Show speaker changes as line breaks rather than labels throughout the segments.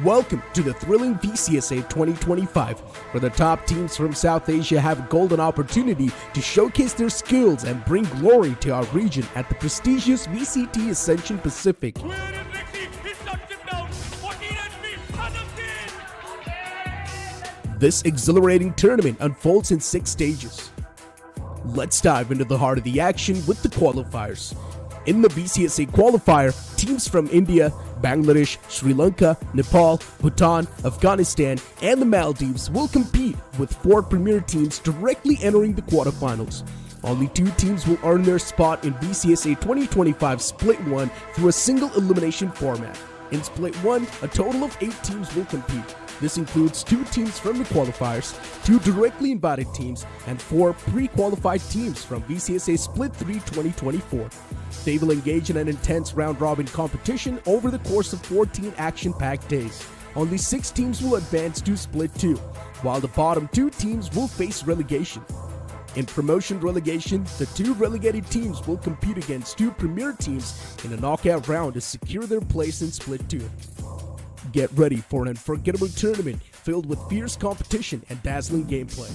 Welcome to the thrilling VCSA 2025, where the top teams from South Asia have a golden opportunity to showcase their skills and bring glory to our region at the prestigious VCT Ascension Pacific. This exhilarating tournament unfolds in 6 stages. Let's dive into the heart of the action with the qualifiers. In the VCSA qualifier, teams from India, Bangladesh, Sri Lanka, Nepal, Bhutan, Afghanistan, and the Maldives will compete, with 4 premier teams directly entering the quarterfinals. Only 2 teams will earn their spot in VCSA 2025 Split 1 through a single elimination format. In Split 1, a total of 8 teams will compete. This includes 2 teams from the qualifiers, 2 directly invited teams, and 4 pre-qualified teams from VCSA Split 3 2024. They will engage in an intense round-robin competition over the course of 14 action-packed days. Only 6 teams will advance to Split 2, while the bottom 2 teams will face relegation. In promotion relegation, the 2 relegated teams will compete against 2 premier teams in a knockout round to secure their place in Split 2. Get ready for an unforgettable tournament filled with fierce competition and dazzling gameplay.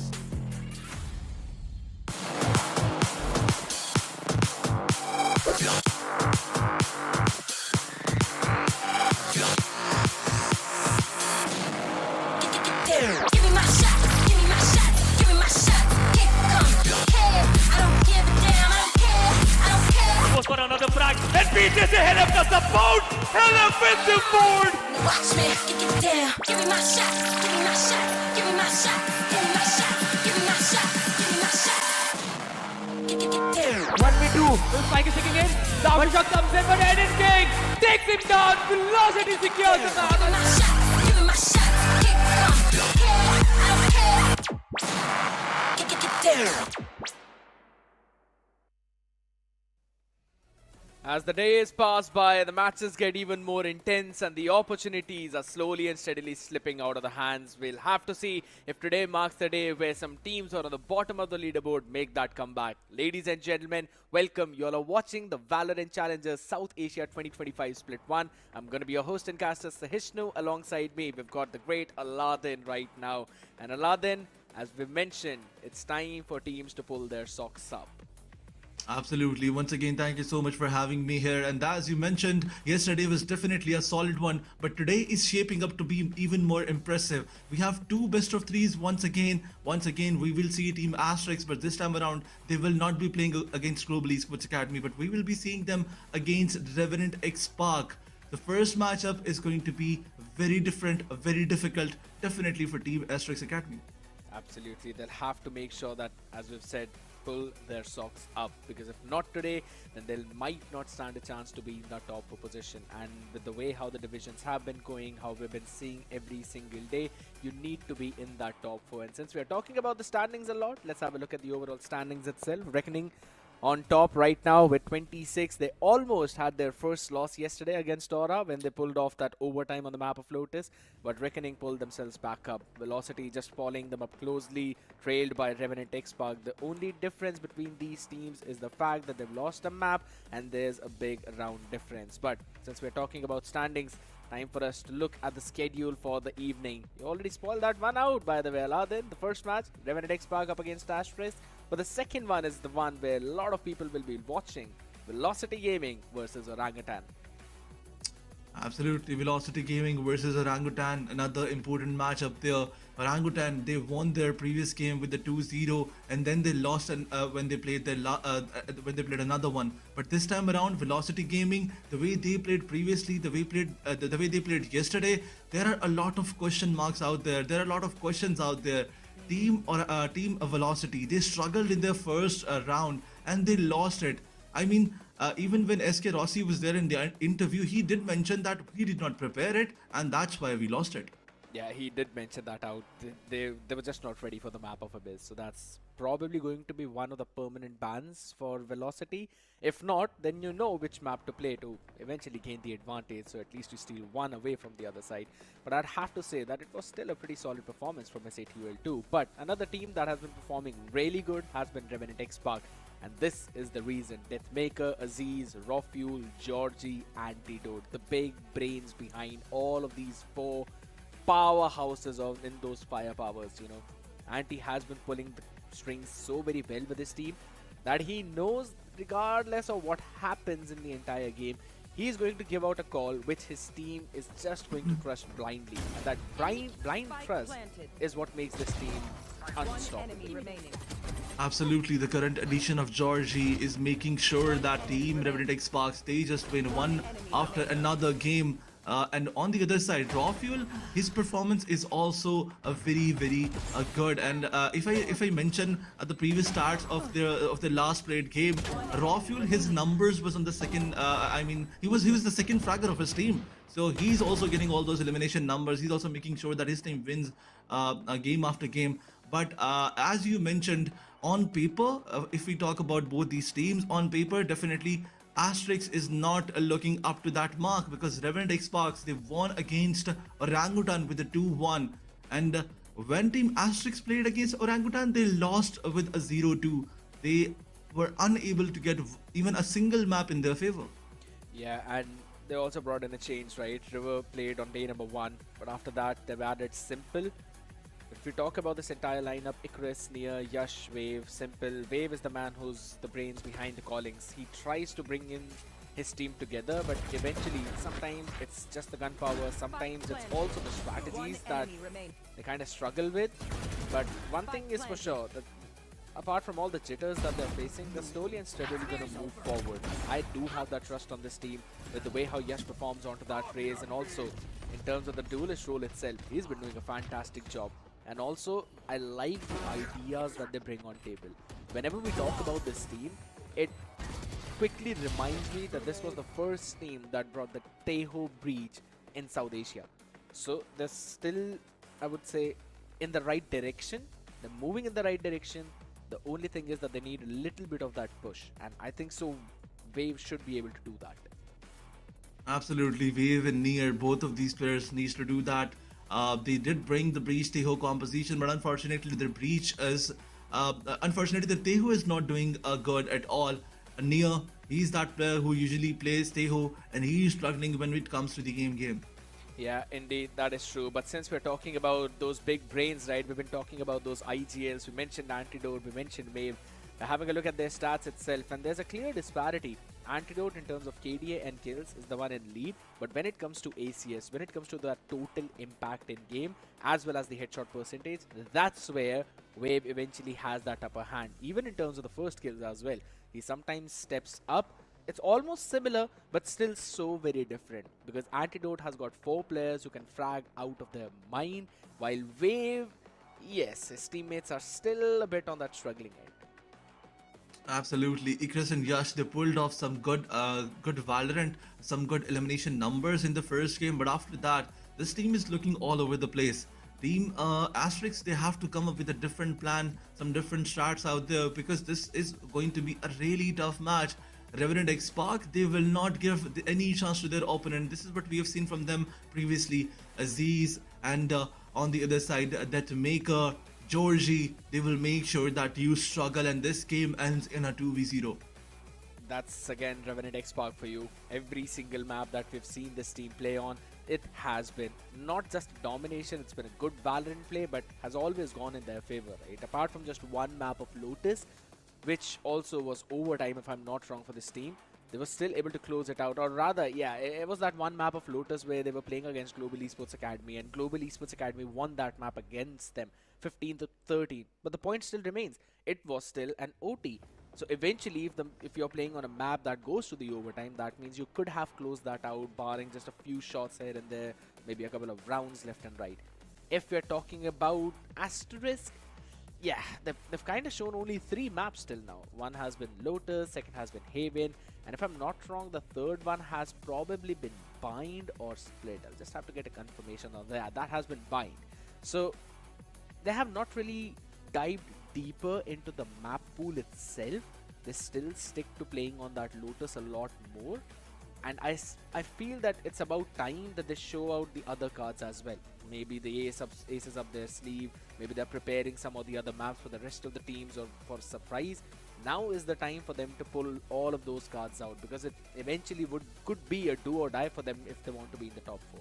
For another frag, and BTS ahead of the support, and offensive board.
Watch me, get down, give me my shot, give me my shot, give me my shot, give me my shot, give me my shot, give me my shot. Get down.
1v2, the spike is ticking in, the outer shot comes in, but Eden King takes him down, velocity secures the
Give me my shot, give me my shot, kick, come, I don't care. Get down.
As the days pass by, the matches get even more intense and the opportunities are slowly and steadily slipping out of the hands. We'll have to see if today marks the day where some teams who are on the bottom of the leaderboard make that comeback. Ladies and gentlemen, welcome. You all are watching the VALORANT Challengers South Asia 2025 Split 1. I'm going to be your host and caster Sahishnu. Alongside me, we've got the great Aladdin right now. And Aladdin, as we mentioned, it's time for teams to pull their socks up.
Absolutely. Once again, thank you so much for having me here. And as you mentioned, yesterday was definitely a solid one, but today is shaping up to be even more impressive. We have 2 best of 3s once again. Once again, we will see Team Asterisk, but this time around, they will not be playing against Global Esports Academy, but we will be seeing them against Revenant XSpark. The first matchup is going to be very different, very difficult, definitely for Team Asterisk Academy.
Absolutely. They'll have to make sure that, as we've said, pull their socks up, because if not today, then they might not stand a chance to be in the top 4 position. And with the way how the divisions have been going, how we've been seeing every single day, you need to be in that top 4. And since we are talking about the standings a lot, let's have a look at the overall standings itself. Reckoning on top right now with 26. They almost had their first loss yesterday against Aura when they pulled off that overtime on the map of Lotus, but Reckoning pulled themselves back up. Velocity just following them up closely, trailed by Revenant Esports. The only difference between these teams is the fact that they've lost a map and there's a big round difference. But since we're talking about standings, time for us to look at the schedule for the evening. You already spoiled that one out, by the way, Aladdin. The first match, Revenant Esports up against Asterisk. But the second one is the one where a lot of people will be watching. Velocity Gaming versus Orangutan.
Absolutely. Velocity Gaming versus Orangutan, another important match up there. Orangutan, they won their previous game with the 2-0, and then they lost when they played another one. But this time around, Velocity Gaming, the way they played previously, the way they played yesterday, there are a lot of question marks out there. There are a lot of questions out there. Team Velocity, they struggled in their first round and they lost it. I mean, even when SK Rossi was there in the interview, he did mention that he did not prepare it, and that's why we lost it.
Yeah, he did mention that out. They were just not ready for the map of Abyss, so that's probably going to be one of the permanent bans for Velocity. If not, then you know which map to play to eventually gain the advantage, so at least you steal one away from the other side. But I'd have to say that it was still a pretty solid performance from SATUL2. But another team that has been performing really good has been Revenant Esports. And this is the reason. Deathmaker, Aziz, Raw Fuel, Georgie, Antidote. The big brains behind all of these four powerhouses in those firepowers, you know. Anti has been pulling the strings so very well with his team that he knows, regardless of what happens in the entire game, he's going to give out a call which his team is just going to trust blindly. And that blind trust is what makes this team unstoppable.
Absolutely, the current addition of Georgie is making sure that team Revenant Esports, they just win one after another game. And on the other side, Raw Fuel, his performance is also a very good. And if I mention at the previous starts of the last played game, Raw Fuel, his numbers was on the second. I mean, he was the second fragger of his team. So he's also getting all those elimination numbers. He's also making sure that his team wins game after game. But as you mentioned, on paper, if we talk about both these teams, on paper, definitely Asterisk is not looking up to that mark, because Revenant Esports, they won against Orangutan with a 2-1. And when Team Asterisk played against Orangutan, they lost with a 0-2. They were unable to get even a single map in their favor.
Yeah, and they also brought in a change, right? River played on day number 1, but after that, they've added Simple. If we talk about this entire lineup, Icarus, Nia, Yash, Wave, Simple. Wave is the man who's the brains behind the callings. He tries to bring in his team together, but eventually, sometimes it's just the gunpower, sometimes it's also the strategies that they kind of struggle with. But one thing is for sure, that apart from all the jitters that they're facing, they're slowly and steadily going to move forward. I do have that trust on this team with the way how Yash performs onto that race, and also in terms of the duelist role itself, he's been doing a fantastic job. And also, I like the ideas that they bring on table. Whenever we talk about this team, it quickly reminds me that this was the first team that brought the Tejo breach in South Asia. So they're still, I would say, in the right direction. They're moving in the right direction. The only thing is that they need a little bit of that push. And I think so Wave should be able to do that.
Absolutely, Wave and Nier, both of these players needs to do that. They did bring the Breach Tejo composition, but unfortunately their Breach is unfortunately the Tejo is not doing good at all. Nia, he's that player who usually plays Tejo, and he is struggling when it comes to the game.
Yeah, indeed, that is true. But since we're talking about those big brains, right, we've been talking about those IGLs, we mentioned Antidote, we mentioned Wave. We're having a look at their stats itself, and there's a clear disparity. Antidote in terms of KDA and kills is the one in lead, but when it comes to ACS, when it comes to the total impact in game, as well as the headshot percentage, that's where Wave eventually has that upper hand. Even in terms of the first kills as well, he sometimes steps up. It's almost similar, but still so very different, because Antidote has got 4 players who can frag out of their mind, while Wave, yes, his teammates are still a bit on that struggling end.
Absolutely, Icarus and Yash, they pulled off some good Valorant, some good elimination numbers in the first game, but after that, this team is looking all over the place. Team Asterisk, they have to come up with a different plan, some different strats out there, because this is going to be a really tough match. Revenant XSpark, they will not give any chance to their opponent. This is what we have seen from them previously. Aziz and on the other side, Deathmaker, Georgie, they will make sure that you struggle and this game ends in a 2v0.
That's again Revenant Xpark for you. Every single map that we've seen this team play on, it has been not just domination, it's been a good Valorant play, but has always gone in their favor, right? Apart from just one map of Lotus, which also was overtime if I'm not wrong for this team, they were still able to close it out. Or rather, yeah, it was that one map of Lotus where they were playing against Global Esports Academy, and Global Esports Academy won that map against them 15-13. But the point still remains, it was still an OT. So eventually, if you're playing on a map that goes to the overtime, that means you could have closed that out, barring just a few shots here and there, maybe a couple of rounds left and right. If we're talking about Asterisk, yeah, they've kind of shown only 3 maps till now. One has been Lotus, second has been Haven, and if I'm not wrong, the third one has probably been bind or split? I'll just have to get a confirmation on that. That has been bind. So they have not really dived deeper into the map pool itself. They still stick to playing on that Lotus a lot more. And I feel that it's about time that they show out the other cards as well. Maybe the aces up their sleeve. Maybe they're preparing some of the other maps for the rest of the teams or for surprise. Now is the time for them to pull all of those cards out, because it eventually could be a do or die for them if they want to be in the top 4.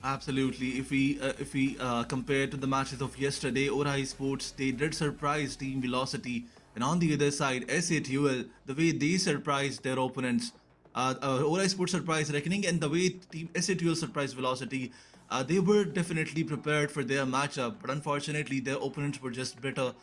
Absolutely. If we compare to the matches of yesterday, Aura Esports, they did surprise Team Velocity, and on the other side, SATUL, the way they surprised their opponents, Aura Esports surprised Reckoning, and the way Team SATUL surprised Velocity, they were definitely prepared for their matchup, but unfortunately their opponents were just better.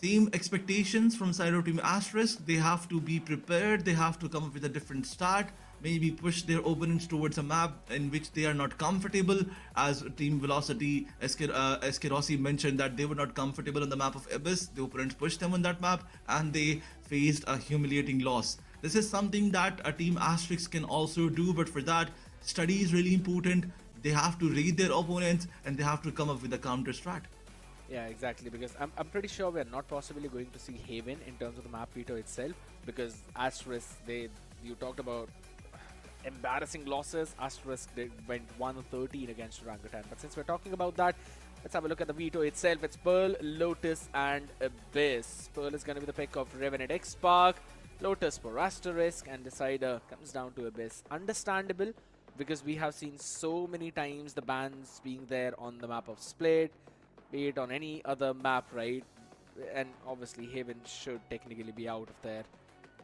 Same expectations from side of Team Asterisk. They have to be prepared, they have to come up with a different start, maybe push their opponents towards a map in which they are not comfortable. As Team Velocity, SK Rossi mentioned that they were not comfortable on the map of Abyss. The opponents pushed them on that map and they faced a humiliating loss. This is something that a Team Asterisk can also do, but for that, study is really important. They have to read their opponents and they have to come up with a counter strat.
Yeah, exactly, because I'm pretty sure we're not possibly going to see Haven in terms of the map veto itself, because Asterisk, you talked about embarrassing losses. Asterisk, they went 1-13 against Orangutan, but since we're talking about that, let's have a look at the veto itself. It's Pearl, Lotus and Abyss. Pearl is going to be the pick of Revenant Esports, Lotus for Asterisk, and Decider comes down to Abyss. Understandable, because we have seen so many times the bans being there on the map of Split, be it on any other map, right? And obviously Haven should technically be out of there.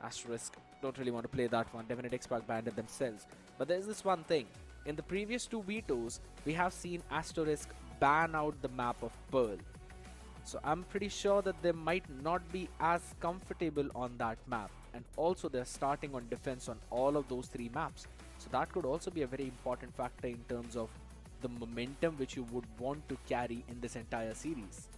Asterisk don't really want to play that one. Revenant Esports banned it themselves. But there's this one thing. In the previous 2 vetoes, we have seen Asterisk ban out the map of Pearl. So I'm pretty sure that they might not be as comfortable on that map. And also they're starting on defense on all of those 3 maps. So that could also be a very important factor in terms of the momentum which you would want to carry in this entire series.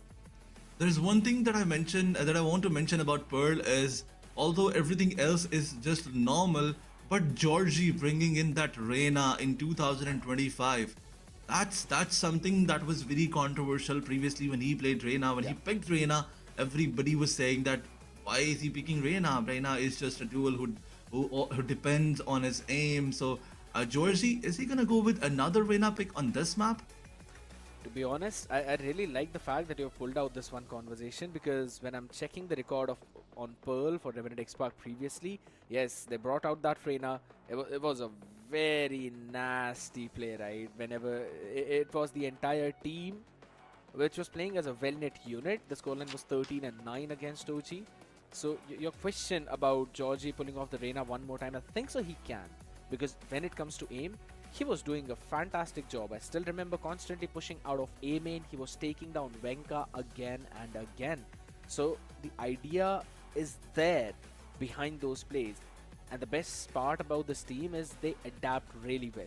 There's one thing that I want to mention about Pearl is, although everything else is just normal, but Georgie bringing in that Reyna in 2025, that's something that was very controversial previously when he played Reyna. When he picked Reyna, everybody was saying that why is he picking Reyna? Reyna is just a duel who depends on his aim. So Georgie, is he gonna go with another Reyna pick on this map?
To be honest, I really like the fact that you've pulled out this one conversation, because when I'm checking the record on Pearl for Revenant Esports previously, yes, they brought out that Reyna. It was a very nasty play, right? Whenever it was the entire team which was playing as a well-knit unit. The scoreline was 13-9 against OG. So your question about Georgie pulling off the Reyna one more time, I think so he can, because when it comes to aim, he was doing a fantastic job. I still remember constantly pushing out of A main. He was taking down Venka again and again. So the idea is there behind those plays. And the best part about this team is they adapt really well.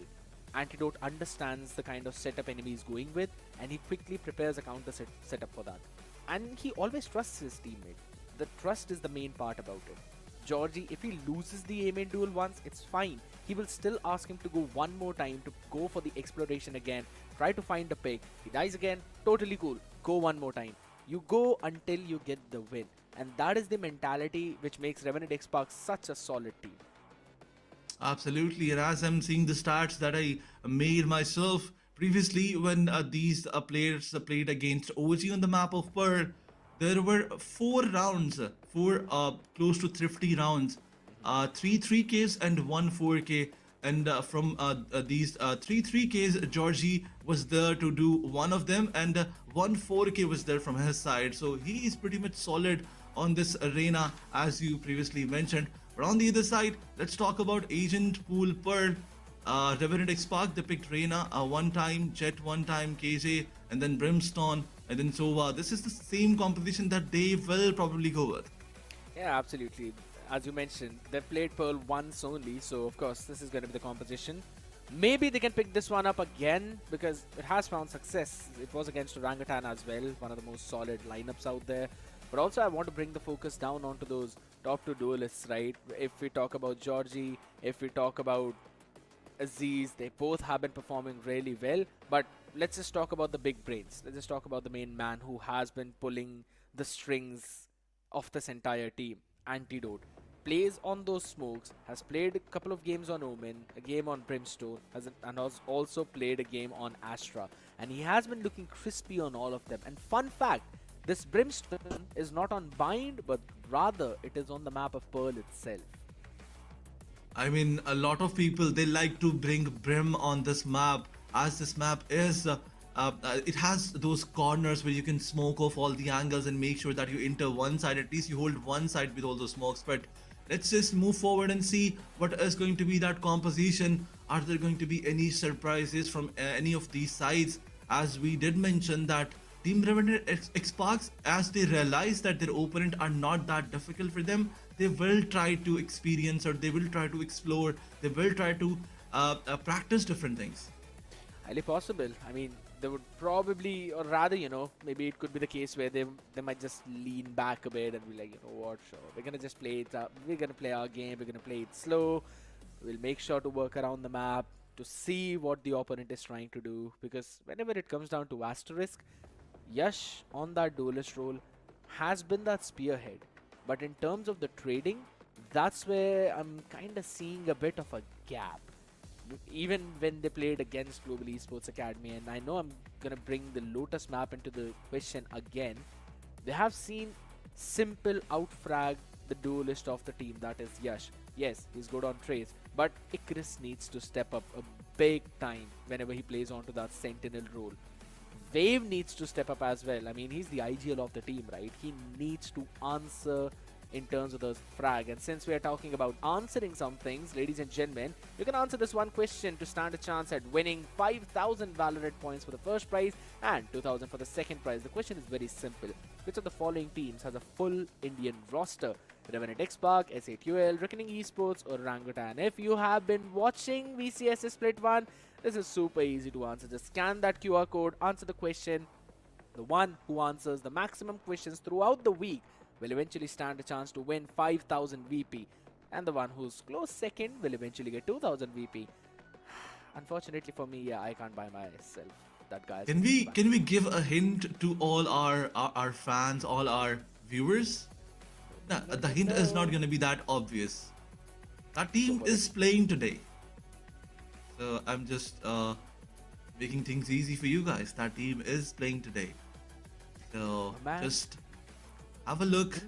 Antidote understands the kind of setup enemy is going with, and he quickly prepares a counter setup for that. And he always trusts his teammate. The trust is the main part about it. Georgie, if he loses the A main duel once, it's fine. He will still ask him to go one more time, to go for the exploration again, try to find a pick. He dies again, totally cool. Go one more time. You go until you get the win. And that is the mentality which makes Revenant Esports such a solid team.
Absolutely, and as I'm seeing the stats that I made myself previously when these players played against OG on the map of Pearl, there were 4 rounds, 4 close to thrifty rounds, 3 3Ks and 1 4K. And from these 3 3Ks, Georgie was there to do one of them, and 1 4K was there from his side. So he is pretty much solid on this arena, as you previously mentioned. But on the other side, let's talk about Agent Pool Pearl. Revenant Esports, they picked Reyna one time, Jet one time, KJ, and then Brimstone, and then Sova. This is the same composition that they will probably go with.
Yeah, absolutely. As you mentioned, they played Pearl once only, so of course this is going to be the composition. Maybe they can pick this one up again, because it has found success. It was against Orangutan as well, one of the most solid lineups out there. But also I want to bring the focus down onto those top 2 duelists, right? If we talk about Georgie, if we talk about Aziz, they both have been performing really well. But let's just talk about the big brains. Let's just talk about the main man who has been pulling the strings of this entire team. Antidote plays on those smokes, has played a couple of games on Omen, a game on Brimstone, and has also played a game on Astra. And he has been looking crispy on all of them. And fun fact, this Brimstone is not on Bind, but rather it is on the map of Pearl itself.
I mean, a lot of people, they like to bring Brim on this map, as this map is it has those corners where you can smoke off all the angles and make sure that you enter one side, at least you hold one side with all those smokes. But let's just move forward and see what is going to be that composition. Are there going to be any surprises from any of these sides? As we did mention that Team Revenant Esports, as they realize that their opponent are not that difficult for them, they will try to experience, or they will try to explore, they will try to practice different things.
Highly possible. I mean, they would probably, or rather, maybe it could be the case where they might just lean back a bit and be like, you know what, sure, we're gonna just play it up. We're gonna play our game. We're gonna play it slow. We'll make sure to work around the map to see what the opponent is trying to do. Because whenever it comes down to Asterisk, Yash on that duelist role has been that spearhead. But in terms of the trading, that's where I'm kind of seeing a bit of a gap. Even when they played against Global Esports Academy, and I know I'm going to bring the Lotus map into the question again, they have seen simple outfrag the duelist of the team, that is Yash. Yes, he's good on trades, but Icarus needs to step up a big time whenever he plays onto that Sentinel role. Wave needs to step up as well. I mean, he's the IGL of the team, right? He needs to answer in terms of the frag. And since we are talking about answering some things, ladies and gentlemen, you can answer this one question to stand a chance at winning 5,000 VALORANT points for the first prize and 2,000 for the second prize. The question is very simple. Which of the following teams has a full Indian roster? Revenant XSpark, S8UL, Revenant Esports, or Orangutan? If you have been watching VCS Split 1, this is super easy to answer. Just scan that QR code, answer the question. The one who answers the maximum questions throughout the week will eventually stand a chance to win 5,000 VP. And the one who's close second will eventually get 2,000 VP. Unfortunately for me, yeah, I can't buy myself. That guy's
Can we give a hint to all our fans, all our viewers? Nah, the hint is not going to be that obvious. That team is playing today. So I'm just making things easy for you guys. That team is playing today. So just have a look,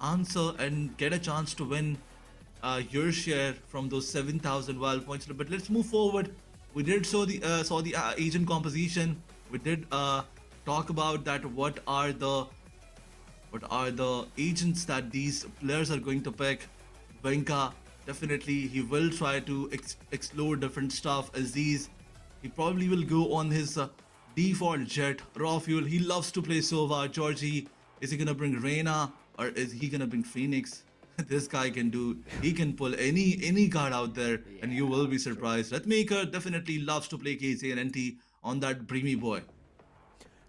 answer, and get a chance to win your share from those 7,000 wild points. But let's move forward. We did saw the agent composition. We did talk about that. What are the agents that these players are going to pick? Venka, definitely he will try to explore different stuff. Aziz, he probably will go on his default jet. Raw Fuel, he loves to play Sova. Georgie, is he gonna bring Reina or is he gonna bring Phoenix? This guy he can pull any card out there, and you will be surprised. Redmaker definitely loves to play KZ and NT on that Breamy boy.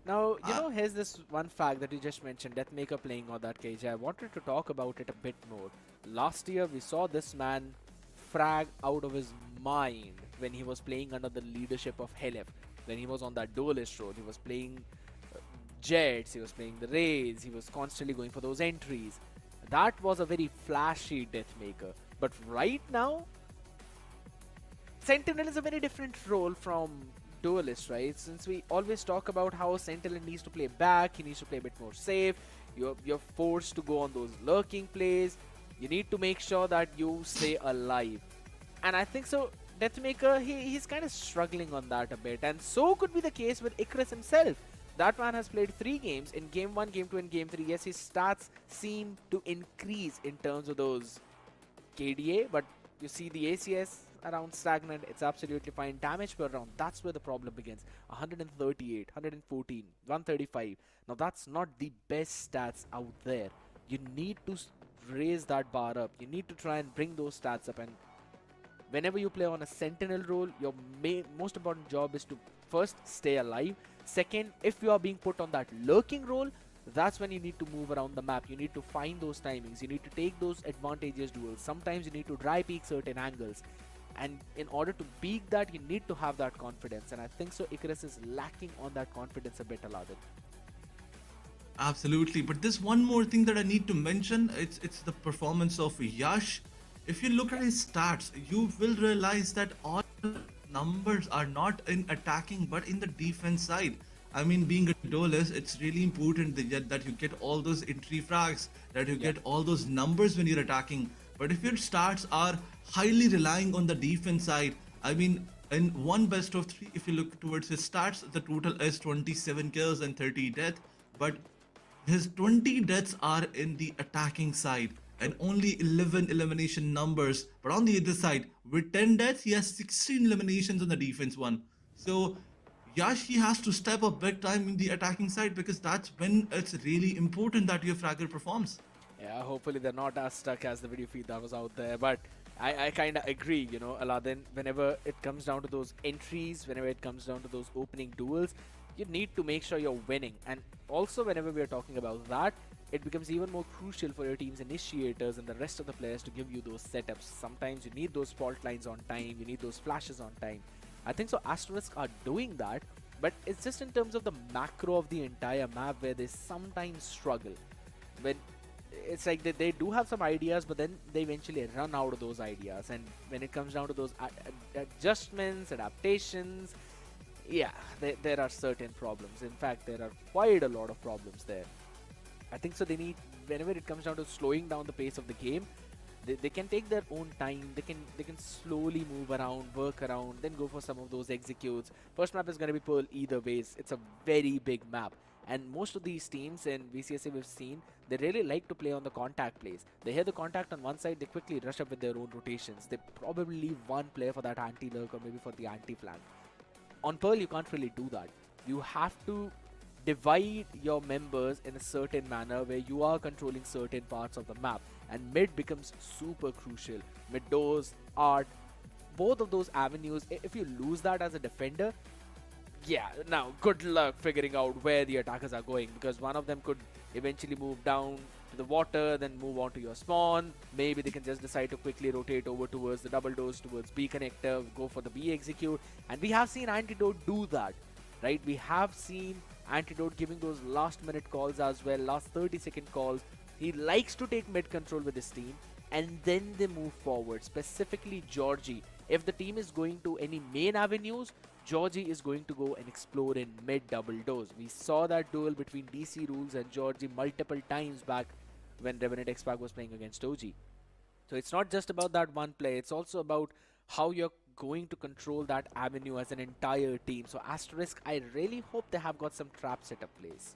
Now, here's this one fact that you just mentioned, Deathmaker playing on that KJ. I wanted to talk about it a bit more. Last year, we saw this man frag out of his mind when he was playing under the leadership of Helef. When he was on that duelist role, he was playing Jets, he was playing the Rays, he was constantly going for those entries. That was a very flashy Deathmaker. But right now, Sentinel is a very different role from duelist, right? Since we always talk about how Sentinel needs to play back, he needs to play a bit more safe. You're forced to go on those lurking plays. You need to make sure that you stay alive. And I think so, Deathmaker, he's kind of struggling on that a bit. And so could be the case with Icarus himself. That man has played 3 games. In Game 1, Game 2 and Game 3, yes, his stats seem to increase in terms of those KDA, but you see the ACS around stagnant. It's absolutely fine. Damage per round, that's where the problem begins. 138, 114, 135. Now that's not the best stats out there. You need to raise that bar up. You need to try and bring those stats up. And whenever you play on a Sentinel role, your most important job is to first stay alive. Second, if you are being put on that lurking role, that's when you need to move around the map. You need to find those timings. You need to take those advantageous duels. Sometimes you need to dry peek certain angles. And in order to beat that, you need to have that confidence. And I think so Icarus is lacking on that confidence a bit, Aladdin.
Absolutely, but there's one more thing that I need to mention. It's the performance of Yash. If you look at his stats, you will realize that all numbers are not in attacking but in the defense side. I mean, being a duelist, it's really important that you get all those entry frags, that you get all those numbers when you're attacking. But if your stats are highly relying on the defense side, I mean, in one best of 3, if you look towards his stats, the total is 27 kills and 30 death. But his 20 deaths are in the attacking side and only 11 elimination numbers. But on the other side, with 10 deaths, he has 16 eliminations on the defense one. So Yash, he has to step up big time in the attacking side, because that's when it's really important that your fragger performs.
Yeah, hopefully they're not as stuck as the video feed that was out there. But I kind of agree, you know, Aladdin, whenever it comes down to those entries, whenever it comes down to those opening duels, you need to make sure you're winning. And also whenever we are talking about that, it becomes even more crucial for your team's initiators and the rest of the players to give you those setups. Sometimes you need those fault lines on time, you need those flashes on time. I think so Asterisk are doing that, but it's just in terms of the macro of the entire map where they sometimes struggle. When it's like they do have some ideas, but then they eventually run out of those ideas. And when it comes down to those adjustments, adaptations, yeah, there are certain problems. In fact, there are quite a lot of problems there. I think so they need, whenever it comes down to slowing down the pace of the game, they can take their own time, they can slowly move around, work around, then go for some of those executes. First map is going to be Pearl either ways. It's a very big map. And most of these teams in VCSA we've seen, they really like to play on the contact plays. They hear the contact on one side, they quickly rush up with their own rotations. They probably leave one player for that anti-lurk or maybe for the anti-flank. On Pearl, you can't really do that. You have to divide your members in a certain manner where you are controlling certain parts of the map, and mid becomes super crucial. Mid doors, art, both of those avenues, if you lose that as a defender, yeah, now good luck figuring out where the attackers are going, because one of them could eventually move down to the water, then move on to your spawn. Maybe they can just decide to quickly rotate over towards the double doors, towards B connector, go for the B execute. And we have seen Antidote do that, right? We have seen Antidote giving those last minute calls as well, last 30-second calls. He likes to take mid control with his team, and then they move forward. Specifically Georgie, if the team is going to any main avenues, Georgie is going to go and explore in mid double doors. We saw that duel between DC Rules and Georgie multiple times back when Revenant XSpark was playing against OG. So it's not just about that one play, it's also about how you're going to control that avenue as an entire team. So Asterisk, I really hope they have got some trap setup plays.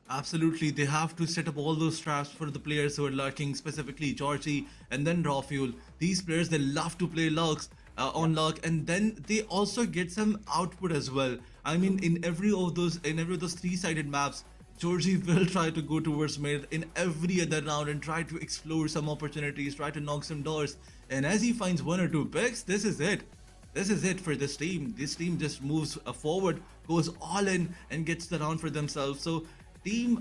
Absolutely, they have to set up all those traps for the players who are lurking, specifically Georgie and then Raw Fuel. These players, they love to play lurks on lurk, and then they also get some output as well. I mean, in every of those three-sided maps, Georgie will try to go towards mid in every other round and try to explore some opportunities, try to knock some doors. And as he finds one or two picks, this is it. This is it for this team. This team just moves forward, goes all in, and gets the round for themselves. So team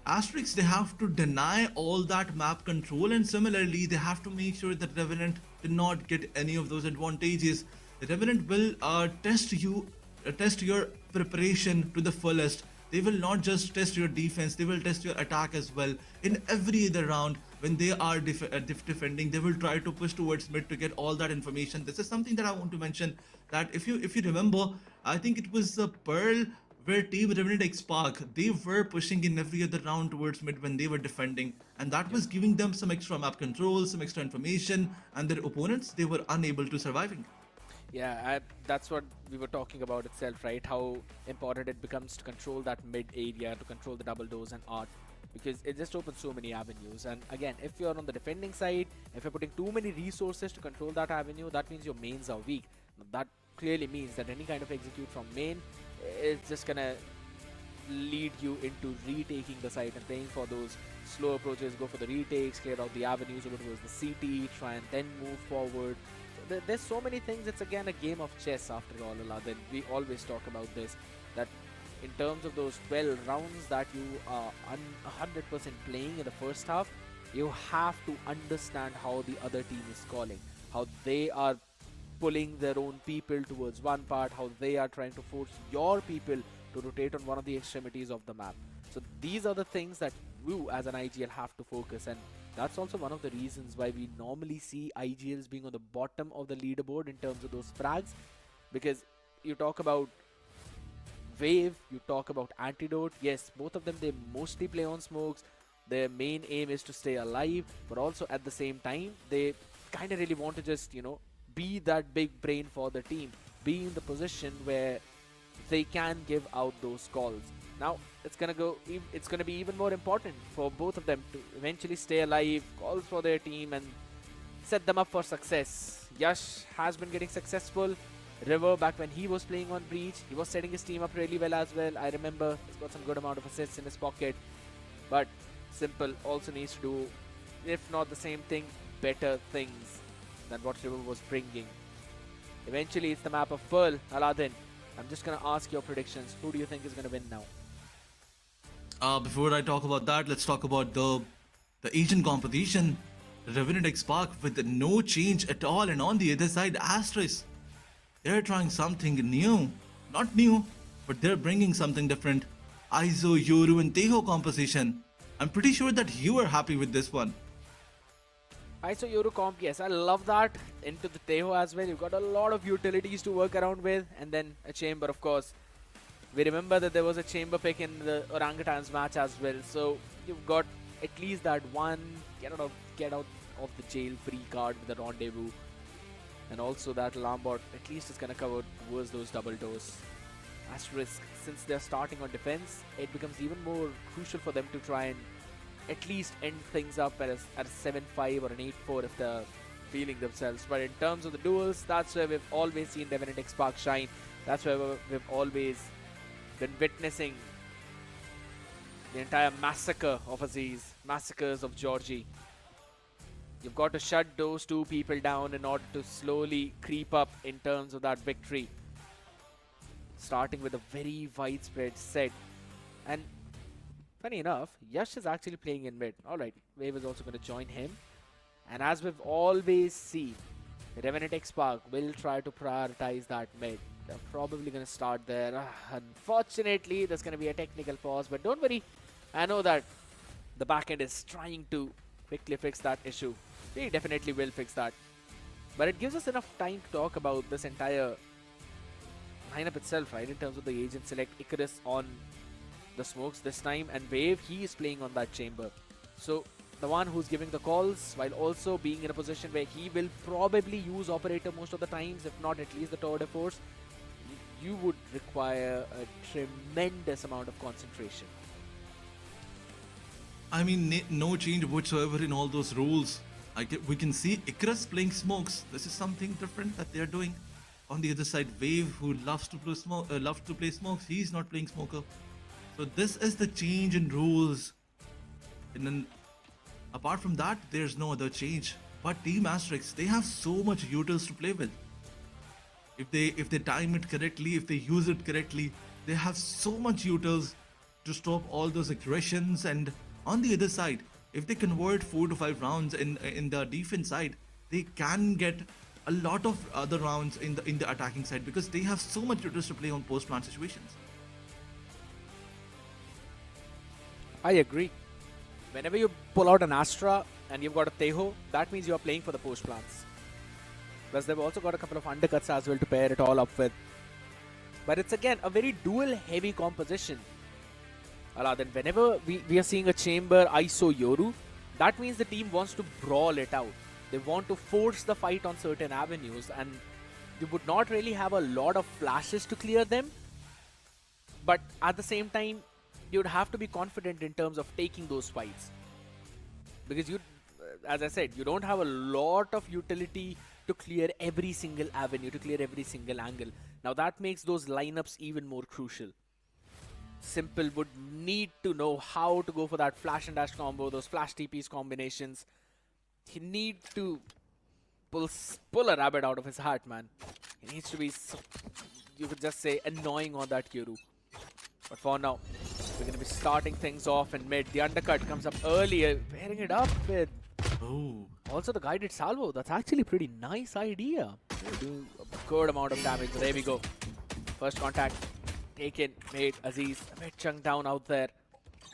Asterisk, they have to deny all that map control, and similarly they have to make sure that Revenant did not get any of those advantages. The Revenant will test your preparation to the fullest. They will not just test your defense, they will test your attack as well. In every other round, when they are defending, they will try to push towards mid to get all that information. This is something that I want to mention, that if you remember, I think it was the Pearl where Team Revenant XSpark, they were pushing in every other round towards mid when they were defending, and that was giving them some extra map control, some extra information, and their opponents, they were unable to surviving.
Yeah, that's what we were talking about itself, right? How important it becomes to control that mid area, to control the double doors and art, because it just opens so many avenues. And again, if you're on the defending side, if you're putting too many resources to control that avenue, that means your mains are weak. That clearly means that any kind of execute from main is just gonna lead you into retaking the site and playing for those slow approaches, go for the retakes, clear out the avenues over towards the CT, try and then move forward. So there's so many things. It's again a game of chess after all, Aladdin. We always talk about this, that in terms of those 12 rounds that you are 100% playing in the first half, you have to understand how the other team is calling, how they are pulling their own people towards one part, how they are trying to force your people to rotate on one of the extremities of the map. So these are the things that you as an IGL have to focus, and that's also one of the reasons why we normally see IGLs being on the bottom of the leaderboard in terms of those frags, because you talk about Wave, you talk about Antidote, yes, both of them, they mostly play on smokes. Their main aim is to stay alive, but also at the same time, they kind of really want to just, you know, be that big brain for the team, be in the position where they can give out those calls. Now, it's gonna be even more important for both of them to eventually stay alive, calls for their team, and set them up for success. Yash has been getting successful. River, back when he was playing on Breach, he was setting his team up really well as well. I remember he's got some good amount of assists in his pocket. But Simple also needs to do, if not the same thing, better things than what River was bringing. Eventually, it's the map of Pearl. Aladdin, I'm just going to ask your predictions. Who do you think is going to win now?
Before I talk about that, let's talk about the Asian competition. Revenant XSpark with no change at all, and on the other side, Asterisk. They're trying something new. Not new, but they're bringing something different. ISO, Yoru, and Teho composition. I'm pretty sure that you are happy with this one.
ISO Yoru comp, yes, I love that. Into the Teho as well. You've got a lot of utilities to work around with, and then a chamber, of course. We remember that there was a chamber pick in the Orangutans match as well. So you've got at least that one get out of the jail free card with the rendezvous. And also that alarm bot at least is going to cover towards those double doors. Asterisk, since they're starting on defense, it becomes even more crucial for them to try and at least end things up at a 7-5 or an 8-4 if they're feeling themselves. But in terms of the duels, that's where we've always seen Revenant XSpark shine. That's where we've always been witnessing the entire massacre of Aziz, massacres of Georgie. You've got to shut those two people down in order to slowly creep up in terms of that victory. Starting with a very widespread set. And funny enough, Yash is actually playing in mid. Alright, Wave is also going to join him. And as we've always seen, Revenant XSpark will try to prioritize that mid. They're probably going to start there. Unfortunately, there's going to be a technical pause, but don't worry. I know that the backend is trying to quickly fix that issue. They definitely will fix that. But it gives us enough time to talk about this entire lineup itself, right? In terms of the agent select, Icarus on the smokes this time, and Wave, he is playing on that chamber. So the one who's giving the calls, while also being in a position where he will probably use operator most of the times, if not at least the tour de force, you would require a tremendous amount of concentration.
I mean, no change whatsoever in all those rules. We can see Icarus playing smokes. This is something different that they're doing. On the other side, Wave, who loves to play smokes, he's not playing smoker. So this is the change in rules. And then, apart from that, there's no other change. But Team Asterisk, they have so much utils to play with. If they time it correctly, if they use it correctly, they have so much utils to stop all those aggressions. And on the other side, if they convert 4 to 5 rounds in the defense side, they can get a lot of other rounds in the attacking side, because they have so much utils to play on post-plant situations.
I agree. Whenever you pull out an Astra and you've got a Teho, that means you're playing for the post plants. Plus, they've also got a couple of undercuts as well to pair it all up with. But it's again a very dual heavy composition. Aladdin, whenever we are seeing a chamber ISO Yoru, that means the team wants to brawl it out. They want to force the fight on certain avenues, and you would not really have a lot of flashes to clear them. But at the same time, you'd have to be confident in terms of taking those fights. Because as I said, you don't have a lot of utility to clear every single avenue, to clear every single angle. Now that makes those lineups even more crucial. Simple would need to know how to go for that flash and dash combo, those flash TPs combinations. He needs to pull a rabbit out of his hat, man. He needs to be, you could just say, annoying on that Yoru. But for now, we're going to be starting things off in mid. The undercut comes up early, pairing it up with...
Oh.
Also the guided salvo. That's actually a pretty nice idea. doing a good amount of damage. There we go. First contact taken, made Aziz a bit chunked down out there.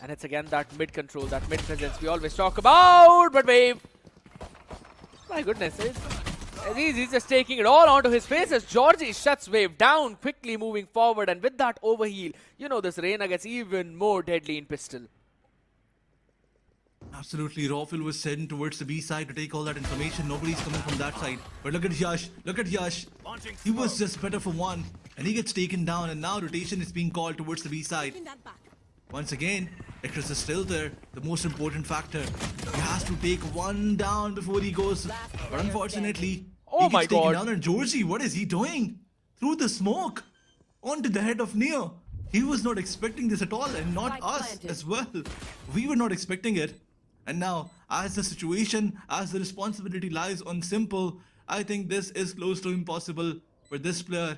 And it's again that mid control, that mid presence we always talk about. But Wave, my goodness, Aziz is just taking it all onto his face as Georgie shuts Wave down, quickly moving forward. And with that overheal, you know this Reyna gets even more deadly in pistol.
Absolutely, Rawful was sent towards the B side to take all that information. Nobody's coming from that side. But look at Yash. Look at Yash. He was just better for one. And he gets taken down. And now rotation is being called towards the B side. Once again, Ecris is still there. The most important factor. He has to take one down before he goes. But unfortunately, he gets taken down. And Georgie, what is he doing? Through the smoke. Onto the head of Neo. He was not expecting this at all. And not us as well. We were not expecting it. And now, as the situation, as the responsibility lies on Simple, I think this is close to impossible for this player.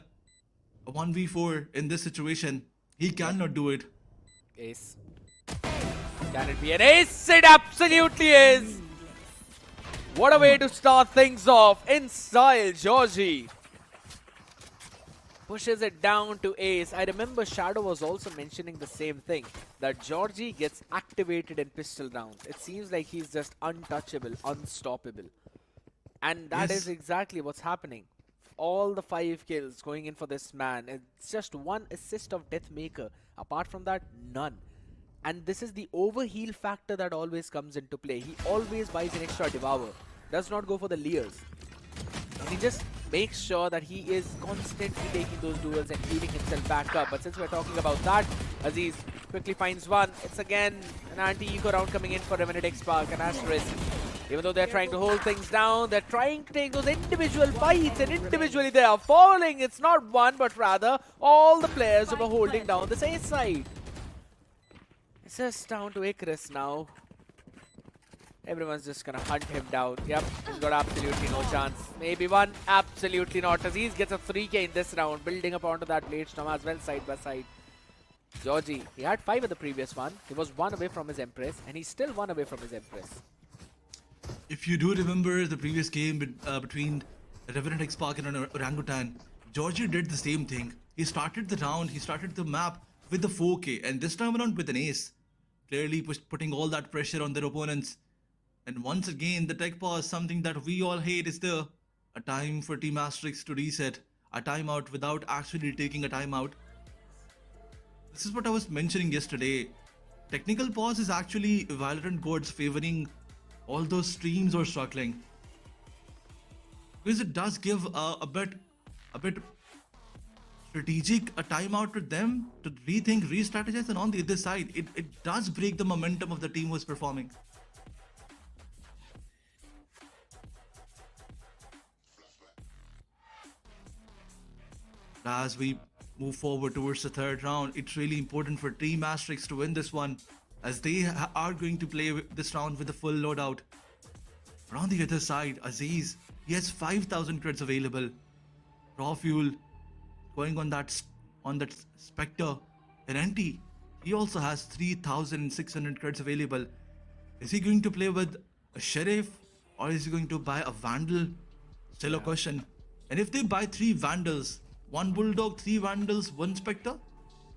A 1v4 in this situation, he cannot do it.
Ace. Can it be an ace? It absolutely is! What a way to start things off in style, Georgie. Pushes it down to ace. I remember Shadow was also mentioning the same thing, that Georgie gets activated in pistol rounds. It seems like he's just untouchable, unstoppable. And that is exactly what's happening. All the 5 kills going in for this man. It's just 1 assist of Deathmaker. Apart from that, none. And this is the overheal factor that always comes into play. He always buys an extra Devour. Does not go for the Leers. And he just makes sure that he is constantly taking those duels and healing himself back up. But since we're talking about that, Aziz quickly finds one. It's again an anti-eco round coming in for Revenant Esports and Asterisk. Even though they're trying to hold things down, they're trying to take those individual fights, and individually they are falling. It's not one, but rather all the players who are holding down the safe side. It's just down to Icarus now. Everyone's just gonna hunt him down. Yep, he's got absolutely no chance. Maybe one, absolutely not. Aziz gets a 3k in this round, building up onto that Blade Storm as well, side by side. Georgie, he had 5 in the previous one. He was 1 away from his Empress, and he's still 1 away from his Empress.
If you do remember the previous game between Revenant Esports and Orangutan, Georgie did the same thing. He started the round, he started the map with the 4k, and this time around with an ace. Clearly putting all that pressure on their opponents. And once again, the tech pause, something that we all hate, is there. A time for Team Asterisk to reset. A timeout without actually taking a timeout. This is what I was mentioning yesterday. Technical pause is actually Valorant gods favoring all those streams who are struggling. Because it does give a bit strategic a timeout to them to rethink, re-strategize, and on the other side, it does break the momentum of the team who's performing. As we move forward towards the 3rd round, it's really important for Team Asterisk to win this one, as they are going to play this round with a full loadout. But on the other side, Aziz, he has 5,000 creds available. Raw Fuel going on that Spectre. And NT, he also has 3,600 creds available. Is he going to play with a Sheriff, or is he going to buy a Vandal? Still a question. And if they buy 3 Vandals, 1 Bulldog, 3 Vandals, 1 Spectre,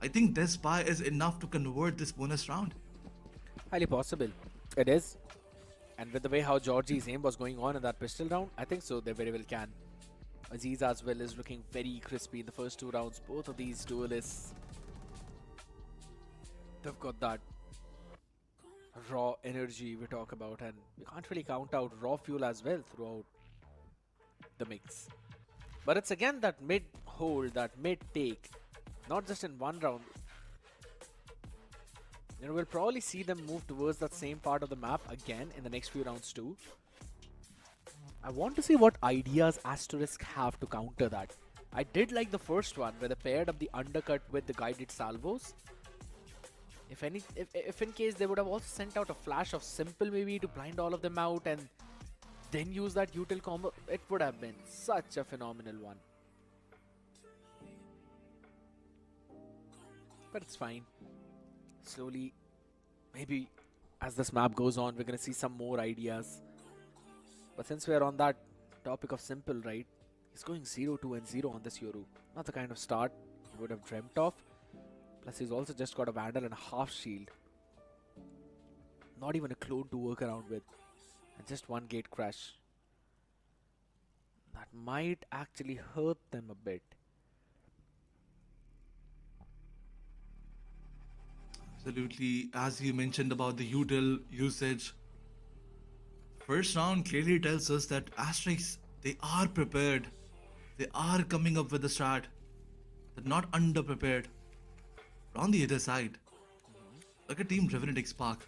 I think this buy is enough to convert this bonus round.
Highly possible. It is. And with the way how Georgie's aim was going on in that pistol round, I think so they very well can. Aziz as well is looking very crispy in the first 2 rounds. Both of these duelists, they've got that raw energy we talk about, and you can't really count out Raw Fuel as well throughout the mix. But it's again that mid hold, that mid take, not just in 1 round. You know, we'll probably see them move towards that same part of the map again in the next few rounds too. I want to see what ideas Asterisk have to counter that. I did like the first one where they paired up the undercut with the guided salvos. If in case they would have also sent out a flash of Simple maybe to blind all of them out and then use that util combo, it would have been such a phenomenal one. But it's fine. Slowly, maybe as this map goes on, we're going to see some more ideas. But since we're on that topic of Simple, right? He's going 0-2 and 0 on this Yoru. Not the kind of start you would have dreamt of. Plus he's also just got a Vandal and a half shield. Not even a clone to work around with. And just one gate crash. That might actually hurt them a bit.
Absolutely, as you mentioned about the util usage, first round clearly tells us that Asterisk, they are prepared. They are coming up with a strat. They're not underprepared. But on the other side, look at Team Revenant XSpark.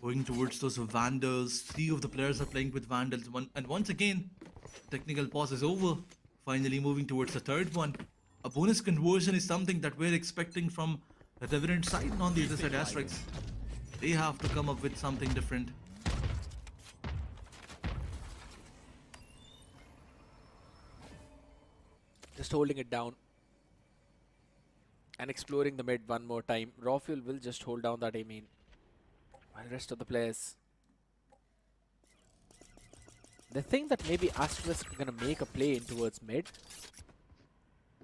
Going towards those Vandals. 3 of the players are playing with Vandals. And once again, technical pause is over. Finally moving towards the third one. A bonus conversion is something that we're expecting from the Revenant side. And on the other side, Asterisk, they have to come up with something different.
Just holding it down. And exploring the mid one more time. Raw Fuel will just hold down that A main. While the rest of the players, they think that maybe Asterisk are going to make a play in towards mid.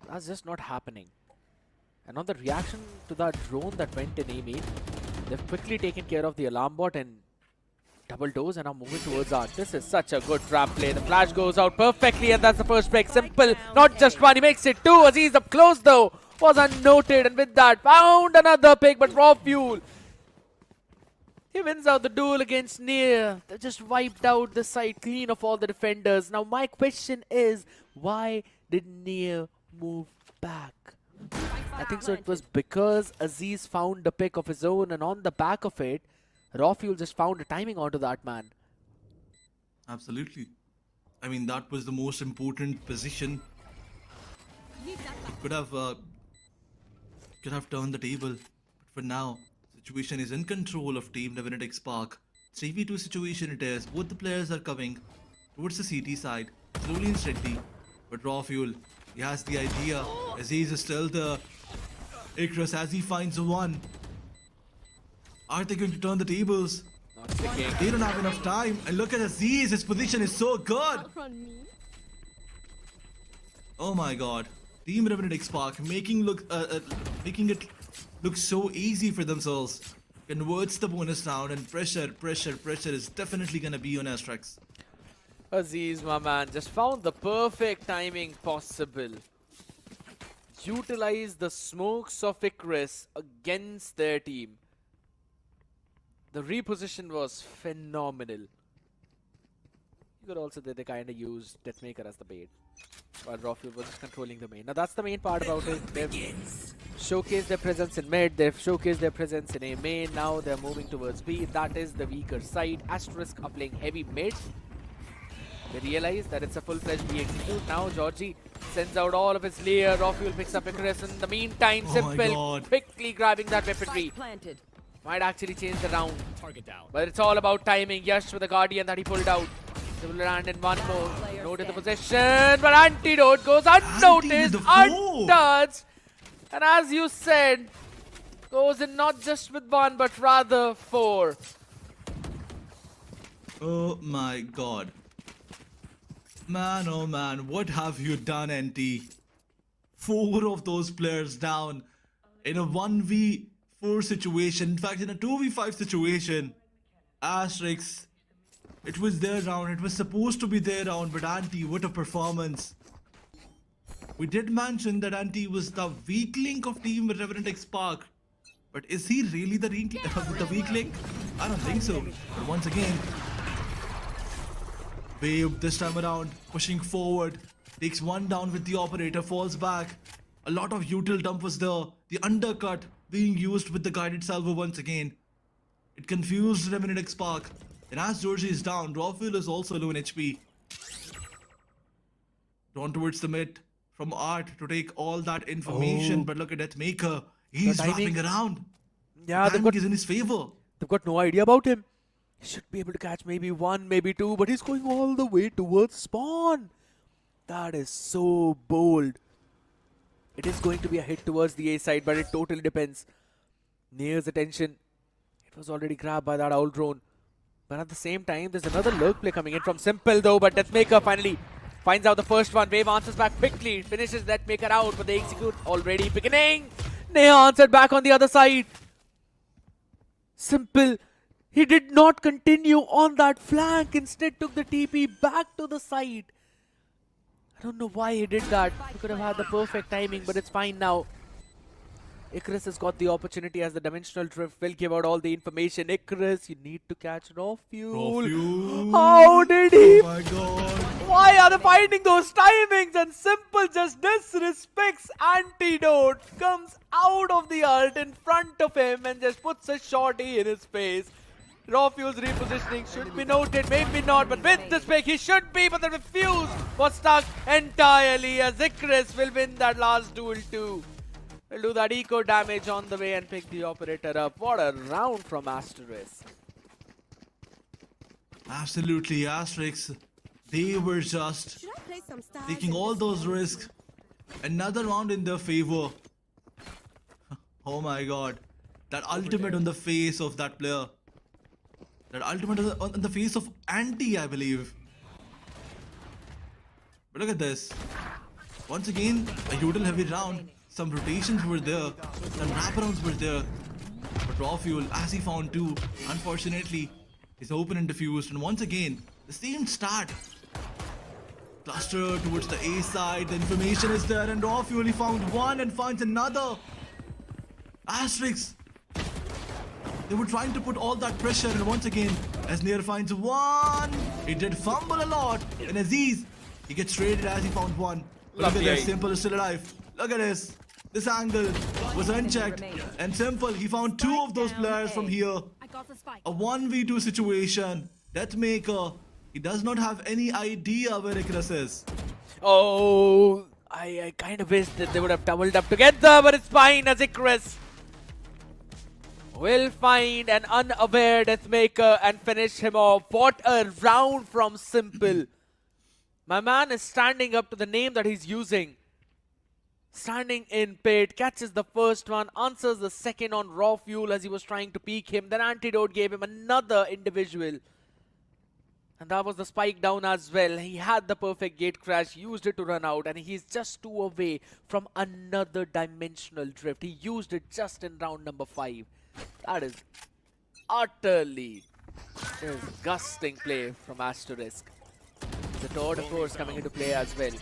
That's just not happening. And on the reaction to that drone that went in A main, they've quickly taken care of the alarm bot and double doors and are moving towards Art. This is such a good trap play. The flash goes out perfectly and that's the first break. Simple, not just one, he makes it 2. Aziz up close though, was unnoted, and with that found another pick, but Raw Fuel, he wins out the duel against Near. They just wiped out the side clean of all the defenders. Now my question is, why did Near move back? I think so it was because Aziz found a pick of his own, and on the back of it, Raw Fuel just found a timing onto that man.
Absolutely. I mean, that was the most important position. Could have turned the table. But for now, situation is in control of Team Revenant XSpark. 3v2 situation it is. Both the players are coming towards the CT side, slowly and steadily. But Raw Fuel, he has the idea. Aziz is still there. Icarus as he finds one. Are they going to turn the tables?
Not sticking.
They don't have enough time. And look at Aziz, his position is so good. Oh my god. Team Revenant XSpark making it look so easy for themselves. Converts the bonus round, and pressure is definitely gonna be on Asterisk.
Aziz, my man, just found the perfect timing possible. Utilize the smokes of Icarus against their team. The reposition was phenomenal. You could also they kind of used Deathmaker as the bait, while Raw Fuel was just controlling the main. Now that's the main part about it. They've showcased their presence in mid, they've showcased their presence in A main. Now they're moving towards B. That is the weaker side. Asterisk are playing heavy mid. They realize that it's a full-fledged B execute. Now Georgie sends out all of his layer. Raw Fuel picks up Icarus. In the meantime, Simple quickly grabbing that weaponry. Might actually change the round.
Target down.
But it's all about timing. Yash with the Guardian that he pulled out. They will land in one more. Noted the possession, but Antidote goes unnoticed, untouched. And as you said, goes in not just with one, but rather 4.
Oh my god. Man, oh man, what have you done, NT? 4 of those players down in a 1v4 situation. In fact, in a 2v5 situation. Asterisk, it was their round. It was supposed to be their round, but Anti, what a performance. We did mention that Anti was the weak link of Team Revenant XSpark. But is he really the weak link? I don't think so. But once again, Babe this time around, pushing forward, takes one down with the operator, falls back. A lot of util dump was there. The undercut being used with the guided salvo once again. It confused Revenant XSpark. And as Georgie is down, Raw Fuel is also low in HP. Drawn towards the mid from Art to take all that information. But look at Deathmaker. He's wrapping around.
Yeah,
the timing is in his favor.
They've got no idea about him. He should be able to catch maybe 1, maybe 2, but he's going all the way towards spawn. That is so bold. It is going to be a hit towards the A side, but it totally depends. Near's attention, it was already grabbed by that owl drone. But at the same time, there's another lurk play coming in from Simple though, but Deathmaker finally Finds out the first one. Wave answers back quickly. Finishes that maker out, but they execute already beginning. Neha answered back on the other side. Simple. He did not continue on that flank. Instead took the TP back to the side. I don't know why he did that. He could have had the perfect timing, but it's fine now. Icarus has got the opportunity as the dimensional drift will give out all the information. Icarus, you need to catch raw fuel. How did he?
Oh my god.
Why are they finding those timings? And Simple just disrespects Antidote. Comes out of the ult in front of him and just puts a shorty in his face. Raw Fuel's repositioning should be noted, maybe not, but with this pick he should be, but the Fuse was stuck entirely as Icarus will win that last duel too. Will do that eco damage on the way and pick the operator up. What a round from Asterisk.
Absolutely, Asterisk. They were just taking all those risks. Another round in their favor. Oh my god. That ultimate on the face of that player. That ultimate on the face of Anti, I believe. But look at this. Once again, a util heavy round. Some rotations were there. Some wraparounds were there. But Raw Fuel, as he found two, unfortunately, is open and diffused. And once again, the same start. Cluster towards the A side. The information is there. And Raw Fuel, he found one and finds another. Asterisk. They were trying to put all that pressure. And once again, as Nair finds one. He did fumble a lot. And Aziz, he gets traded as he found one. But look at this. Simple is still alive. Look at this. This angle was unchecked. And Simple, he found two of those players from here. A 1v2 situation. Deathmaker, he does not have any idea where Icarus is.
Oh, I kind of wish that they would have doubled up together, but it's fine as Icarus will find an unaware Deathmaker and finish him off. What a round from Simple. My man is standing up to the name that he's using. Standing in pit, catches the first one, answers the second on Raw Fuel as he was trying to peek him. Then Antidote gave him another individual. And that was the spike down as well. He had the perfect gate crash, used it to run out, and he's just two away from another dimensional drift. He used it just in round number 5. That is utterly disgusting play from Asterisk. The Tour de Force coming into play as well.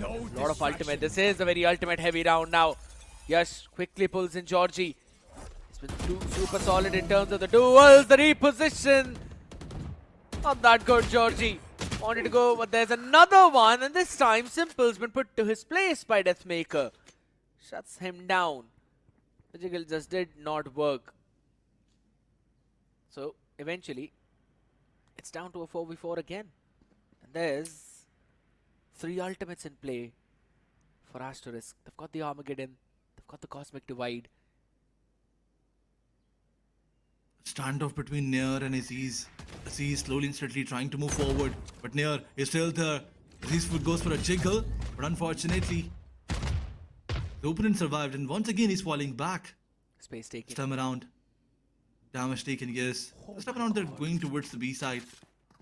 A lot of ultimate. This is a very ultimate heavy round now. Yash quickly pulls in Georgie. It's been super solid in terms of the duels. The reposition. Not that good, Georgie. Wanted to go, but there's another one. And this time, Simple's been put to his place by Deathmaker. Shuts him down. The jiggle just did not work. So, eventually, it's down to a 4v4 again. And there's 3 ultimates in play for Asterisk. They've got the Armageddon. They've got the Cosmic Divide.
Standoff between Nair and Aziz. Aziz slowly and steadily trying to move forward. But Nair is still there. Aziz goes for a jiggle. But unfortunately, the opponent survived. And once again, he's falling back.
Space taken.
This time around. Damage taken, yes. This time around, they're going towards the B side.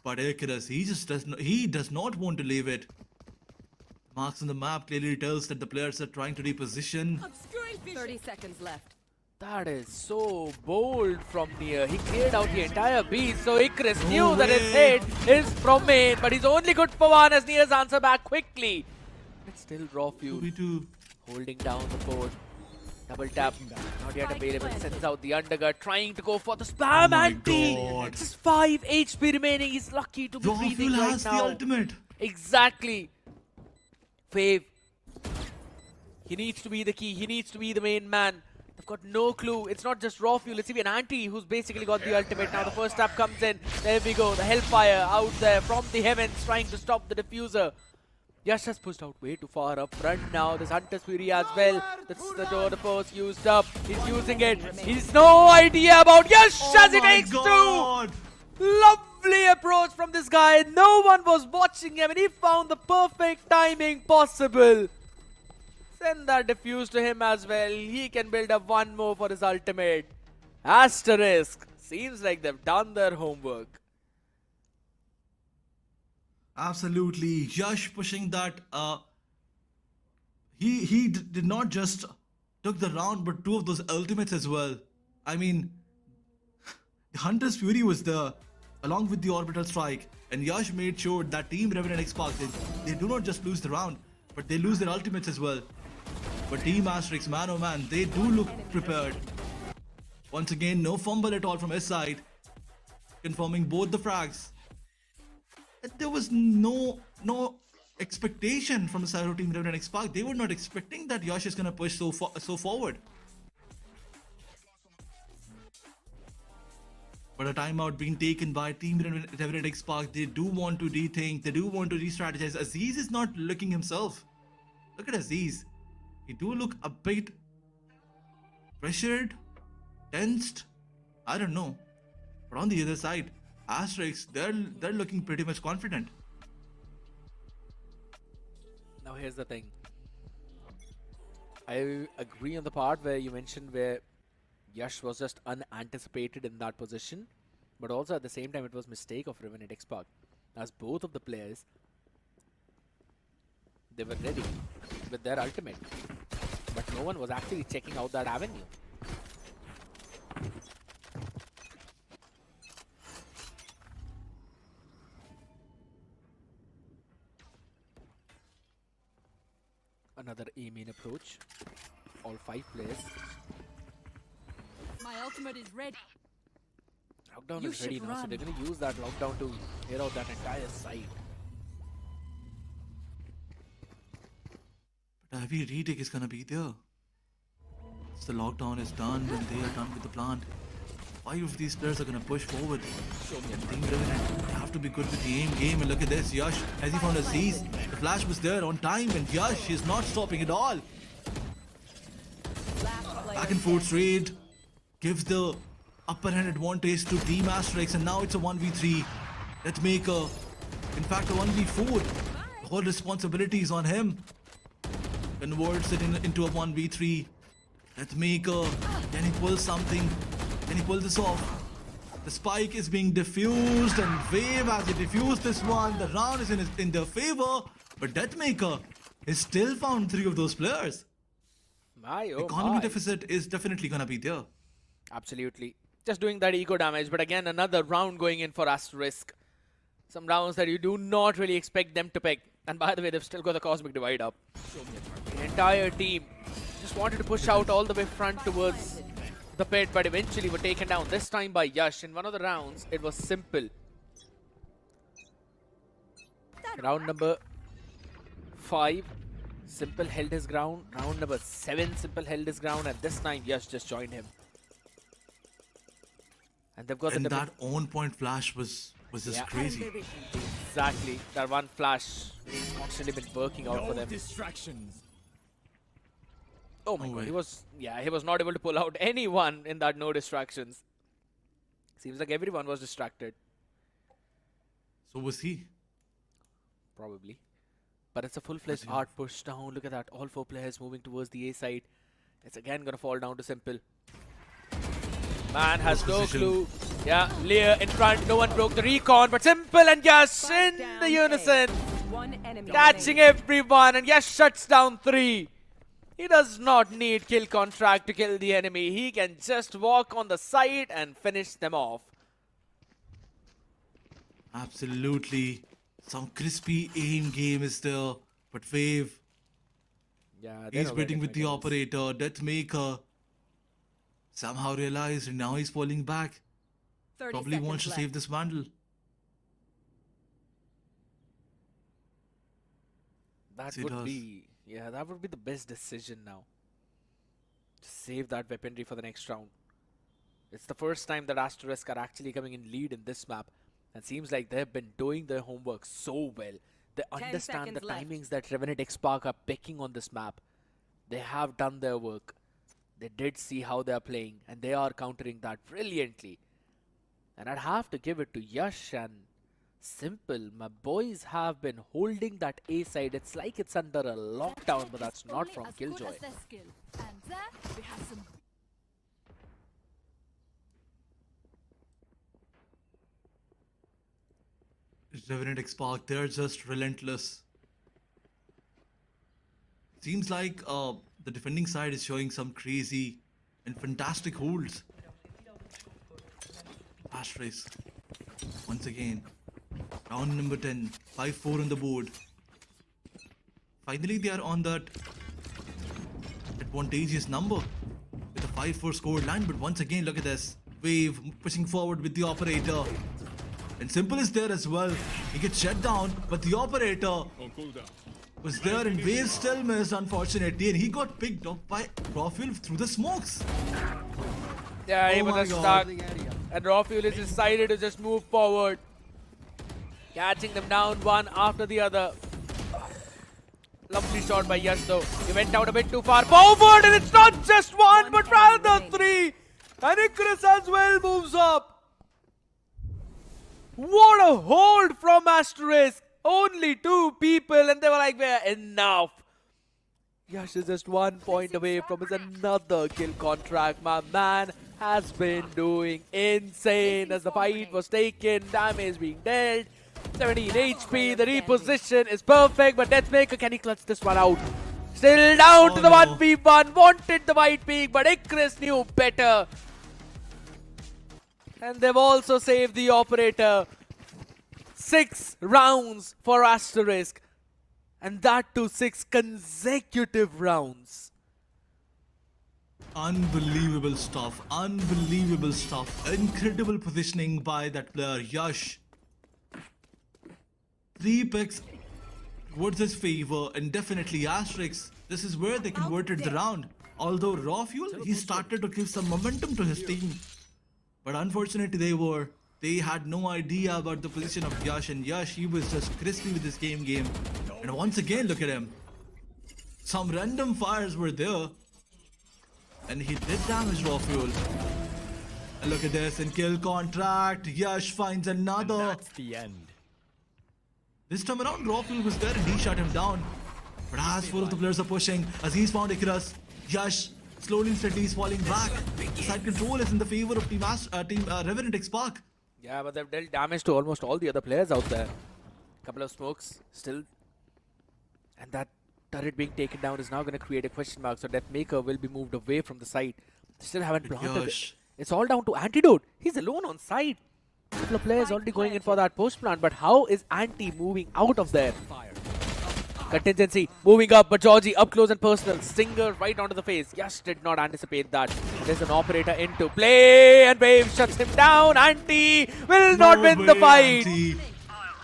But Icarus, he does not want to leave it. Marks on the map clearly tells that the players are trying to reposition.
30 seconds left.
That is so bold from Nair. He cleared out the entire B, so Icarus knew that his hit is from main, but he's only good for one as Nair's answer back quickly. It's still Raw Fuel.
2v2.
Holding down the board. Double tap, not yet available. Sends out the undergut, trying to go for the spam anti.
God.
Just 5 HP remaining. He's lucky to be
Raw
breathing
Fuel
right
has
now.
the ultimate.
Exactly. Fave. He needs to be the key. He needs to be the main man. They've got no clue. It's not just Raw Fuel. It's even Anti who's basically got the ultimate. Now the first tap comes in. There we go. The Hellfire out there from the heavens trying to stop the diffuser. Yash has pushed out way too far up front now. There's Hunter's Fury as well. That's the door the force used up. He's using it. He's no idea about Yash as he takes two. Lovely approach from this guy. No one was watching him and he found the perfect timing possible. Send that diffuse to him as well. He can build up one more for his ultimate. Asterisk. Seems like they've done their homework.
Absolutely. Yash pushing that. He did not just took the round, but two of those ultimates as well. I mean, Hunter's Fury was there, along with the Orbital Strike, and Yash made sure that Team Revenant Xbox, they do not just lose the round, but they lose their ultimates as well. But Team Asterisk, man oh man, they do look prepared. Once again, no fumble at all from his side, confirming both the frags. There was no expectation from the side of Team Revenant Xbox. They were not expecting that Yash is gonna push so forward. But a timeout being taken by Team Revenant Xbox. They do want to rethink. They do want to re-strategize. Aziz is not looking himself. Look at Aziz. He do look a bit pressured, tensed. I don't know. But on the other side, Asterisk, they're looking pretty much confident.
Now here's the thing. I agree on the part where you mentioned where Yash was just unanticipated in that position, but also at the same time it was mistake of Revenant XSpark, as both of the players, they were ready with their ultimate, but no one was actually checking out that avenue. Another A-main approach. All 5 players.
My ultimate is ready.
Lockdown
You
is ready
should
now, so
run.
they're going to use that lockdown to clear out that entire side.
But a heavy retake is gonna be there. Once the lockdown is done and they are done with the plant, 5 of these players are gonna push forward. And Team Revenant, they have to be good with the aim game. And look at this, Yash, has he found Aziz? The flash was there on time, and Yash is not stopping at all. Back and forth trade gives the upper hand advantage to Team Asterisk, and now it's a 1v3. Let's make a, in fact, a 1v4. The whole responsibility is on him. Converts it into a 1v3. Let's make a, can he pull something? Can he pull this off? The spike is being diffused, and Wave has he diffused this one. The round is in their favor, but Deathmaker has still found 3 of those players.
My oh
Economy
my.
deficit is definitely gonna be there.
Absolutely. Just doing that eco damage, but again, another round going in for Asterisk. Some rounds that you do not really expect them to pick. And by the way, they've still got the Cosmic Divide up. The entire team just wanted to push out all the way front towards the pit, but eventually were taken down. This time by Yash. In one of the rounds, it was Simple. Round number 5, Simple held his ground. Round number 7, Simple held his ground. And this time, Yash just joined him. And they've got
And
the
that on-point flash was just crazy.
Exactly. That one flash has constantly been working out for them.
Distractions.
Oh my
No
god,
way.
he was not able to pull out anyone in that no distractions. Seems like everyone was distracted,
So was he.
probably. But it's a full-fledged hard push down. Look at that, all 4 players moving towards the A side. It's again gonna fall down to Simple. Man has no
Position.
clue. Yeah, Lear in front, no one broke the recon, but Simple and Yash
Spike
in
down
the
A.
unison.
One enemy
Catching
remaining.
everyone, and Yash shuts down 3. He does not need kill contract to kill the enemy. He can just walk on the side and finish them off.
Absolutely. Some crispy aim game is there. But Wave,
Yeah,
he's waiting with the operator. Deathmaker somehow realized now he's falling back.
30
Probably wants to
seconds
save this vandal.
That
He
would
does.
be, yeah, that would be the best decision now. To save that weaponry for the next round. It's the first time that Asterisk are actually coming in lead in this map. And seems like they've been doing their homework so well. They
10
understand the
seconds left.
timings that Revenant XSpark are picking on this map. They have done their work. They did see how they are playing, and they are countering that brilliantly. And I'd have to give it to Yash and Simple. My boys have been holding that A side. It's like it's under a lockdown, but that's not from Killjoy.
And there we have some.
Revenant XSpark, they're just relentless. Seems like the defending side is showing some crazy and fantastic holds. Asterisk. Once again. Round number 10. 5-4 on the board. Finally, they are on that advantageous number with a 5-4 score line. But once again, look at this. Wave pushing forward with the operator. And Simple is there as well. He gets shut down, but the operator was there and Wave still missed, unfortunately. And he got picked up by Rafuel through the smokes.
Yeah, he
Oh my
was
God.
stuck. And Rafuel is decided to just move forward. Catching them down one after the other. Lovely shot by Yash though. He went out a bit too far forward, and it's not just one, but rather three. And Icarus as well moves up. What a hold from Asterisk. Only 2 people, and they were like, "We're enough." Yash is just 1 point away from his another kill contract. My man has been doing insane as the fight was taken, damage being dealt. 17 HP, the reposition is perfect, but Deathmaker, can he clutch this one out? Still down to the
no.
1v1, wanted the white peak, but Icarus knew better. And they've also saved the operator. 6 rounds for Asterisk. And that too 6 consecutive rounds.
Unbelievable stuff. Unbelievable stuff. Incredible positioning by that player, Yash. 3 picks towards his favor, and definitely Asterisk. This is where they converted the round. Although Rafuel, he started to give some momentum to his team. But unfortunately they had no idea about the position of Yash, and Yash, he was just crispy with his game. And once again, look at him. Some random fires were there. And he did damage Rafuel. And look at this, in kill contract, Yash finds another.
That's the end.
This time around, Rafuel was there and he shut him down. But as 4 of the players are pushing, Aziz found Icarus. Yash slowly and steadily is falling back. Side control is in the favor of Team Revenant XSpark.
Yeah, but they've dealt damage to almost all the other players out there. Couple of smokes still. And that turret being taken down is now going to create a question mark. So Deathmaker will be moved away from the site. They still haven't planted it.
Yash.
It's all down to Antidote. He's alone on site. Couple of players already going in for that post plant. But how is Anti moving out of there? Contingency moving up, but Georgie up close and personal. Stinger right onto the face. Yash did not anticipate that. There's an operator into play, and Wave shuts him down. Anti will not win the fight.
Auntie.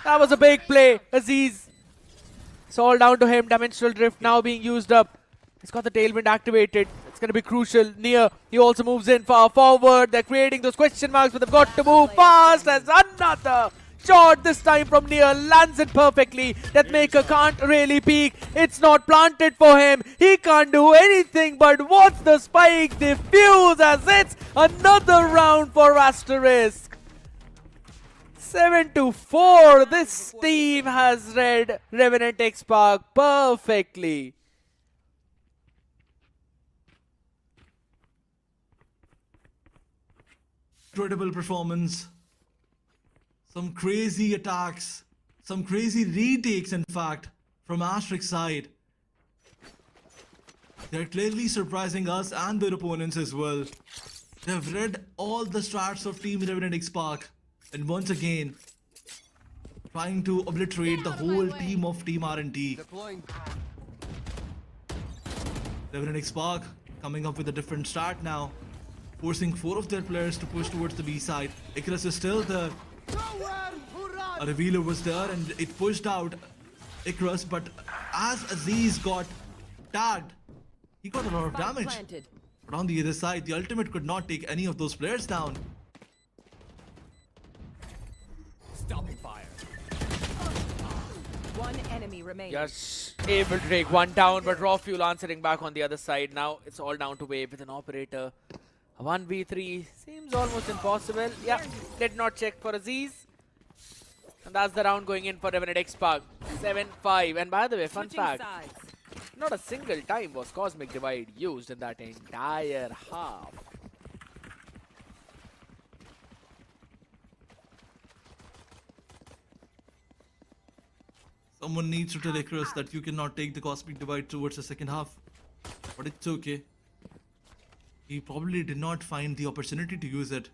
That was a big play. Aziz. It's all down to him. Dimensional Drift now being used up. He's got the tailwind activated. It's going to be crucial. Near, he also moves in far forward. They're creating those question marks, but they've got to move fast. As another shot, this time from Near, lands it perfectly. Deathmaker can't really peek. It's not planted for him. He can't do anything but watch the spike diffuse as it's another round for Asterisk. 7-4. This team has read Revenant XSpark perfectly.
Incredible performance. Some crazy attacks. Some crazy retakes, in fact, from Asterisk's side. They're clearly surprising us and their opponents as well. They've read all the strats of Team Revenant XSpark. And once again, trying to obliterate the whole team of Team R&T. Revenant XSpark coming up with a different start now. Forcing 4 of their players to push towards the B side. Icarus is still there. A revealer was there and it pushed out Icarus, but as Aziz got tagged, he got a lot of damage.
Planted.
But on the other side, the ultimate could not take any of those players down.
Stopping fire.
One enemy remaining.
Yash able to take one down, but Rafuel answering back on the other side. Now it's all down to Wave with an operator. A 1v3 seems almost impossible. Yeah, did not check for Aziz. And that's the round going in for Revenant XSpark. 7-5. And by the way, fun
Switching
fact,
sides.
not a single time was Cosmic Divide used in that entire half.
Someone needs to tell Icarus that you cannot take the cosmic divide towards the second half. But it's okay. He probably did not find the opportunity to use it.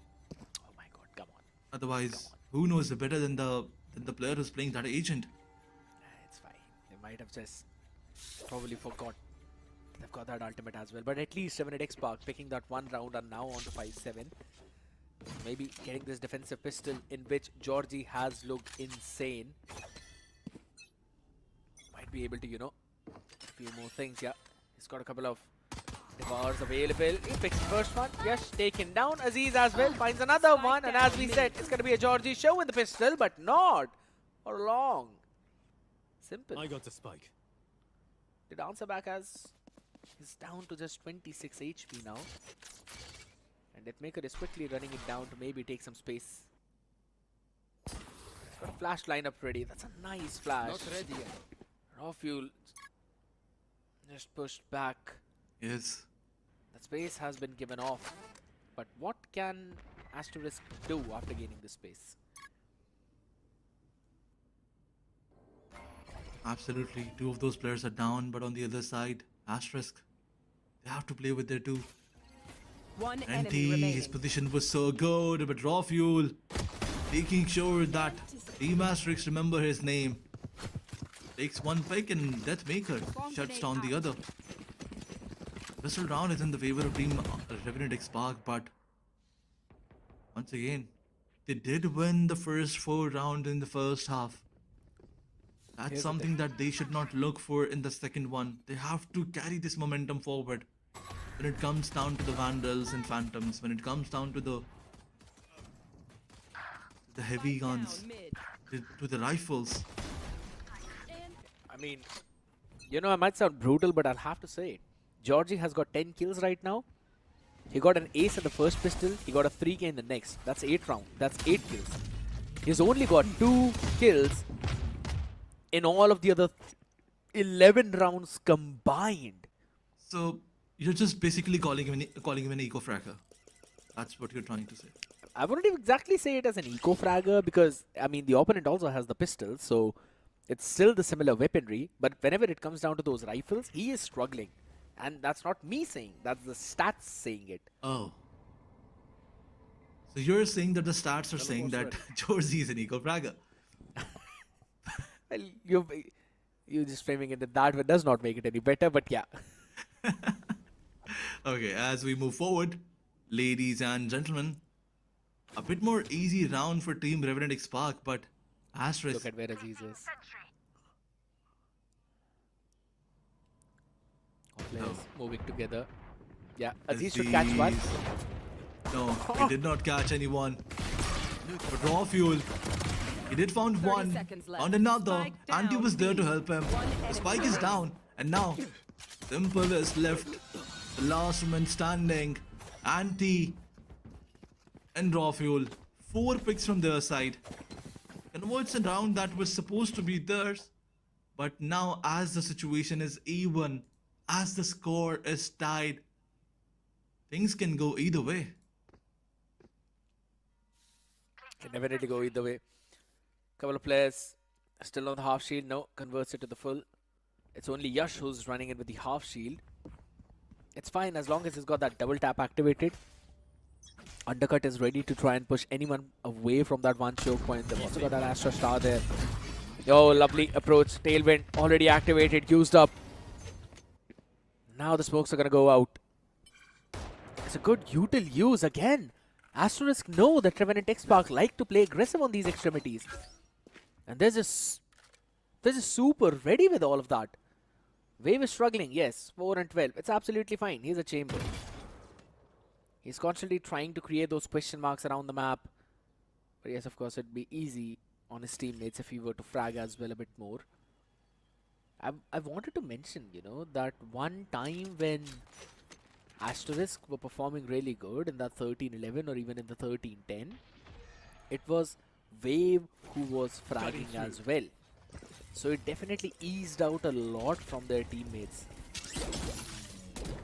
Oh my god, come on.
Otherwise, who knows better than the player who's playing that agent?
It's fine. They might have just probably forgot. They've got that ultimate as well. But at least Revenant XSpark picking that one round and now on to 5-7. Maybe getting this defensive pistol in which Georgie has looked insane. Might be able to, a few more things. Yeah, he's got a couple of devours available. He picks the first one. Yes, taken down. Aziz as well finds another one. And as we said, it's going to be a Georgie show with the pistol, but not for long. Simple.
I got the spike.
Did answer back as he's down to just 26 HP now. And Deathmaker is quickly running it down to maybe take some space. He's got a flash lineup ready. That's a nice flash.
Not ready yet.
Raw fuel just pushed back.
Yes.
That space has been given off. But what can Asterisk do after gaining this space?
Absolutely. Two of those players are down, but on the other side, Asterisk, they have to play with their two.
One
NT,
enemy remaining.
his position was so good, but Raw Fuel making sure that Team Asterisk remember his name. Takes one pick and Deathmaker shuts down the other. Pistol round is in the favor of Team Revenant XSpark, but once again, they did win the first 4 rounds in the first half. That's
Here's the
something that they should not look for in the second one. They have to carry this momentum forward. When it comes down to the Vandals and Phantoms, when it comes down to the heavy guns, to the rifles.
I mean, I might sound brutal, but I'll have to say it. Georgie has got 10 kills right now. He got an ace in the first pistol. He got a 3K in the next. That's 8 rounds. That's 8 kills. He's only got 2 kills in all of the other 11 rounds combined.
So you're just basically calling him an eco-fracker. That's what you're trying to say.
I wouldn't exactly say it as an eco-fragger because, I mean, the opponent also has the pistol, so it's still the similar weaponry. But whenever it comes down to those rifles, he is struggling. And that's not me saying, that's the stats saying it.
Oh. So you're saying that the stats are saying that Georgie is an eco-fragger.
Well, you're just framing it that way does not make it any better, but yeah.
Okay, as we move forward, ladies and gentlemen, a bit more easy round for Team Revenant XSpark, but Asterisk.
Look at where Aziz is. All players moving together. Yeah, Aziz should catch one.
No, he did not catch anyone. But Raw Fuel, he did found
30
one,
seconds left.
found another.
Spike
Andy
down,
was there to
B.
help him.
One
The
enemy
spike is down, and now Simple is left. The last man standing. Anti and Raw Fuel. 4 picks from their side. Converts a round that was supposed to be theirs. But now as the situation is even, as the score is tied, things can go either way.
Can definitely go either way. Couple of players still on the half shield. No, converts it to the full. It's only Yash who's running in with the half shield. It's fine as long as he's got that double tap activated. Undercut is ready to try and push anyone away from that one choke point. They've also got that Astra Star there. Oh, lovely approach. Tailwind already activated, used up. Now the smokes are going to go out. It's a good util use again. Asterisk know that Revenant XSpark like to play aggressive on these extremities. And they're just super ready with all of that. Wave is struggling, yes, 4 and 12. It's absolutely fine. He's a chamber. He's constantly trying to create those question marks around the map. But yes, of course, it'd be easy on his teammates if he were to frag as well a bit more. I wanted to mention, that one time when Asterisk were performing really good in that 13-11 or even in the 13-10, it was Wave who was fragging as well. So it definitely eased out a lot from their teammates.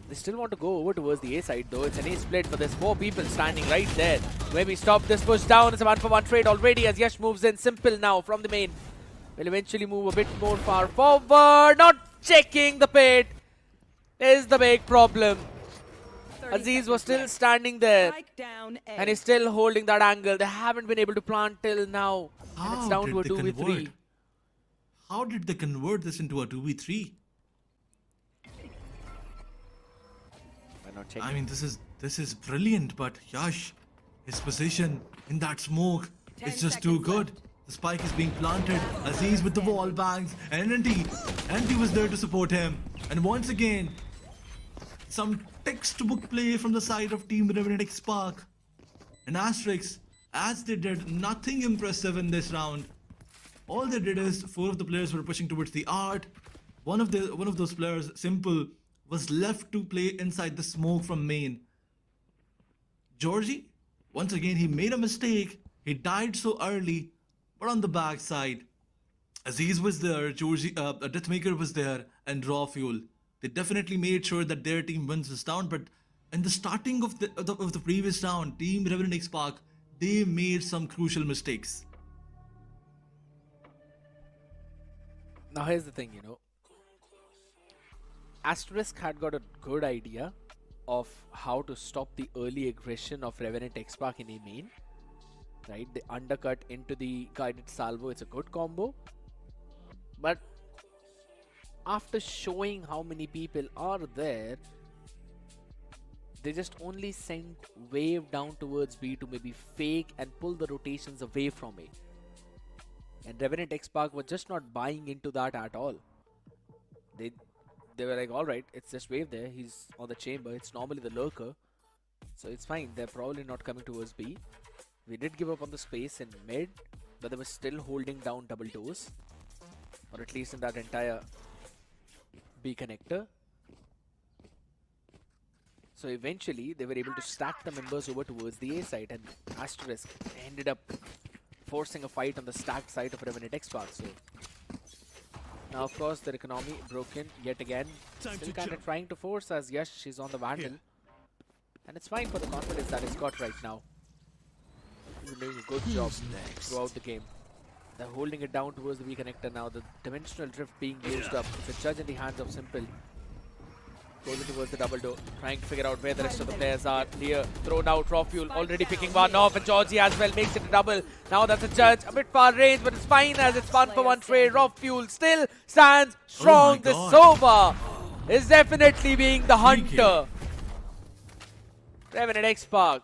They still want to go over towards the A side though. It's an A split, but there's 4 people standing right there. Maybe stop this push down. It's a 1-for-1 trade already as Yash moves in. Simple now from the main. will eventually move a bit more far forward. Not checking the pit is the big problem.
30
Aziz was
seconds
still
left.
standing there.
Strike down A.
And he's still holding that angle. They haven't been able to plant till now. And it's
How
down to a
did they
2v3.
convert? How did they convert this into a 2v3?
Why not check?
I mean, this is brilliant, but Yash, his position in that smoke
10
is just too
seconds
good. The spike is being planted. Aziz with the wall bangs, and NT was there to support him. And once again, some textbook play from the side of Team Revenant XSpark. And Asterisk, as they did nothing impressive in this round. All they did is 4 of the players were pushing towards the art. One of those players, Simple, was left to play inside the smoke from main. Georgie, once again, he made a mistake. He died so early, but on the backside, Aziz was there, Deathmaker was there, and Raw Fuel. They definitely made sure that their team wins this round, but in the starting of the previous round, Team Revenant XSpark, they made some crucial mistakes.
Now here's the thing, Asterisk had got a good idea of how to stop the early aggression of Revenant XSpark in a main. Right? The undercut into the guided salvo, it's a good combo. But after showing how many people are there, they just only sent wave down towards B to maybe fake and pull the rotations away from A. And Revenant XSpark were just not buying into that at all. They were like, alright, it's just wave there, he's on the chamber, it's normally the lurker. So it's fine, they're probably not coming towards B. We did give up on the space in mid, but they were still holding down double doors. Or at least in that entire B connector. So eventually, they were able to stack the members over towards the A side, and Asterisk ended up forcing a fight on the stacked side of Revenant XSpark. So now, of course, their economy broken yet again. Still kind of trying to force as Yash, she's on the Vandal. And it's fine for the confidence that he's got right now. He's been doing a good job throughout the game. They're holding it down towards the B connector now. The dimensional drift being used up. It's a judge in the hands of Simple. Goes towards the double door, trying to figure out where the rest of the players are. Clear, thrown out, Raw Fuel already picking one off, and Georgie as well makes it a double. Now that's a judge, a bit far range, but it's fine as it's 1-for-1 trade. Raw Fuel still stands strong. This Sova is definitely being the hunter. Revenant XSpark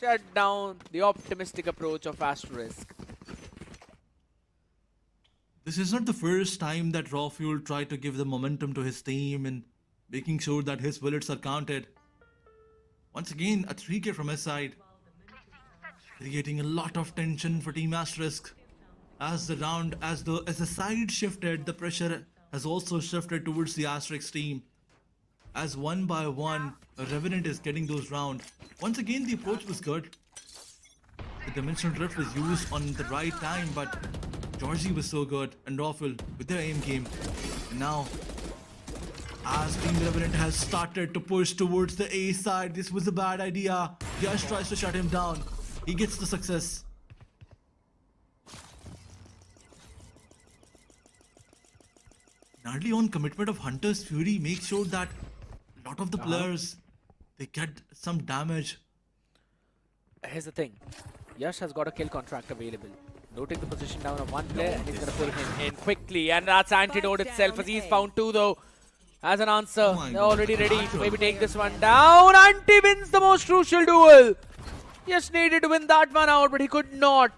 shut down the optimistic approach of Asterisk.
This is not the first time that Raw Fuel tried to give the momentum to his team and making sure that his bullets are counted. Once again, a 3K from his side, creating a lot of tension for Team Asterisk. As the side shifted, the pressure has also shifted towards the Asterisk team. As one by one, Revenant is getting those round. Once again, the approach was good. The dimensional drift was used on the right time, but Georgie was so good, and Raffle with their aim game. And now, as Team Revenant has started to push towards the A side, this was a bad idea. Yash tries to shut him down. He gets the success. Gnarly on commitment of Hunter's Fury makes sure that a lot of the players, they get some damage.
Here's the thing. Yash has got a kill contract available. Noting the position down of one player, and he's going to pull him in quickly. And that's Antidote itself, as he's found two though. As an answer, they're already ready to maybe take this one down. Anti wins the most crucial duel. Yash needed to win that one out, but he could not.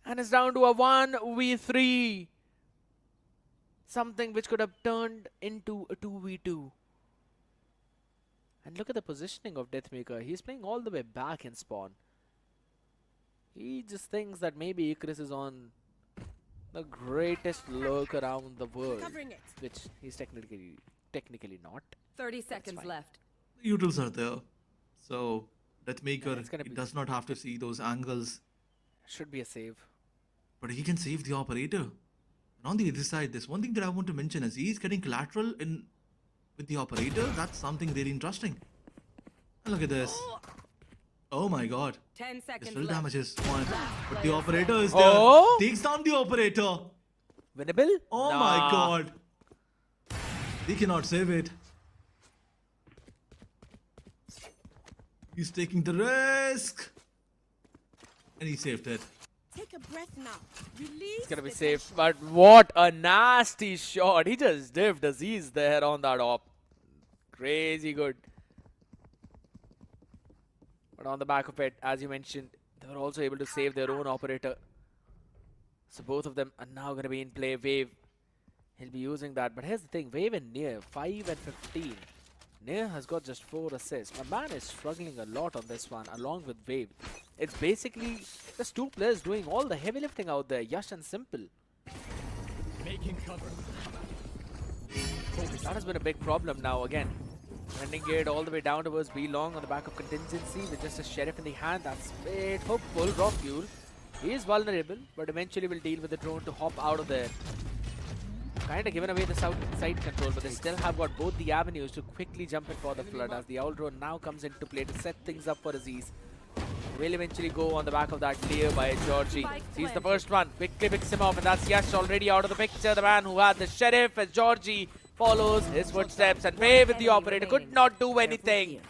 And it's down to a 1v3. Something which could have turned into a 2v2. And look at the positioning of Deathmaker. He's playing all the way back in spawn. He just thinks that maybe Icarus is on the greatest lurk around the world, which he's technically not.
30 seconds left.
The utils are there, so Deathmaker he does not have to see those angles.
Should be a save.
But he can save the operator. And on the other side, there's one thing that I want to mention is he's getting collateral in with the operator. That's something really interesting. And look at this. Oh my god.
10 seconds
Still
left.
damages one. But the operator is there. Takes down the operator.
Winnable?
Oh
Nah.
my god. He cannot save it. He's taking the risk. And he saved it.
Take a breath now. Release.
It's gonna be
the
safe, but what a nasty shot. He just diffed Aziz there on that op. Crazy good. But on the back of it, as you mentioned, they were also able to save their own operator. So both of them are now gonna be in play. Wave, he'll be using that. But here's the thing, Wave and Near, 5 and 15. Near has got just 4 assists. My man is struggling a lot on this one, along with Wave. It's basically just 2 players doing all the heavy lifting out there, Yash and Simple.
Making cover.
That has been a big problem now again. Sending it all the way down towards B Long on the back of contingency with just a sheriff in the hand. That's a bit hopeful. Raw Fuel. He is vulnerable, but eventually will deal with the drone to hop out of there. Kind of given away the side control, but they still have got both the avenues to quickly jump in for the flood as the owl drone now comes into play to set things up for Aziz. Will eventually go on the back of that clear by Georgie. He's the first one. Quickly picks him off, and that's Yash already out of the picture. The man who had the sheriff as Georgie follows his footsteps, and Wave with the operator could not do anything.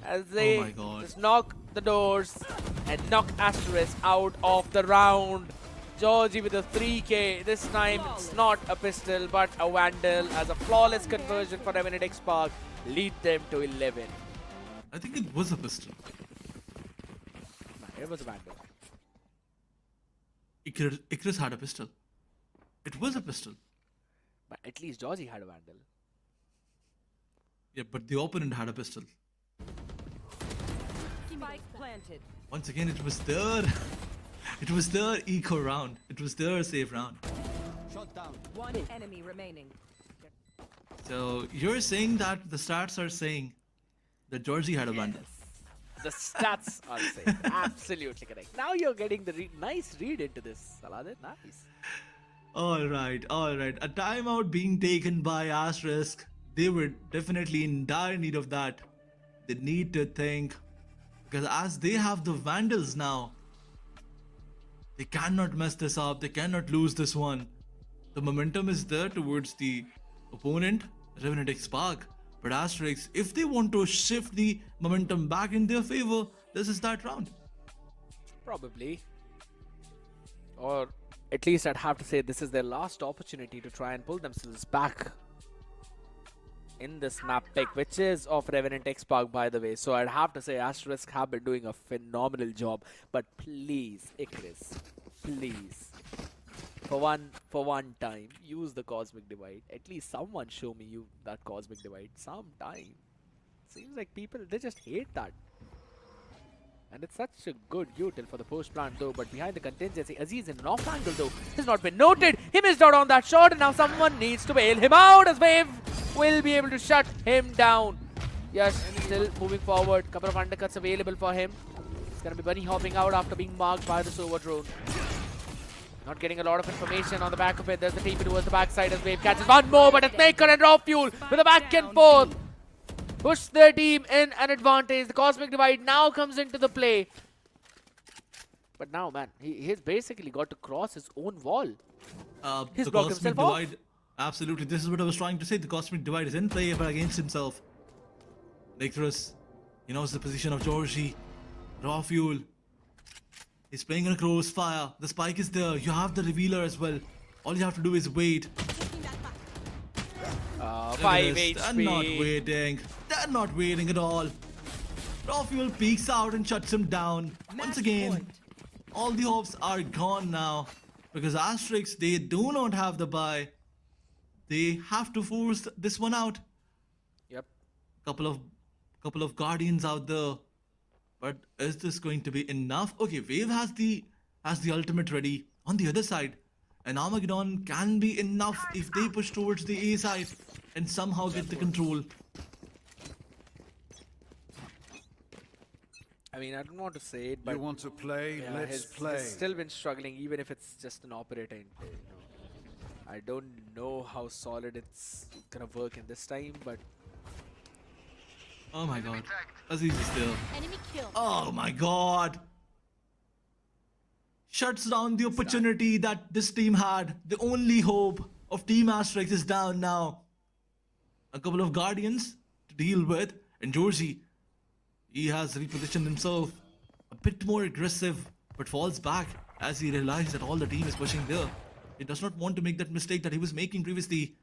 As they
Oh my God.
just knock the doors and knock Asterisk out of the round. Georgie with a 3K. This time it's not a pistol but a Vandal as a flawless conversion for Revenant XSpark lead them to 11.
I think it was a pistol.
It was a Vandal.
Icarus had a pistol. It was a pistol.
But at least Georgie had a Vandal.
Yeah, but the opponent had a pistol.
spike planted.
Once again, it was their... It was their eco round. It was their safe round.
Shot down.
One enemy remaining.
So you're saying that the stats are saying that Georgie had a Vandal.
The stats are saying absolutely correct. Now you're getting the nice read into this, Saladin. Nice.
All right. A timeout being taken by Asterisk. They were definitely in dire need of that. They need to think, because as they have the Vandals now, they cannot mess this up. They cannot lose this one. The momentum is there towards the opponent, Revenant XSpark. But Asterisk, if they want to shift the momentum back in their favor, this is that round.
Probably. Or at least I'd have to say this is their last opportunity to try and pull themselves back in this map pick, which is of Revenant XSpark, by the way. So I'd have to say Asterisk have been doing a phenomenal job. But please, Icarus, please, for one time, use the Cosmic Divide. At least someone show me you that Cosmic Divide sometime. Seems like people, they just hate that. And it's such a good util for the post plant though, but behind the contingency, Aziz in an off angle though has not been noted. He missed out on that shot, and now someone needs to bail him out as Wave will be able to shut him down. Yes, still moving forward. Couple of undercuts available for him. He's gonna be bunny hopping out after being marked by the Sova drone. Not getting a lot of information on the back of it. There's the team towards the backside as Wave catches one more, but it's Maker and Raw Fuel with a back and forth. Push their team in an advantage. The Cosmic Divide now comes into the play. But now, man, he's basically got to cross his own wall. He's
The
blocked
Cosmic
himself off.
Divide, absolutely. This is what I was trying to say. The Cosmic Divide is in play, but against himself. Icarus, he knows the position of Georgie. Raw Fuel. He's playing in a crossfire. The spike is there. You have the revealer as well. All you have to do is wait.
5
They're
HP.
not waiting. They're not waiting at all. Raw Fuel peeks out and shuts him down. Once again, all the hopes are gone now. Because Asterisk, they do not have the buy. They have to force this one out.
Yep.
Couple of Guardians out there. But is this going to be enough? Okay, Wave has the ultimate ready. On the other side, an Armageddon can be enough if they push towards the A side and somehow get the control.
I mean, I don't want to say it, but
You want to play?
yeah,
Let's
he's
play.
still been struggling, even if it's just an operator in play. You know. I don't know how solid it's gonna work in this time, but
Oh my god. Aziz is there.
Enemy kill.
Oh my god. shuts down the opportunity that this team had. The only hope of Team Asterisk is down now. A couple of Guardians to deal with, and Georgie, he has repositioned himself a bit more aggressive, but falls back as he realizes that all the team is pushing there. He does not want to make that mistake that he was making previously.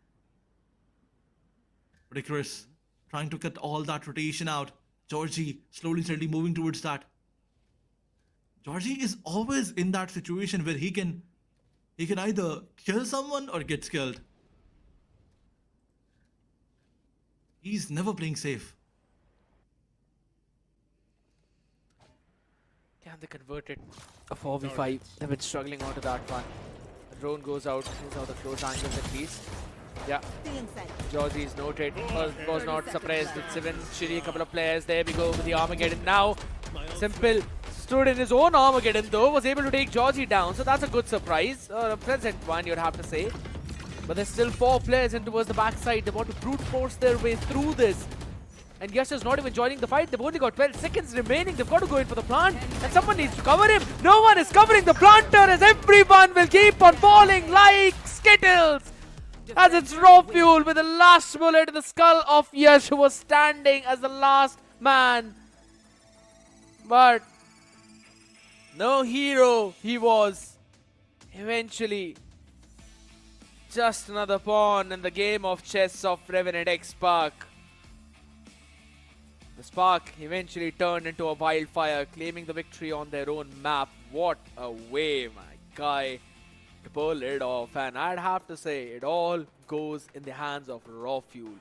Ridiculous, trying to cut all that rotation out. Georgie slowly, steadily moving towards that. Georgie is always in that situation where he can either kill someone or gets killed. He's never playing safe.
Can they convert it? A 4v5. They've been struggling onto that one. Drone goes out, moves out the close angles at least. Yeah. Georgie is noted. Was not surprised with 7. Shiri, a couple of players. There we go with the Armageddon now. Simple stood in his own Armageddon though, was able to take Georgie down. So that's a good surprise. A pleasant one, you'd have to say. But there's still 4 players in towards the backside. They want to brute force their way through this. And Yash is not even joining the fight. They've only got 12 seconds remaining. They've got to go in for the plant. And someone needs to cover him. No one is covering the planter as everyone will keep on falling like Skittles. As it's raw fuel with the last bullet in the skull of Yash, who was standing as the last man. But no hero he was. Eventually, just another pawn in the game of chess of Revenant XSpark. The Spark eventually turned into a wildfire, claiming the victory on their own map. What a way, my guy, to pull it off. And I'd have to say, it all goes in the hands of Raw Fuel.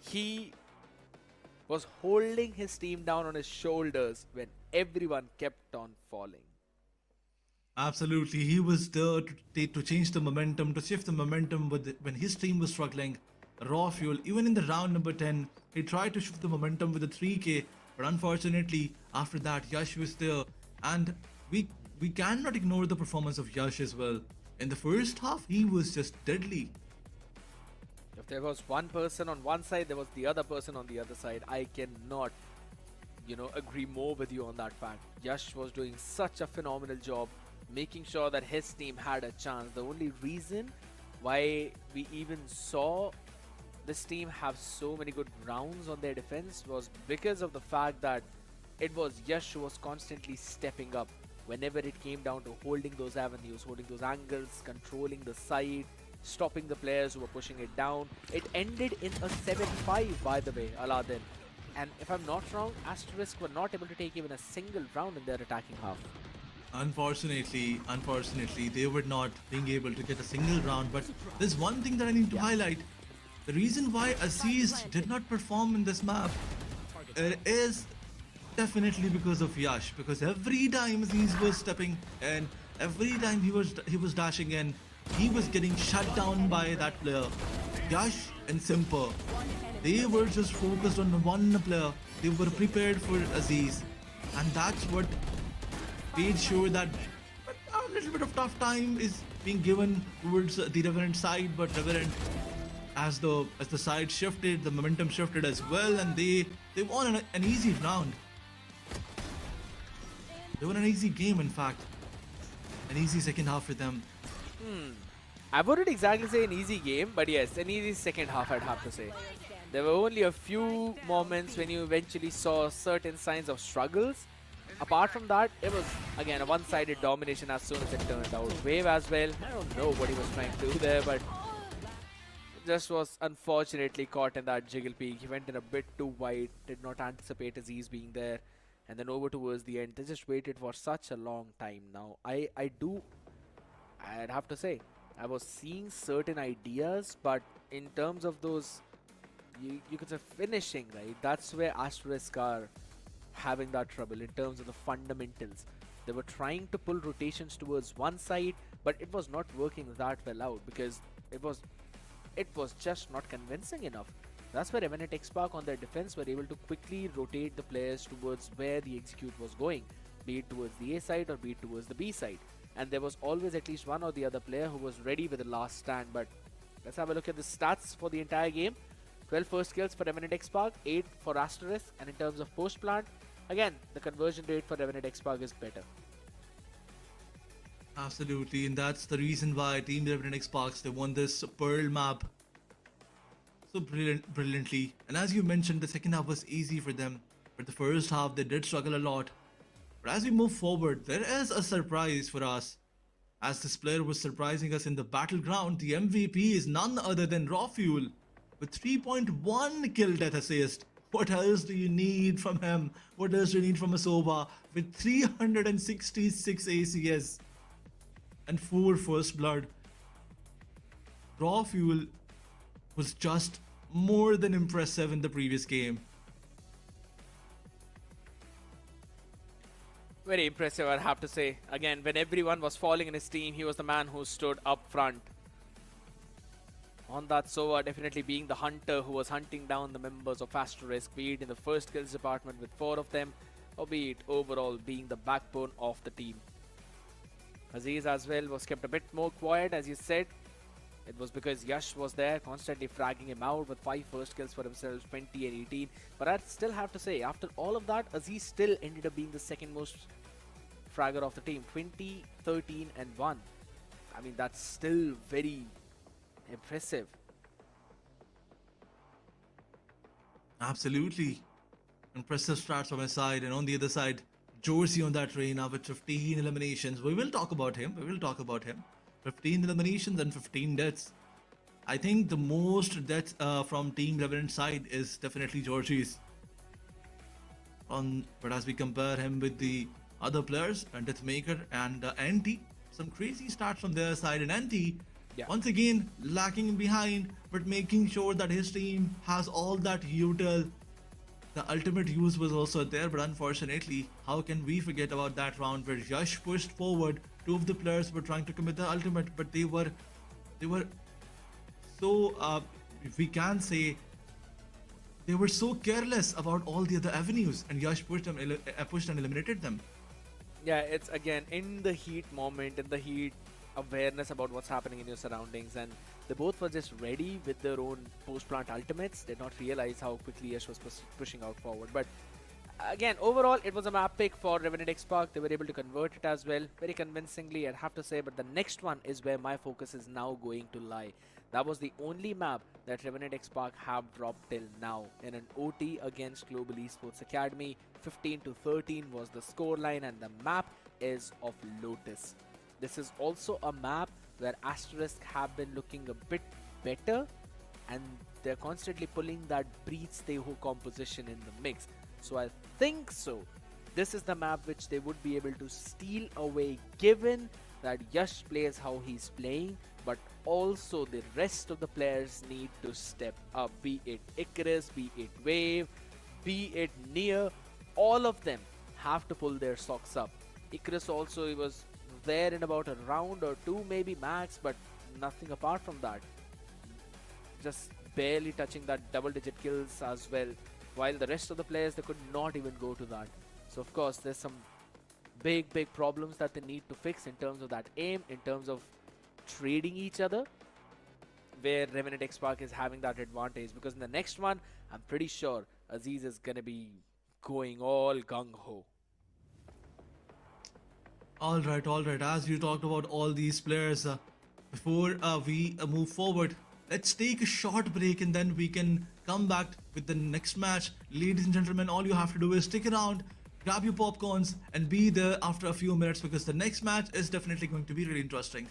He was holding his team down on his shoulders when everyone kept on falling.
Absolutely, he was there to change the momentum, to shift the momentum when his team was struggling. Raw Fuel, even in the round number 10, he tried to shift the momentum with a 3k, but unfortunately, after that, Yash was there. And we cannot ignore the performance of Yash as well. In the first half, he was just deadly.
If there was one person on one side, there was the other person on the other side. I cannot, agree more with you on that fact. Yash was doing such a phenomenal job, making sure that his team had a chance. The only reason why we even saw this team have so many good rounds on their defense was because of the fact that it was Yash who was constantly stepping up whenever it came down to holding those avenues, holding those angles, controlling the side, stopping the players who were pushing it down. It ended in a 7-5, by the way, Aladdin. And if I'm not wrong, Asterisk were not able to take even a single round in their attacking half.
Unfortunately, they were not being able to get a single round. But there's one thing that I need to highlight. The reason why Aziz did not perform in this map is definitely because of Yash. Because every time Aziz was stepping in, every time he was dashing in, he was getting shut down by that player. Yash and Simper, they were just focused on one player. They were prepared for Aziz, and that's what made sure that a little bit of tough time is being given towards the Revenant side. But Revenant, as the side shifted, the momentum shifted as well, and they won an easy round. They won an easy game, in fact. An easy second half for them.
I wouldn't exactly say an easy game, but yes, an easy second half, I'd have to say. There were only a few moments when you eventually saw certain signs of struggles. Apart from that, it was, again, a one-sided domination as soon as it turned out. Wave as well, I don't know what he was trying to do there, but just was unfortunately caught in that jiggle peak. He went in a bit too wide, did not anticipate Aziz being there. And then over towards the end, they just waited for such a long time now. I'd have to say, I was seeing certain ideas, but in terms of those, you could say finishing, right? That's where Asterisk are having that trouble in terms of the fundamentals. They were trying to pull rotations towards one side, but it was not working that well out because it was just not convincing enough. That's where Revenant XSpark on their defense were able to quickly rotate the players towards where the execute was going, be it towards the A side or be it towards the B side. And there was always at least one or the other player who was ready with the last stand. But let's have a look at the stats for the entire game. 12 first kills for Revenant XSpark, 8 for Asterisk, and in terms of post-plant, again, the conversion rate for Revenant XSpark is better.
Absolutely, and that's the reason why Team Revenant Esports, they won this Pearl map so brilliantly. And as you mentioned, the second half was easy for them, but the first half they did struggle a lot. But as we move forward, there is a surprise for us. As this player was surprising us in the battleground, the MVP is none other than Raw Fuel with 3.1 kill death assist. What else do you need from him? What else do you need from a Sova with 366 ACS and 4 first blood? Raw Fuel was just more than impressive in the previous game.
Very impressive, I have to say. Again, when everyone was falling in his team, he was the man who stood up front. On that Sova, definitely being the hunter who was hunting down the members of Asterisk, be it in the first kills department with 4 of them, or be it overall being the backbone of the team. Aziz as well was kept a bit more quiet, as you said. It was because Yash was there, constantly fragging him out with 5 first kills for himself, 20 and 18. But I'd still have to say, after all of that, Aziz still ended up being the second most fragger of the team. 20, 13 and 1. I mean, that's still very impressive.
Absolutely. Impressive stats from his side. And on the other side, Jorsey on that train now with 15 eliminations. We will talk about him. 15 eliminations and 15 deaths. I think the most deaths from Team Revenant side is definitely Georgie's. But as we compare him with the other players, Deathmaker and NT, some crazy stats from their side. And NT, once again, lacking behind, but making sure that his team has all that util. The ultimate use was also there, but unfortunately, how can we forget about that round where Yash pushed forward? 2 of the players were trying to commit the ultimate, but they were so we can say they were so careless about all the other avenues, and Yash pushed and eliminated them.
Yeah, it's again in the heat moment, in the heat awareness about what's happening in your surroundings, and they both were just ready with their own post-plant ultimates. Did not realize how quickly Yash was pushing out forward. But again, overall, it was a map pick for Revenant Esports. They were able to convert it as well, very convincingly, I'd have to say. But the next one is where my focus is now going to lie. That was the only map that Revenant Esports have dropped till now in an OT against Global Esports Academy. 15 to 13 was the scoreline, and the map is of Lotus. This is also a map where Asterisk have been looking a bit better, and they're constantly pulling that Breeds Teho composition in the mix. So I think so. This is the map which they would be able to steal away, given that Yash plays how he's playing, but also the rest of the players need to step up. Be it Icarus, be it Wave, be it Near, all of them have to pull their socks up. Icarus also, he was there in about a round or 2 maybe max, but nothing apart from that. Just barely touching that double-digit kills as well, while the rest of the players, they could not even go to that. So of course there's some big problems that they need to fix in terms of that aim, in terms of trading each other, where Revenant Esports is having that advantage, because in the next one I'm pretty sure Aziz is gonna be going all gung-ho.
Alright, as you talked about all these players, before we move forward, let's take a short break and then we can come back with the next match. Ladies and gentlemen, all you have to do is stick around, grab your popcorns, and be there after a few minutes, because the next match is definitely going to be really interesting.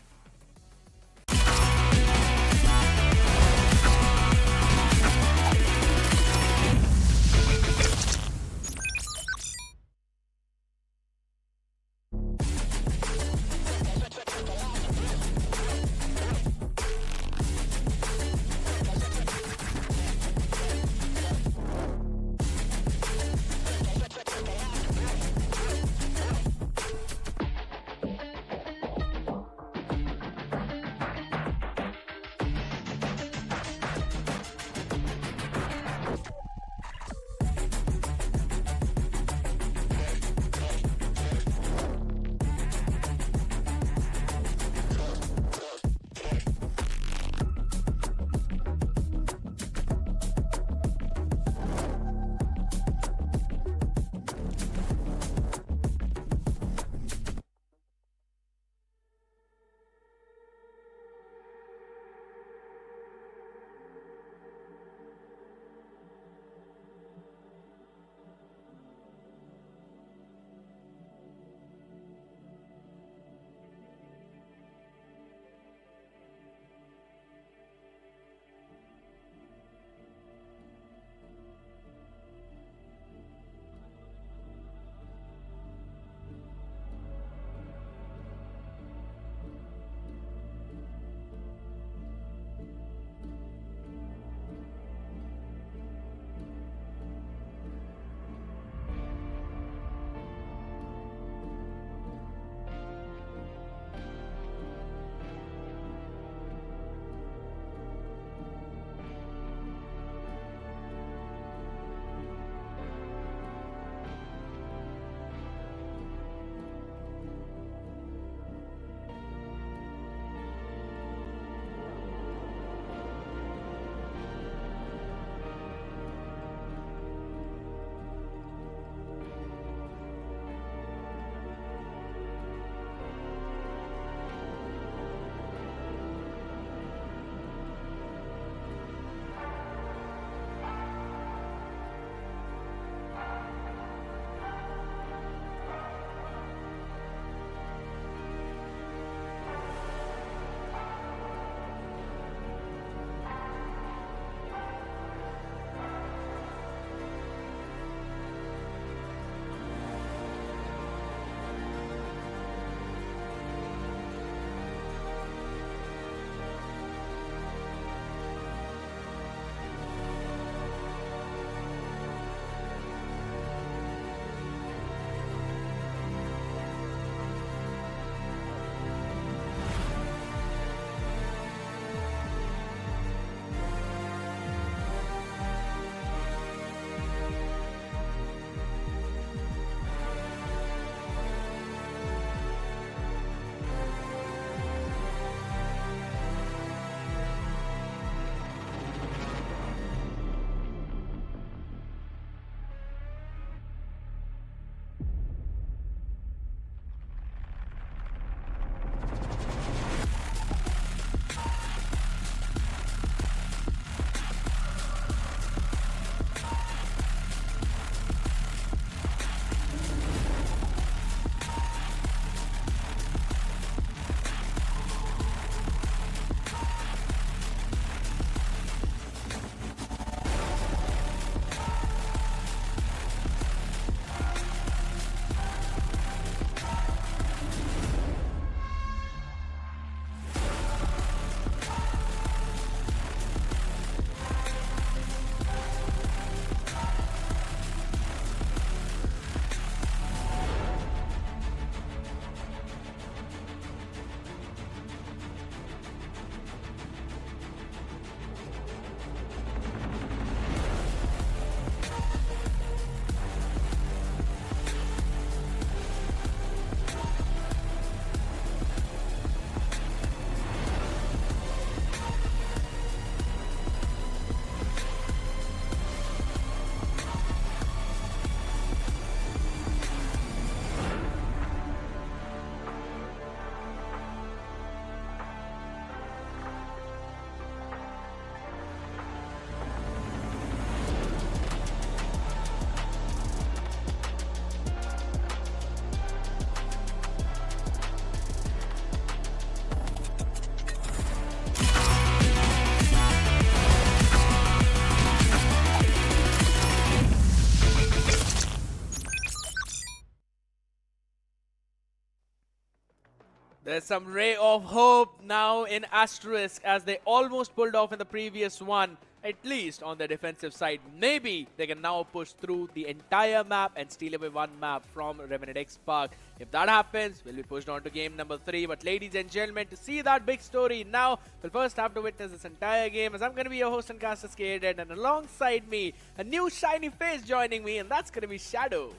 There's some ray of hope now in Asterisk as they almost pulled off in the previous one, at least on the defensive side. Maybe they can now push through the entire map and steal away one map from Revenant XSpark. If that happens, we'll be pushed on to game number 3. But ladies and gentlemen, to see that big story now, we'll first have to witness this entire game as I'm going to be your host and caster Skated, and alongside me, a new shiny face joining me, and that's going to be Shadow.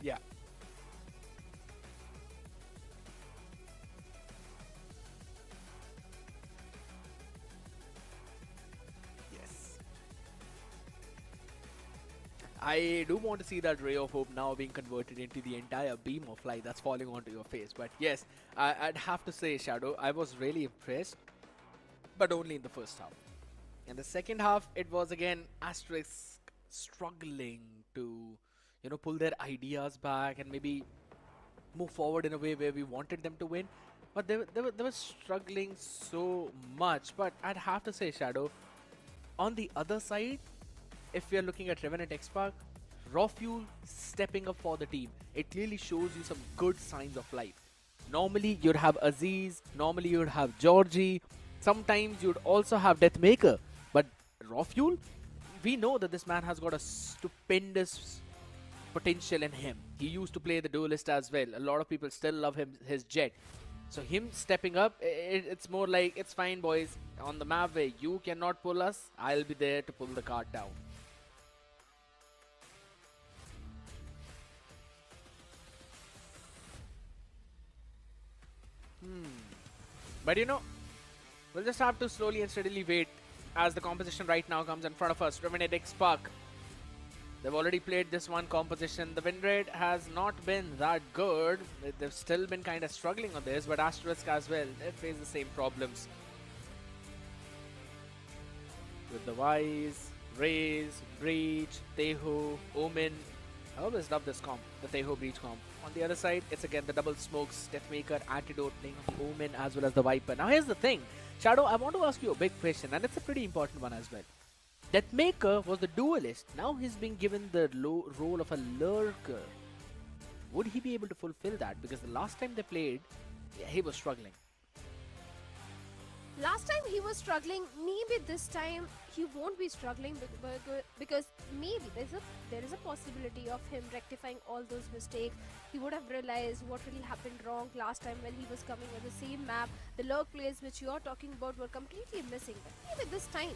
Yeah. Yes. I do want to see that ray of hope now being converted into the entire beam of light that's falling onto your face. But yes, I'd have to say, Shadow, I was really impressed, but only in the first half. In the second half, it was again Asterisk struggling to, pull their ideas back and maybe move forward in a way where we wanted them to win. But they were struggling so much. But I'd have to say, Shadow, on the other side, if we are looking at Revenant XSpark, Raw Fuel stepping up for the team. It clearly shows you some good signs of life. Normally, you'd have Aziz. Normally, you'd have Georgie. Sometimes you'd also have Deathmaker. But Raw Fuel, we know that this man has got a stupendous potential in him. He used to play the duelist as well. A lot of people still love him, his jet. So him stepping up, it's more like, it's fine boys. On the map where you cannot pull us, I'll be there to pull the card down. But we'll just have to slowly and steadily wait as the composition right now comes in front of us. Revenant XSpark. They've already played this one composition. The win rate has not been that good. They've still been kind of struggling on this, but Asterisk as well, they face the same problems. With the Wise, Raze, Breach, Teho, Omen. I always love this comp, the Teho Breach comp. On the other side, it's again the double smokes, Deathmaker, Antidote playing on the Omen as well as the Viper. Now here's the thing, Shadow, I want to ask you a big question, and it's a pretty important one as well. Deathmaker was the duelist. Now he's being given the role of a lurker. Would he be able to fulfill that? Because the last time they played, he was struggling.
Last time he was struggling, maybe this time he won't be struggling because maybe there is a possibility of him rectifying all those mistakes. He would have realized what really happened wrong last time when he was coming on the same map. The lurk plays which you are talking about were completely missing. But maybe this time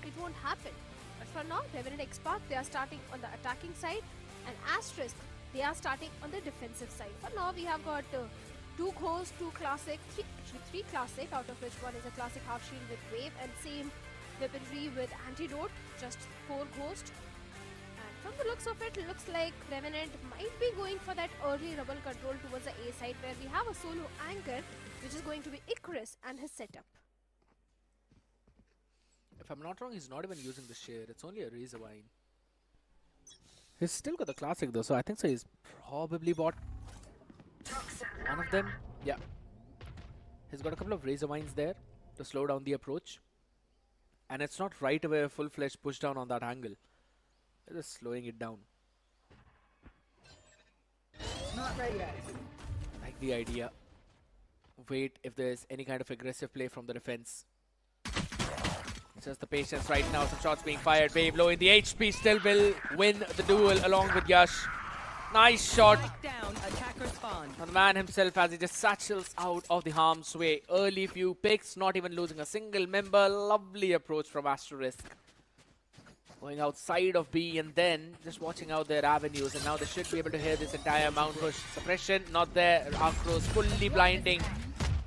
it won't happen. But for now, Revenant XSpark, they are starting on the attacking side, and Asterisk, they are starting on the defensive side. For now, we have got 2 Ghost, 2 Classic, 3 Classic, out of which one is a Classic Half Shield with Wave, and same weaponry with Antidote, just 4 Ghost. And from the looks of it, looks like Revenant might be going for that early rebel control towards the A side, where we have a solo anchor, which is going to be Icarus and his setup.
If I'm not wrong, he's not even using the share. It's only a Razorwine. He's still got the Classic though, so I think so he's probably bought one of them. Yeah. He's got a couple of Razorwines there to slow down the approach. And it's not right away a full-fledged push down on that angle. They're just slowing it down.
Not ready yet.
Like the idea. Wait if there's any kind of aggressive play from the defense. It's just the patience right now. Some shots being fired. Wave low in the HP. Still will win the duel along with Yash. Nice shot.
Down, attacker spawn.
And the man himself as he just satchels out of the harm's way. Early few picks, not even losing a single member. Lovely approach from Asterisk. Going outside of B and then just watching out their avenues. And now they should be able to hear this entire mount push. Suppression, not there. Arcros fully blinding.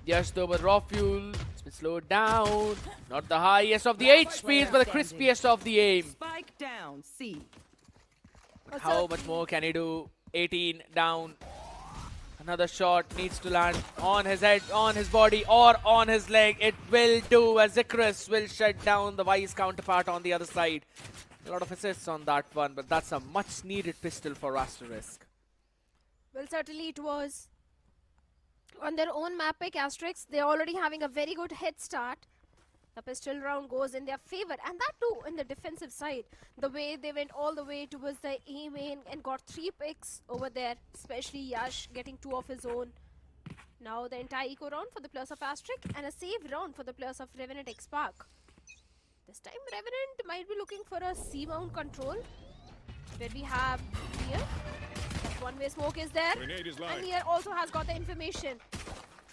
Yes, though, with Raw Fuel. It's been slowed down. Not the highest of the HPs, but the crispiest of the aim.
Spike down, C.
How much more can he do? 18 down. Another shot needs to land on his head, on his body, or on his leg. It will do as Icarus will shut down the Wise counterpart on the other side. A lot of assists on that one, but that's a much needed pistol for Asterisk.
Well, certainly it was. On their own map pick, Asterisk, they're already having a very good head start. The pistol round goes in their favor, and that too in the defensive side. The way they went all the way towards the A main and got 3 picks over there, especially Yash getting 2 of his own. Now the entire eco round for the players of Asterisk and a save round for the players of Revenant XSpark. This time Revenant might be looking for a C-mount control, where we have Nier. That one-way smoke is there, and Nier also has got the information.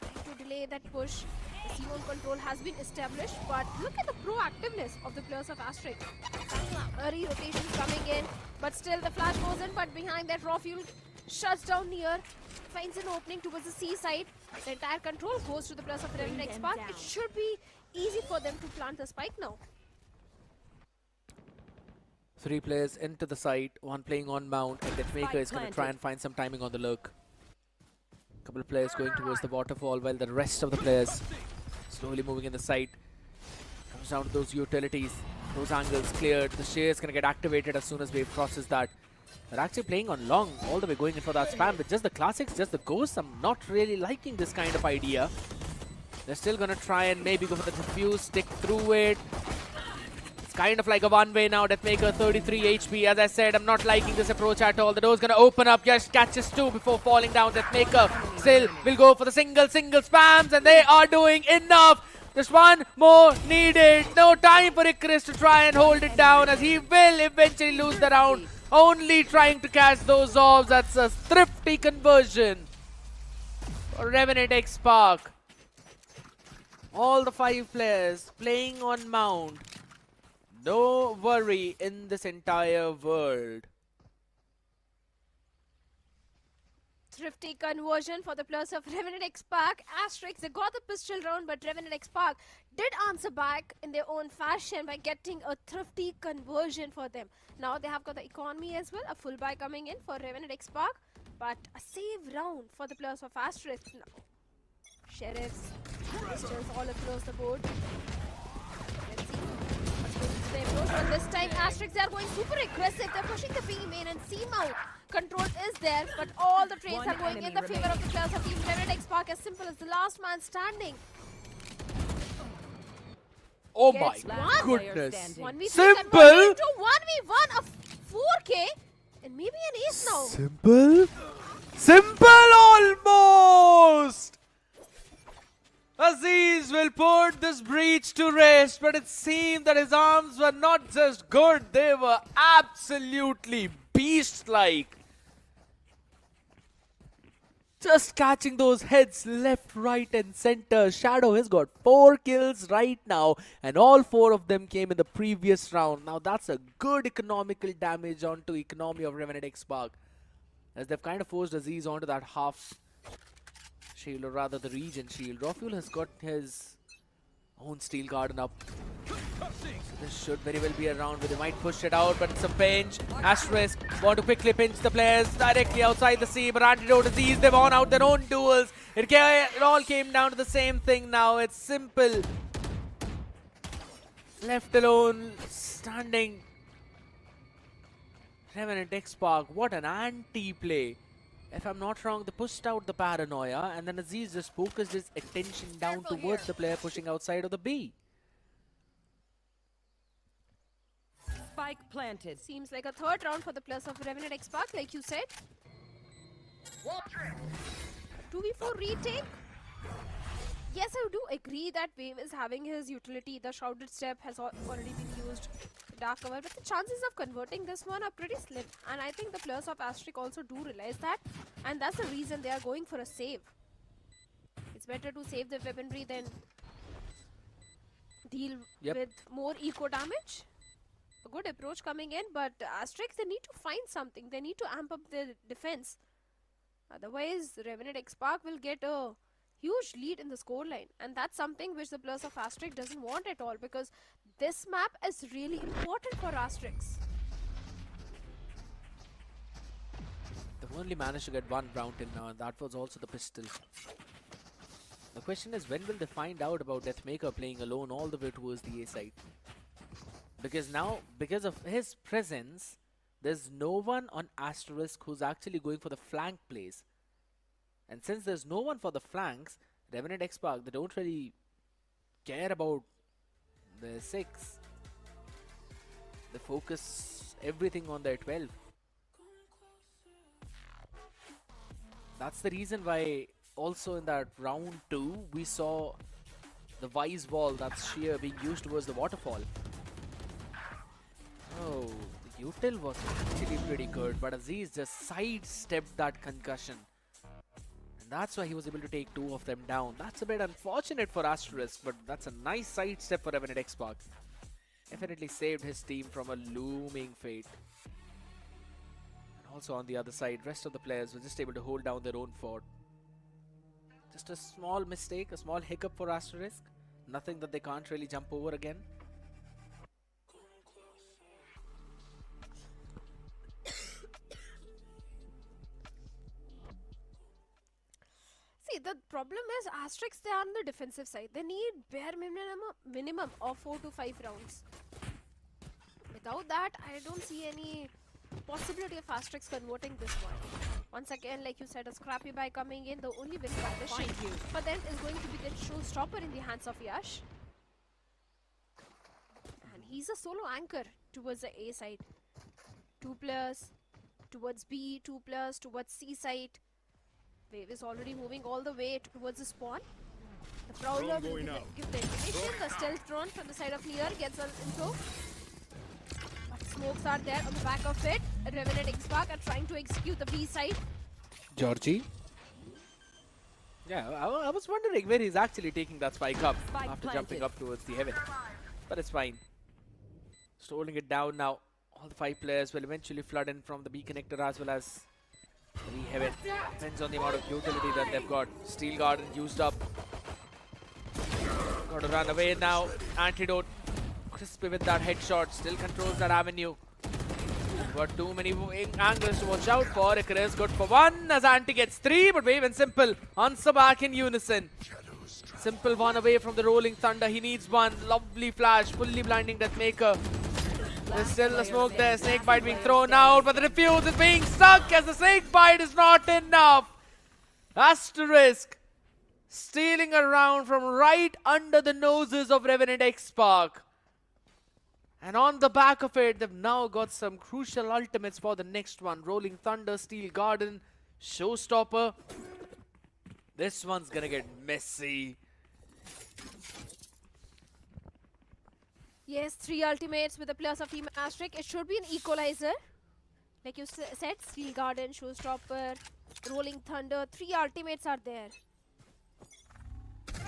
Trying to delay that push. The C-mount control has been established, but look at the proactiveness of the players of Asterisk. Early rotations coming in, but still the flash goes in, but behind that raw fuel shuts down Nier. Finds an opening towards the C side. The entire control goes to the players of Revenant XSpark. It should be easy for them to plant the spike now.
3 players into the site, 1 playing on mount, and Deathmaker is going to try and find some timing on the lurk. Couple of players going towards the waterfall while the rest of the players slowly moving in the site. Comes down to those utilities, those angles cleared. The shear is going to get activated as soon as Wave crosses that. They're actually playing on long, all the way going in for that spam with just the classics, just the ghosts. I'm not really liking this kind of idea. They're still going to try and maybe go for the defuse, stick through it. It's kind of like a one-way now. Deathmaker 33 HP. As I said, I'm not liking this approach at all. The door's going to open up. Just catches 2 before falling down. Deathmaker still will go for the single spams, and they are doing enough. Just 1 more needed. No time for Icarus to try and hold it down, as he will eventually lose the round. Only trying to catch those orbs. That's a thrifty conversion for Revenant XSpark. All the 5 players playing on mount. No worry in this entire world.
Thrifty conversion for the players of Revenant XSpark. Asterisk, they got the pistol round, but Revenant XSpark did answer back in their own fashion by getting a thrifty conversion for them. Now they have got the economy as well, a full buy coming in for Revenant XSpark, but a save round for the players of Asterisk now. Sheriffs, pistols all across the board. Let's see what's going to the approach, but this time Asterisk, they are going super aggressive. They're pushing the B main and C mount. Control is there, but all the trades are going in the favor of the players of Team Revenant XSpark. As simple as the last man standing.
Oh
Gets
my
one.
goodness.
1v3
Simple.
converted into 1v1 of 4k and maybe an ace now.
Simple? Simple almost! Aziz will put this breach to rest, but it seemed that his arms were not just good, they were absolutely beast-like. Just catching those heads left, right and center. Shadow has got 4 kills right now, and all 4 of them came in the previous round. Now that's a good economical damage onto economy of Revenant XSpark, as they've kind of forced Aziz onto that half shield, or rather the regen shield. Rafuel has got his own steel garden up. So this should very well be a round where they might push it out, but it's a pinch. Asterisk want to quickly pinch the players directly outside the sea, but Antidote Aziz, they've won out their own duels. It all came down to the same thing now. It's Simple left alone, standing. Revenant XSpark, what an anti-play. If I'm not wrong, they pushed out the paranoia, and then Aziz just focused his attention down towards the player pushing outside of the B.
Spike planted.
Seems like a third round for the players of Revenant XSpark, like you said. 2v4 retake. Yes, I do agree that Wave is having his utility. The Shrouded Step has already been used. Dark cover, but the chances of converting this one are pretty slim, and I think the players of Asterisk also do realize that, and that's the reason they are going for a save. It's better to save the weaponry than deal with more eco damage. A good approach coming in, but Asterisk, they need to find something. They need to amp up their defense. Otherwise, Revenant XSpark will get a huge lead in the scoreline, and that's something which the players of Asterisk doesn't want at all, because this map is really important for Asterisk.
They've only managed to get 1 round till now, and that was also the pistol. The question is, when will they find out about Deathmaker playing alone all the way towards the A side? Because now, because of his presence, there's no one on Asterisk who's actually going for the flank plays. And since there's no one for the flanks, Revenant XSpark, they don't really care about There's 6. They focus everything on their 12. That's the reason why also in that round 2 we saw the Vice wall, that's sheer, being used towards the waterfall. Oh, the util was actually pretty good, but Aziz just sidestepped that concussion. And that's why he was able to take 2 of them down. That's a bit unfortunate for Asterisk, but that's a nice sidestep for Revenant XSpark. Definitely saved his team from a looming fate. And also on the other side, rest of the players were just able to hold down their own fort. Just a small mistake, a small hiccup for Asterisk. Nothing that they can't really jump over again.
See, the problem is Asterisk, they are on the defensive side. They need bare minimum of 4 to 5 rounds. Without that, I don't see any possibility of Asterisk converting this one. Once again, like you said, a scrappy by coming in, the only win condition for them is going to be the showstopper in the hands of Yash. And he's a solo anchor towards the A side. 2 players towards B, 2 players towards C side. Wave is already moving all the way towards the spawn. The Prowler will give the information. The stealth drone from the side of Near gets an info. But smokes are there on the back of it. Revenant XSpark are trying to execute the B side.
Georgie? Yeah, I was wondering where he's actually taking that spike up after jumping up towards the heaven. But it's fine. Just holding it down now. All the 5 players will eventually flood in from the B connector as well as the heaven. Depends on the amount of utility that they've got. Steel Garden used up. Got to run away now. Antidote. Crispy with that headshot. Still controls that avenue. Got too many angles to watch out for. Icarus good for 1 as Anti gets 3, but Wave and Simple answer back in unison. Simple 1 away from the Rolling Thunder. He needs 1. Lovely flash. Fully blinding Deathmaker. There's still a smoke there. Snakebite being thrown out, but the refuse is being stuck as the Snakebite is not enough. Asterisk stealing a round from right under the noses of Revenant XSpark. And on the back of it, they've now got some crucial ultimates for the next one. Rolling Thunder, Steel Garden, Showstopper. This one's gonna get messy.
Yes, 3 ultimates with the players of Team Asterisk. It should be an equalizer. Like you said, Steel Garden, Showstopper, Rolling Thunder. 3 ultimates are there.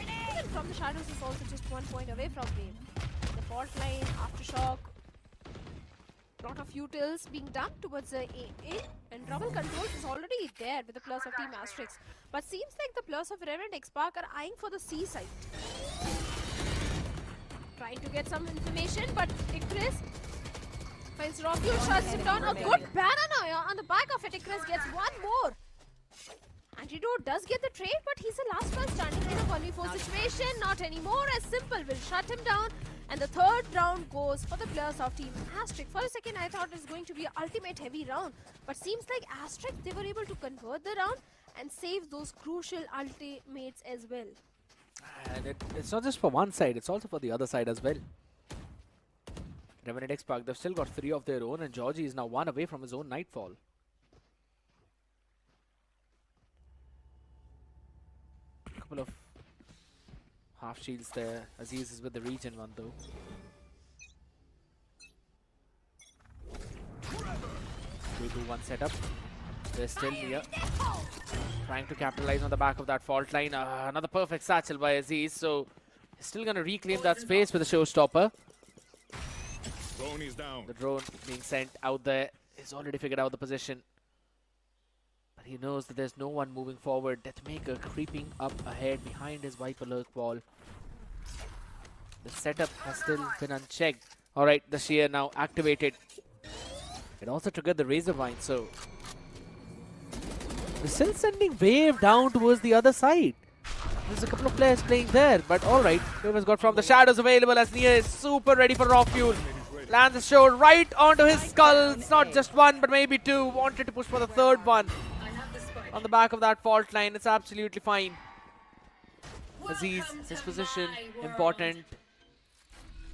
Even from the shadows is also just 1 point away from Wave. The fault line, Aftershock. Lot of utils being done towards the A. And Trouble Control is already there with the players of Team Asterisk. But seems like the players of Revenant XSpark are eyeing for the C side. Trying to get some information, but Icarus finds Rockul, shuts him down. A good banana on the back of it. Icarus gets 1 more. Antidote does get the trade, but he's the last one standing in a 1v4 situation. Not anymore, as Simple will shut him down. And the 3rd round goes for the players of Team Asterisk. For a second, I thought it was going to be an ultimate heavy round. But seems like Asterisk, they were able to convert the round and save those crucial ultimates as well.
And it's not just for one side, it's also for the other side as well. Revenant XSpark, they've still got 3 of their own, and Georgie is now 1 away from his own Nightfall. Couple of half shields there. Aziz is with the region one though. 3-2-1 setup. They're still near. Trying to capitalize on the back of that fault line. Another perfect satchel by Aziz. So he's still going to reclaim that space with the Showstopper.
Drone is down.
The drone being sent out there. He's already figured out the position. But he knows that there's no one moving forward. Deathmaker creeping up ahead behind his Viper Lurk wall. The setup has still been unchecked. Alright, the Shear now activated. It also triggered the Razor Vine, so they're still sending Wave down towards the other side. There's a couple of players playing there, but alright. Wave has got from the shadows available as Nia is super ready for raw fuel. Lands a shot right onto his skull. It's not just 1, but maybe 2. Wanted to push for the 3rd one. On the back of that fault line, it's absolutely fine. Aziz, his position, important.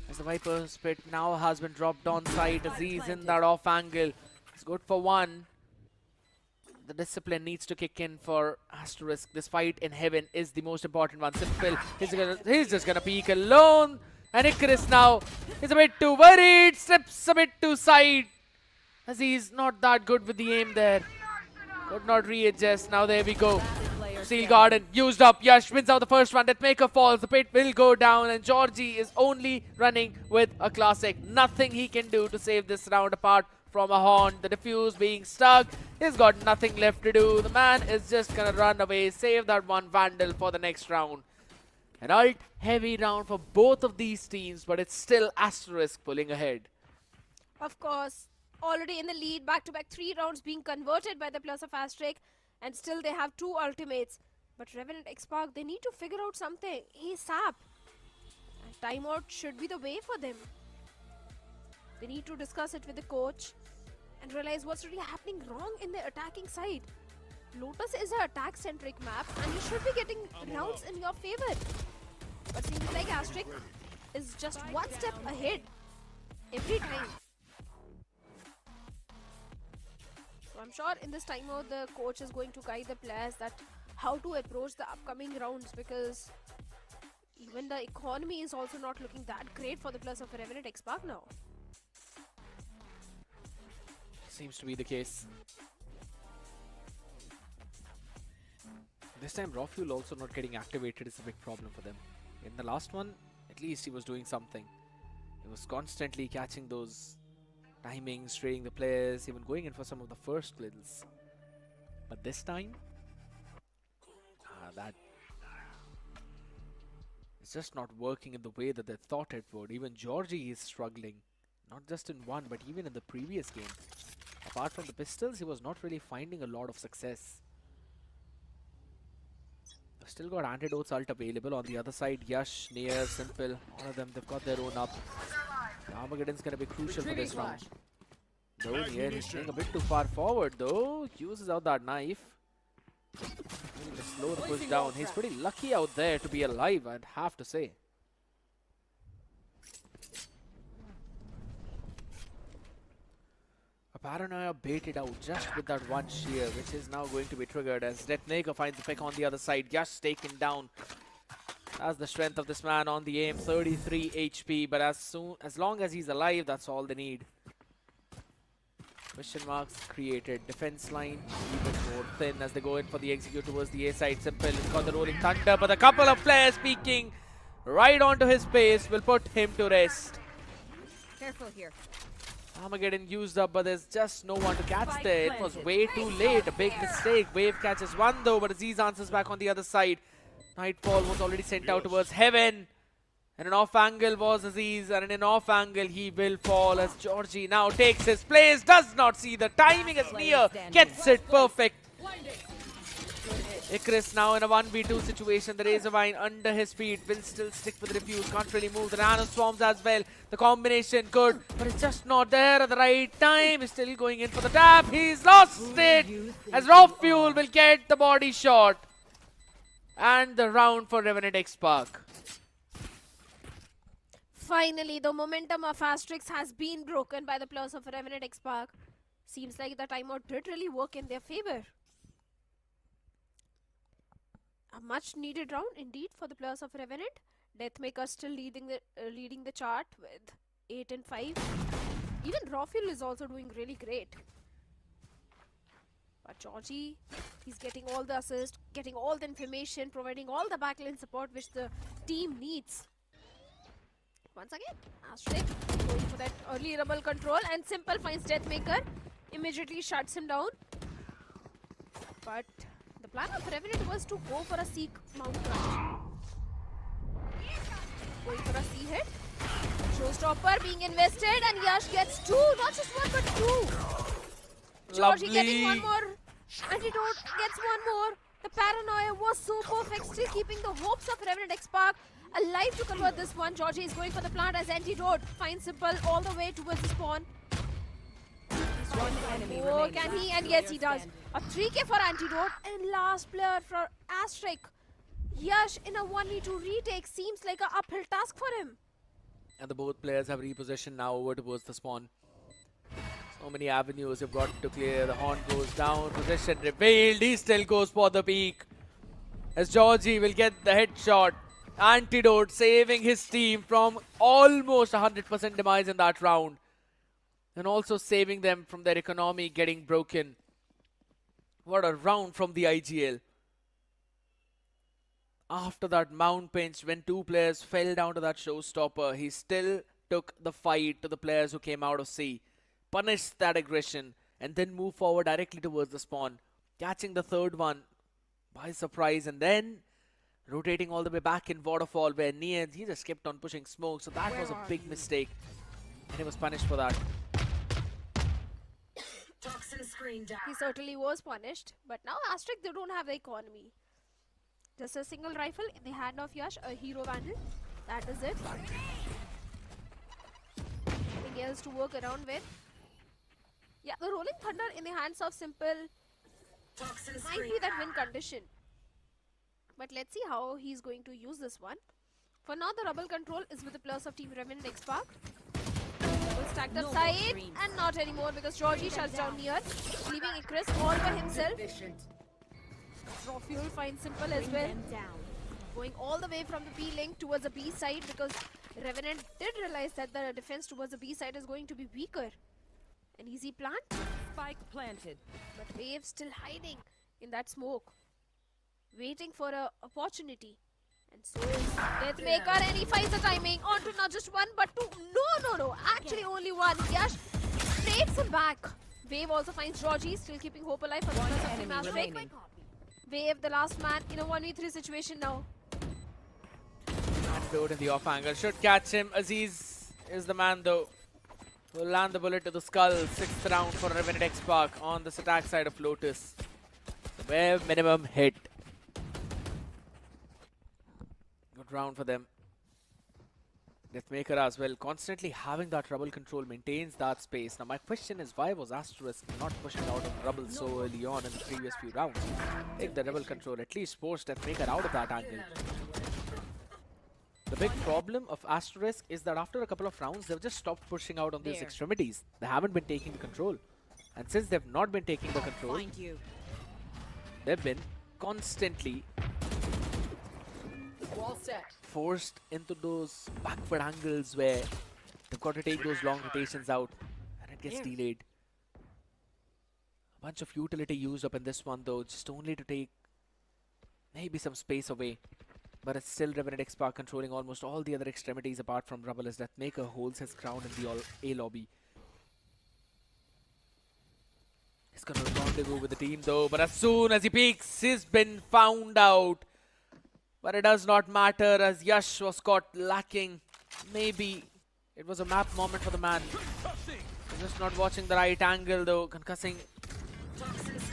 As the Viper spit now has been dropped on side. Aziz in that off angle. It's good for one. The discipline needs to kick in for Asterisk. This fight in heaven is the most important one. Simple. He's just gonna peek alone. And Icarus now is a bit too worried. Steps a bit too side. Aziz not that good with the aim there. Could not readjust. Now there we go. Steel Garden used up. Yash wins out the first one. Deathmaker falls. The pit will go down. And Georgie is only running with a classic. Nothing he can do to save this round apart from a horn. The diffuse being stuck. He's got nothing left to do. The man is just gonna run away. Save that one Vandal for the next round. An ult heavy round for both of these teams. But it's still Asterisk pulling ahead.
Of course, already in the lead, back-to-back 3 rounds being converted by the players of Asterisk, and still they have 2 ultimates. But Revenant XSpark, they need to figure out something ASAP. And timeout should be the way for them. They need to discuss it with the coach and realize what's really happening wrong in the attacking side. Lotus is an attack-centric map, and you should be getting rounds in your favor. But seems like Asterisk is just one step ahead every time. So I'm sure in this timeout the coach is going to guide the players that how to approach the upcoming rounds, because even the economy is also not looking that great for the players of Revenant XSpark now.
Seems to be the case. This time raw fuel also not getting activated is a big problem for them. In the last one, at least he was doing something. He was constantly catching those timings, trading the players, even going in for some of the first kills. But this time, that it's just not working in the way that they thought it would. Even Georgie is struggling, not just in one, but even in the previous game. Apart from the pistols, he was not really finding a lot of success. They've still got Antidote's ult available. On the other side, Yash, Nair, Simple, all of them, they've got their own up. Armageddon's going to be crucial for this round. Though Nair is staying a bit too far forward though. Uses out that knife. Really slow the push down. He's pretty lucky out there to be alive, I'd have to say. A Paranoia baited out just with that one shear, which is now going to be triggered as Deathmaker finds the pick on the other side. Yash taken down. That's the strength of this man on the aim. 33 HP, but as long as he's alive, that's all they need. Question marks created. Defense line even more thin as they go in for the execute towards the A side. Simple has got the rolling thunder, but a couple of players peeking right onto his face will put him to rest.
Careful here.
Armageddon used up, but there's just no one to catch there. It was way too late. A big mistake. Wave catches one though, but Aziz answers back on the other side. Nightfall was already sent out towards heaven. And an off angle was Aziz, and in an off angle he will fall as Georgie now takes his place. Does not see the timing as Nia gets it perfect. Icarus now in a 1v2 situation. The Razorvine under his feet will still stick with the Refuse. Can't really move. The Nano Swarms as well. The combination good, but it's just not there at the right time. He's still going in for the tap. He's lost it as Raw Fuel will get the body shot. And the round for Revenant XSpark.
Finally, the momentum of Asterisk has been broken by the players of Revenant XSpark. Seems like the timeout did really work in their favor. A much needed round indeed for the players of Revenant. Deathmaker still leading the chart with 8 and 5. Even Rawfuel is also doing really great. But Georgie, he's getting all the assists, getting all the information, providing all the backline support which the team needs. Once again, Asterisk going for that early rebel control, and Simple finds Deathmaker, immediately shuts him down. But the plan of Revenant was to go for a Seek Mount Crush. Going for a C hit. Showstopper being invested, and Yash gets 2, not just 1 but 2. Georgie getting one more. Antidote gets one more. The Paranoia was so perfect, still keeping the hopes of Revenant XSpark alive to convert this one. Georgie is going for the plant as Antidote finds Simple all the way towards the spawn. Oh, can he? And yes, he does. A 3k for Antidote, and last player for Asterisk. Yash in a 1v2 retake seems like an uphill task for him.
And the both players have repositioned now over towards the spawn. So many avenues you've got to clear. The horn goes down, position revealed. He still goes for the peak. As Georgie will get the headshot. Antidote saving his team from almost 100% demise in that round. And also saving them from their economy getting broken. What a round from the IGL. After that mount pinch, when two players fell down to that showstopper, he still took the fight to the players who came out of C, punished that aggression, and then moved forward directly towards the spawn, catching the third one by surprise, and then rotating all the way back in Waterfall, where Nian, he just kept on pushing smoke, so that was a big mistake, and he was punished for that.
He certainly was punished, but now Asterisk, they don't have the economy. Just a single rifle in the hand of Yash, a hero vandal. That is it. Nothing else to work around with. Yeah, the Rolling Thunder in the hands of Simple might be that win condition. But let's see how he's going to use this one. For now, the rubble control is with the players of Team Revenant XSpark. Double stacked up side, and not anymore because Georgie shuts down near, leaving Chris all by himself. Fuel finds Simple as well. Going all the way from the B link towards the B side because Revenant did realize that the defense towards the B side is going to be weaker. An easy plant.
Spike planted.
But Wave still hiding in that smoke. Waiting for an opportunity. And so is Deathmaker, and he finds the timing onto not just one but two. No. Actually only one. Yash takes him back. Wave also finds Georgie, still keeping hope alive for the first of Team Asterisk. Wave, the last man in a 1v3 situation now.
Antidote in the off angle should catch him. Aziz is the man though. Will land the bullet to the skull. 6th round for Revenant XSpark on this attack side of Lotus. Wave minimum hit. Good round for them. Deathmaker as well, constantly having that rubble control, maintains that space. Now my question is, why was Asterisk not pushing out of rubble so early on in the previous few rounds? Take the rubble control, at least force Deathmaker out of that angle. The big problem of Asterisk is that after a couple of rounds, they've just stopped pushing out on these extremities. They haven't been taking the control. And since they've not been taking the control, they've been constantly forced into those backward angles where they've got to take those long rotations out and it gets delayed. A bunch of utility used up in this one though, just only to take maybe some space away. But it's still Revenant XSpark controlling almost all the other extremities apart from rubble as Deathmaker holds his ground in the A lobby. He's gonna rendezvous with the team though, but as soon as he peeks, he's been found out. But it does not matter as Yash was caught lacking. Maybe it was a map moment for the man. He's just not watching the right angle though. Concussing.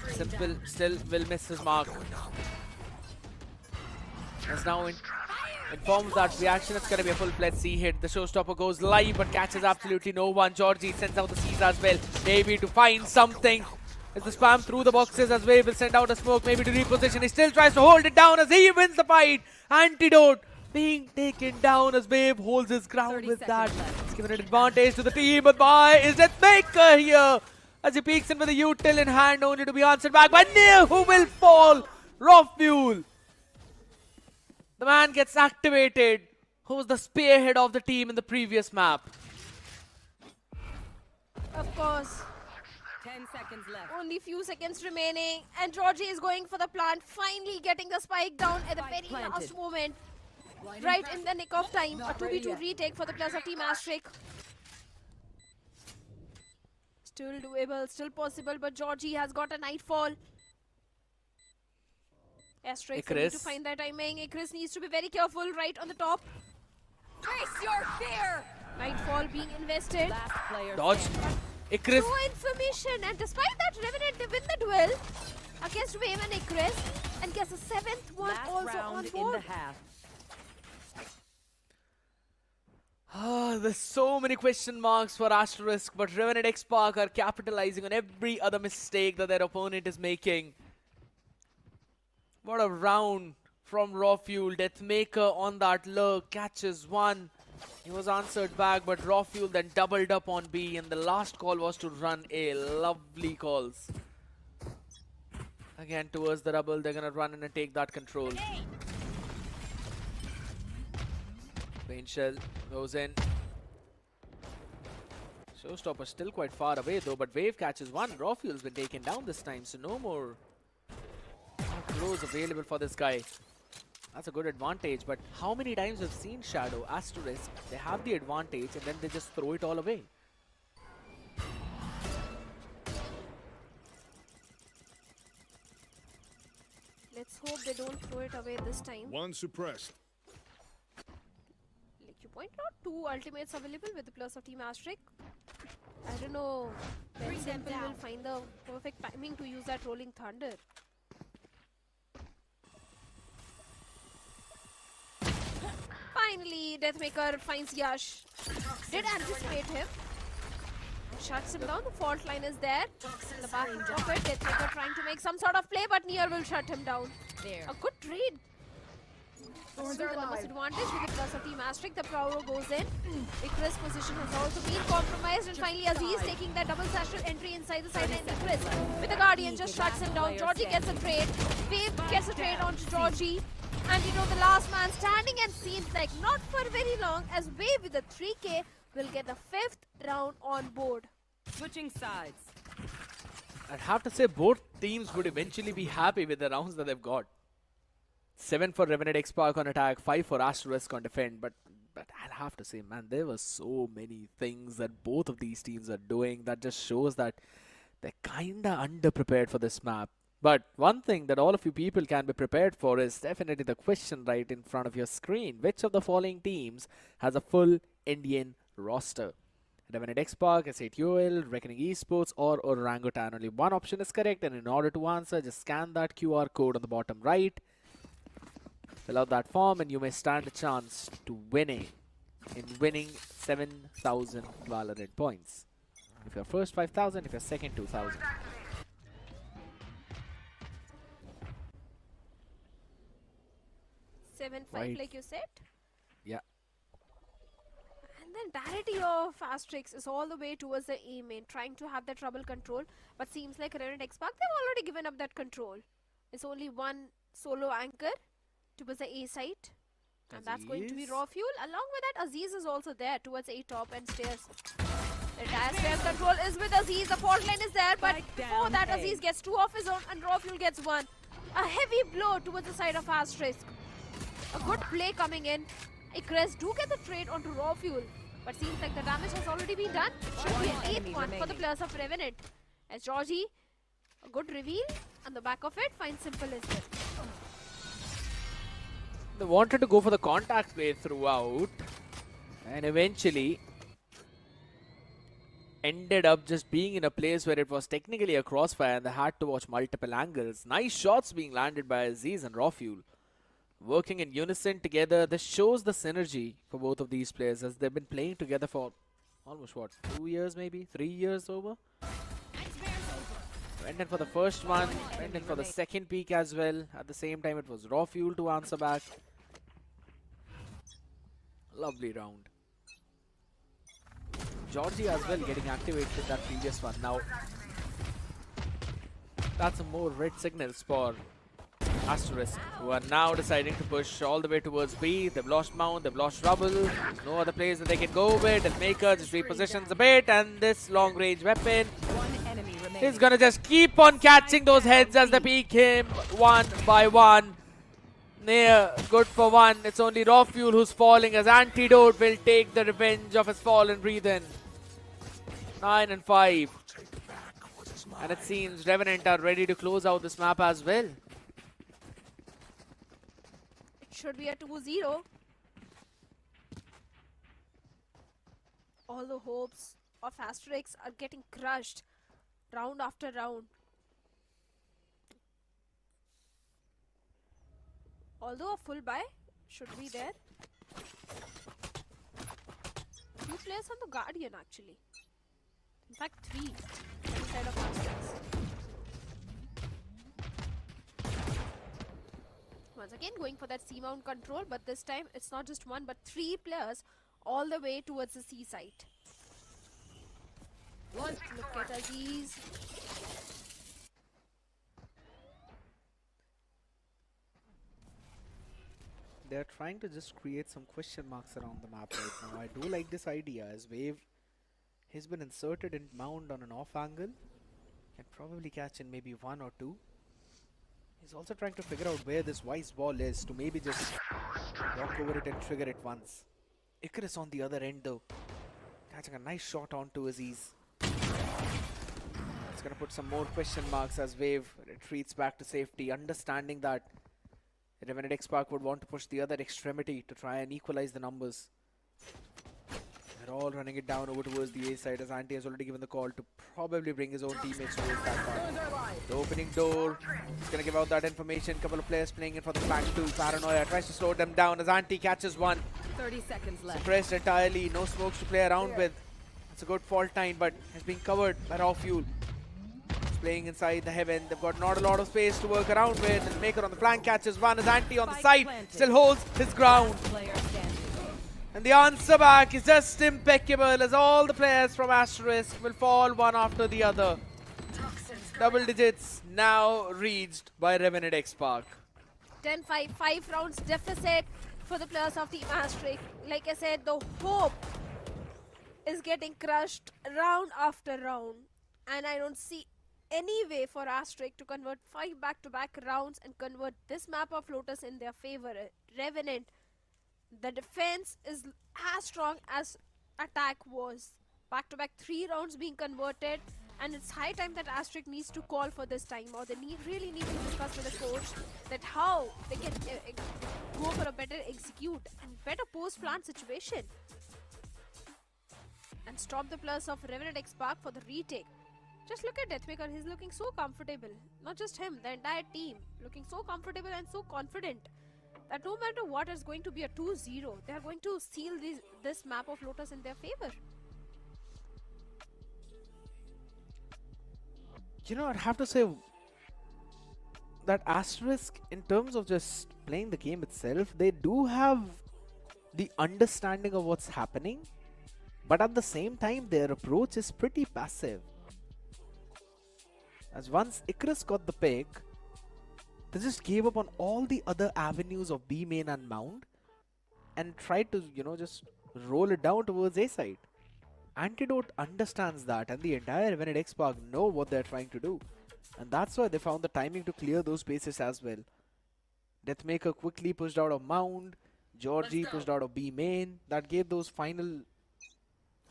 Simple still will miss his mark. As now informs that reaction, it's going to be a full-fledged C hit. The showstopper goes live but catches absolutely no one. Georgie sends out the C's as well. Maybe to find something. As the spam through the boxes as Wave will send out a smoke, maybe to reposition. He still tries to hold it down as he wins the fight. Antidote being taken down as Wave holds his ground with that. It's given an advantage to the team, but why is Deathmaker here? As he peeks in with a util in hand, only to be answered back by Near, who will fall. Raw fuel. The man gets activated, who was the spearhead of the team in the previous map.
Of course.
10 seconds left.
Only few seconds remaining, and Georgie is going for the plant, finally getting the spike down at the very last moment. Right in the nick of time. A 2v2 retake for the players of Team Asterisk. Still doable, still possible, but Georgie has got a nightfall. Asterisk need to find that timing. Chris needs to be very careful right on the top.
Face your fear!
Nightfall being invested.
Last player
Dodge. Icarus.
No information, and despite that, Revenant they win the duel against Wave and Icarus and gets a 7th one
Last
also
round
on
in
board.
the half.
There's so many question marks for Asterisk, but Revenant XSpark are capitalizing on every other mistake that their opponent is making. What a round from Raw Fuel. Deathmaker on that lurk catches one. He was answered back, but Raw Fuel then doubled up on B, and the last call was to run A. Lovely calls. Again, towards the rubble, they're gonna run in and take that control. Pain Shell goes in. Showstopper still quite far away though, but Wave catches one. Raw Fuel's been taken down this time, so no more close available for this guy. That's a good advantage, but how many times we've seen Shadow, Asterisk, they have the advantage and then they just throw it all away.
Let's hope they don't throw it away this time.
One suppressed.
Like you point out, 2 ultimates available with the plus of Team Asterisk. I don't know when Simple will find the perfect timing to use that Rolling Thunder. Finally, Deathmaker finds Yash. Did anticipate him. Shuts him down. The fault line is there. In the back of it, Deathmaker trying to make some sort of play, but Nier will shut him down.
There.
A good trade. Still the numbers advantage with the plus of Team Asterisk. The Prowler goes in. Icarus' position has also been compromised, and finally Aziz taking that double satchel entry inside the side lane. Icarus with the Guardian just shuts him down. Georgie gets a trade. Wave gets a trade onto Georgie. And you know, the last man standing, and seems like not for very long as Wave with the 3K will get the 5th round on board.
Switching sides.
I'd have to say both teams would eventually be happy with the rounds that they've got. 7 for Revenant XSpark on attack, 5 for Asterisk on defend, but I'll have to say, man, there were so many things that both of these teams are doing that just shows that they're kinda underprepared for this map. But one thing that all of you people can be prepared for is definitely the question right in front of your screen. Which of the following teams has a full Indian roster? Revenant XSpark, S8UL, Revenant Esports, or Orangutan. Only one option is correct, and in order to answer, just scan that QR code on the bottom right. Fill out that form, and you may stand a chance to winning 7,000 Valorant points. If you're first, 5,000. If you're second, 2,000.
7-5,
Right.
like you said.
Yeah.
And then parity of Asterisk is all the way towards the A main, trying to have the trouble control. But seems like Revenant XSpark, they've already given up that control. It's only one solo anchor towards the A site. And that's going to be
Aziz.
Raw Fuel. Along with that, Aziz is also there towards A top and stairs. The entire stairs control is with Aziz. The fault line is there, but
Spike
before
down
that,
A.
Aziz gets 2 of his own and Raw Fuel gets 1. A heavy blow towards the side of Asterisk. A good play coming in. Icarus do get the trade onto Raw Fuel, but seems like the damage has already been done. Should be an 8th one for the players of Revenant. As Georgie, a good reveal, and the back of it finds Simple as well.
They wanted to go for the contact play throughout, and eventually ended up just being in a place where it was technically a crossfire and they had to watch multiple angles. Nice shots being landed by Aziz and Raw Fuel. Working in unison together, this shows the synergy for both of these players as they've been playing together for almost, what, 2 years maybe? 3 years over? Went in for the first one, went in for the second peak as well. At the same time, it was Raw Fuel to answer back. Lovely round. Georgie as well getting activated in that previous one. Now, that's some more red signals for Asterisk, who are now deciding to push all the way towards B. They've lost Mount, they've lost Rubble. There's no other place that they can go with. And Maker just repositions a bit, and this long range weapon
One enemy remaining.
is gonna just keep on catching those heads as they peek him one by one. Near good for one. It's only Raw Fuel who's falling as Antidote will take the revenge of his fallen breathe-in. 9 and 5. And it seems Revenant are ready to close out this map as well.
It should be a 2-0. All the hopes of Asterisk are getting crushed round after round. Although a full buy should be there. 2 players on the Guardian actually. In fact, 3 on the side of Asterisk. Once again going for that C-mount control, but this time it's not just 1 but 3 players all the way towards the seaside. Look at Aziz.
They're trying to just create some question marks around the map right now. I do like this idea as Wave has been inserted in Mound on an off angle. Can probably catch in maybe 1 or 2. He's also trying to figure out where this wise ball is to maybe just walk over it and trigger it once. Icarus on the other end though, catching a nice shot onto Aziz. It's gonna put some more question marks as Wave retreats back to safety, understanding that Revenant XSpark would want to push the other extremity to try and equalize the numbers. They're all running it down over towards the A side as Anti has already given the call to probably bring his own teammates towards that part. The opening door is going to give out that information. Couple of players playing in for the flank too. Paranoia tries to slow them down as Anti catches one.
30 seconds left.
Suppressed entirely. No smokes to play around with. It's a good fault time, but has been covered by raw fuel. Playing inside the heaven. They've got not a lot of space to work around with. And Maker on the flank catches one as Anti on the side still holds his ground.
Player standing.
And the answer back is just impeccable as all the players from Asterisk will fall one after the other. Double digits now reached by Revenant XSpark.
10-5, 5 rounds deficit for the players of Team Asterisk. Like I said, the hope is getting crushed round after round. And I don't see any way for Asterisk to convert 5 back-to-back rounds and convert this map of Lotus in their favor. Revenant, the defense is as strong as attack was. Back-to-back 3 rounds being converted, and it's high time that Asterisk needs to call for this time, or they really need to discuss with the coach that how they can go for a better execute and better post-plant situation and stop the players of Revenant XSpark for the retake. Just look at Deathmaker, he's looking so comfortable. Not just him, the entire team looking so comfortable and so confident that no matter what is going to be a 2-0, they are going to seal this map of Lotus in their favor.
You know, I'd have to say that Asterisk, in terms of just playing the game itself, they do have the understanding of what's happening, but at the same time, their approach is pretty passive. As once Icarus got the pick, they just gave up on all the other avenues of B main and Mound and tried to, you know, just roll it down towards A side. Antidote understands that, and the entire Revenant XSpark know what they're trying to do. And that's why they found the timing to clear those spaces as well. Deathmaker quickly pushed out of Mound, Georgie pushed out of B main. That gave those final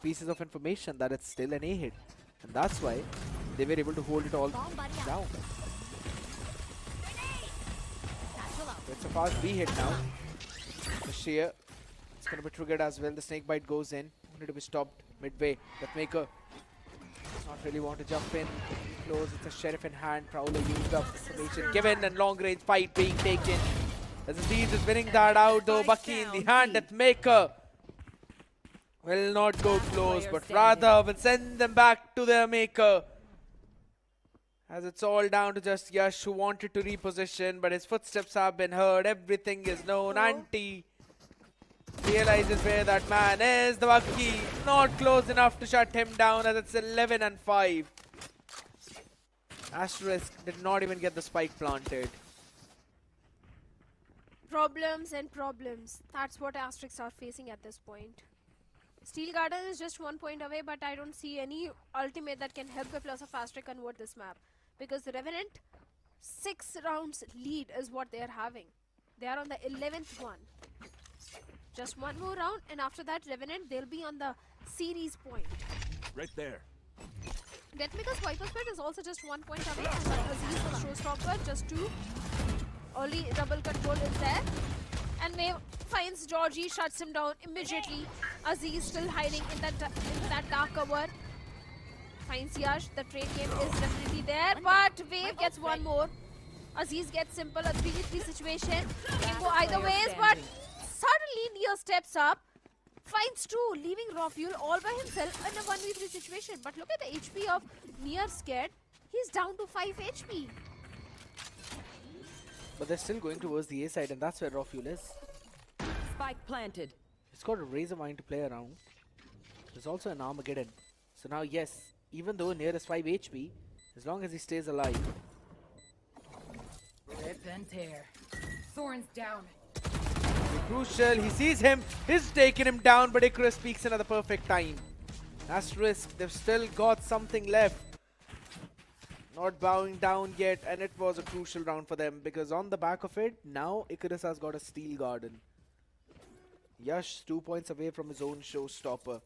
pieces of information that it's still an A hit. And that's why they were able to hold it all down. It's a fast B hit now. The shear, it's going to be triggered as well. The snake bite goes in, only to be stopped midway. Deathmaker does not really want to jump in close. It's a sheriff in hand. Prowler used up, information given, and long range fight being taken. As Aziz is winning that out though. Bucky in the hand. Deathmaker will not go close, but rather will send them back to their maker. As it's all down to just Yash, who wanted to reposition, but his footsteps have been heard. Everything is known. Anti realizes where that man is. The Bucky not close enough to shut him down as it's 11-5. Asterisk did not even get the spike planted.
Problems and problems. That's what Asterisks are facing at this point. Steel Garden is just 1 point away, but I don't see any ultimate that can help the players of Asterisk convert this map. Because the Revenant 6 rounds lead is what they are having. They are on the 11th one. Just one more round, and after that Revenant, they'll be on the series point.
Right there.
Deathmaker's Viper Spread is also just 1 point away, and Aziz for Showstopper, just 2. Only double control is there. And Wave finds Georgie, shuts him down immediately. Aziz still hiding in that dark cover. Finds Yash, the trade game is definitely there, but Wave gets one more. Aziz gets simple, a 3v3 situation. Can go either ways, but suddenly Nia steps up, finds 2, leaving raw fuel all by himself in a 1v3 situation. But look at the HP of Nia scared. He's down to 5 HP.
But they're still going towards the A side, and that's where raw fuel is.
Spike planted.
He's got a Razor Vine to play around. There's also an Armageddon. So now, yes, even though Nair is 5 HP, as long as he stays alive.
Rip and tear. Thorns down.
Crucial, he sees him, he's taken him down, but Icarus peaks in at the perfect time. Asterisk, they've still got something left. Not bowing down yet, and it was a crucial round for them because on the back of it, now Icarus has got a Steel Garden. Yash 2 points away from his own showstopper.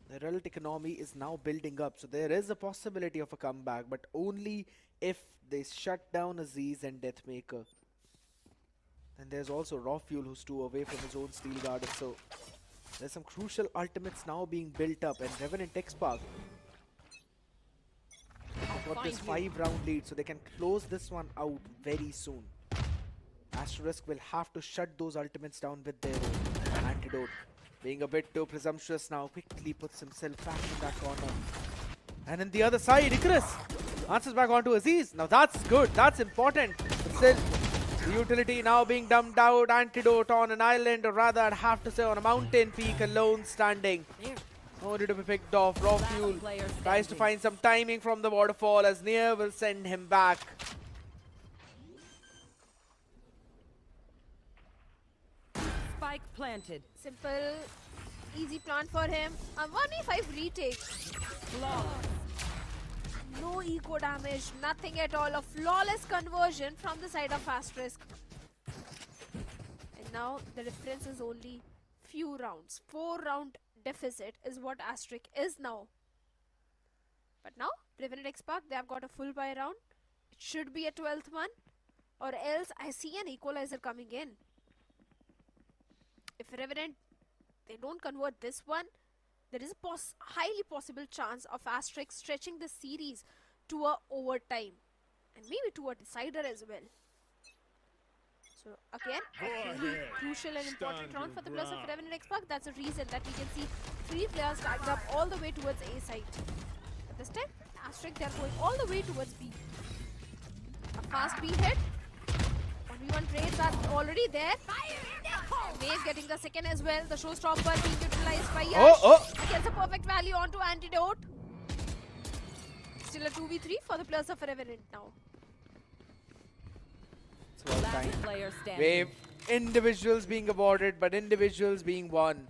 The relative economy is now building up, so there is a possibility of a comeback, but only if they shut down Aziz and Deathmaker. And there's also Raw Fuel who's 2 away from his own Steel Garden, so there's some crucial ultimates now being built up, and Revenant Esports got this 5-round lead, so they can close this one out very soon. Asterisk will have to shut those ultimates down with their own antidote. Being a bit too presumptuous now, quickly puts himself back in that corner. And in the other side, Icarus answers back onto Aziz. Now that's good, that's important. But still, the utility now being dumped out. Antidote on an island, or rather I'd have to say on a mountain peak, alone standing. Only to be picked off. Raw Fuel tries to find some timing from the waterfall as Nair will send him back.
Spike planted.
Simple, easy plan for him. A 1v5 retake. No eco damage, nothing at all. A flawless conversion from the side of Asterisk. And now the difference is only few rounds. 4-round deficit is what Asterisk is now. But now, Revenant Esports, they have got a full buy round. It should be a 12th one. Or else I see an equalizer coming in. If Revenant, they don't convert this one, there is a highly possible chance of Asterisk stretching the series to a overtime. And maybe to a decider as well. So again, a really crucial and important round for the Plus of Revenant Esports. That's the reason that we can see 3 players tagged up all the way towards A side. At this time, Asterisk, they are going all the way towards B. A fast B hit. 1v1 trades are already there. Wave getting the second as well. The showstopper being utilized by Yash. Gets a perfect value onto Antidote. Still a 2v3 for the Plus of Revenant now.
Last player standing.
Wave, individuals being awarded, but individuals being won.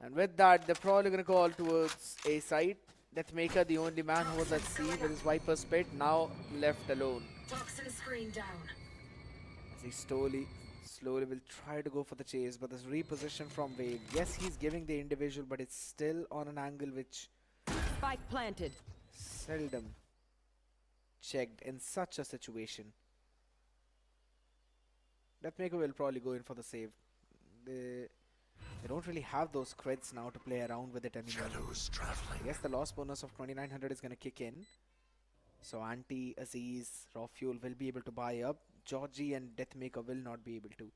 And with that, they're probably going to call towards A side. Deathmaker, the only man who was at sea with his Viper Spit, now left alone.
Toxin screen down.
As he slowly will try to go for the chase, but this reposition from Wave. Yes, he's giving the individual, but it's still on an angle which
Spike planted.
seldom checked in such a situation. Deathmaker will probably go in for the save. They don't really have those creds now to play around with it anymore. I guess the loss bonus of 2900 is going to kick in. So Anti, Aziz, Raw Fuel will be able to buy up. Georgie and Deathmaker will not be able to.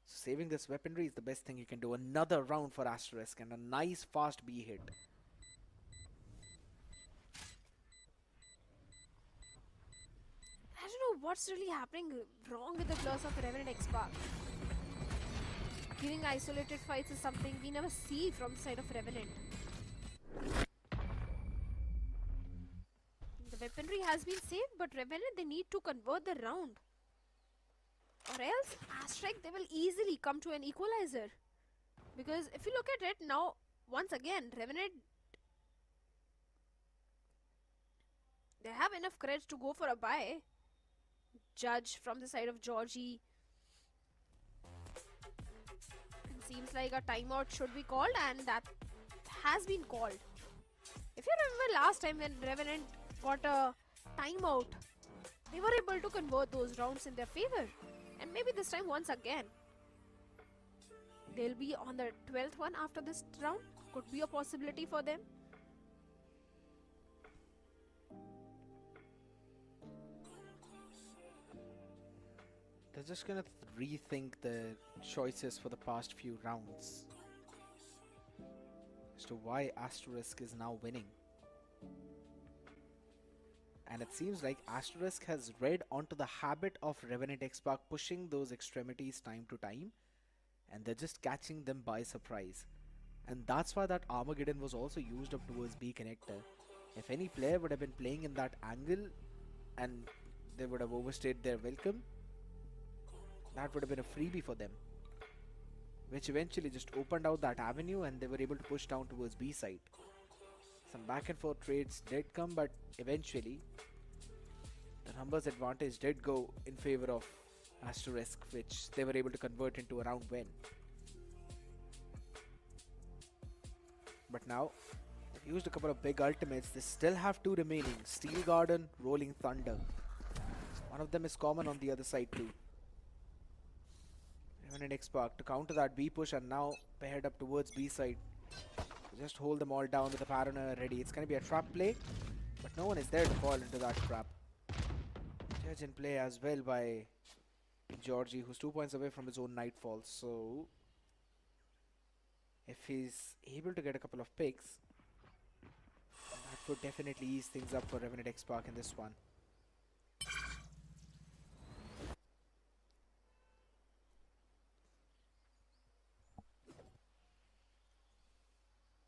So saving this weaponry is the best thing you can do. Another round for Asterisk and a nice fast B hit.
I don't know what's really happening wrong with the Plus of Revenant Esports. Giving isolated fights is something we never see from the side of Revenant. The weaponry has been saved, but Revenant, they need to convert the round. Or else, Asterisk, they will easily come to an equalizer. Because if you look at it now, once again, Revenant, they have enough credits to go for a buy. Judge from the side of Georgie. It seems like a timeout should be called, and that has been called. If you remember last time when Revenant got a timeout, they were able to convert those rounds in their favor. And maybe this time once again. They'll be on the 12th one after this round. Could be a possibility for them.
They're just gonna rethink the choices for the past few rounds as to why Asterisk is now winning. And it seems like Asterisk has read onto the habit of Revenant Esports pushing those extremities time to time. and they're just catching them by surprise. And that's why that Armageddon was also used up towards B connector. If any player would have been playing in that angle and they would have overstayed their welcome, that would have been a freebie for them, which eventually just opened out that avenue and they were able to push down towards B side. Some back and forth trades did come, but eventually the numbers advantage did go in favor of Asterisk, which they were able to convert into a round win. But now they've used a couple of big ultimates. They still have 2 remaining: Steel Garden, Rolling Thunder. One of them is common on the other side too. Revenant XSpark to counter that B push, and now paired up towards B side. Just hold them all down with the paranoia ready. It's going to be a trap play, but no one is there to fall into that trap. Judge in play as well by Georgie, who's 2 points away from his own nightfall. So if he's able to get a couple of picks, that would definitely ease things up for Revenant XSpark in this one.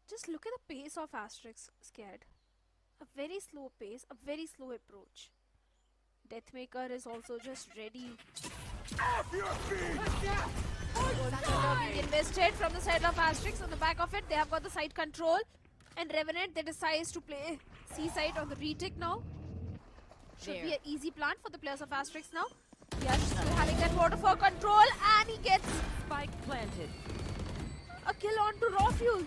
Just look at the pace of Asterisk, Scared. A very slow pace, a very slow approach. Deathmaker is also just ready. Being invested from the side of Asterisk. On the back of it, they have got the side control. And Revenant, they decides to play C side on the retake now. Should be an easy plan for the players of Asterisk now. Yash still having that water for control, and he gets
Spike planted.
a kill onto Raw Fuel.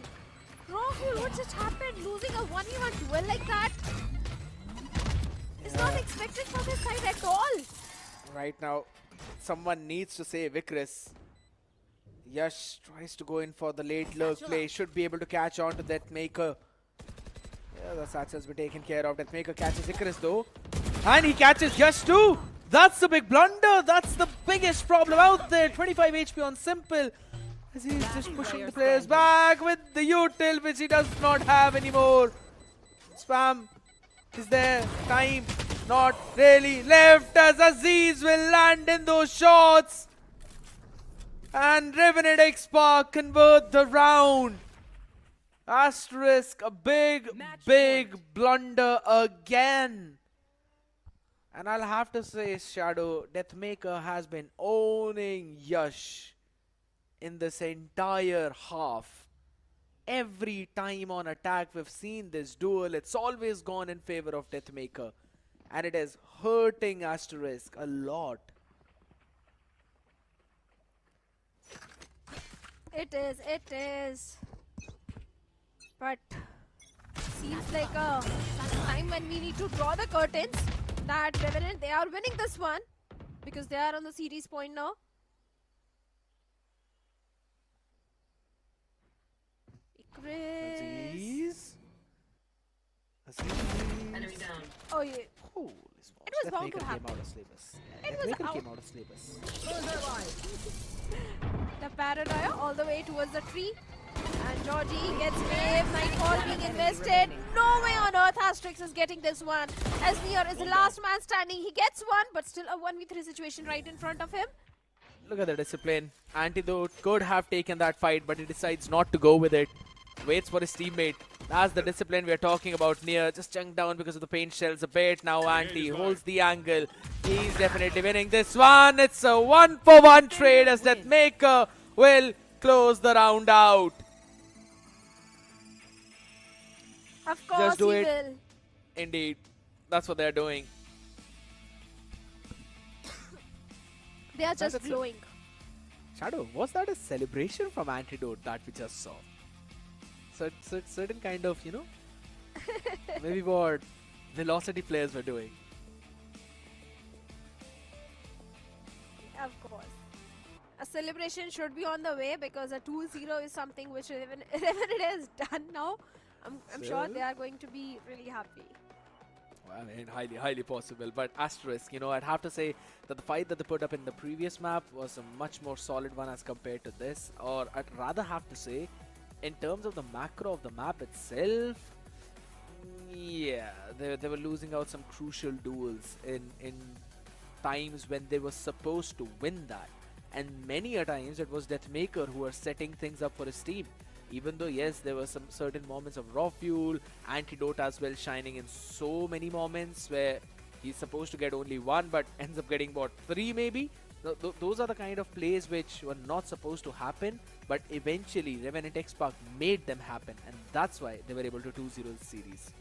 Raw Fuel, what just happened? Losing a 1v1 duel like that is not expected from his side at all.
Right now, someone needs to save Vikris. Yash tries to go in for the late lurk play. Should be able to catch on to Deathmaker. Yeah, the Sats has been taken care of. Deathmaker catches Vikris though. And he catches Yash too. That's the big blunder. That's the biggest problem out there. 25 HP on Simple. As he's just pushing the players back with the util, which he does not have anymore. Spam is there. Time not really left as Aziz will land in those shots. And Revenant XSpark convert the round. Asterisk, a big blunder again. And I'll have to say, Shadow, Deathmaker has been owning Yash in this entire half. Every time on attack we've seen this duel, it's always gone in favor of Deathmaker. And it is hurting Asterisk a lot.
It is. But seems like a time when we need to draw the curtains. That Revenant, they are winning this one because they are on the series point now. Chris.
Enemy down.
Oh yeah.
Holy smokes.
It was bound to happen.
Came out of syllabus.
It was
Deathmaker
out.
came out of syllabus.
The paranoia all the way towards the tree. And Georgie gets wave. Nightfall being invested. No way on earth Asterisk is getting this one. As Near is the last man standing. He gets one, but still a 1v3 situation right in front of him.
Look at the discipline. Antidote could have taken that fight, but he decides not to go with it. Waits for his teammate. That's the discipline we are talking about. Near just chunked down because of the paint shells a bit. Now Anti holds the angle. He's definitely winning this one. It's a 1-for-1 trade as Deathmaker will close the round out.
Of course
Just do
he
it.
will.
Indeed. That's what they're doing.
They are just
That's it.
glowing.
Shadow, was that a celebration from Antidote that we just saw? So certain kind of, you know, maybe what Velocity players were doing.
Of course. A celebration should be on the way because a 2-0 is something which even it is done now. I'm sure they are going to be really happy.
Well, I mean, highly possible. But Asterisk, you know, I'd have to say that the fight that they put up in the previous map was a much more solid one as compared to this. Or I'd rather have to say, in terms of the macro of the map itself, yeah, they were losing out some crucial duels in times when they were supposed to win that. and many a times it was Deathmaker who was setting things up for his team. Even though, yes, there were some certain moments of raw fuel, Antidote as well shining in so many moments where he's supposed to get only one but ends up getting what, three maybe? Those are the kind of plays which were not supposed to happen, but eventually Revenant XSpark made them happen, and that's why they were able to 2-0 the series.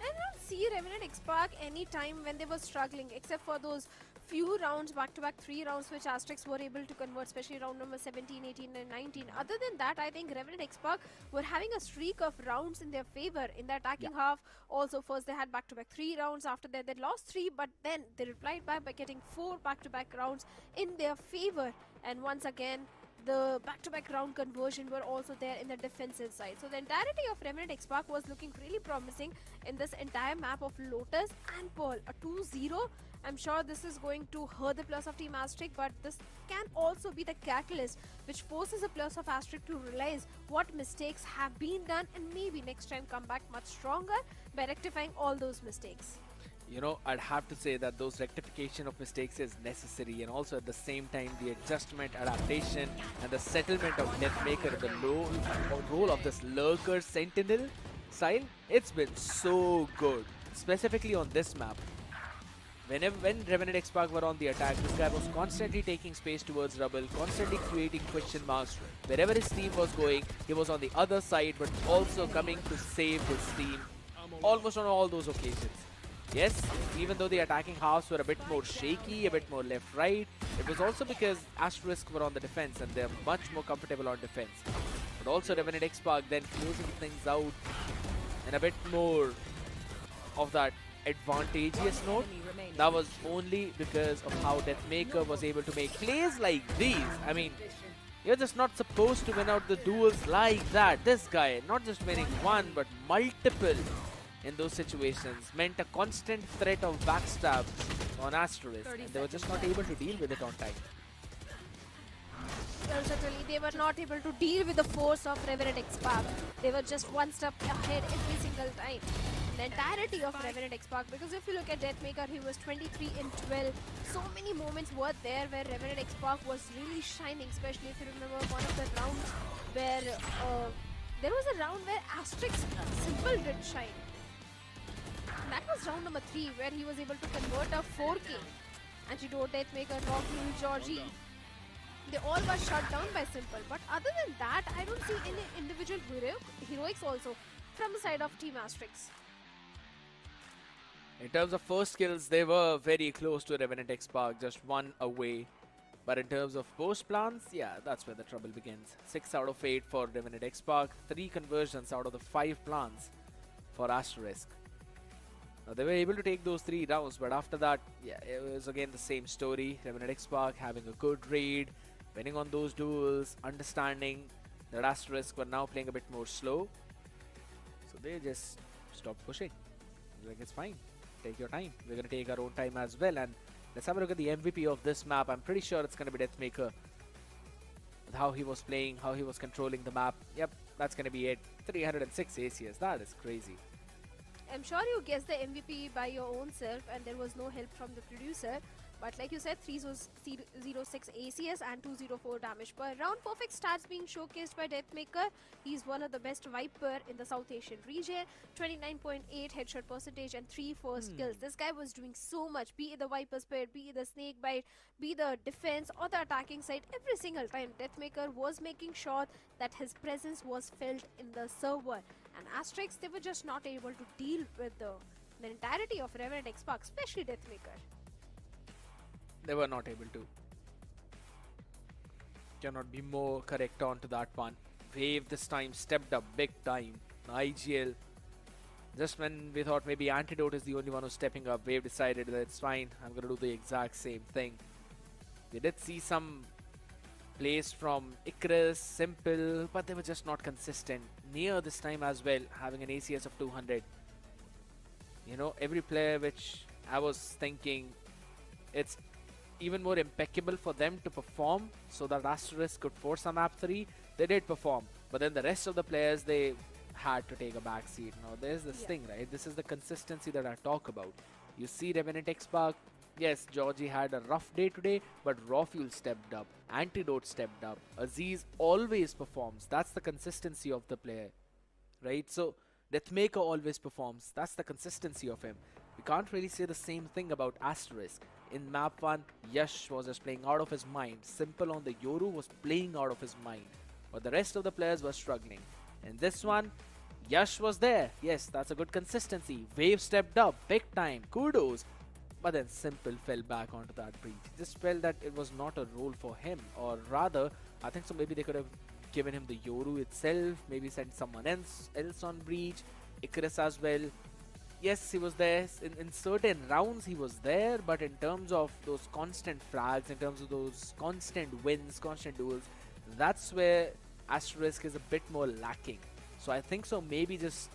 I don't see Revenant XSpark any time when they were struggling, except for those few rounds, back-to-back 3 rounds, which Asterisk were able to convert, especially round number 17, 18 and 19. Other than that, I think Revenant XSpark were having a streak of rounds in their favor in the attacking half. Also, first they had back-to-back 3 rounds. After that, they lost 3, but then they replied back by getting 4 back-to-back rounds in their favor. And once again, the back-to-back round conversion were also there in the defensive side. So the entirety of Revenant XSpark was looking really promising in this entire map of Lotus and Pearl. A 2-0. I'm sure this is going to hurt the plus of Team Asterisk, but this can also be the catalyst which forces the plus of Asterisk to realize what mistakes have been done and maybe next time come back much stronger by rectifying all those mistakes.
You know, I'd have to say that those rectification of mistakes is necessary, and also at the same time the adjustment, adaptation and the settlement of Deathmaker, the role of this lurker sentinel style, it's been so good, specifically on this map. When Revenant XSpark were on the attack, this guy was constantly taking space towards rubble, constantly creating question marks. Wherever his team was going, he was on the other side, but also coming to save his team almost on all those occasions. Yes, even though the attacking halves were a bit more shaky, a bit more left-right, it was also because Asterisk were on the defense and they're much more comfortable on defense. But also Revenant XSpark then closing things out in a bit more of that advantageous note. That was only because of how Deathmaker was able to make plays like these. I mean, you're just not supposed to win out the duels like that. This guy, not just winning one, but multiple in those situations, meant a constant threat of backstab on Asterisk, and they were just not able to deal with it on time.
Well, certainly they were not able to deal with the force of Revenant XSpark. They were just one step ahead every single time. The entirety of Revenant XSpark, because if you look at Deathmaker, he was 23 in 12. So many moments were there where Revenant XSpark was really shining, especially if you remember one of the rounds where there was a round where Asterisk Simple did shine. And that was round number 3 where he was able to convert a 4K. Antidote, Deathmaker, Rockpool, Georgie. They all were shut down by Simple. But other than that, I don't see any individual heroics also from the side of Team Asterisk.
In terms of first kills, they were very close to Revenant XSpark, just one away. But in terms of post plans, yeah, that's where the trouble begins. 6 out of 8 for Revenant XSpark, 3 conversions out of the 5 plans for Asterisk. Now, they were able to take those 3 rounds, but after that, yeah, it was again the same story. Revenant XSpark having a good raid, winning on those duels, understanding that Asterisk were now playing a bit more slow. So they just stopped pushing. Like, it's fine. Take your time. We're going to take our own time as well. And let's have a look at the MVP of this map. I'm pretty sure it's going to be Deathmaker. With how he was playing, how he was controlling the map. Yep, that's going to be it. 306 ACS. That is crazy.
I'm sure you guessed the MVP by your own self and there was no help from the producer. But like you said, 306 ACS and 204 damage per round. Perfect stats being showcased by Deathmaker. He's one of the best Viper in the South Asian region. 29.8 headshot percentage and 3 first kills. This guy was doing so much. Be it the Viper Spirit, be it the Snake Bite, be the defense or the attacking side. Every single time Deathmaker was making sure that his presence was felt in the server. And Asterisk, they were just not able to deal with the entirety of Revenant XSpark, especially Deathmaker.
They were not able to. Cannot be more correct on to that one. Wave this time stepped up big time. IGL. Just when we thought maybe Antidote is the only one who's stepping up, Wave decided that it's fine. I'm going to do the exact same thing. We did see some plays from Icarus, Simple, but they were just not consistent. Near this time as well, having an ACS of 200. You know, every player which I was thinking it's even more impeccable for them to perform so that Asterisk could force a map 3. They did perform, but then the rest of the players, they had to take a back seat. Now there's this thing, right? This is the consistency that I talk about. You see Revenant XSpark Yes, Georgie had a rough day today, but Rawfuel stepped up, Antidote stepped up, Aziz always performs. That's the consistency of the player, right? So Deathmaker always performs. That's the consistency of him. We can't really say the same thing about Asterisk. In map 1, Yash was just playing out of his mind. Simple on the Yoru was playing out of his mind. But the rest of the players were struggling. In this one, Yash was there. Yes, that's a good consistency. Wave stepped up, big time, kudos. But then Simple fell back onto that breach. Just felt that it was not a role for him. Or rather, I think so maybe they could have given him the Yoru itself, maybe sent someone else on breach, Icarus as well. Yes, he was there in certain rounds. He was there, but in terms of those constant frags, in terms of those constant wins, constant duels, that's where Asterisk is a bit more lacking. So I think so maybe just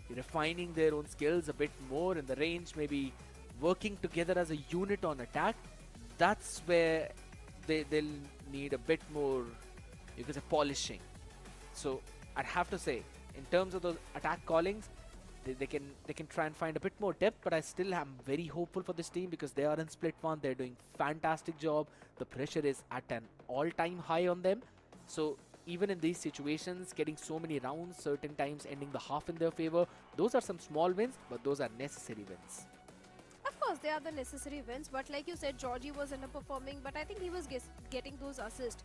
refining their own skills a bit more in the range, maybe working together as a unit on attack. That's where they'll need a bit more, you could say, polishing. So I'd have to say, in terms of those attack callings, they can try and find a bit more depth, but I still am very hopeful for this team because they are in split one. They're doing fantastic job. The pressure is at an all-time high on them. So even in these situations, getting so many rounds, certain times ending the half in their favor, those are some small wins, but those are necessary wins.
Of course, they are the necessary wins, but like you said, Georgie was underperforming, but I think he was getting those assists.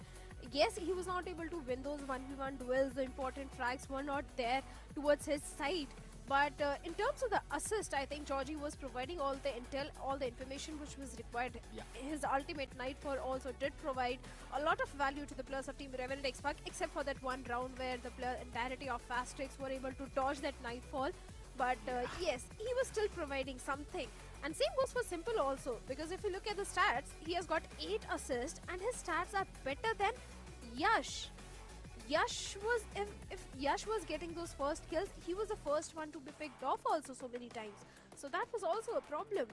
Yes, he was not able to win those 1v1 duels, the important frags were not there towards his side. But in terms of the assist, I think Georgie was providing all the intel, all the information which was required.
Yeah.
His ultimate Nightfall also did provide a lot of value to the players of Team Revenant Esports, except for that one round where the entirety of Asterisk were able to dodge that Nightfall. But yes, he was still providing something. And same goes for Simple also, because if you look at the stats, he has got 8 assists and his stats are better than Yash. Yash was, if Yash was getting those first kills, he was the first one to be picked off also so many times. So that was also a problem.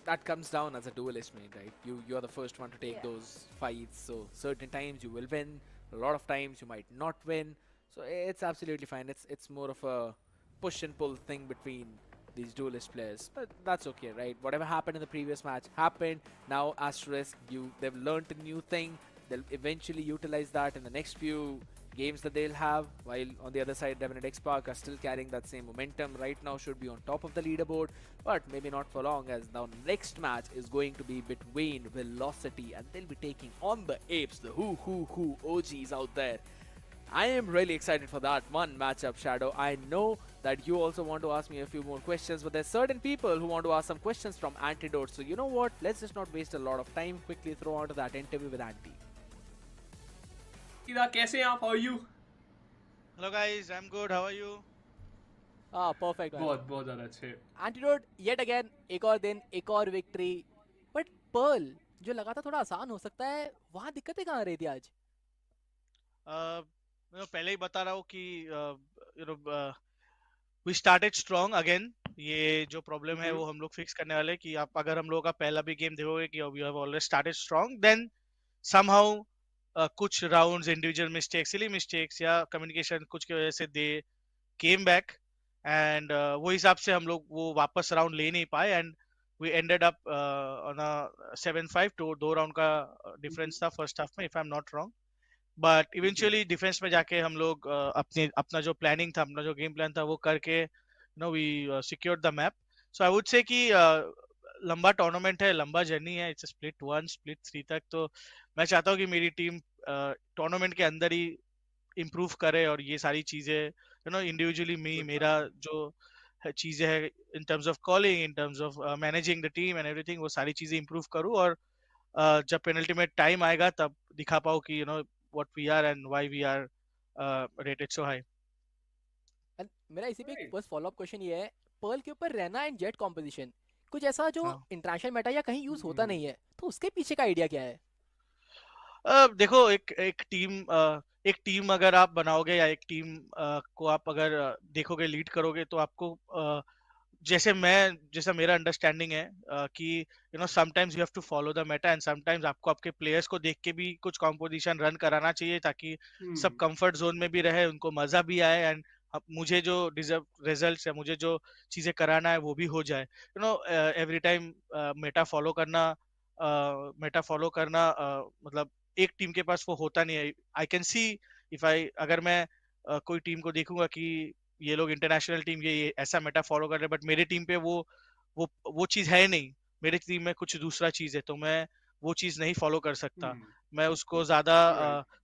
That comes down as a duelist, mate, right? You're the first one to take
Yeah.
those fights. So certain times you will win, a lot of times you might not win. So it's absolutely fine. It's more of a push and pull thing between these duelist players, but that's okay, right? Whatever happened in the previous match happened. Now Asterisk, they've learned a new thing. They'll eventually utilize that in the next few games that they'll have, while on the other side Revenant XSpark are still carrying that same momentum. Right now should be on top of the leaderboard, but maybe not for long, as the next match is going to be between Velocity and they'll be taking on the Apes, the who OGs out there. I am really excited for that one matchup, Shadow. I know that you also want to ask me a few more questions, but there's certain people who want to ask some questions from Antidote. So you know what? Let's just not waste a lot of time. Quickly throw onto that interview with Anti.
कैसे हैं आप? How are you?
Hello guys, I'm good. How are you?
Perfect
बहुत ज़्यादा अच्छे.
Antidote yet again, एक और दिन एक और विक्ट्री. बट पर्ल जो लगा था थोड़ा आसान हो सकता है, वहाँ दिक्कतें कहाँ रही थी आज?
पहले ही बता रहा हूँ कि we started strong again. ये जो प्रॉब्लम है वो हम लोग फिक्स करने वाले. कि आप अगर हम लोगों का पहला भी गेम देखोगे कि we have already started strong, then somehow कुछ rounds individual mistakes, silly mistakes या कम्युनिकेशन कुछ की वजह से दे केम बैक, एंड वो हिसाब से हम लोग वो वापस राउंड ले नहीं पाए, and we ended up on a 7-5. तो 2 राउंड का डिफरेंस था फर्स्ट हाफ में, if I am not wrong. But eventually defence में जाके हम लोग अपना जो प्लानिंग था, अपना जो गेम प्लान था वो करके we secured the map. So I would say कि लंबा टूर्नामेंट है, लंबा जर्नी है. इट्स स्प्लिट 1 स्प्लिट 3 तक. तो मैं चाहता हूँ कि मेरी टीम टूर्नामेंट के अंदर ही इम्प्रूव करे और ये सारी चीजें इंडिविजुअली मेरा जो चीजें है in terms of calling, in terms of managing the team and everything, वो सारी चीजें इम्प्रूव करूँ और जब पेनल्टी में टाइम आएगा तब दिखा पाऊँ कि what we are and why we are rated so high.
मेरा इसी पे एक बस फॉलोअप क्वेश्चन ये है, पर्ल के ऊपर रहना एंड जेट कॉम्पोजिशन कुछ ऐसा जो इंटरनेशनल मेटा या कहीं यूज होता नहीं है, तो उसके पीछे का आइडिया क्या है?
देखो एक टीम अगर आप बनाओगे या एक टीम को आप अगर देखोगे, लीड करोगे, तो आपको जैसा मेरा अंडरस्टैंडिंग है कि sometimes you have to follow the meta and sometimes आपको आपके प्लेयर्स को देख के भी कुछ कॉम्पोजिशन रन कराना चाहिए ताकि सब कंफर्ट जोन में भी रहे, उनको मजा भी आए एंड मुझे जो डिजर्व रिजल्ट्स है, मुझे जो चीजें कराना है वो भी हो जाए. एवरी टाइम मेटा फॉलो करना मतलब एक टीम के पास वो होता नहीं है. I can see if I अगर मैं कोई टीम को देखूंगा कि ये लोग इंटरनेशनल टीम ये ऐसा मेटा फॉलो कर रहे हैं, बट मेरे टीम पे वो चीज है नहीं. मेरे टीम में कुछ दूसरा चीज है, तो मैं वो चीज नहीं फॉलो कर सकता. मैं उसको ज्यादा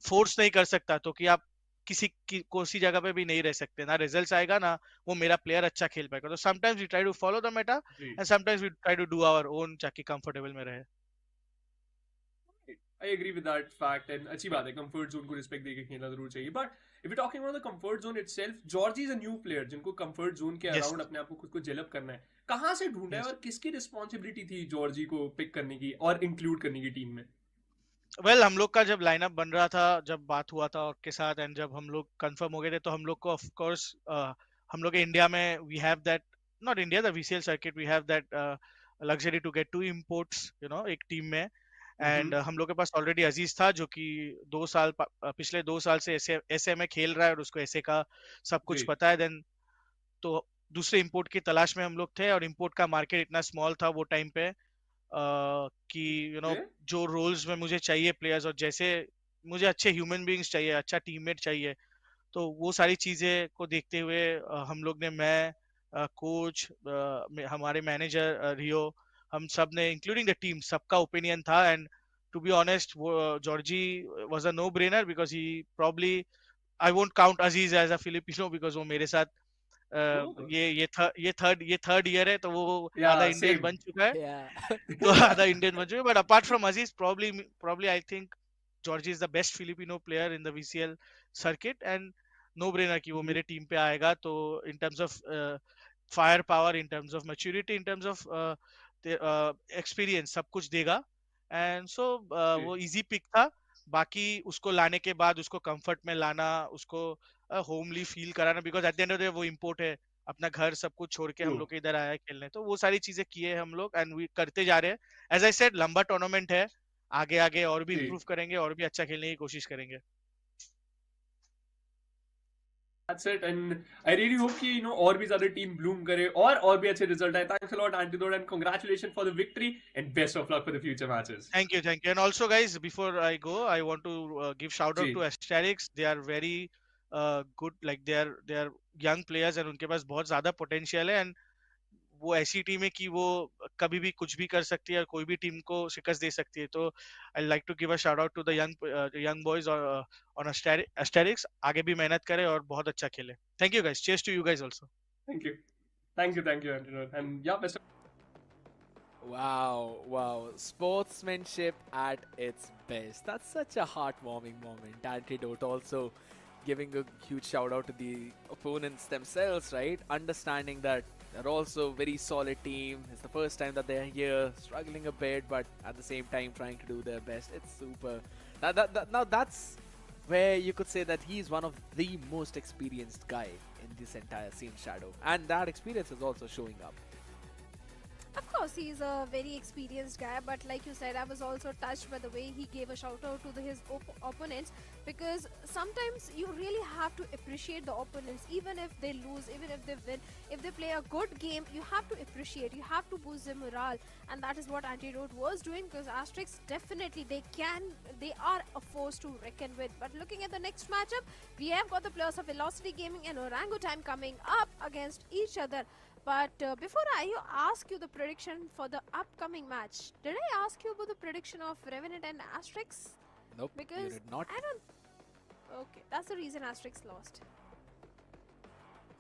फोर्स नहीं कर सकता, तो कि आप किसी जगह पे भी नहीं रह सकते. ना रिजल्ट्स आएगा, ना वो मेरा प्लेयर अच्छा खेल पाएगा. तो sometimes we try to follow the meta and sometimes we try to do our own, ताकि कंफर्टेबल में रहे.
I agree with that fact and अच्छी बात है, कंफर्ट जोन को रिस्पेक्ट देके खेलना जरूर चाहिए. But if you talking about the comfort zone itself, Georgie is a new player जिनको कंफर्ट जोन के अराउंड अपने आप को खुद को डेवलप करना है. कहाँ से ढूंढा है और किसकी रिस्पॉन्सिबिलिटी थी जॉर्जी को पिक करने की और इंक्लूड करने की टीम में?
वेल हम लोग का जब लाइनअप बन रहा था, जब बात हुआ था के साथ, एंड जब हम लोग कंफर्म हो गए थे, तो हम लोग को ऑफ कोर्स हम लोग इंडिया में we have that, not India, the VCL circuit, we have that luxury to get 2 imports एक टीम में. एंड हम लोग के पास ऑलरेडी अजीज था, जो कि पिछले 2 साल से एसए में खेल रहा है और उसको एसए का सब कुछ पता है. देन तो दूसरे इंपोर्ट की तलाश में हम लोग थे, और इंपोर्ट का मार्केट इतना स्मॉल था वो टाइम पे कि जो रोल्स में मुझे चाहिए प्लेयर्स, और जैसे मुझे अच्छे ह्यूमन बीइंग्स चाहिए, अच्छा टीममेट चाहिए, तो वो सारी चीजें को देखते हुए हम लोग ने, मैं, कोच, हमारे मैनेजर रियो, हम सब ने इंक्लूडिंग द टीम, सबका ओपिनियन था. एंड टू बी ऑनेस्ट, वो Georgie was a no brainer, because he probably, I won't count Aziz as a Filipino, because वो मेरे साथ ये थर्ड ईयर है, तो वो आधा इंडियन बन चुका है. तो आधा इंडियन बन चुका है. But apart from Aziz, probably I think Georgie is the best Filipino player in the VCL circuit, and no brainer कि वो मेरे टीम पे आएगा. तो in terms of fire power, in terms of maturity, in terms of experience, सब कुछ देगा. And so वो इजी पिक था. बाकी उसको लाने के बाद उसको कंफर्ट में लाना, उसको होमली फील कराना, because at the end of the day वो इंपोर्ट है, अपना घर सब कुछ छोड़ के हम लोग इधर आया है खेलने. तो वो सारी चीजें किए हम लोग, एंड वी करते जा रहे हैं. एज आई सेड, लंबा टूर्नामेंट है, आगे आगे और भी इंप्रूव करेंगे, और भी अच्छा खेलने की कोशिश करेंगे.
That's it, and I really hope कि और भी ज़्यादा टीम ब्लूम करे और भी अच्छे रिजल्ट आए. Thanks a lot, Antidote, and congratulations for the victory and best of luck for the future matches.
Thank you. And also, guys, before I go, I want to give shout out to Asterisk. They are very good, like they are young players, and उनके पास बहुत ज़्यादा potential है. And वो ऐसी team है कि वो कभी भी कुछ भी कर सकती है, और कोई भी टीम को शिकस्त दे सकती है. तो I like to give a shout out to the young boys on Asterix. आगे भी मेहनत करें और बहुत अच्छा खेले. Thank you guys. Cheers to you guys also.
Thank you, Antidote, and yeah, best of.
Wow. Sportsmanship at its best. That's such a heartwarming moment. Antidote also giving a huge shout out to the opponents themselves, right? Understanding that they're also a very solid team. It's the first time that they're here, struggling a bit, but at the same time trying to do their best. It's super. Now that's where you could say that he's one of the most experienced guy in this entire scene, Shadow. And that experience is also showing up.
Of course, he's a very experienced guy, but like you said, I was also touched by the way he gave a shout out to his opponents, because sometimes you really have to appreciate the opponents, even if they lose, even if they win. If they play a good game, you have to appreciate, you have to boost their morale, and that is what Antidote was doing, because Asterisk definitely they are a force to reckon with. But looking at the next matchup, we have got the players of Velocity Gaming and Orangutan coming up against each other. But before I ask you the prediction for the upcoming match, did I ask you about the prediction of Revenant and Asterisk?
Nope,
because
you did not.
I don't. Okay, that's the reason Asterisk lost.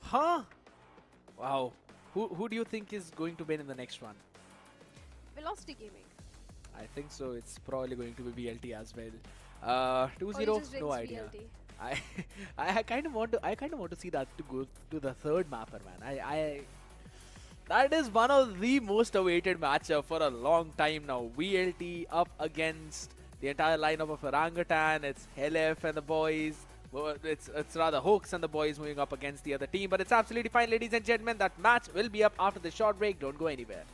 Huh? Wow. Who do you think is going to win in the next one?
Velocity Gaming.
I think so. It's probably going to be VLT as well. 2-0. No idea.
VLT.
I kind of want to see that to go to the third mapper, man. That is one of the most awaited matchup for a long time now. VLT up against the entire lineup of Orangutan. It's Helef and the boys. Well, it's rather Hooks and the boys moving up against the other team. But it's absolutely fine, ladies and gentlemen. That match will be up after the short break. Don't go anywhere.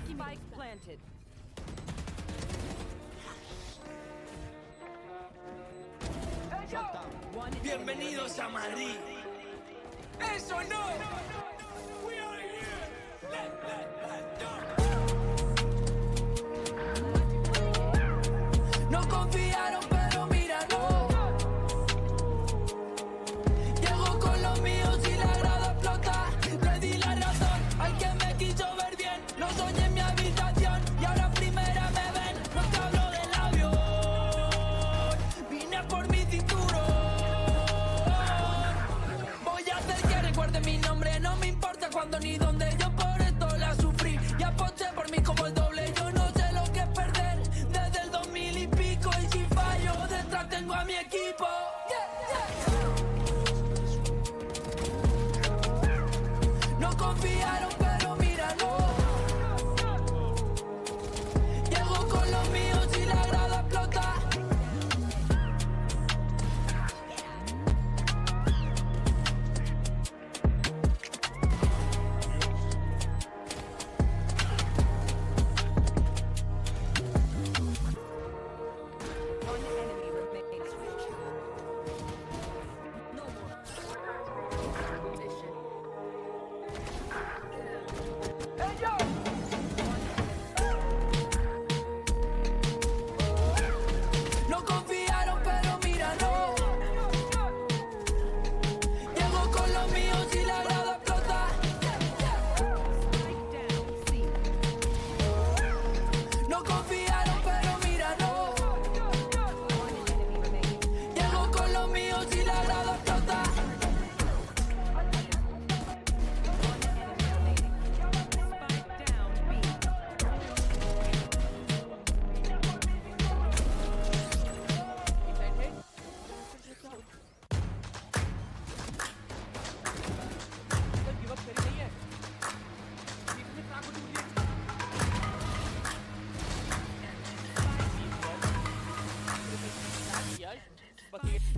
Spike planted. One
Bienvenidos a Madrid. ¡Eso no! We are here. No confiaron, pero míralo. Llego con los míos y la grada explota. Le di la razón al que me quiso ver bien. Lo soñé en mi habitación y ahora en primera me ven. No te hablo del avión. Vine por mi cinturón. Voy a hacer que recuerde mi nombre. No me importa cuándo ni dónde. Yo por esto la sufrí y aposté por mí como el doble. Yo no sé lo que es perder desde el 2000 y pico. Y si fallo, detrás tengo a mi equipo. No confiaron, pero míralo. Llego con los míos y la grada explota.
One enemy remains. No more. Mission.
No confiaron, pero míralo. Llego con los míos y la grada explota.
Spike down. C.
No confiaron, pero míralo.
One enemy remaining.
Llego con los míos y la grada explota.
One enemy remaining. Spike down. B.
Give up करी नहीं है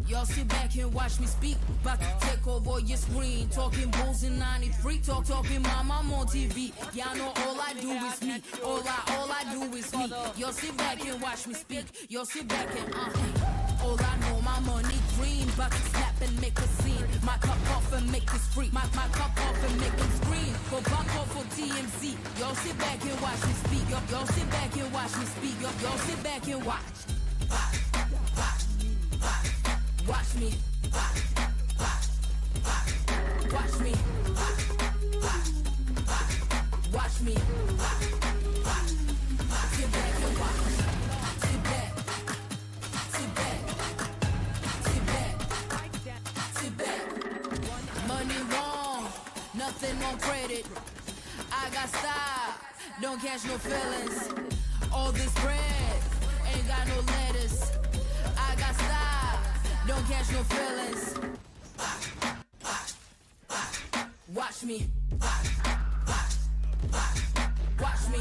Y'all sit back and watch me speak. About to take over your screen. Talking bulls in 93. Talking mama, I'm on TV. Y'all know all I do is me. All I do is me. Y'all sit back and watch me speak. Y'all sit back and all I know, my money green. About to snap and make a scene. My cup off and make this free. My cup off and make them scream. Go back off for TMZ. Y'all sit back and watch me speak. Y'all sit back and watch me speak. Y'all sit back and watch. Watch me. Watch me. Watch me. Sit back and watch. Sit back. Sit back. Sit back.
Spike down.
Sit back. Money wrong, nothing on credit. I got style, don't catch no feelings. All this bread, ain't got no lettuce. I got style, don't catch no feelings. Watch me. Watch me.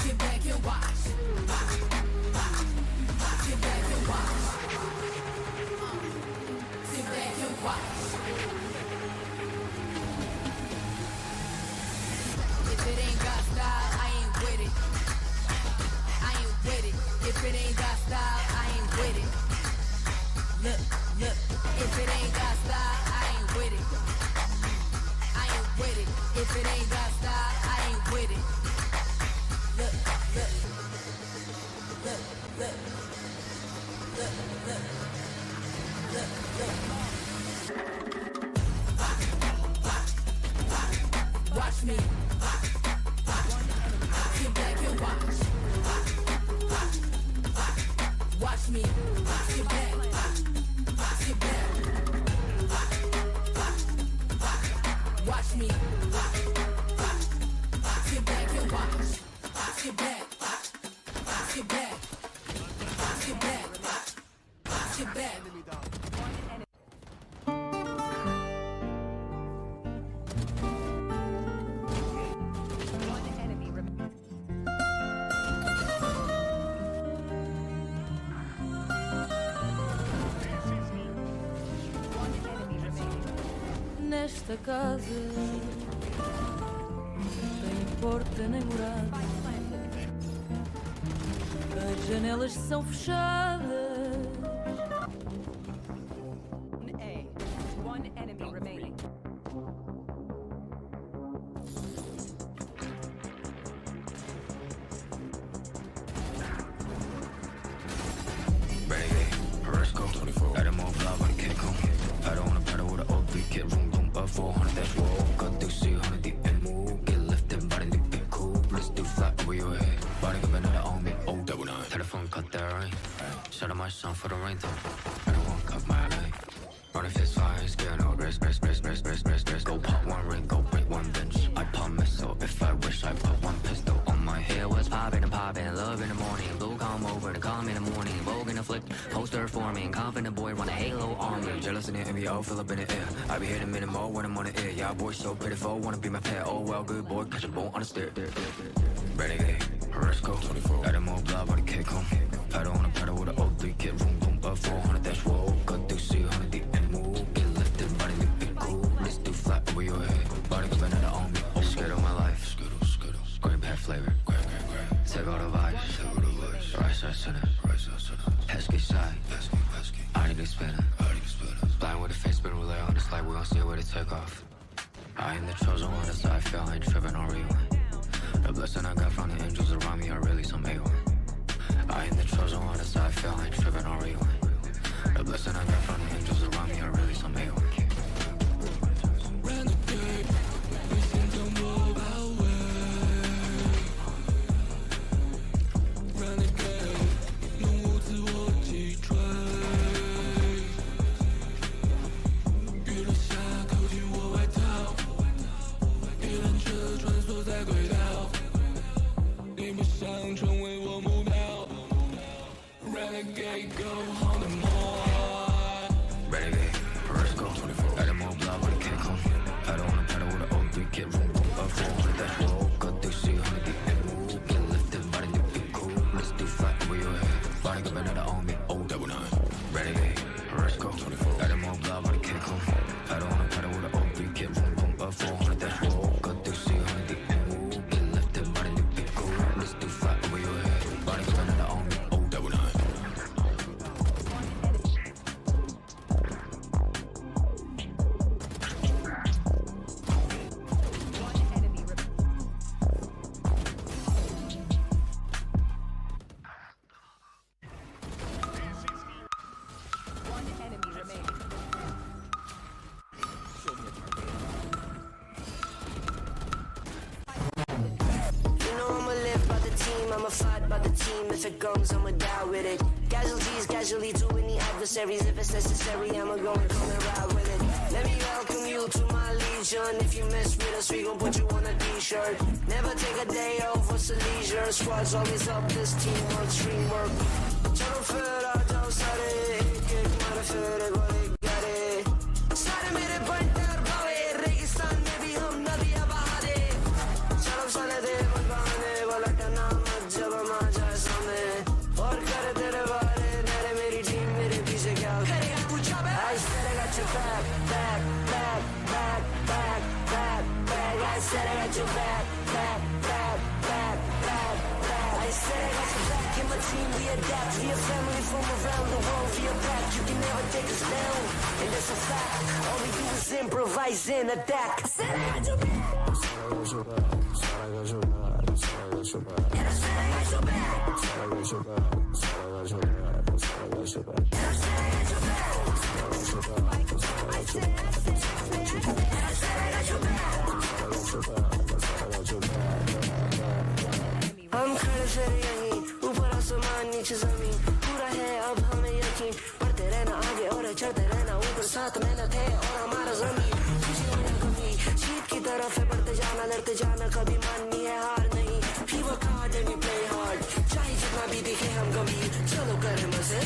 Sit back and watch. Sit back and watch. Sit back and watch. If it ain't got style, I ain't with it. I ain't with it. If it ain't got style, I ain't with it. Look. If it ain't got style, I ain't with it. I ain't with it. If it ain't got style, I ain't with it. Look. Watch me. Sit back and watch. Watch me. Sit back. Sit back. Watch me. Sit back and watch. Sit back. Sit back. Sit back. Sit back. nesta casa. Tem porta nem morada. As janelas são fechadas.
A. One enemy remaining.
Let him move love when he can't come. I don't wanna battle with an old three kid. Room, room, 400 dash roll. Got through 100 deep and move. Get lifted, body new bit cool. Let's do flat over your head. Body give another on me. Oh, double nine. Telephone cut that rain. Shut up my song for the rain though. I don't want cut my line. Running fist fire, scare no rest. Go pop one ring, go break one bench. I pop missile if I wish I put one pistol on my head. Was popping and popping, love in the morning. Blue come over to come in the morning. Vogue in the flick, poster forming. Confident boy run a halo army. Jealous in the NBO, fill up in the air. I be hitting minute more when I'm on the air. Yeah, boy so pitiful, wanna be my pet. Oh well, good boy, catch a bone on the stair. Renegade, let's go. Let him move blood, body kick home. I don't wanna battle with an old three kid. Room, boom, 400 dash roll. Cut through 100 deep and move. Get lifted, body new bit cool. Let's do flat over your head. Body give another on me. Oh, scared of my life. Green pet flavor. Take all the vibes. Right side center. Pesky side. I need to spinner. Blind with the face, spin roulette on the slide. We gon' see where to take off. I ain't the chosen one, that's how I feel. I ain't tripping on rewind. The blessing I got from the angels around me are really some A1. I ain't the chosen one, that's how I feel. I ain't tripping on rewind. The blessing I got from the angels around me are really some A1.
I'ma fight by the team. If it comes, I'ma die with it. Casualties, casually to any adversaries. If it's necessary, I'ma go and come and ride with it. Let me welcome you to my legion. If you mess with us, we gon' put you on a t-shirt. Never take a day off, what's the leisure? Squad's always up, this teamwork, stream work. Chalo fir aa jao sare, ek ek mara fir gole gare. Sare mere bantar bhave, registan mein bhi hum nadiyan baha de. Chalo chale de bahane wala tana mat jab hum aa jaye samne. Aur kar tere baare, mere meri team mere piche kya karega pucha be. I said I got your back, back, back, back, back, back, back. I said I got your back, back, back, back, back, back. I said I got your back. In my team we adapt, we a family from around the world. We are back, you can never take us down, and that's a fact. All we do is improvise and adapt. I said I got your back. And I said I got your back. And I said I got your back. And I said I got your back. And I said I got your back. And I said I got your back. हम खड़े फिर यहीं ऊपर आसमान नीचे जमीन पूरा है अब हमें यकीन बढ़ते रहना आगे और चढ़ते रहना ऊपर साथ मेहनत है और हमारा जमीन खुशी हो या कभी जीत की तरफ है बढ़ते जाना लड़ते जाना कभी माननी है हार नहीं we work hard and we play hard चाहे जितना भी दिखे हम गंभीर चलो करें मजे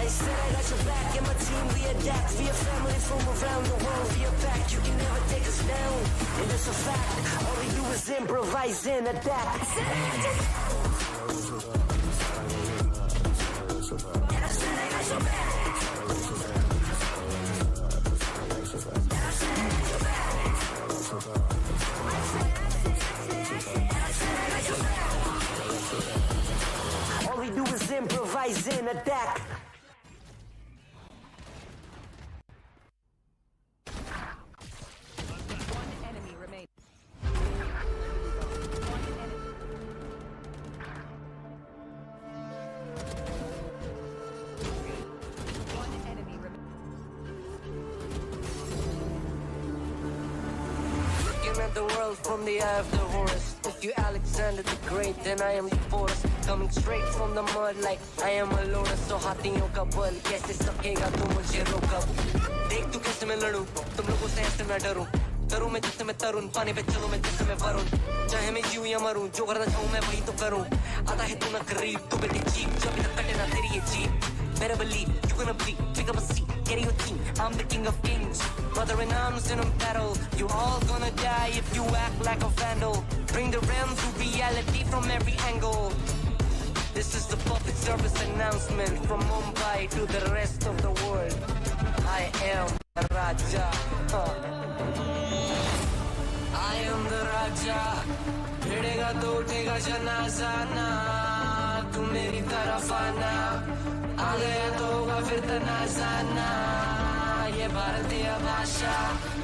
I said I got your back, and my team we adapt. We a family from around the world. We are back, you can never take us down, and that's a fact. All we do is improvise and adapt. I said I got your back. All we do is improvise and attack.
One enemy remaining. One enemy remaining.
Looking at the world from the eye of the horse. If you Alexander the Great, then I am the force. Coming straight from the mud like I am a loner. So हाथियों का बल कैसे सकेगा तू मुझे रोका? देख तू कैसे मैं लड़ूं, तुम लोगों से ऐसे मैं डरूं. करूं मैं जिससे मैं तरुण, पानी पे चलूं मैं जिससे मैं वरुण. चाहे मैं यूं या मरूं, जो करना चाहूं मैं वही तो करूं. आता है तू ना करीब, तू बेटी चीप, जब तक कटे ना तेरी ये jeep. Better believe you're gonna bleed, pick up a seat, get in your team. I'm the king of kings, brother in arms in a battle. You all gonna die if you act like a vandal. Bring the realm to reality from every angle. This is the public service announcement from Mumbai to the rest of the world. I am the Raja. I am the Raja. भिड़ेगा तो उठेगा जनाजा ना. तू मेरी तरफ आना. आ गया तो होगा फिर तनाजा ना. ये भारतीय भाषा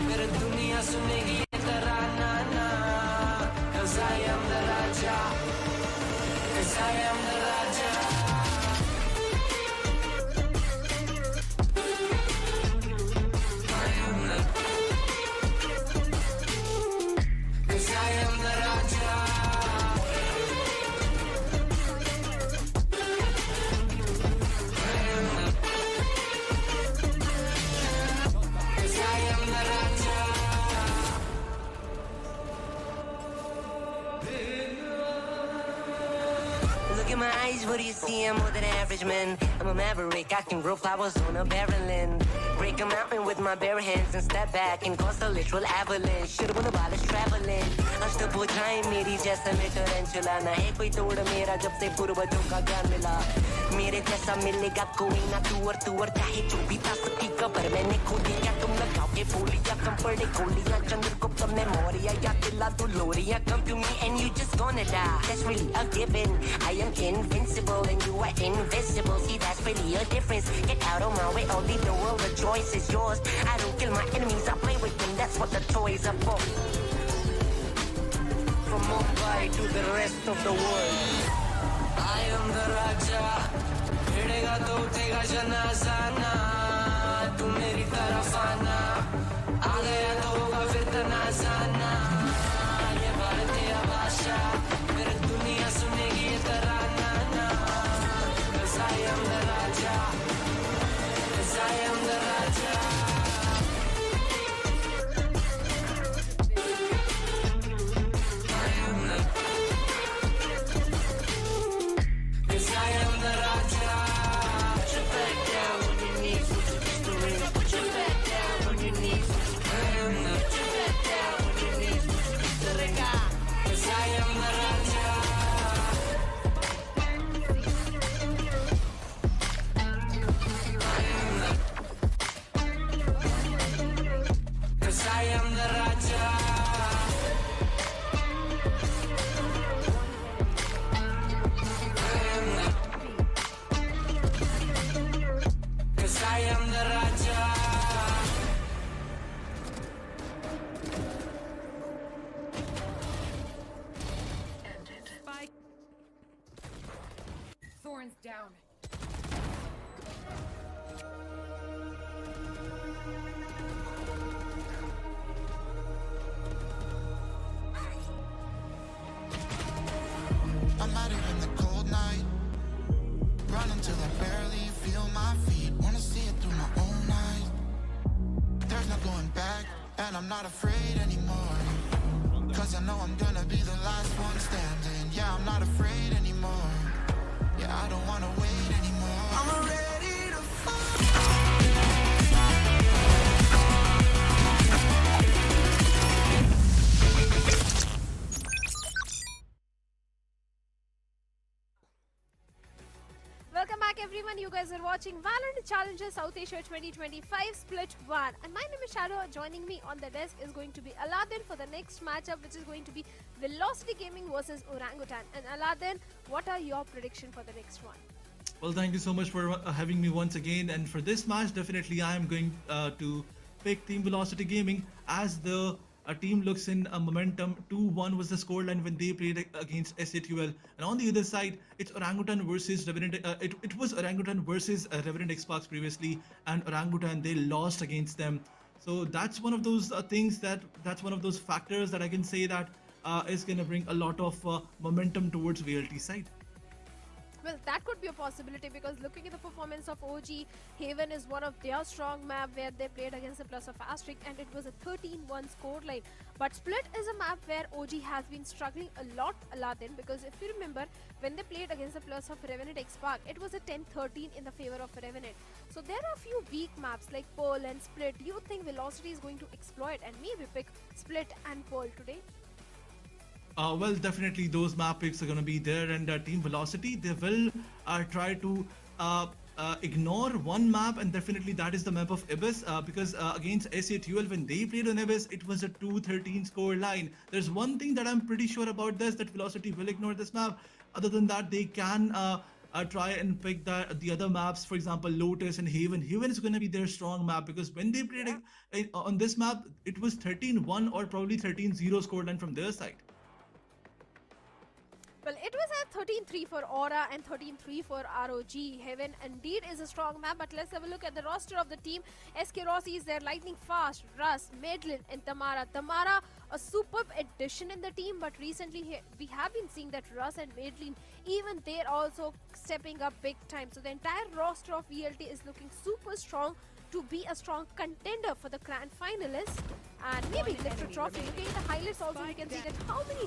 फिर दुनिया सुनेगी ये तराना ना. 'Cause I am the Raja. 'Cause I am the Raja. I am the. 'Cause I am the Raja. Look at my eyes, what do you see? I'm more than average, man. I'm a maverick, I can grow flowers on a barren land. Break a mountain with my bare hands and step back and cause a literal avalanche. Should've won about is traveling. अष्टभुजाएं मेरी जैसा मैं tarantula ना है कोई तोड़ मेरा जब से पूर्वजों का ज्ञान मिला. मेरे जैसा मिलेगा कोई ना तू और चाहे जो भी था सबकी कबर मैंने खोदी. क्या तुम लगाओगे बोलियां कम पड़े गोलियां चंद्रगुप्त में मौर्य या दिला तू लोरियां. Come to me and you just gonna die. That's really a given. I am invincible and you are invisible. See, that's really a difference. Get out of my way or leave the world. The choice is yours. I don't kill my enemies, I play with them. That's what the toys are for. From Mumbai to the rest of the world. I am the Raja. भिड़ेगा तो उठेगा जनाजा ना. तू मेरी तरफ आना. आ गया तो होगा फिर तनाजा ना. ये भारतीय भाषा फिर दुनिया सुनेगी ये तराना ना. 'Cause I am the Raja. 'Cause I am the Raja. I am the. 'Cause I am the Raja. Put your back down on your knees with your history. Put your back down on your knees. I am the. Put your back down on your knees with your history. 'Cause I am the Raja. Cause I am the Raja. I am the. 'Cause I am the Raja.
Spike. Thorns down.
I'm out here in the cold night, running till I barely feel my feet. Wanna see it through my own eyes. There's no going back, and I'm not afraid anymore. 'Cause I know I'm gonna be the last one standing. Yeah, I'm not afraid anymore. Yeah, I don't wanna wait anymore. I'm ready to
Welcome back everyone, you guys are watching VALORANT Challengers South Asia 2025 Split 1 and my name is Shadow. Joining me on the desk is going to be Aladdin for the next matchup, which is going to be Velocity Gaming versus Orangutan. And Aladdin, what are your predictions for the next one?
Well, thank you so much for having me once again. And for this match, definitely I am going to pick Team Velocity Gaming as the team looks in momentum. 2-1 was the scoreline when they played against SATUL. And on the other side, it's Orangutan versus Revenant. It was Orangutan versus Revenant Esports previously, and Orangutan, they lost against them. So that's one of those that's one of those factors that I can say that is going to bring a lot of momentum towards VLT side.
Well, that could be a possibility because looking at the performance of OG, Haven is one of their strong map where they played against the plus of Asterisk and it was a 13-1 scoreline. But Split is a map where OG has been struggling a lot, Aladdin, because if you remember, when they played against the plus of Revenant XSpark, it was a 10-13 in the favor of Revenant. So there are a few weak maps like Pearl and Split. Do you think Velocity is going to exploit and maybe pick Split and Pearl today?
Well, definitely those map picks are going to be there, and Team Velocity, they will try to ignore one map, and definitely that is the map of Ibis, because against SATUL, when they played on Ibis, it was a 2-13 score line. There's one thing that I'm pretty sure about this, that Velocity will ignore this map. Other than that, they can try and pick the other maps, for example, Lotus and Haven. Haven is going to be their strong map because when they played on this map, it was 13-1 or probably 13-0 scoreline from their side.
Well, it was at 13-3 for Aura and 13-3 for ROG. Heaven indeed is a strong map, but let's have a look at the roster of the team. SK Rossi is there, Lightning Fast, Russ, Madeline and Tamara. Tamara, a superb addition in the team, but recently we have been seeing that Russ and Madeline, even they're also stepping up big time. So the entire roster of VLT is looking super strong to be a strong contender for the grand finalists and maybe lift a trophy. Looking at the highlights also, we can see that how many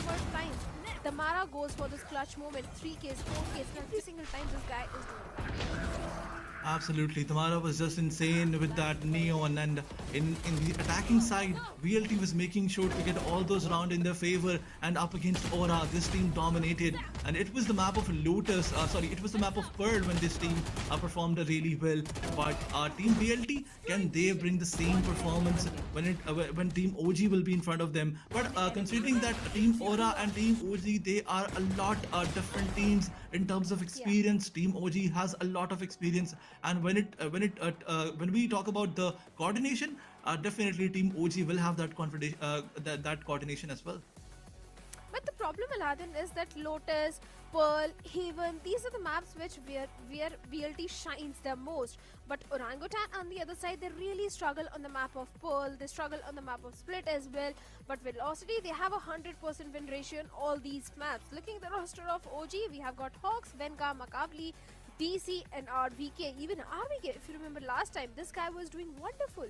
more times Tamara goes for this clutch moment, 3Ks, 4Ks, and every single time this guy is doing that.
Absolutely, Tamara was just insane with that Neon, and in the attacking side, VLT was making sure to get all those round in their favor, and up against Aura, this team dominated, and it was the map of Lotus, it was the map of Pearl when this team performed really well. But Team VLT, can they bring the same performance when Team OG will be in front of them? But considering that Team Aura and Team OG, they are a lot different teams in terms of experience. Team OG has a lot of experience. And when we talk about the coordination, definitely Team OG will have that coordination as well.
But the problem, Aladdin, is that Lotus, Pearl, Haven, these are the maps where VLT shines the most. But Orangutan on the other side, they really struggle on the map of Pearl, they struggle on the map of Split as well. But Velocity, they have a 100% win ratio in all these maps. Looking at the roster of OG, we have got Hawks, Venka, Makavli, DC and RVK. Even RVK, if you remember last time, this guy was doing wonderful.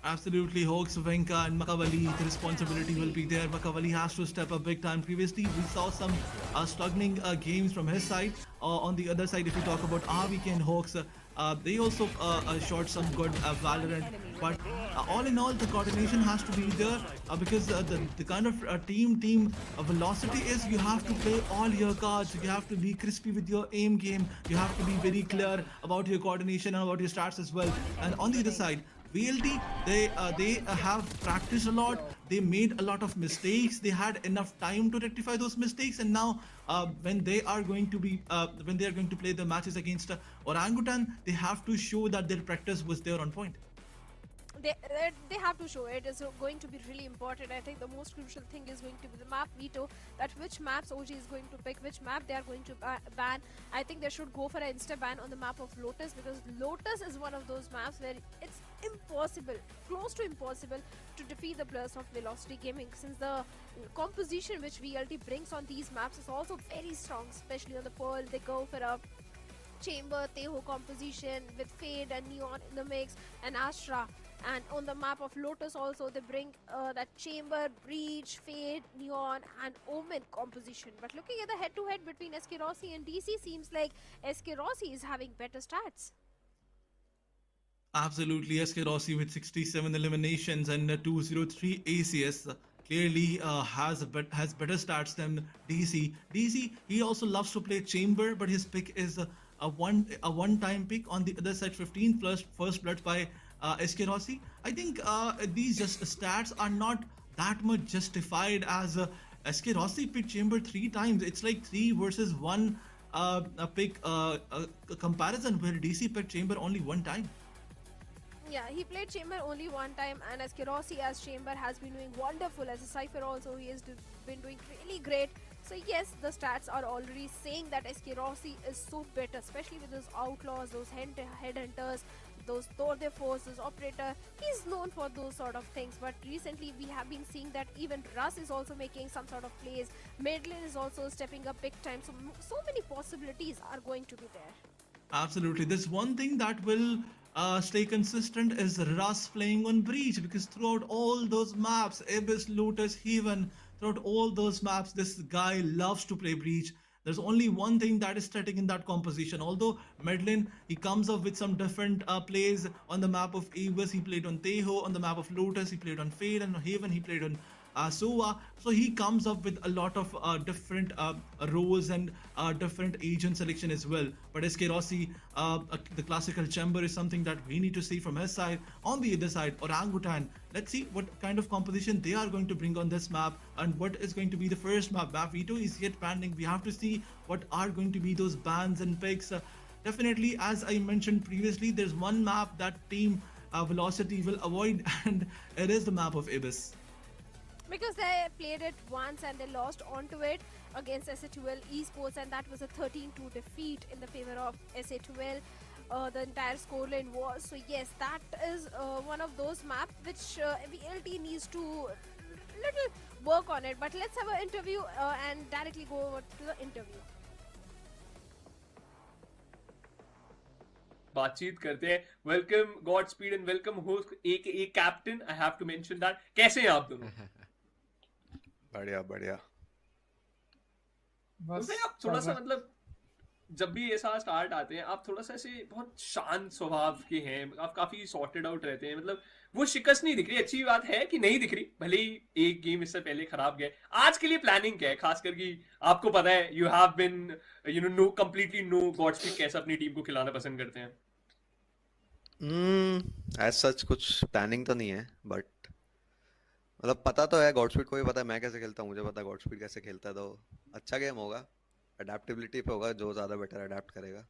Absolutely, Hawks, Venka and Makavali, the responsibility will be there. Makavali has to step up big time. Previously, we saw some struggling games from his side. On the other side, if we talk about RVK and Hawks, they also shot some good Valorant. But all in all, the coordination has to be there because the kind of team Velocity is, you have to play all your cards. You have to be crispy with your aim game. You have to be very clear about your coordination and about your stats as well. And on the other side, VLT, they have practiced a lot. They made a lot of mistakes. They had enough time to rectify those mistakes, and now when they are going to play the matches against Orangutan, they have to show that their practice was there on point.
They have to show it. It's going to be really important. I think the most crucial thing is going to be the map veto, that which maps OG is going to pick, which map they are going to ban. I think they should go for an insta ban on the map of Lotus, because Lotus is one of those maps where it's impossible, close to impossible, to defeat the players of Velocity Gaming, since the composition which VLT brings on these maps is also very strong, especially on the Pearl. They go for a Chamber, Teho composition with Fade and Neon in the mix and Astra. And on the map of Lotus also, they bring that Chamber, Breach, Fade, Neon and Omen composition. But looking at the head-to-head between SK Rossi and DC, seems like SK Rossi is having better stats.
Absolutely, SK Rossi with 67 eliminations and 203 ACS. clearly has better stats than DC. DC, he also loves to play chamber, but his pick is a one-time pick. On the other side, 15 plus first blood by SK Rossi. I think these just stats are not that much justified, as SK Rossi picked chamber 3 times. It's like 3 versus 1 pick comparison, where DC picked chamber only 1 time.
Yeah, he played Chamber only 1 time, and as Rossi as Chamber has been doing wonderful. As a Cypher also, he has been doing really great. So yes, the stats are already saying that SK Rossi is so better, especially with those outlaws, those headhunters, those tour de force, those operator. He's known for those sort of things, but recently we have been seeing that even Russ is also making some sort of plays. Medlin is also stepping up big time. So many possibilities are going to be there.
Absolutely. There's one thing that will stay consistent is Russ playing on Breach, because throughout all those maps, Abyss, Lotus, Heaven, throughout all those maps, this guy loves to play Breach. There's only one thing that is static in that composition. Although Medlin, he comes up with some different plays on the map of Abyss. He played on Teho. On the map of Lotus, he played on Fade, and on Haven, he played on Sova. So he comes up with a lot of different roles and different agent selection as well. But SK Rossi, the classical chamber is something that we need to see from his side. On the other side, Orangutan, let's see what kind of composition they are going to bring on this map, and what is going to be the first map. Map Veto is yet pending. We have to see what are going to be those bans and picks. Definitely, as I mentioned previously, there's one map that team Velocity will avoid, and it is the map of Abyss.
Because they played it once and they lost onto it against SA12 Esports, and that was a 13-2 defeat in the favor of SA12. The entire scoreline was. So yes, that is one of those maps which VLT needs to little work on it. But let's have an interview and directly go over to the interview.
बातचीत करते हैं. Welcome Godspeed and welcome host a captain. I have to mention that. कैसे हैं आप दोनों?
बढ़िया बढ़िया.
बस आप थोड़ा सा मतलब जब भी ऐसा स्टार्ट आते हैं आप थोड़ा सा ऐसे बहुत शांत स्वभाव के हैं, आप काफी सॉर्टेड आउट रहते हैं, मतलब वो शिकस्त नहीं दिख रही. अच्छी बात है कि नहीं दिख रही, भले ही एक गेम इससे पहले खराब गए. आज के लिए प्लानिंग क्या है, खासकर कि आपको पता है you have been no completely no Godspeed कैसे अपनी टीम को खिलाना पसंद करते हैं.
एज सच कुछ प्लानिंग तो नहीं है, बट मतलब पता तो है गॉडस्पीड को भी पता है मैं कैसे खेलता हूँ, मुझे पता है गॉडस्पीड कैसे खेलता है. तो अच्छा गेम होगा, अडेप्टेबिलिटी पे होगा, जो ज्यादा बेटर अडेप्ट करेगा.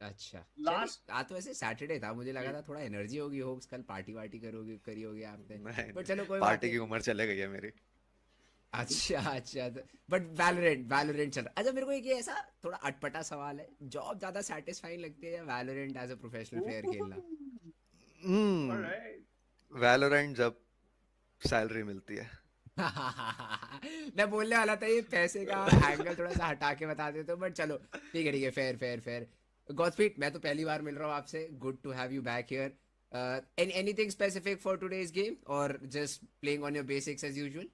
अच्छा लास्ट आज तो वैसे सैटरडे था, मुझे लगा था थोड़ा एनर्जी होगी, होप्स कल पार्टी वार्टी करियोगे आपने, बट चलो कोई
पार्टी की उम्र चले गई है मेरी.
अच्छा बट वैलोरेंट चल रहा. अच्छा मेरे को एक ऐसा थोड़ा अटपटा सवाल है, जॉब ज्यादा सैटिस्फाइंग लगती है या Valorant as a professional player खेलना?
वैलोरेंट जब सैलरी मिलती है.
मैं बोलने वाला था ये पैसे का एंगल थोड़ा सा हटा के बता देते हो, बट चलो ठीक है फेयर. गॉडस्पीड, मैं तो पहली बार मिल रहा हूँ आपसे, good to have you back here. Anything specific for today's game और just playing on your basics as usual?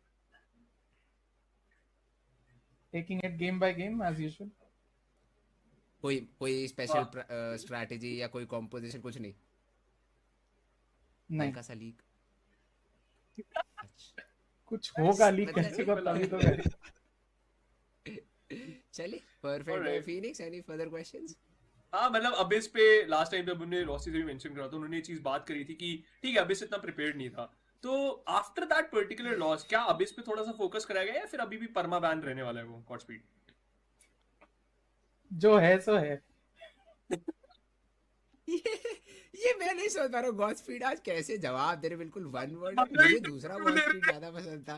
Taking it game by game as usual.
कोई स्पेशल स्ट्रैटेजी या कोई कॉम्पोजिशन कुछ नहीं?
नहीं.
हल्का सा लीक
कुछ होगा लीक कैसे को तभी तो करें.
चलिए perfect. Phoenix, any further questions?
हाँ मतलब अबिस पे लास्ट टाइम जब उन्होंने रॉसी से भी मेंशन करा था, उन्होंने ये चीज बात करी थी कि ठीक है अबिस इतना प्रिपेयर्ड नहीं था. तो आफ्टर दैट पर्टिकुलर लॉस क्या अबिस पे थोड़ा सा फोकस करा गया या फिर अभी भी परमा बैन रहने वाला है वो गॉडस्पीड?
जो है सो है.
ये मैं नहीं सोच पा रहा हूँ गॉडस्पीड आज कैसे जवाब दे रहे. बिल्कुल वन वर्ड. मुझे दूसरा गॉडस्पीड ज्यादा पसंद था.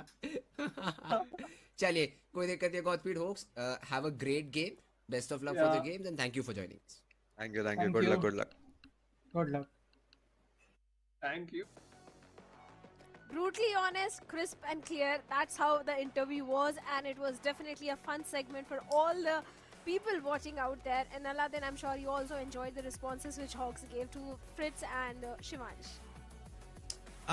चलिए कोई दिक्कत नहीं. Godspeed hopes have a great game. Best of luck for the games and thank you for joining us.
Thank you. Good luck.
Thank you.
Brutally honest, crisp and clear. That's how the interview was, and it was definitely a fun segment for all the people watching out there. And Aladdin, I'm sure you also enjoyed the responses which Hawks gave to Fritz and Shivansh.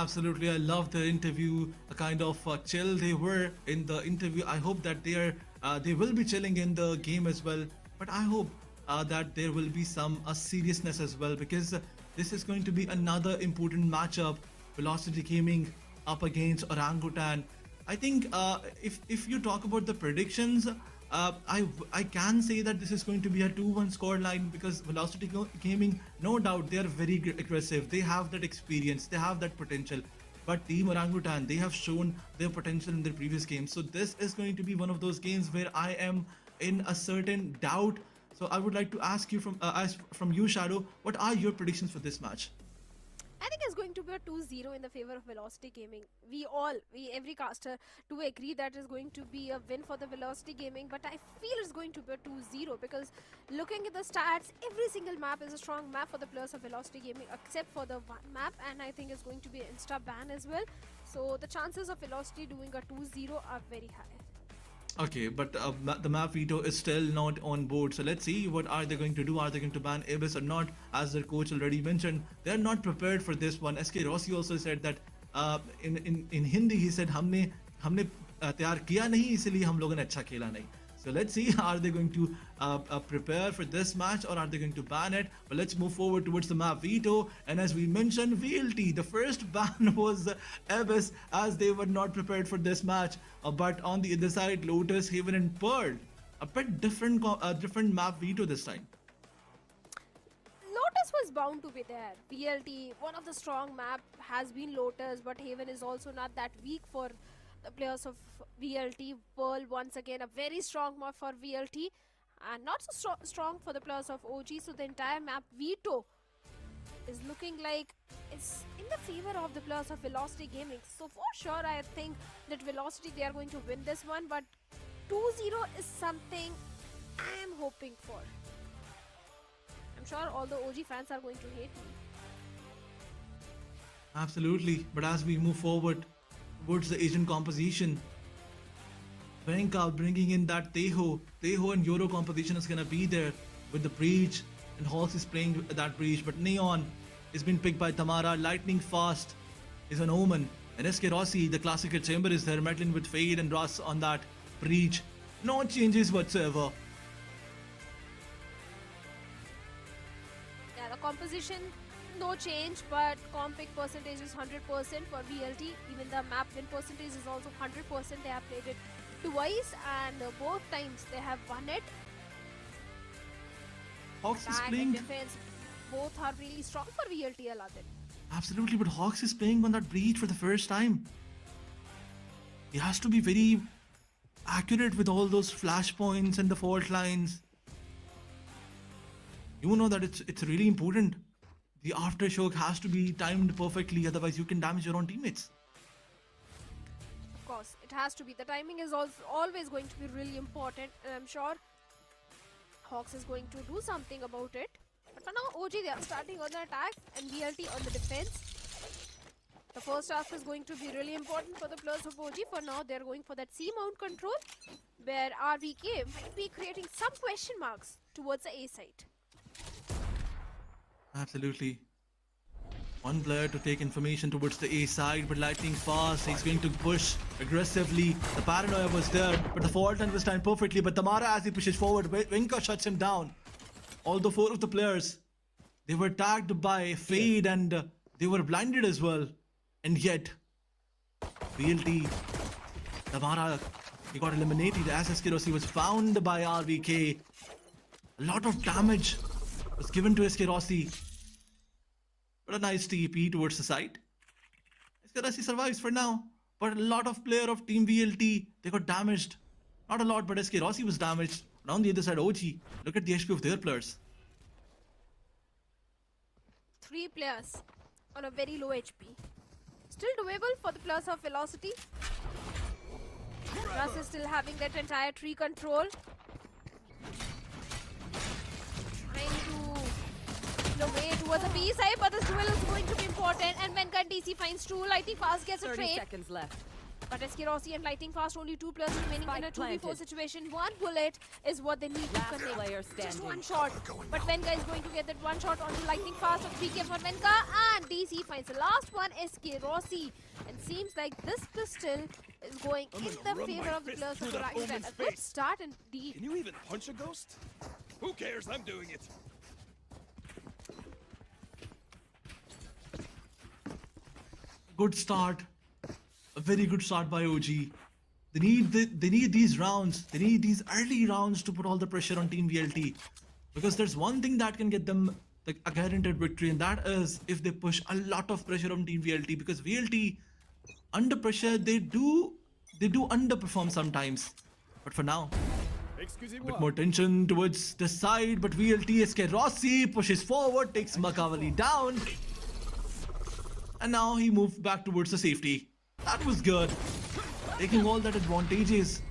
Absolutely, I love the interview. A kind of chill they were in the interview. I hope that they will be chilling in the game as well. But I hope that there will be some seriousness as well, because this is going to be another important matchup. Velocity Gaming up against Orangutan. I think if you talk about the predictions, I can say that this is going to be a 2-1 scoreline because Velocity Gaming, no doubt, they are very aggressive. They have that experience, they have that potential. But Team Orangutan, they have shown their potential in their previous games. So this is going to be one of those games where I am in a certain doubt. So I would like to ask you from you, Shadow, what are your predictions for this match?
I think it's going to be a 2-0 in the favor of Velocity Gaming. Every caster do agree that is going to be a win for the Velocity Gaming, but I feel it's going to be a 2-0 because looking at the stats, every single map is a strong map for the players of Velocity Gaming except for the one map, and I think it's going to be an insta ban as well. So the chances of Velocity doing a 2-0 are very high.
Okay, but the map Veto is still not on board. So let's see what are they going to do. Are they going to ban Ibis or not? As their coach already mentioned, they're not prepared for this one. SK Rossi also said that in Hindi he said हमने तैयार किया नहीं इसलिए हम लोगों ने अच्छा खेला नहीं. So let's see, are they going to prepare for this match or are they going to ban it? But let's move forward towards the map Veto. And as we mentioned, VLT, the first ban was Abyss as they were not prepared for this match. But on the other side, Lotus, Haven and Pearl, a bit different map Veto this time.
Lotus was bound to be there. VLT, one of the strong map has been Lotus, but Haven is also not that weak for the players of VLT. Pearl, once again, a very strong map for VLT and not so strong for the players of OG. So the entire map Veto is looking like it's in the favor of the players of Velocity Gaming. So for sure, I think that Velocity, they are going to win this one, but 2-0 is something I am hoping for. I'm sure all the OG fans are going to hate me.
Absolutely, but as we move forward towards the Asian composition, Venka bringing in that Teho and Euro composition is gonna be there with the Breach, and Hawks is playing that Breach, but Neon is being picked by Tamara. Lightning Fast is an Omen, and SK Rossi, the classical Chamber, is there, meddling with Fade and Ross on that Breach. No changes whatsoever.
Yeah, the composition, no change, but comp pick percentage is 100% for VLT. Even the map win percentage is also 100%. They have played it twice and both times they have won it.
Hawks is
Attack
playing.
and defense, both are really strong for VLT, Aladdin.
Absolutely, but Hawks is playing on that Breach for the first time. He has to be very accurate with all those flashpoints and the fault lines. You know that it's really important. The aftershock has to be timed perfectly, otherwise you can damage your own teammates.
Of course, it has to be. The timing is also always going to be really important, and I'm sure Hawks is going to do something about it. But for now, OG, they are starting on the attack and VLT on the defense. The first task is going to be really important for the players of OG. For now, they're going for that C mount control, where RVK might be creating some question marks towards the A side.
Absolutely. One player to take information towards the A side, but Lightning Fast, he's going to push aggressively. The paranoia was there, but the fault line was timed perfectly. But Tamara, as he pushes forward, Venka shuts him down. All the four of the players, they were tagged by Fade and they were blinded as well. And yet, VLT, Tamara, he got eliminated as SK Rossi was found by RVK. A lot of damage was given to SK Rossi. But a nice TP towards the side. SK Rossi survives for now. But a lot of player of Team VLT, they got damaged. Not a lot, but SK Rossi was damaged. But on the other side, OG, look at the HP of their players.
3 players on a very low HP. Still doable for the players of Velocity. Russ is still having that entire tree control. Trying to the way towards the B side, but this duel is going to be important. And Venka and DC finds 2. Lightning Fast gets a
30
trade.
seconds left.
But SK Rossi and Lightning Fast, only 2 players remaining in a 2v4 situation. 1 bullet is what they need
Last
to connect.
player
Just
standing.
1 shot. But Venka is going to get that 1 shot onto Lightning Fast. So 3k for Venka. And DC finds the last one, SK Rossi. And seems like this pistol is going in the favor of the players of Orangutan. A good start indeed.
Can you even punch a ghost? Who cares? I'm doing it.
Good start. very good start by OG. They need these rounds. They need these early rounds to put all the pressure on Team VLT. Because there's one thing that can get them like a guaranteed victory, and that is if they push a lot of pressure on Team VLT. Because VLT, under pressure, they do underperform sometimes. But for now, a bit more tension towards the side. But VLT, SK Rossi pushes forward, takes Makavali down. And now he moved back towards the safety. That was good. Taking all that advantages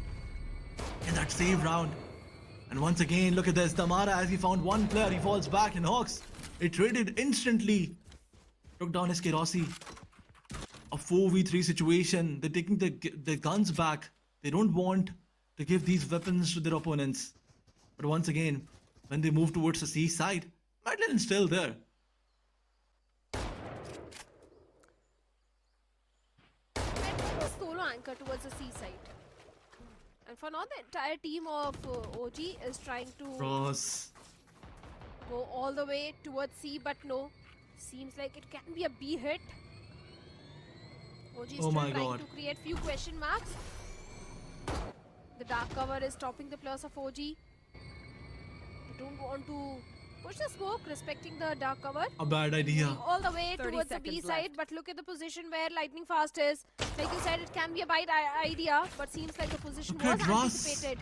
in that save round. And once again, look at this. Tamara, as he found one player, he falls back, and Hawks, it traded instantly. Took down SK Rossi. A 4v3 situation. They're taking the guns back. They don't want to give these weapons to their opponents. But once again, when they move towards the C side, Madeline is still there.
Solo anchor towards the C side. And for now, the entire team of OG is trying to go all the way towards C, but no. Seems like it can be a B hit. OG is still trying to create few question marks. The dark cover is stopping the players of OG. They don't want to push the smoke, respecting the dark cover.
A bad idea.
Moving all the way towards the B side, but look at the position where Lightning Fast is. Like you said, it can be a bad idea, but seems like the position was anticipated.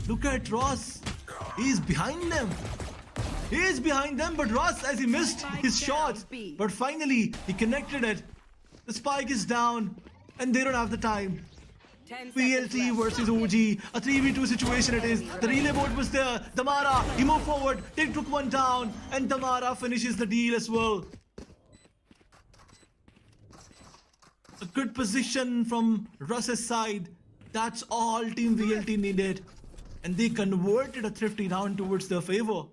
Look at Ross. He's behind them. He is behind them, but Ross, as he missed his shots, but finally he connected it. The spike is down, and they don't have the time. VLT versus OG, a 3v2 situation it is. The relay board was there. Damara, he moved forward, they took one down, and Damara finishes the deal as well. A good position from Russ's side. That's all Team VLT needed. And they converted a thrifty round towards their favor.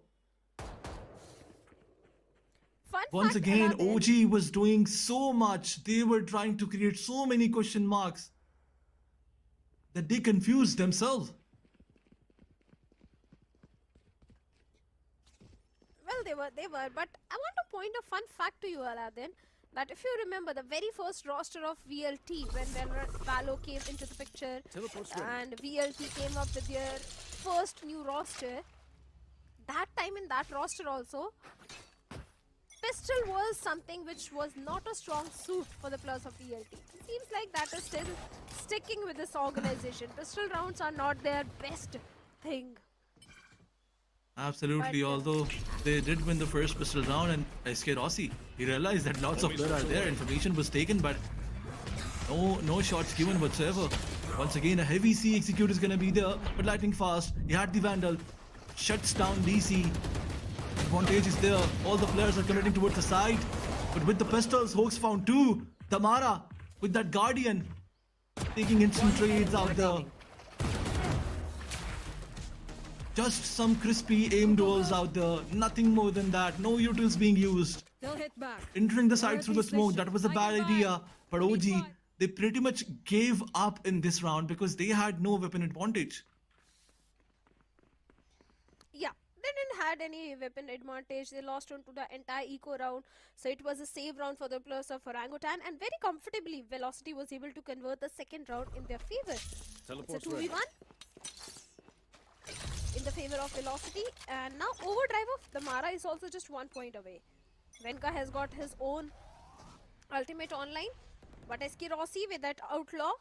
Once again, OG was doing so much. They were trying to create so many question marks that they confused themselves.
Well, they were, but I want to point a fun fact to you, Aladdin, that if you remember the very first roster of VLT, when Valo came into the picture, and VLT came up with their first new roster, that time in that roster also, pistol was something which was not a strong suit for the players of VLT. It seems like that is still sticking with this organization. Pistol rounds are not their best thing.
Absolutely, although they did win the first pistol round, and SK Rossi, he realized that lots of players are there. Information was taken, but no shots given whatsoever. Once again, a heavy C execute is going to be there, but Lightning Fast, he had the Vandal, shuts down DC. Advantage is there. All the players are committing towards the side. But with the pistols, Hawks found two. Tamara with that Guardian taking instant trades out there. Just some crispy aim duels out there. Nothing more than that. No utils being used. Entering the side through the smoke, that was a bad idea. But OG, they pretty much gave up in this round because they had no weapon advantage.
They didn't had any weapon advantage. They lost onto the entire eco round, so it was a save round for the players of Orangutan, and very comfortably Velocity was able to convert the second round in their favor. It's a 2v1 in the favor of Velocity, and now overdrive of the Mara is also just 1 point away. Venka has got his own ultimate online, but SK Rossi with that outlaw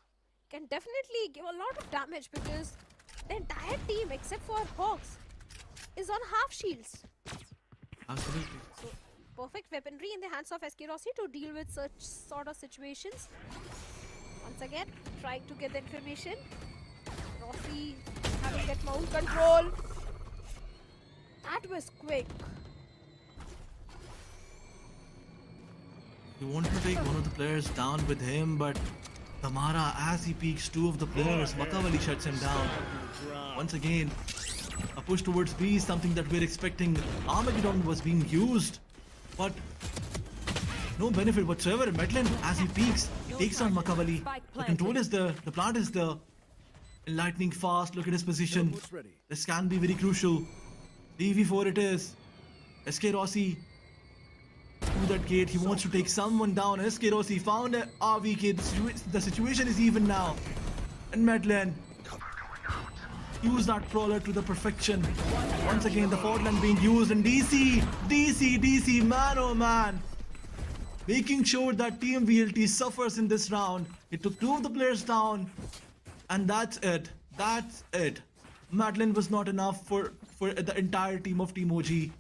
can definitely give a lot of damage because the entire team except for Hawks is on half shields.
Absolutely.
So, perfect weaponry in the hands of SK Rossi to deal with such sort of situations. Once again, trying to get the information. Rossi having that mount control. That was quick.
He wanted to take one of the players down with him, but Tamara, as he peeks two of the players, Makavali shuts him down. Once again, a push towards B is something that we're expecting. Armageddon was being used, but no benefit whatsoever. Medlin, as he peeks, he takes on Makavali. The control is there, the plant is there. Lightning Fast, look at his position. This can be very crucial. DV4 it is. SK Rossi through that gate. He wants to take someone down. Asterisk found a RVK. The situation is even now. And Madeleine use that crawler to the perfection. Once again, the fault line being used. And DC, man oh man. Making sure that Team VLT suffers in this round. He took 2 of the players down. And that's it. That's it. Madeleine was not enough for the entire team of Team OG.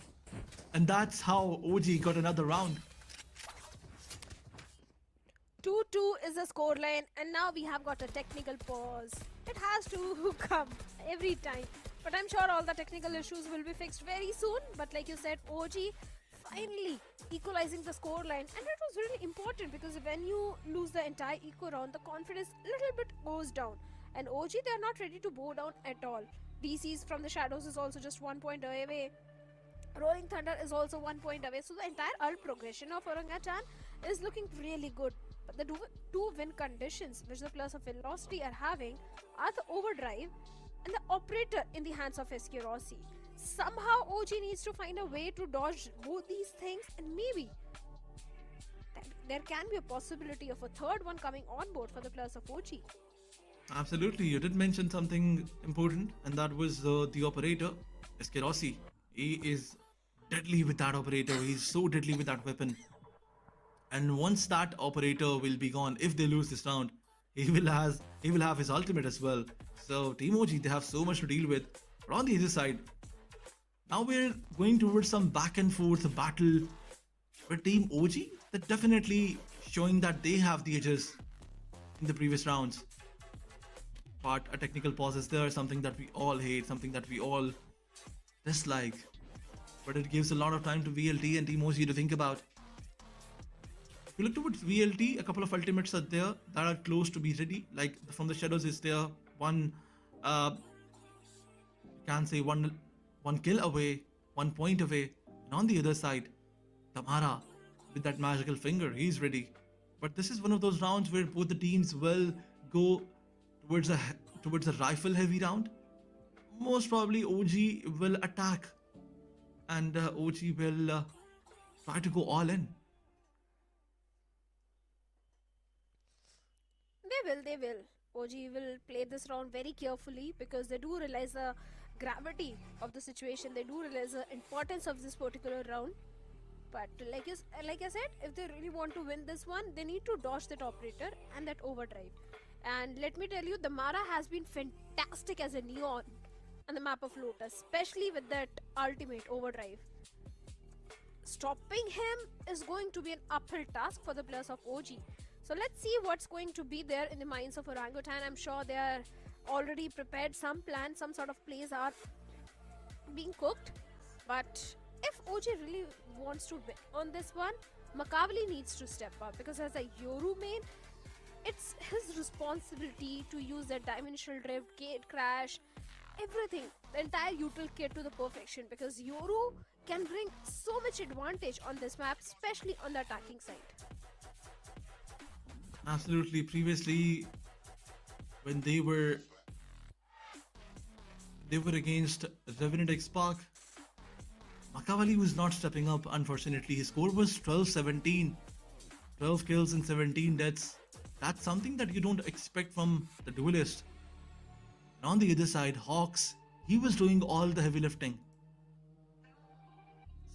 And that's how OG got another round.
2-2 is the scoreline, and now we have got a technical pause. It has to come every time. But I'm sure all the technical issues will be fixed very soon. But like you said, OG finally equalizing the scoreline. And it was really important because when you lose the entire eco round, the confidence little bit goes down. And OG, they are not ready to bow down at all. DC's from the shadows is also just 1 point away. Rolling Thunder is also 1 point away. So the entire ult progression of Orangutan is looking really good. But the two win conditions which the players of Velocity are having are the overdrive and the operator in the hands of Asterisk. Somehow OG needs to find a way to dodge both these things, and maybe there can be a possibility of a third one coming on board for the players of OG.
Absolutely, you did mention something important, and that was the operator, Asterisk. He is deadly with that operator. He's so deadly with that weapon. And once that operator will be gone, if they lose this round, he will have his ultimate as well. So Team OG, they have so much to deal with. But on the other side, now we're going towards some back and forth battle. But Team OG, they're definitely showing that they have the edges in the previous rounds. But a technical pause is there, something that we all hate, something that we all dislike. But it gives a lot of time to VLT and Team OG to think about. If you look towards VLT, a couple of ultimates are there that are close to be ready. Like from the shadows is there, one can say one kill away, 1 point away. And on the other side, Tamara with that magical finger, he's ready. But this is one of those rounds where both the teams will go towards a rifle heavy round. Most probably OG will attack and OG will try to go all in.
They will. OG will play this round very carefully because they do realize the gravity of the situation. They do realize the importance of this particular round. But like I said, if they really want to win this one, they need to dodge that operator and that overdrive. And let me tell you, the Mara has been fantastic as a neon on the map of Lotus, especially with that ultimate overdrive. Stopping him is going to be an uphill task for the players of OG. So let's see what's going to be there in the minds of Orangutan. I'm sure they are already prepared some plans, some sort of plays are being cooked. But if OG really wants to win on this one, Makavali needs to step up because as a Yoru main, it's his responsibility to use that dimensional drift, gate crash, everything, the entire util kit to the perfection, because Yoru can bring so much advantage on this map, especially on the attacking side.
Absolutely. Previously, when they were against Revenant Esports, Makavali was not stepping up, unfortunately. His score was 12-17. 12 kills and 17 deaths. That's something that you don't expect from the duelist. And on the other side, Hawks, he was doing all the heavy lifting.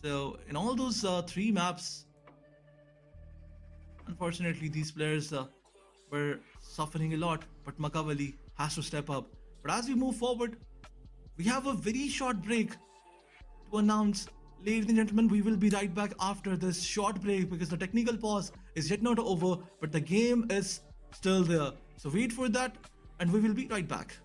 So in all those 3 maps, unfortunately these players were suffering a lot, but Makavali has to step up. But as we move forward, we have a very short break to announce. Ladies and gentlemen, we will be right back after this short break because the technical pause is yet not over, but the game is still there. So wait for that and we will be right back.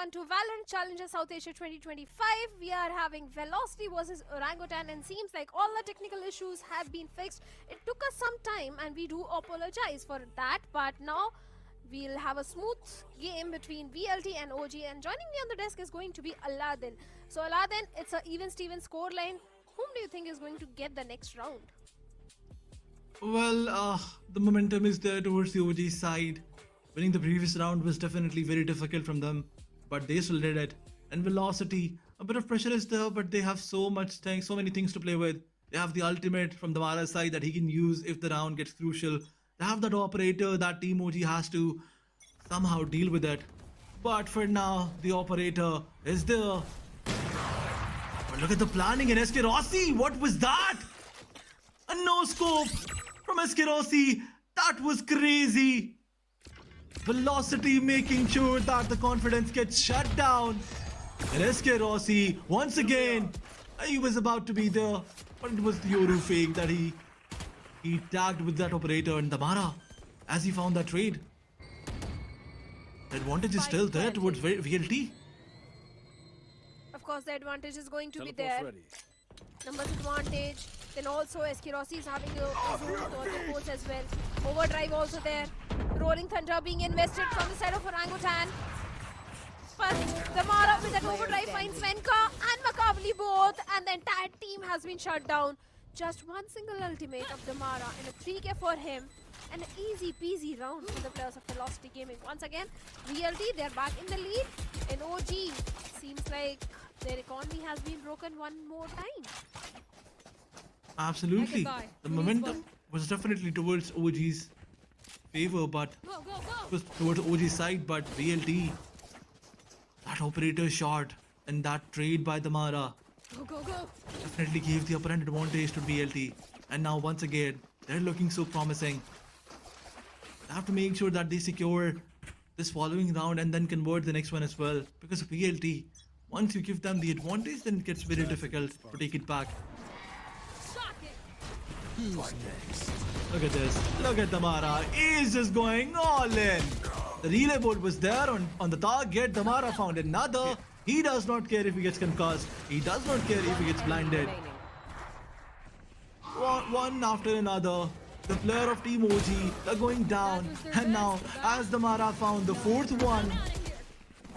everyone to Valorant Challengers South Asia 2025. We are having Velocity versus Orangutan, and seems like all the technical issues have been fixed. It took us some time and we do apologize for that, but now we'll have a smooth game between VLT and OG, and joining me on the desk is going to be Aladdin. So Aladdin, it's an even-steven scoreline. Whom do you think is going to get the next round?
Well, the momentum is there towards the OG side. Winning the previous round was definitely very difficult from them, but they still did it. And Velocity, a bit of pressure is there, but they have so many things to play with. They have the ultimate from the Mara side that he can use if the round gets crucial. They have that operator that Team OG has to somehow deal with it. But for now, the operator is there. But look at the planning in SK Rossi. What was that? A no scope from SK Rossi. That was crazy. Velocity making sure that the confidence gets shut down. And SK Rossi, once again, he was about to be there, but it was the Yoru fake that he tagged with that operator and Damara as he found that trade. The advantage is still there towards VLT.
Of course, the advantage is going to be there. Numbers advantage. Then also SK Rossi is having a zone to force as well. Overdrive also there. Rolling Thunder being invested from the side of Orangutan. But Damara with that overdrive finds Venka and Makavli both, and the entire team has been shut down. Just one single ultimate of Damara and a 3k for him. An easy peasy round for the players of Velocity Gaming. Once again, VLT, they're back in the lead. And OG, seems like their economy has been broken one more time.
Absolutely. The momentum was definitely towards OG's favor, but it was towards OG's side, but VLT, that operator shot and that trade by Damara definitely gave the upper hand advantage to VLT. And now once again, they're looking so promising. They have to make sure that they secure this following round and then convert the next one as well. Because VLT, once you give them the advantage, then it gets very difficult to take it back. Look at this. Look at Damara. He's just going all in. The relay board was there on the target. Damara found another. He does not care if he gets concussed. He does not care if he gets blinded. One after another. The player of Team OG are going down. And now, as Damara found the fourth one,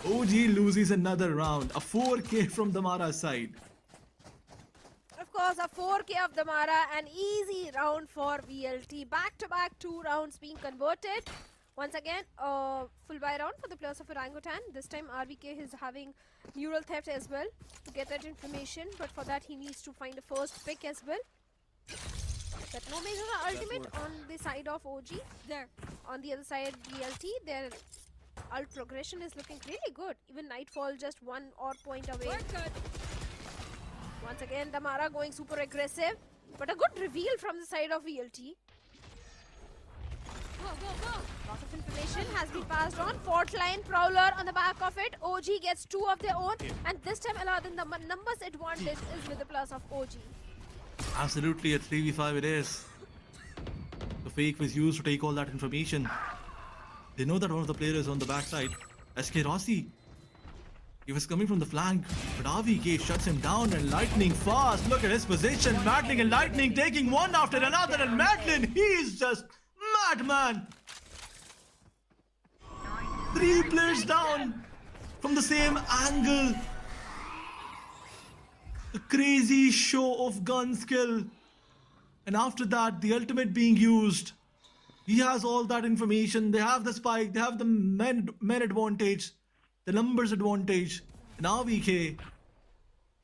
OG loses another round. A 4k from Damara's side.
Of course, a 4k of Damara, an easy round for VLT. Back-to-back 2 rounds being converted. Once again, full buy round for the players of Orangutan. This time RVK is having neural theft as well to get that information, but for that he needs to find the first pick as well. But no major ultimate on the side of OG. There, on the other side, VLT, their ult progression is looking really good. Even Nightfall just 1 odd point away. Once again, Damara going super aggressive, but a good reveal from the side of VLT. Lots of information has been passed on. Fault line Prowler on the back of it. OG gets 2 of their own, and this time Aladdin, the numbers advantage is with the plus of OG.
Absolutely, at 3v5 it is. The fake was used to take all that information. They know that one of the players on the backside, SK Rossi, he was coming from the flank, but RVK shuts him down, and Lightning fast. Look at his position. Matlin and Lightning taking one after another, and Matlin, he's just madman. 3 players down from the same angle. A crazy show of gun skill. And after that, the ultimate being used. He has all that information. They have the spike. They have the men advantage. The numbers advantage. And RVK,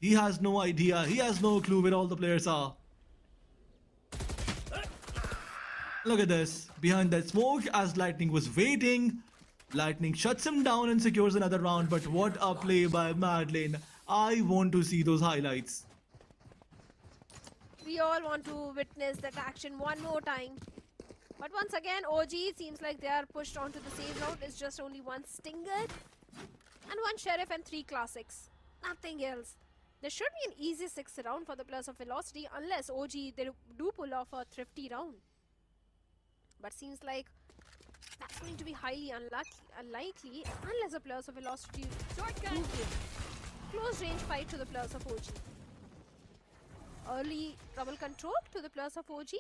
he has no idea. He has no clue where all the players are. Look at this. Behind that smoke, as Lightning was waiting, Lightning shuts him down and secures another round. But what a play by Madeline. I want to see those highlights.
We all want to witness that action one more time. But once again, OG seems like they are pushed onto the same round. It's just only 1 Stinger and 1 Sheriff and 3 Classics. Nothing else. There should be an easy 6th round for the players of Velocity, unless OG they do pull off a thrifty round. But seems like That's going to be highly unlikely unless the players of Velocity do win. Close range fight to the players of OG. Early trouble control to the players of OG.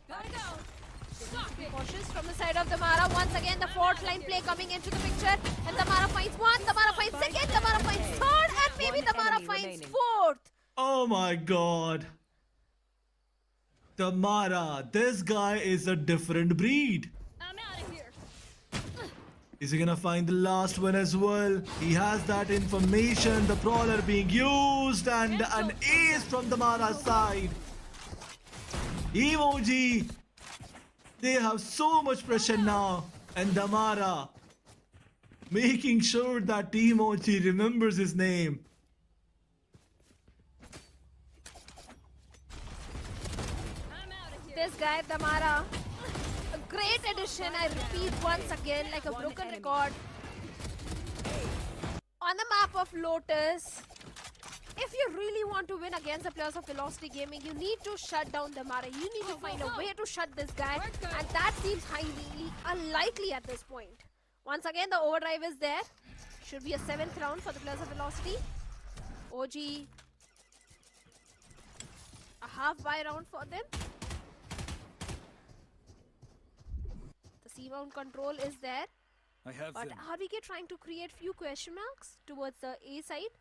Gotta go.
Be cautious from the side of Damara. Once again, the fourth line play coming into the picture. And Damara finds one, Damara finds second, Damara finds third, and maybe Damara finds fourth.
Oh my god. Damara, this guy is a different breed.
I'm out of here.
Is he gonna find the last one as well? He has that information, the brawler being used, and an ace from Damara's side. Emoji, they have so much pressure now, and Damara making sure that Emoji remembers his name.
This guy, Damara, a great addition. I repeat once again, like a broken record. On the map of Lotus, if you really want to win against the players of Velocity Gaming, you need to shut down Damara. You need to find a way to shut this guy, and that seems highly unlikely at this point. Once again, the overdrive is there. Should be a 7th round for the players of Velocity. OG, a half-buy round for them. The C-mount control is there. But RVK trying to create few question marks towards the A side.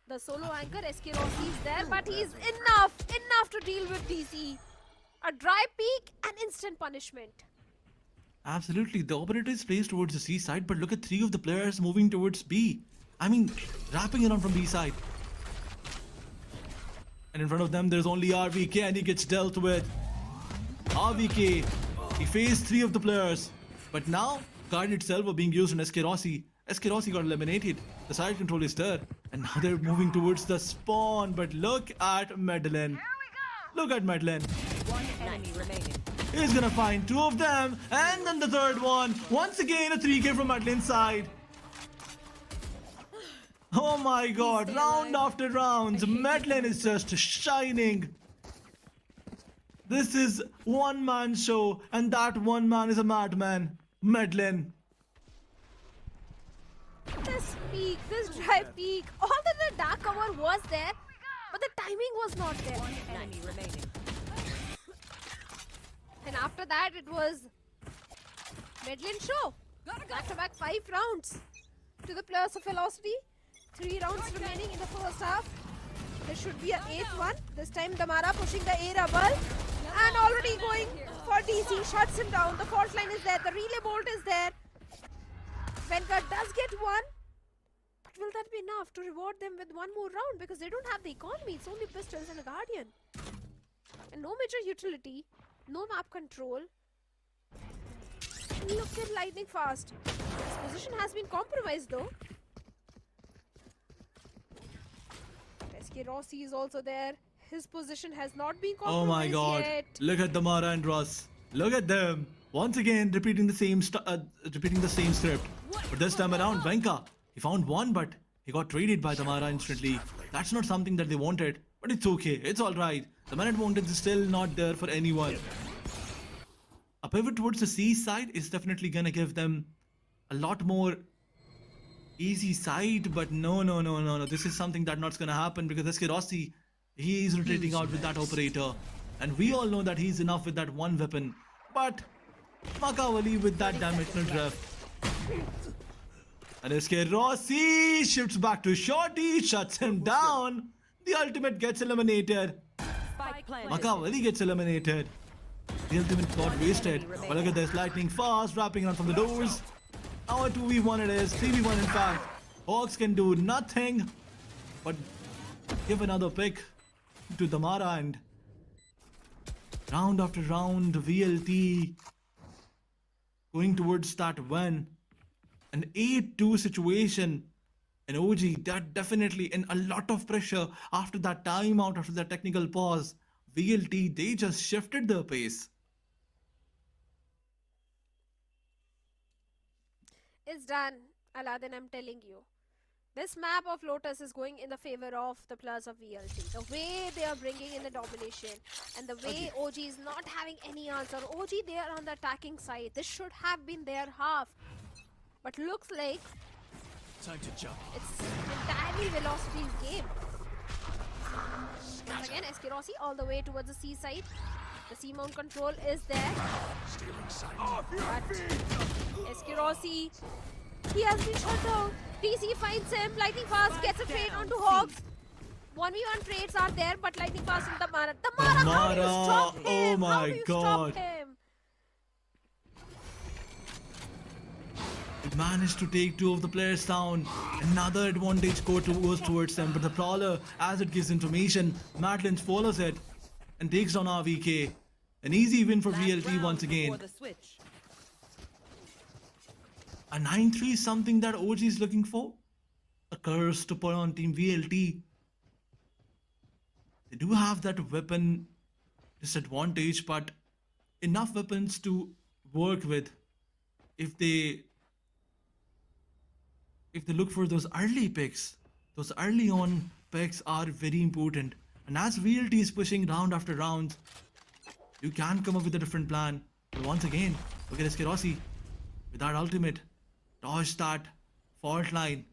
The solo anchor, SK Rossi is there, but he's enough to deal with DC. A dry peak and instant punishment.
Absolutely, the operator is placed towards the C side, but look at 3 of the players moving towards B. I mean, wrapping around from B side. And in front of them, there's only RVK, and he gets dealt with. RVK, he faced 3 of the players, but now card itself are being used on SK Rossi. SK Rossi got eliminated. The side control is there, and now they're moving towards the spawn. But look at Madeline. Look at Madeline.
One enemy remaining.
He's gonna find 2 of them, and then the third one. Once again, a 3K from Madeline's side. Oh my god, round after round, Madeline is just shining. This is one-man show, and that one man is a madman. Madeline.
This peak, this dry peak, although the dark cover was there, but the timing was not there.
One enemy remaining.
And after that, it was Madeline show. Back-to-back 5 rounds to the players of Velocity. 3 rounds remaining in the first half. There should be an 8th one. This time Damara pushing the A rubble and already going for DC. Shuts him down. The fault line is there. The relay bolt is there. Venka does get one. But will that be enough to reward them with one more round? Because they don't have the economy. It's only pistols and a guardian. And no major utility. No map control. Look at lightning fast. His position has been compromised though. SK Rossi is also there. His position has not been compromised.
Oh my god.
Yet.
Look at Damara and Ross. Look at them. Once again, repeating the same script. But this time around, Venka, he found one, but he got traded by Damara instantly. That's not something that they wanted, but it's okay. It's alright. The man it wanted is still not there for anyone. A pivot towards the C side is definitely gonna give them a lot more easy side, but no. This is something that's not gonna happen because SK Rossi, he is retreating out with that operator. And we all know that he's enough with that one weapon. But Makavali with that dimensional drift. And SK Rossi shifts back to Shorty, shuts him down. The ultimate gets eliminated. Makavali gets eliminated. The ultimate got wasted. But look at this, lightning fast, wrapping around from the doors. Now a 2v1 it is, 3v1 in fact. Hawks can do nothing but give another pick to Damara, and round after round, VLT going towards that win. An 8-2 situation in OG, that definitely in a lot of pressure after that timeout, after that technical pause. VLT, they just shifted their pace.
It's done, Aladdin, I'm telling you. This map of Lotus is going in the favor of the players of VLT. The way they are bringing in the domination and the way OG is not having any answer. OG, they are on the attacking side. This should have been their half. But looks like
Time to jump.
it's entirely Velocity's game. Once again, Asterisk all the way towards the C side. The C mount control is there. But Asterisk, he has been shut down. DC finds him. Lightning Fast gets a trade onto Hogs. 1v1 trades are there, but Lightning Fast and Tamara. Tamara, how do you stop him?
Oh my
how do you
God.
stop him?
It managed to take 2 of the players down. Another advantage goes towards them, but the Prowler, as it gives information, Madeline follows it and takes down RVK. An easy win for VLT once again. A 9-3 is something that OG is looking for. A curse to put on Team VLT. They do have that weapon disadvantage, but enough weapons to work with if they look for those early picks. Those early on picks are very important. And as VLT is pushing round after round, you can come up with a different plan. But once again, look at Asterisk with that ultimate. Dodge that fault line.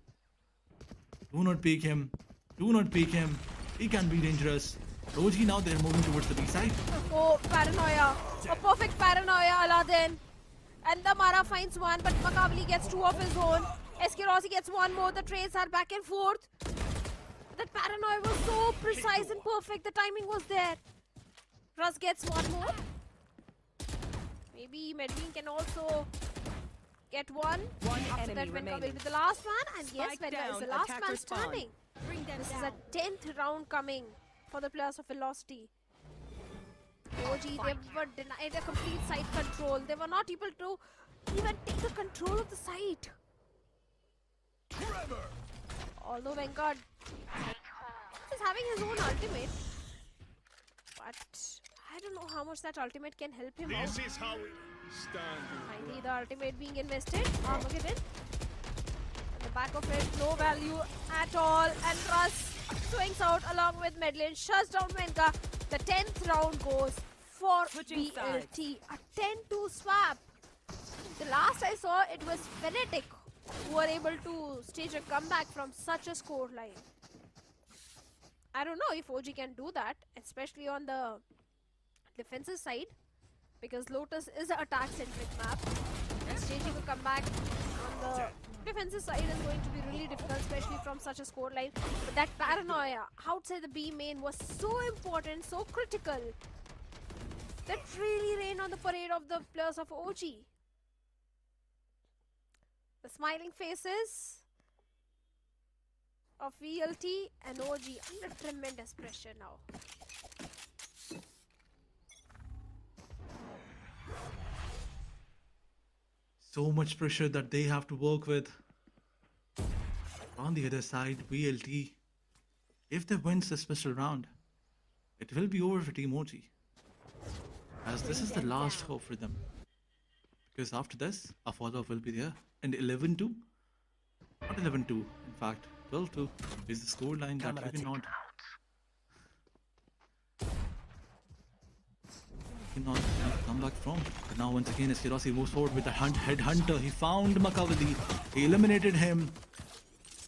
Do not peek him. Do not peek him. He can be dangerous. OG now they're moving towards the B side.
Oh, paranoia. A perfect paranoia, Aladdin. And the Mara finds one, but Makavli gets 2 of his own. Asterisk gets 1 more. The trades are back and forth. That paranoia was so precise and perfect. The timing was there. Russ gets 1 more. Maybe Medvin can also get 1. After that, Venka will be the last one. And yes, Venka is the last man standing. This is a 10th round coming for the players of Velocity. OG, they were denied a complete site control. They were not able to even take the control of the site. Although Venka is having his own ultimate, but I don't know how much that ultimate can help him out.
This is how we stand.
Finally, the ultimate being invested. Armageddon. At the back of it, no value at all. And Russ swings out along with Medlin. Shuts down Venka. The 10th round goes for VLT. A 10-2 swap. The last I saw, it was Fnatic who were able to stage a comeback from such a score line. I don't know if OG can do that, especially on the defensive side, because Lotus is an attack-centric map, and staging a comeback on the defensive side is going to be really difficult, especially from such a score line. But that paranoia outside the B main was so important, so critical, that really rained on the parade of the players of OG. The smiling faces of VLT and OG under tremendous pressure now.
So much pressure that they have to work with. On the other side, VLT, if they win the special round, it will be over for Team OG. As this is the last hope for them. Because after this, a follow-up will be there. And 11-2? Not 11-2, in fact, 12-2 is the scoreline that you cannot come back from. But now once again, Asterisk moves forward with the headhunter. He found Makavali. He eliminated him.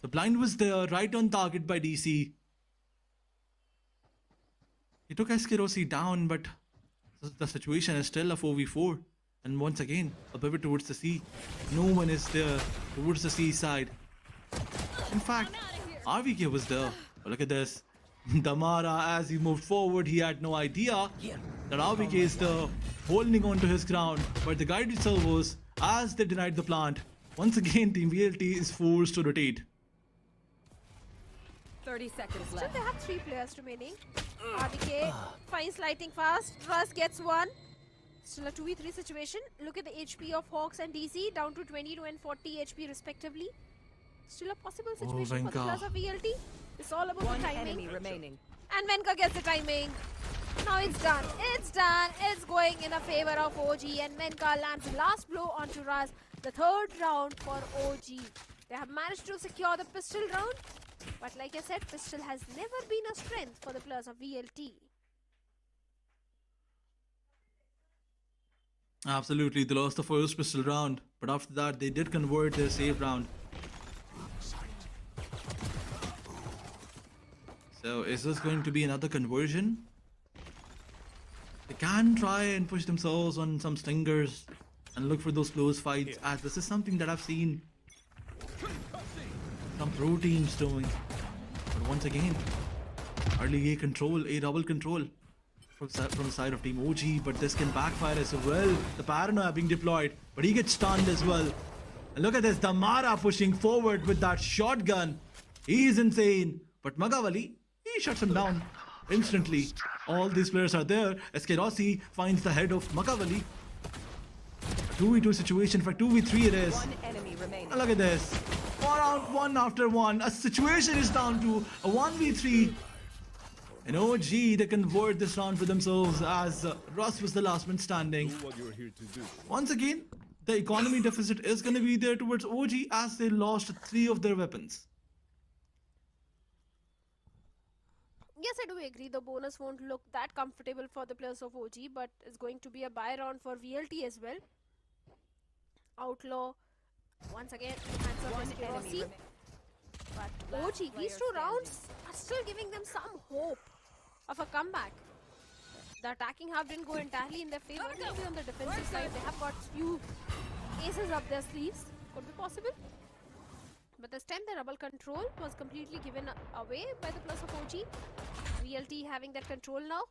The blind was there, right on target by DC. He took Asterisk down, but the situation is still a 4v4. And once again, a pivot towards the C. No one is there towards the C side. In fact, RVK was there. But look at this. Damara, as he moved forward, he had no idea that RVK is there, holding on to his ground. But the guided servos, as they denied the plant, once again, Team VLT is forced to rotate.
30 seconds
Still,
left.
they have 3 players remaining. RVK finds Lighting Fast. Russ gets 1. Still a 2v3 situation. Look at the HP of Hawks and DC, down to 22 and 40 HP respectively. Still a possible situation for the players of VLT. It's all about the timing.
Enemy remaining.
And Venka gets the timing. Now it's done. It's done. It's going in the favor of OG. And Venka lands the last blow onto Raz. The 3rd round for OG. They have managed to secure the pistol round, but like I said, pistol has never been a strength for the players of VLT.
Absolutely, they lost the first pistol round, but after that they did convert their save round. So is this going to be another conversion? They can try and push themselves on some stingers and look for those close fights, as this is something that I've seen some pro teams doing. But once again, early A double control from the side of Team OG, but this can backfire as well. The paranoia being deployed, but he gets stunned as well. And look at this, Damara pushing forward with that shotgun. He's insane, but Magavali, he shuts him down instantly. All these players are there. SK Rossi finds the head of Magavali. 2v2 situation, for 2v3 it is.
One enemy remaining.
And look at this. Round one after one. A situation is down to a 1v3. And OG, they convert this round for themselves, as Russ was the last man standing. Once again, the economy deficit is going to be there towards OG, as they lost 3 of their weapons.
Yes, I do agree. The bonus won't look that comfortable for the players of OG, but it's going to be a buy round for VLT as well. Outlaw, once again, hands up SK Rossi. But OG, these 2 rounds are still giving them some hope of a comeback. The attacking half didn't go entirely in their favor. Maybe on the defensive side, they have got few aces up their sleeves. Could be possible. But this time the rebel control was completely given away by the players of OG. VLT having that control now.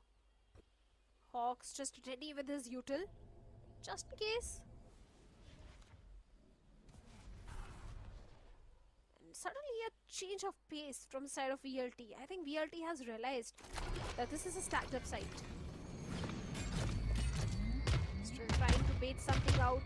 Hawks just ready with his util, just in case. And suddenly a change of pace from the side of VLT. I think VLT has realized that this is a stacked up site. Still trying to bait something out.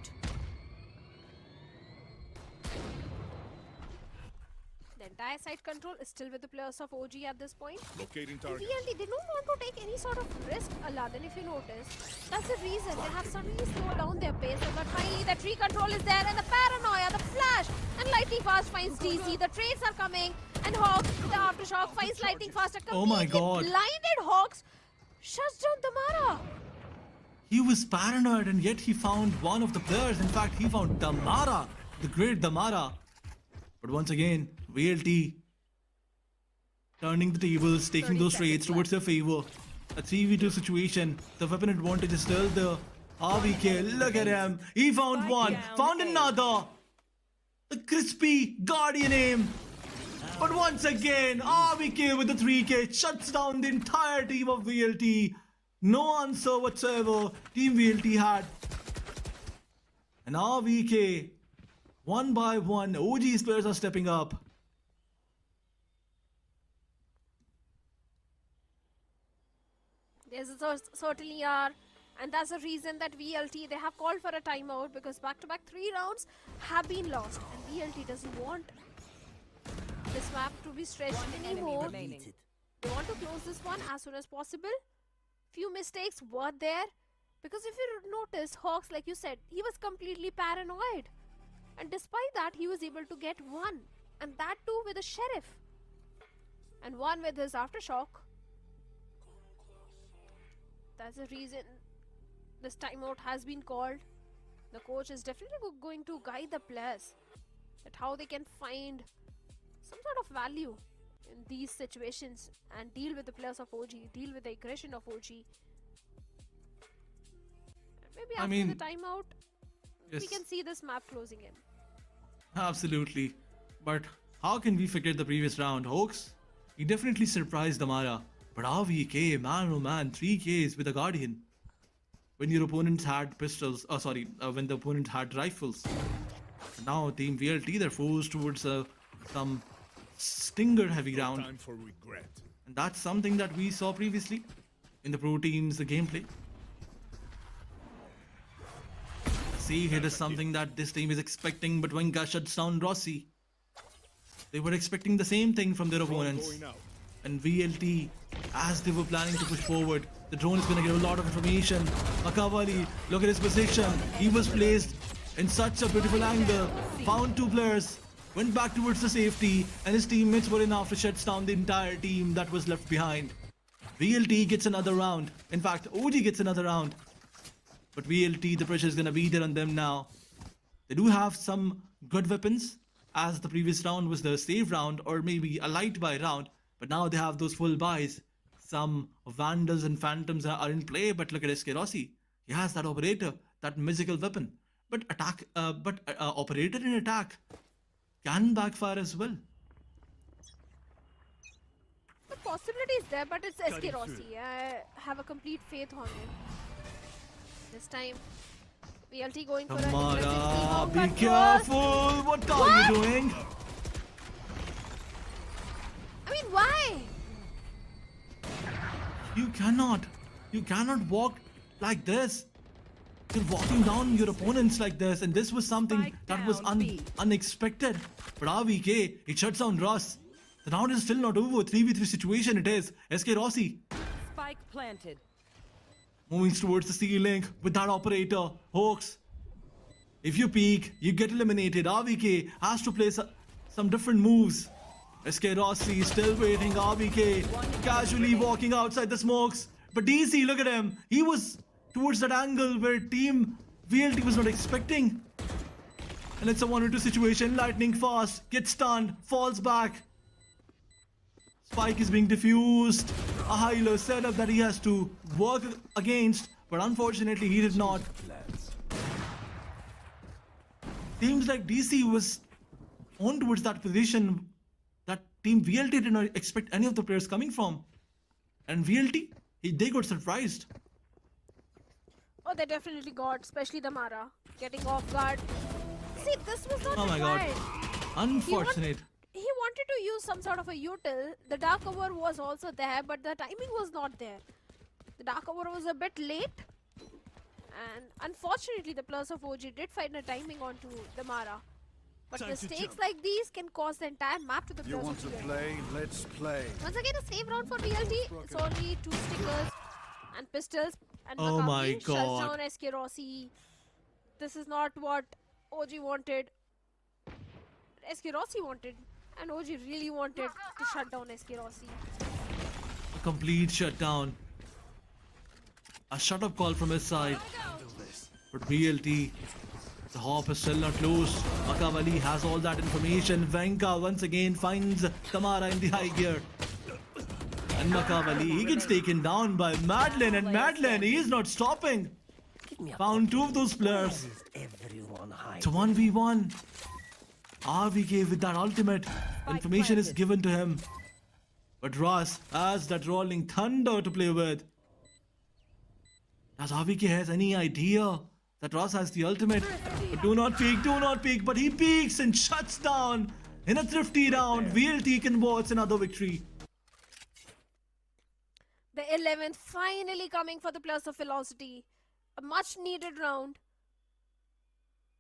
The entire side control is still with the players of OG at this point.
Locating
And
target.
VLT, they don't want to take any sort of risk, Aladdin, if you notice. That's the reason they have suddenly slowed down their pace. But finally, the tree control is there, and the paranoia, the flash, and lightning fast finds DZ. The trades are coming, and Hawks, the aftershock, finds lightning fast. A
Oh my God.
blinded Hawks shuts down Damara.
He was paranoid, and yet he found one of the players. In fact, he found Damara, the great Damara. But once again, VLT turning the tables, taking those trades towards their favor. A 3v2 situation. The weapon advantage is still there. RVK, look at him. He found one, found another. The crispy Guardian aim. But once again, RVK with the 3k shuts down the entire team of VLT. No answer whatsoever Team VLT had. And RVK, one by one, OG's players are stepping up.
There's certainly are, and that's the reason that VLT, they have called for a timeout, because back-to-back 3 rounds have been lost, and VLT doesn't want this map to be stretched anymore. They want to close this one as soon as possible. Few mistakes were there, because if you notice, Hawks, like you said, he was completely paranoid, and despite that he was able to get one, and that too with a sheriff, and one with his aftershock. That's the reason this timeout has been called. The coach is definitely going to guide the players at how they can find some sort of value in these situations and deal with the players of OG, deal with the aggression of OG. Maybe after the timeout, we can see this map closing in.
Absolutely. But how can we forget the previous round? Hawks, he definitely surprised Damara. But RVK, man oh man, 3Ks with a Guardian. When your opponents had pistols, when the opponent had rifles. Now Team VLT, they're forced towards some stinger heavy round.
Time for regret.
And that's something that we saw previously in the pro teams, the gameplay. See, here is something that this team is expecting, but when Gus shuts down Rossi, they were expecting the same thing from their opponents. And VLT, as they were planning to push forward, the drone is going to give a lot of information. Makavali, look at his position. He was placed in such a beautiful angle. Found 2 players. went back towards the safety, and his teammates were enough to shut down the entire team that was left behind. VLT gets another round. In fact, OG gets another round. But VLT, the pressure is going to be there on them now. They do have some good weapons, as the previous round was the save round or maybe a light buy round. But now they have those full buys. Some Vandals and Phantoms are in play, but look at SK Rossi. He has that Operator, that mythical weapon. But Operator in attack can backfire as well.
The possibility is there, but it's SK Rossi. I have a complete faith on him. This time, VLT going for
Tamara, be careful! What are you doing?
I mean, why?
You cannot walk like this. You're walking down your opponents like this, and this was something that was unexpected. But RVK, it shuts down Russ. The round is still not over. 3v3 situation it is. SK Rossi.
Spike planted.
Moving towards the C-Link with that Operator. Hawks. If you peek, you get eliminated. RVK has to play some different moves. SK Rossi still waiting. RVK casually walking outside the smokes. But DC, look at him. He was towards that angle where team VLT was not expecting. And it's a 1-2 situation. Lightning fast. Gets stunned. Falls back. Spike is being diffused. A high-low setup that he has to work against. But unfortunately, he did not. Seems like DC was on towards that position that team VLT did not expect any of the players coming from. And VLT, they got surprised.
Oh, they definitely got, especially the Mara. Getting off guard. See, this was not
Oh my god. Unfortunate.
He wanted to use some sort of a util. The Dark Hour was also there, but the timing was not there. The Dark Hour was a bit late. And unfortunately, the players of OG did find a timing onto the Mara. But mistakes like these can cause the entire map to the players of VLT.
Play, let's play.
Once again, a save round for VLT. It's only 2 stickers and pistols. And
Oh my
Maccabi
god.
shuts down SK Rossi. This is not what OG wanted. SK Rossi wanted. And OG really wanted to shut down SK Rossi.
A complete shutdown. A shut-up call from his side. But VLT, the hop is still not closed. Makavali has all that information. Venka once again finds Tamara in the high gear. And Makavali, he gets taken down by Madeline. And Madeline, he is not stopping. Found 2 of those players. It's a 1v1. RVK with that ultimate. Information is given to him. But Ross has that rolling thunder to play with. Does RVK has any idea that Ross has the ultimate? But do not peek. But he peeks and shuts down in a thrifty round. VLT can watch another victory.
The 11th finally coming for the players of Velocity. A much needed round.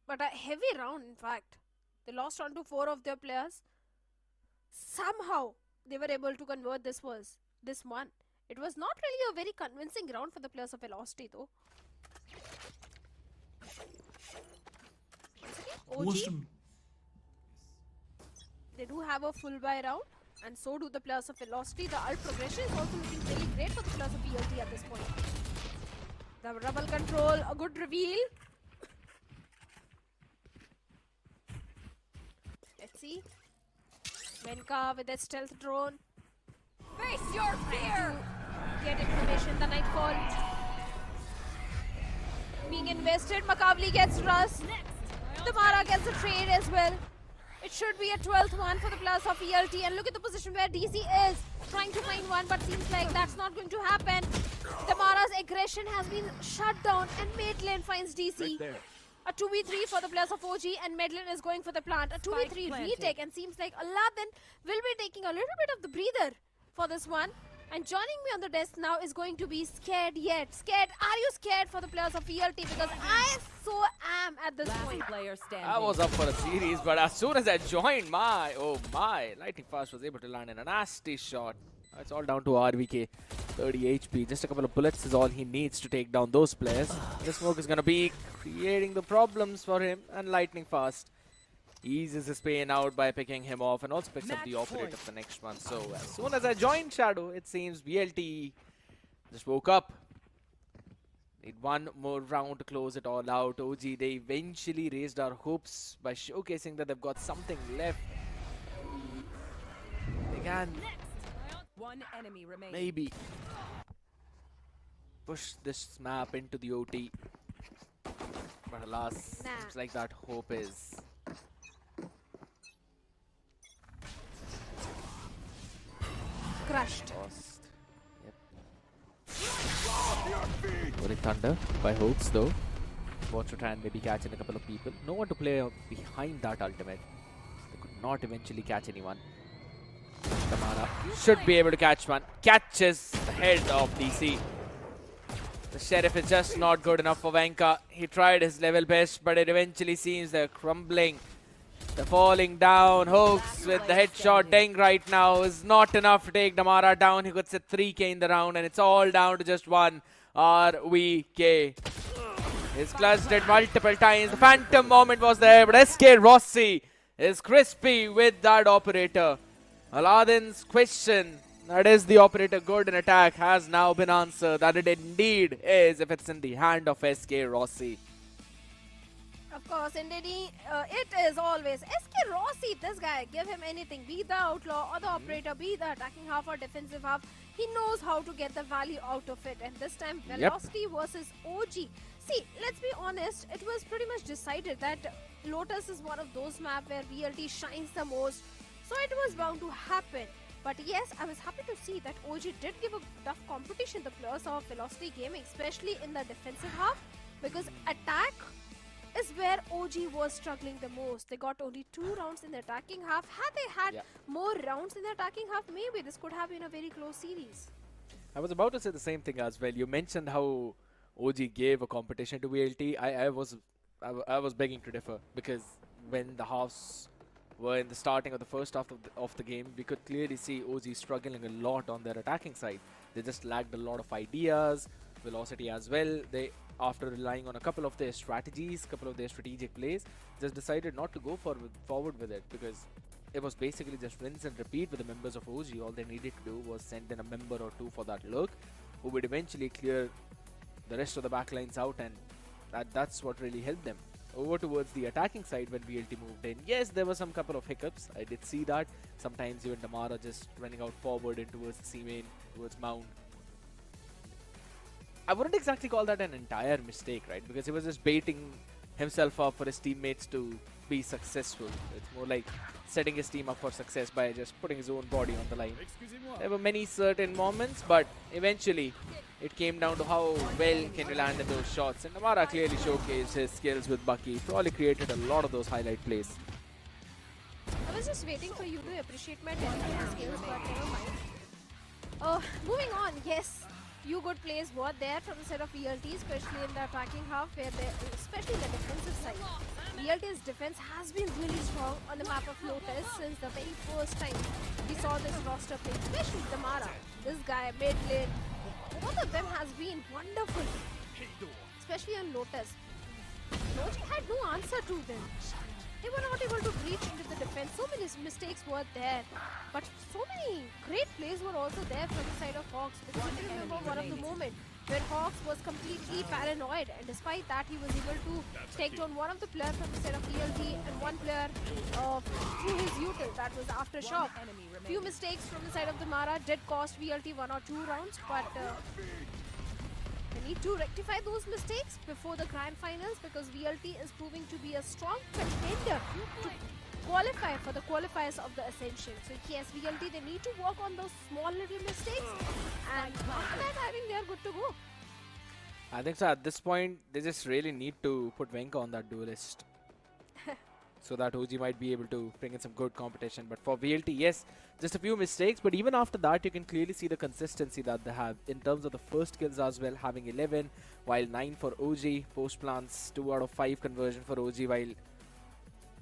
But a heavy round, in fact. They lost on to 4 of their players. Somehow they were able to convert this one. It was not really a very convincing round for the players of Velocity though. OG, they do have a full buy round, and so do the players of Velocity. The ult progression is also looking really great for the players of VLT at this point. The rubble control, a good reveal. Let's see. Venka with a stealth drone.
Face your fear!
Get information, the Nightfall. Being invested, Makavli gets Russ. Tamara gets a trade as well. It should be a 12th one for the players of ELT. And look at the position where DC is trying to find one, but seems like that's not going to happen. Tamara's aggression has been shut down, and Maitland finds DC. Right, a 2v3 for the players of OG, and Madeline is going for the plant. A 2v3 retake, and seems like Aladdin will be taking a little bit of the breather for this one. And joining me on the desk now is going to be Scared Yet. Scared, are you scared for the players of ELT? Because I so am at this point.
I was up for a series, but as soon as I joined, oh my, Lightning Fast was able to land in a nasty shot. It's all down to RVK. 30 HP, just a couple of bullets is all he needs to take down those players. The smoke is going to be creating the problems for him, and Lightning Fast eases his pain out by picking him off and also picks up the operator for the next one. So as soon as I joined Shadow, it seems VLT just woke up. Need one more round to close it all out. OG, they eventually raised our hopes by showcasing that they've got something left. They can
One enemy remaining.
maybe push this map into the OT. But alas, seems like that hope is
crushed.
lost. Yep. Rolling Thunder by Hawks though. Want to try and maybe catch in a couple of people. No one to play behind that ultimate. They could not eventually catch anyone. Tamara should be able to catch one. Catches the head of DC. The Sheriff is just not good enough for Venka. He tried his level best, but it eventually seems they're crumbling. They're falling down. Hooks with the headshot. Deng right now is not enough to take Damara down. He gets a 3k in the round, and it's all down to just one RVK. He's clutched it multiple times. The phantom moment was there, but SK Rossi is crispy with that operator. Aladdin's question, that is the operator good in attack, has now been answered. That it indeed is if it's in the hand of SK Rossi.
Of course, indeed, it is always SK Rossi. This guy, give him anything, be the outlaw or the operator, be the attacking half or defensive half. He knows how to get the value out of it. And this time, Velocity versus OG. See, let's be honest, it was pretty much decided that Lotus is one of those maps where VLT shines the most. So it was bound to happen. But yes, I was happy to see that OG did give a tough competition, the players of Velocity Gaming, especially in the defensive half, because attack is where OG was struggling the most. They got only 2 rounds in the attacking half. Had they had more rounds in the attacking half, maybe this could have been a very close series.
I was about to say the same thing as well. You mentioned how OG gave a competition to VLT. I was begging to differ, because when the halves were in the starting of the first half of the game, we could clearly see OG struggling a lot on their attacking side. They just lacked a lot of ideas, velocity as well. They, after relying on a couple of their strategies, couple of their strategic plays, just decided not to go forward with it, because it was basically just rinse and repeat with the members of OG. All they needed to do was send in a member or two for that look, who would eventually clear the rest of the backlines out, and that's what really helped them. Over towards the attacking side when VLT moved in, yes, there were some couple of hiccups. I did see that. Sometimes even Damara just running out forward and towards the C main, towards Mount. I wouldn't exactly call that an entire mistake, right? Because he was just baiting himself up for his teammates to be successful. It's more like setting his team up for success by just putting his own body on the line. There were many certain moments, but eventually it came down to how well can you land in those shots. And Damara clearly showcased his skills with Bucky. Probably created a lot of those highlight plays.
I was just waiting for you to appreciate my technical skills, but never mind. Moving on, yes. Few good plays were there from the side of VLT, especially in the attacking half, especially in the defensive side. VLT's defense has been really strong on the map of Lotus since the very first time we saw this roster play, especially Damara. This guy, mid lane, both of them has been wonderful, especially on Lotus. OG had no answer to them. They were not able to breach into the defense. So many mistakes were there. But so many great plays were also there from the side of Hawks. Because I remember one of the moments when Hawks was completely paranoid, and despite that he was able to take down one of the players from the side of VLT and one player through his util, that was Aftershock. Few mistakes from the side of the Mara did cost VLT 1 or 2 rounds, but they need to rectify those mistakes before the grand finals, because VLT is proving to be a strong contender to qualify for the qualifiers of the Ascension. So yes, VLT, they need to work on those small little mistakes, and after that I think they are good to go.
I think so. At this point, they just really need to put Venka on that duelist. So that OG might be able to bring in some good competition. But for VLT, yes, just a few mistakes. But even after that, you can clearly see the consistency that they have in terms of the first kills as well, having 11, while 9 for OG. Post plants, 2 out of 5 conversion for OG, while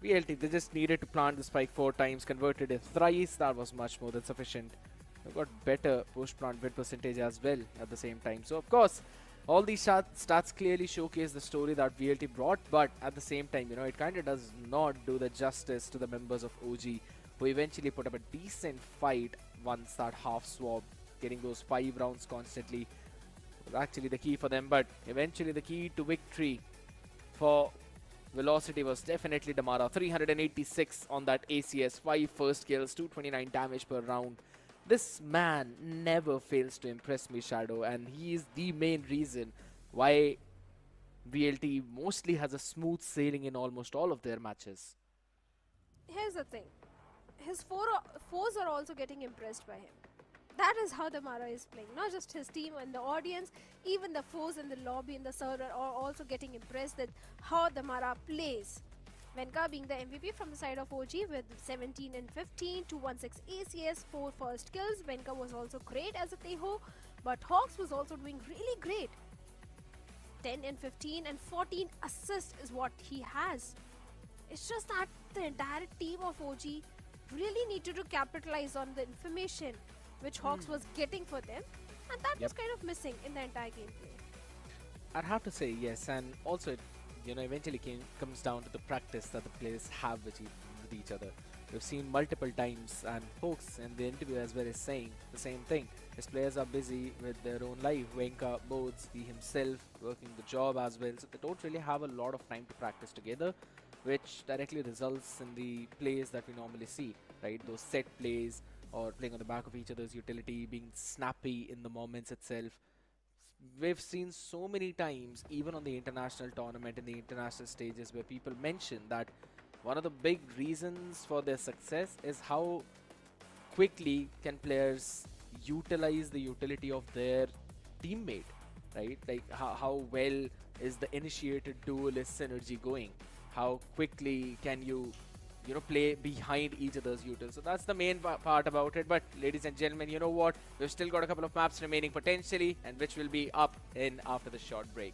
VLT, they just needed to plant the spike 4 times, converted it thrice. That was much more than sufficient. They got better post plant win percentage as well at the same time. So of course, all these stats clearly showcase the story that VLT brought, but at the same time, it kind of does not do the justice to the members of OG, who eventually put up a decent fight once that half swap, getting those 5 rounds constantly was actually the key for them. But eventually the key to victory for Velocity was definitely Damara. 386 on that ACS, 5 first kills, 229 damage per round. This man never fails to impress me, Shadow, and he is the main reason why VLT mostly has a smooth sailing in almost all of their matches.
Here's the thing. His foes are also getting impressed by him. That is how Damara is playing. Not just his team and the audience, even the foes in the lobby and the server are also getting impressed with how Damara plays. Venka being the MVP from the side of OG with 17 and 15, 216 ACS, 4 first kills. Venka was also great as a Teho, but Hawks was also doing really great. 10 and 15 and 14 assists is what he has. It's just that the entire team of OG really needed to capitalize on the information which Hawks was getting for them, and that was kind of missing in the entire gameplay.
I'd have to say yes, and also it eventually comes down to the practice that the players have with each other. We've seen multiple times, and Hawks in the interview as well is saying the same thing. His players are busy with their own life. Venka, Bodes, he himself working the job as well, so they don't really have a lot of time to practice together, which directly results in the plays that we normally see, right? Those set plays, or playing on the back of each other's utility, being snappy in the moments itself. We've seen so many times, even on the international tournament, in the international stages, where people mention that one of the big reasons for their success is how quickly can players utilize the utility of their teammate, right? Like how well is the initiated duelist synergy going? How quickly can you play behind each other's utils? So that's the main part about it. But ladies and gentlemen, you know what? We've still got a couple of maps remaining potentially, and which will be up in after the short break.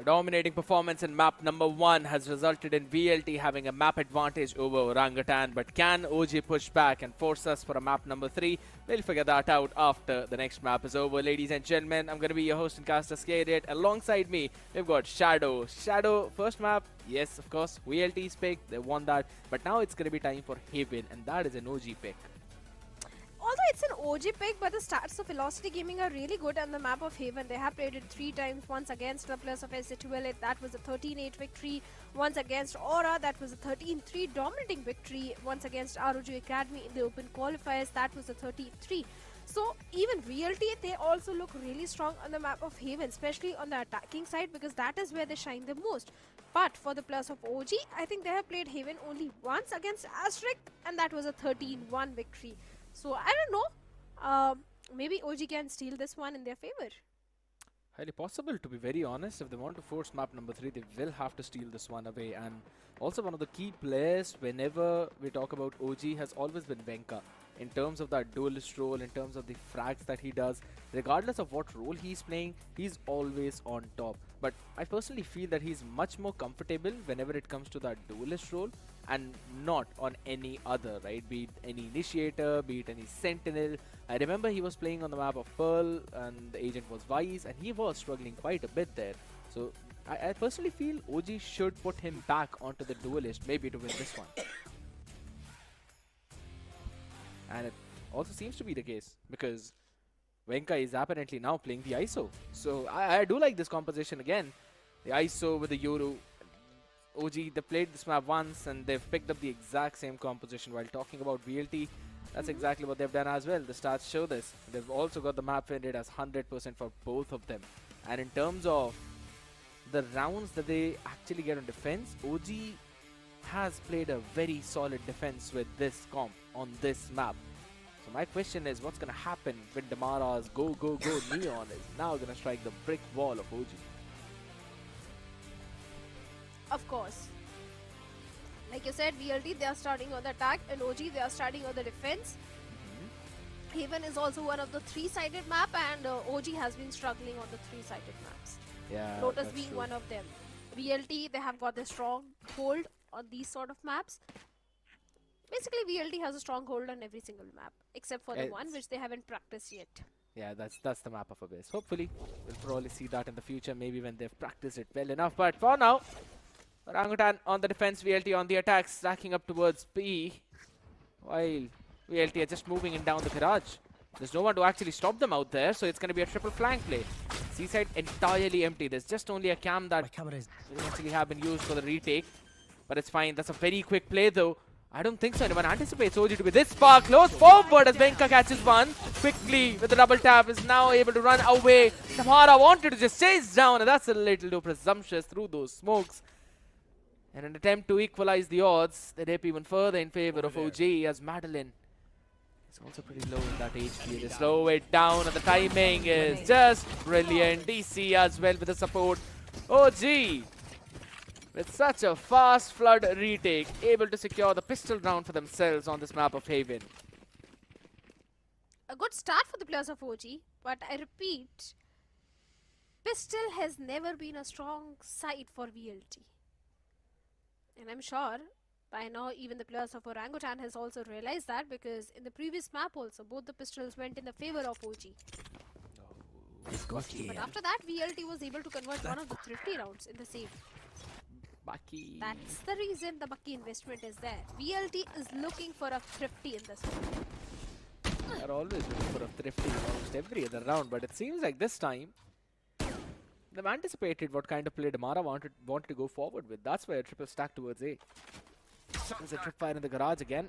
A dominating performance in map number 1 has resulted in VLT having a map advantage over Orangutan, but can OG push back and force us for a map number 3? We'll figure that out after the next map is over. Ladies and gentlemen, I'm going to be your host and caster Skaded. Alongside me, we've got Shadow. Shadow, first map, yes, of course, VLT's pick, they won that, but now it's going to be time for Haven, and that is an OG pick.
Although it's an OG pick, but the stats of Velocity Gaming are really good on the map of Haven. They have played it 3 times, once against the Plus of SA12, that was a 13-8 victory. Once against Aura, that was a 13-3 dominating victory. Once against ROG Academy in the open qualifiers, that was a 13-3. So even VLT, they also look really strong on the map of Haven, especially on the attacking side, because that is where they shine the most. But for the Plus of OG, I think they have played Haven only once against Asterisk, and that was a 13-1 victory. So I don't know, maybe OG can steal this one in their favor.
Highly possible, to be very honest. If they want to force map number 3, they will have to steal this one away. And also one of the key players whenever we talk about OG has always been Venka. In terms of that duelist role, in terms of the frags that he does, regardless of what role he's playing, he's always on top. But I personally feel that he's much more comfortable whenever it comes to that duelist role and not on any other, right? Be it any initiator, be it any sentinel. I remember he was playing on the map of Pearl and the agent was Vice, and he was struggling quite a bit there. So I personally feel OG should put him back onto the duelist, maybe to win this one. And it also seems to be the case because Venka is apparently now playing the ISO. So I do like this composition again. The ISO with the Yoru. OG, they played this map once and they've picked up the exact same composition. While talking about VLT, that's exactly what they've done as well. The stats show this. They've also got the map rated as 100% for both of them. And in terms of the rounds that they actually get on defense, OG has played a very solid defense with this comp on this map. So my question is, what's going to happen when Damara's go Neon is now going to strike the brick wall of OG?
Of course. Like you said, VLT, they are starting on the attack, and OG, they are starting on the defense. Haven is also one of the 3-sided map, and OG has been struggling on the 3-sided maps.
Yeah,
Lotus being one of them. VLT, they have got a strong hold on these sort of maps. Basically, VLT has a strong hold on every single map, except for the one which they haven't practiced yet.
Yeah, that's the map of Abyss. Hopefully, we'll probably see that in the future, maybe when they've practiced it well enough. But for now, Orangutan on the defense, VLT on the attack, stacking up towards B, while VLT are just moving in down the garage. There's no one to actually stop them out there, so it's going to be a triple flank play. C-side entirely empty. There's just only a cam that eventually have been used for the retake. But it's fine. That's a very quick play, though. I don't think so anyone anticipates OG to be this far close forward as Venka catches one. Quickly with the double tap is now able to run away. Tamara wanted to just chase down, and that's a little too presumptuous through those smokes. In an attempt to equalize the odds, they dip even further in favor of OG as Madeline is also pretty low in that HP. They slow it down and the timing is just brilliant. DC as well with the support. OG with such a fast flood retake, able to secure the pistol round for themselves on this map of Haven.
A good start for the players of OG, but I repeat, pistol has never been a strong side for VLT. And I'm sure by now even the players of Orangutan has also realized that, because in the previous map also both the pistols went in the favor of OG. But after that VLT was able to convert one of the thrifty rounds in the save.
Bucky.
That's the reason the Bucky investment is there. VLT is looking for a thrifty in this one.
They're always looking for a thrifty almost every other round, but it seems like this time they've anticipated what kind of play Damara wanted to go forward with. That's why a triple stack towards A. There's a tripwire in the garage again.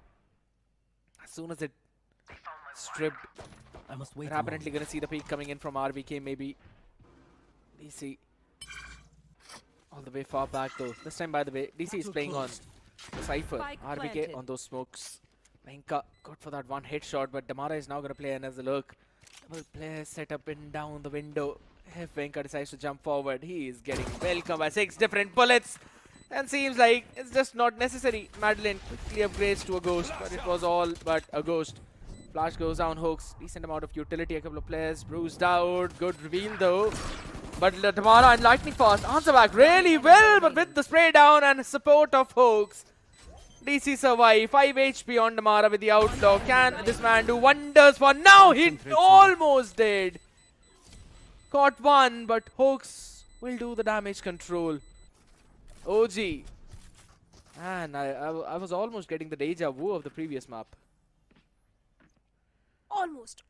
As soon as it stripped, we're apparently going to see the peak coming in from RBK, maybe. DC. All the way far back though. This time, by the way, DC is playing on the Cypher. RBK on those smokes. Venka, good for that one headshot, but Damara is now going to play another look. Double player set up and down the window. If Venka decides to jump forward, he is getting welcomed by 6 different bullets. And seems like it's just not necessary. Madeline quickly upgrades to a ghost, but it was all but a ghost. Flash goes down, hooks. Decent amount of utility, a couple of players bruised out. Good reveal though. But Tamara and Lightning Fast answer back really well, but with the spray down and support of Hoax, DC survive. 5 HP on Tamara with the Outlaw. Can this man do wonders for now? He almost did. Caught one, but Hoax will do the damage control. OG. And I was almost getting the deja vu of the previous map.
Almost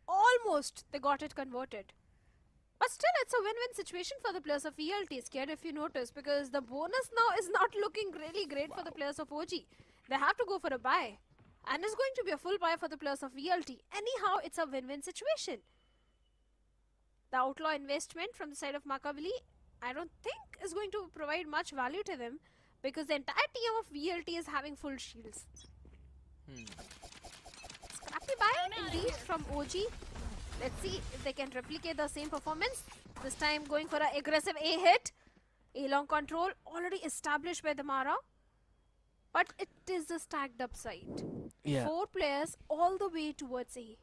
they got it converted. But still, it's a win-win situation for the players of VLT, Scared, if you notice, because the bonus now is not looking really great for the players of OG. They have to go for a buy. And it's going to be a full buy for the players of VLT. Anyhow, it's a win-win situation. The Outlaw investment from the side of Makaveli, I don't think is going to provide much value to them, because the entire team of VLT is having full shields. Scrappy buy indeed from OG. Let's see if they can replicate the same performance. This time going for an aggressive A hit. A long control already established by the Mara. But it is a stacked up side.
Yeah.
4 players all the way towards A.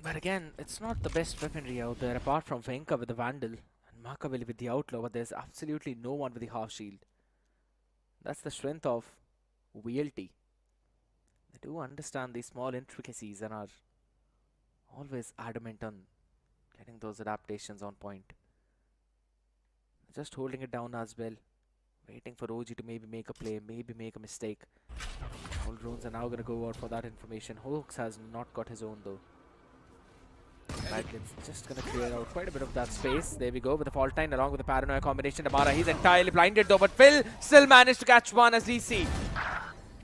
But again, it's not the best weaponry out there apart from Venka with the Vandal and Makaveli with the Outlaw, but there's absolutely no one with the half shield. That's the strength of VLT. They do understand these small intricacies and are always adamant on getting those adaptations on point. Just holding it down as well. Waiting for OG to maybe make a play, maybe make a mistake. All drones are now going to go out for that information. Hoax has not got his own though. It's just going to clear out quite a bit of that space. There we go with the fault line along with the paranoia combination. Tamara, he's entirely blinded though, but Phil still managed to catch one as DC.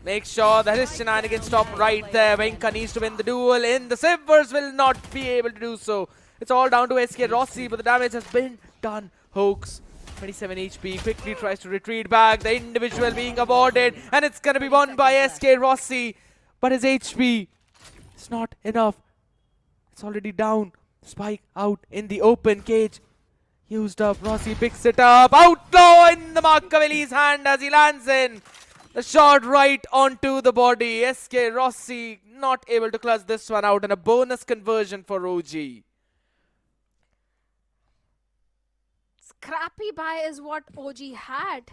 Make sure that his shenanigans stop right there. Venka needs to win the duel in. The Sivers will not be able to do so. It's all down to SK Rossi, but the damage has been done. Hoax, 27 HP, quickly tries to retreat back. The individual being awarded, and it's going to be won by SK Rossi. But his HP is not enough. It's already down. Spike out in the open cage. Used up. Rossi picks it up. Outlaw in the Makaveli's hand as he lands in. The shot right onto the body. SK Rossi not able to clutch this one out, and a bonus conversion for OG.
Scrappy buy is what OG had.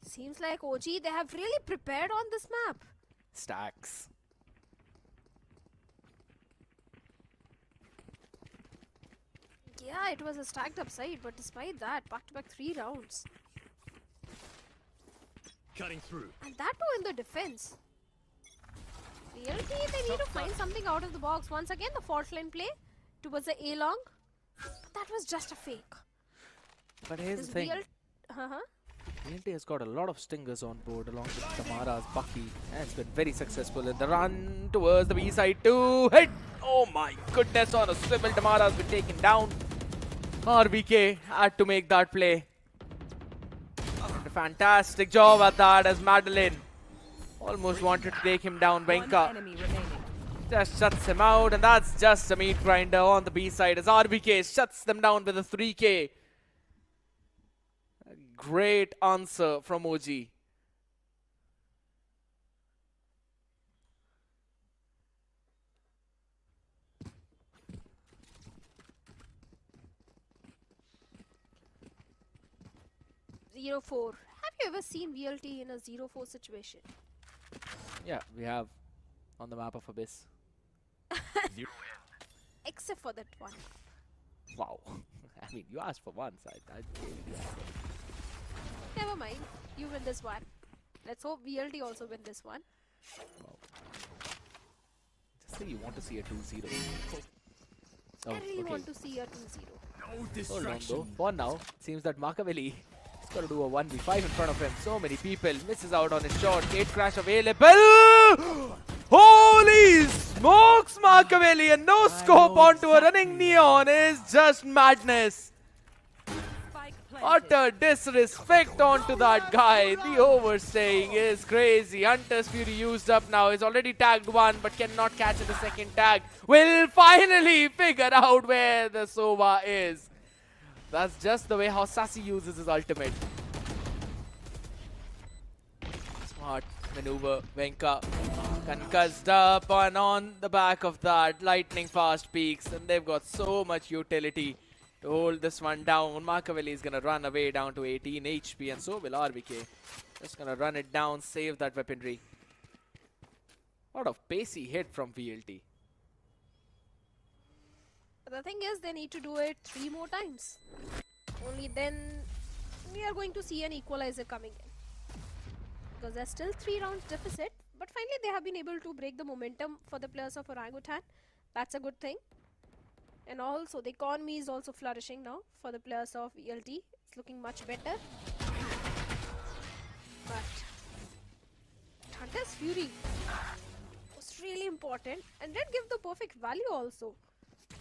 Seems like OG, they have really prepared on this map.
Stacks.
Yeah, it was a stacked up side, but despite that, back-to-back 3 rounds.
Cutting through.
And that too in the defense. VLT, they need to find something out of the box. Once again, the fault line play towards the A-long. But that was just a fake.
But here's the thing. VLT has got a lot of stingers on board along with Tamara's Bucky, and it's been very successful in the run towards the B side to hit. Oh my goodness, on a swivel, Tamara's been taken down. RBK had to make that play. A fantastic job at that as Madeline almost wanted to take him down. Venka just shuts him out, and that's just a meat grinder on the B side as RBK shuts them down with a 3K. Great answer from OG.
Zero 4. Have you ever seen VLT in a 0-4 situation?
Yeah, we have on the map of Abyss.
Except for that one.
Wow. I mean, you asked for one side.
Never mind. You win this one. Let's hope VLT also win this one.
Wow. Just say you want to see a 2-0.
I really want to see a 2-0.
No distraction.
Hold on though. For now, it seems that Makaveli is going to do a 1v5 in front of him. So many people. Misses out on his shot. Gate crash available. Holy smokes, Makaveli. And no scope onto a running Neon is just madness. Utter disrespect onto that guy. The overstaying is crazy. Hunter's Fury used up now. He's already tagged one but cannot catch the second tag. Will finally figure out where the Sova is. That's just the way how Sassy uses his ultimate. Smart maneuver. Venka concussed up and on the back of that. Lightning fast peaks, and they've got so much utility to hold this one down. Makaveli is gonna run away down to 18 HP, and so will RVK. Just gonna run it down, save that weaponry. Lot of pacey hit from VLT.
The thing is, they need to do it 3 more times. Only then we are going to see an equalizer coming in. Because there's still 3 rounds deficit. But finally, they have been able to break the momentum for the players of Orangutan. That's a good thing. And also, the economy is also flourishing now for the players of VLT. It's looking much better. But Hunter's Fury was really important and did give the perfect value also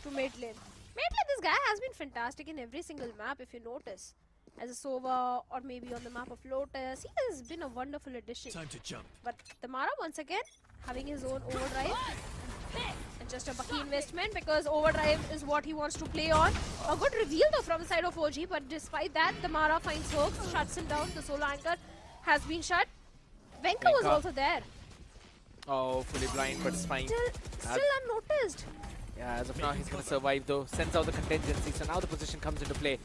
to mid lane. Mid lane, this guy has been fantastic in every single map if you notice. As a Sova or maybe on the map of Lotus, he has been a wonderful addition.
Time to jump.
But Damara once again having his own overdrive. And just a bucky investment because overdrive is what he wants to play on. A good reveal though from the side of OG, but despite that, Damara finds hooks, shuts him down. The solo anchor has been shut. Venka was also there.
Oh, fully blind, but it's fine.
Still unnoticed.
Yeah, as of now, he's going to survive though. Sends out the contingency, so now the position comes into play.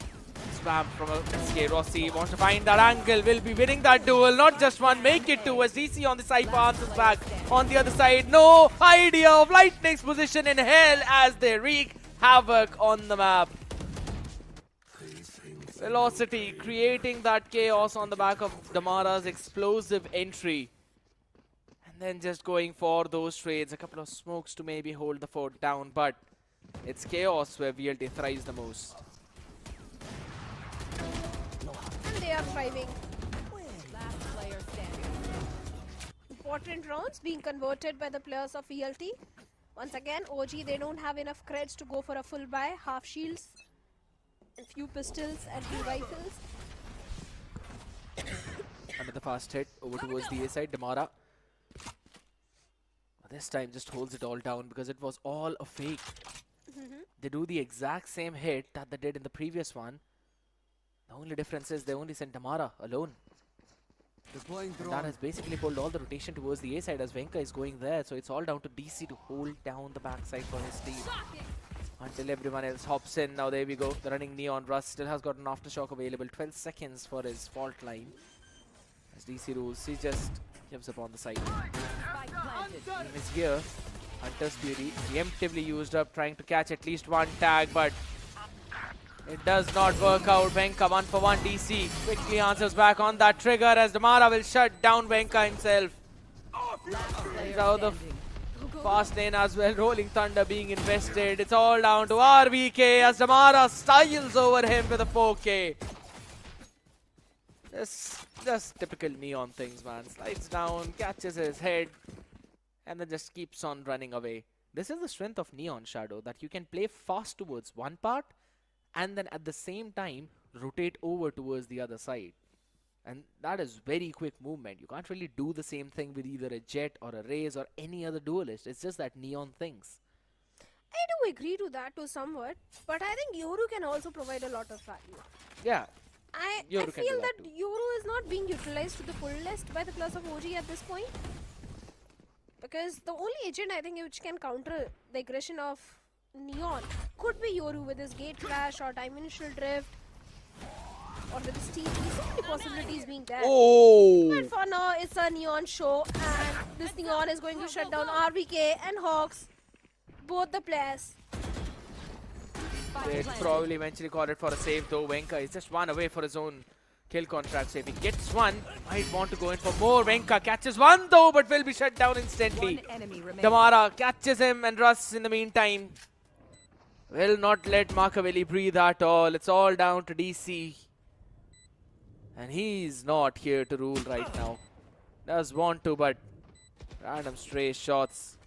Spam from a SK. Rossi wants to find that angle, will be winning that duel. Not just one, make it two as DC on the side answers back. On the other side, no idea of Lightning's position in hell as they wreak havoc on the map. Velocity creating that chaos on the back of Damara's explosive entry. And then just going for those trades. A couple of smokes to maybe hold the fort down, but it's chaos where VLT thrives the most.
And they are thriving.
Last player standing.
Important rounds being converted by the players of VLT. Once again, OG, they don't have enough creds to go for a full buy. Half shields, and few pistols and few rifles.
Another fast hit over towards the A side. Damara this time just holds it all down because it was all a fake. They do the exact same hit that they did in the previous one. The only difference is they only sent Damara alone. And that has basically pulled all the rotation towards the A side as Venka is going there. So it's all down to DC to hold down the backside for his team. Until everyone else hops in. Now there we go. The running Neon Rust still has got an aftershock available. 12 seconds for his fault line. As DC rules, he just gives up on the side. Team is here. Hunter's Fury preemptively used up, trying to catch at least one tag, but it does not work out. Venka 1-for-1 DC quickly answers back on that trigger as Damara will shut down Venka himself. He's out of fast lane as well. Rolling Thunder being invested. It's all down to RVK as Damara styles over him with a 4K. Just typical Neon things, man. Slides down, catches his head, and then just keeps on running away. This is the strength of Neon Shadow, that you can play fast towards one part and then at the same time rotate over towards the other side. And that is very quick movement. You can't really do the same thing with either a Jet or a Raze or any other duelist. It's just that Neon things.
I do agree to that to somewhat, but I think Yoru can also provide a lot of value.
Yeah.
I
Yoru can
feel
do
that Yoru is not being utilized to the fullest by the players of OG at this point. Because the only agent I think which can counter the aggression of Neon could be Yoru with his gate crash or dimensional drift or with his team. There's so many possibilities being there.
Oh!
But for now, it's a Neon show and this Neon is going to shut down RVK and Hawks, both the players.
They'd probably eventually call it for a save though. Venka is just one away for his own kill contract. So if he gets one, might want to go in for more. Venka catches one though, but will be shut down instantly. Damara catches him and Russ in the meantime will not let Makaveli breathe at all. It's all down to DC. And he's not here to rule right now. Does want to, but random stray shots.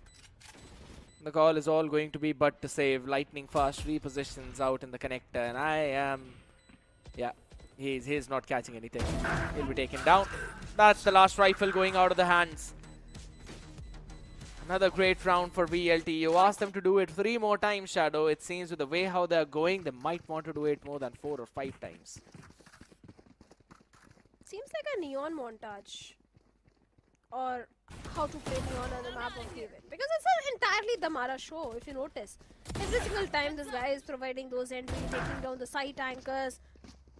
The call is all going to be but to save. Lightning fast repositions out in the connector, and yeah, he's not catching anything. He'll be taken down. That's the last rifle going out of the hands. Another great round for VLT. You asked them to do it 3 more times, Shadow. It seems with the way how they're going, they might want to do it more than 4 or 5 times.
Seems like a Neon montage. Or how to play Neon on the map of Haven. Because it's an entirely Damara show, if you notice. Every single time this guy is providing those entries, taking down the site anchors,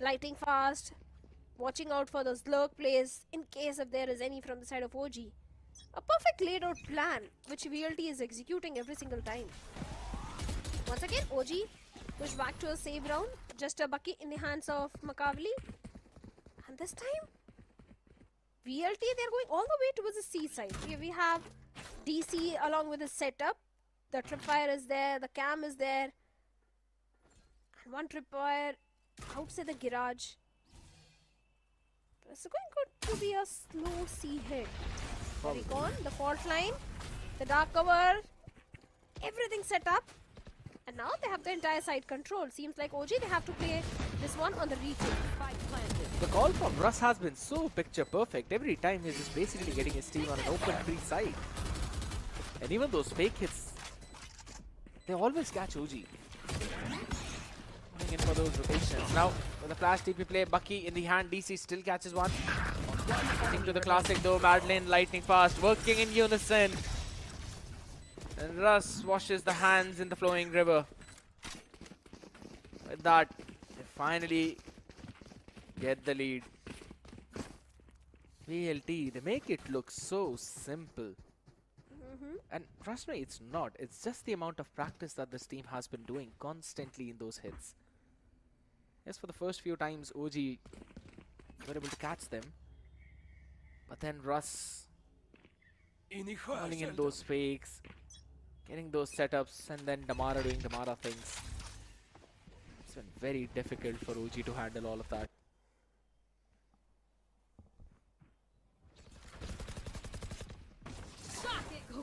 lighting fast, watching out for those lurk plays in case if there is any from the side of OG. A perfect laid out plan which VLT is executing every single time. Once again, OG push back to a save round, just a bucket in the hands of Makavli. And this time, VLT, they're going all the way towards the C side. Here we have DC along with the setup. The tripwire is there, the cam is there. And one tripwire outside the garage. It's going good to be a slow C hit. Recon, the fault line, the dark cover, everything set up. And now they have the entire side control. Seems like OG, they have to play this one on the retake.
The call from Russ has been so picture perfect. Every time he's just basically getting his team on an open free side. And even those fake hits, they always catch OG. Going in for those rotations. Now, with the flash TP play, Bucky in the hand, DC still catches one. Into the classic though, Madeline lightning fast, working in unison. And Russ washes the hands in the flowing river. With that, they finally get the lead. VLT, they make it look so simple. And trust me, it's not. It's just the amount of practice that this team has been doing constantly in those hits. Yes, for the first few times, OG were able to catch them. But then Russ calling in those fakes, getting those setups, and then Damara doing Damara things. It's been very difficult for OG to handle all of that.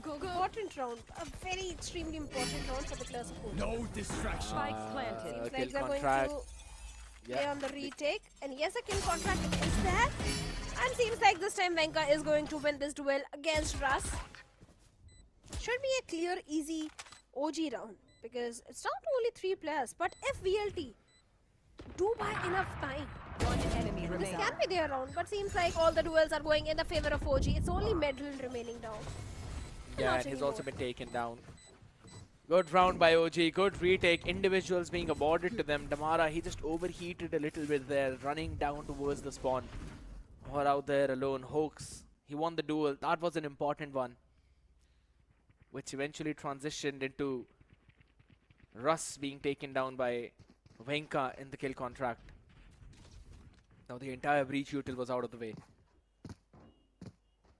Go. Important round. A very extremely important round for the players of OG.
No distraction.
Spikes planted. Seems like
kill
they're
contract.
going to play on the retake. And yes, a kill contract is there. And seems like this time Venka is going to win this duel against Russ. Should be a clear, easy OG round. Because it's down to only 3 players. But if VLT do buy enough time,
One enemy
this
remaining.
can be their round. But seems like all the duels are going in the favor of OG. It's only Medlin remaining down.
Yeah, and he's also been taken down. Good round by OG, good retake. Individuals being awarded to them. Damara, he just overheated a little bit there, running down towards the spawn. Or out there alone. Hoax, he won the duel. That was an important one. Which eventually transitioned into Russ being taken down by Venka in the kill contract. Now the entire breach util was out of the way.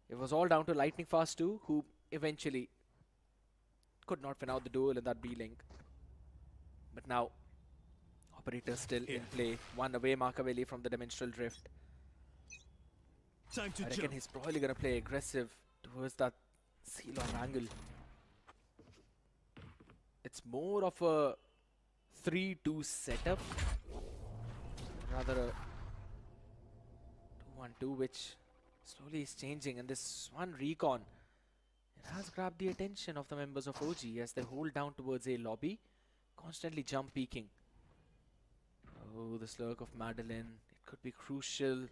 It was all down to Lightning Fast 2, who eventually could not win out the duel in that B-link. But now, Operator still in play. One away Makaveli from the Dimensional Drift.
Time to
I reckon
jump.
he's probably going to play aggressive towards that C-long angle. It's more of a 3-2 setup. Rather a 2-1-2, which slowly is changing. And this one recon, it has grabbed the attention of the members of OG as they hold down towards a lobby, constantly jump peeking. Oh, the slurk of Madeline. It could be crucial.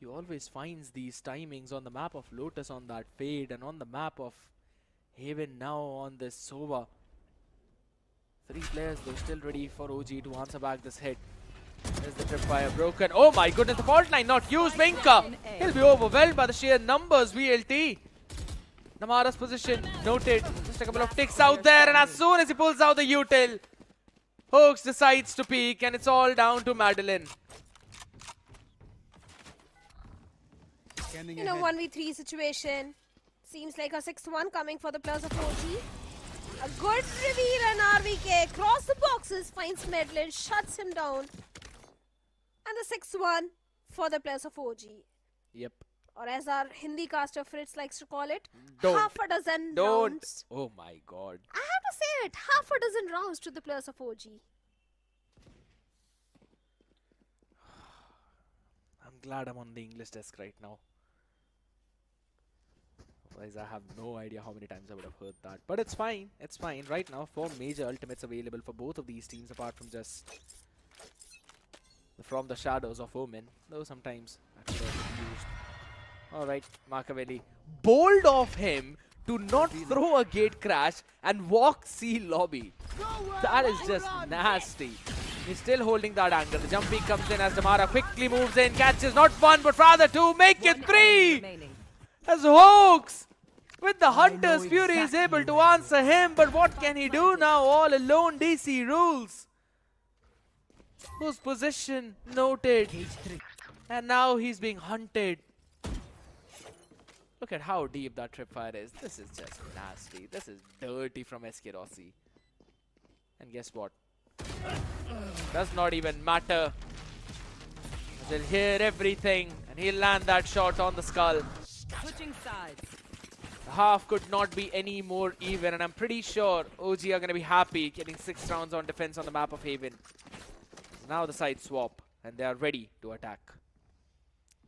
He always finds these timings on the map of Lotus on that fade and on the map of Haven now on this Sova. 3 players though still ready for OG to answer back this hit. There's the tripwire broken. Oh my goodness, the fault line not used. Venka, he'll be overwhelmed by the sheer numbers. VLT. Namara's position noted. Just a couple of ticks out there, and as soon as he pulls out the util, Hoax decides to peek, and it's all down to Madeline.
In a 1v3 situation, seems like a 6-1 coming for the players of OG. A good reveal and RVK across the boxes finds Medlin, shuts him down. And the 6-1 for the players of OG.
Yep.
Or as our Hindi caster Fritz likes to call it,
Don't.
half a dozen
Don't.
rounds.
Oh my god.
I have to say it, half a dozen rounds to the players of OG.
I'm glad I'm on the English desk right now. Otherwise, I have no idea how many times I would have heard that. But it's fine. It's fine. Right now, 4 major ultimates available for both of these teams, apart from just From the Shadows of Omen. Though sometimes that could have been used. Alright, Machiavelli. Bold of him to not throw a gate crash and walk C lobby. That is just nasty. He's still holding that angle. The jump peek comes in as Damara quickly moves in, catches not one but rather two, make it three! As Hoax with the Hunter's Fury is able to answer him, but what can he do now? All alone, DC rules. Whose position noted. And now he's being hunted. Look at how deep that tripfire is. This is just nasty. This is dirty from SK Rossi. And guess what? Does not even matter. He'll hear everything and he'll land that shot on the skull.
Switching sides.
The half could not be any more even, and I'm pretty sure OG are going to be happy getting 6 rounds on defense on the map of Haven. Now the side swap and they are ready to attack.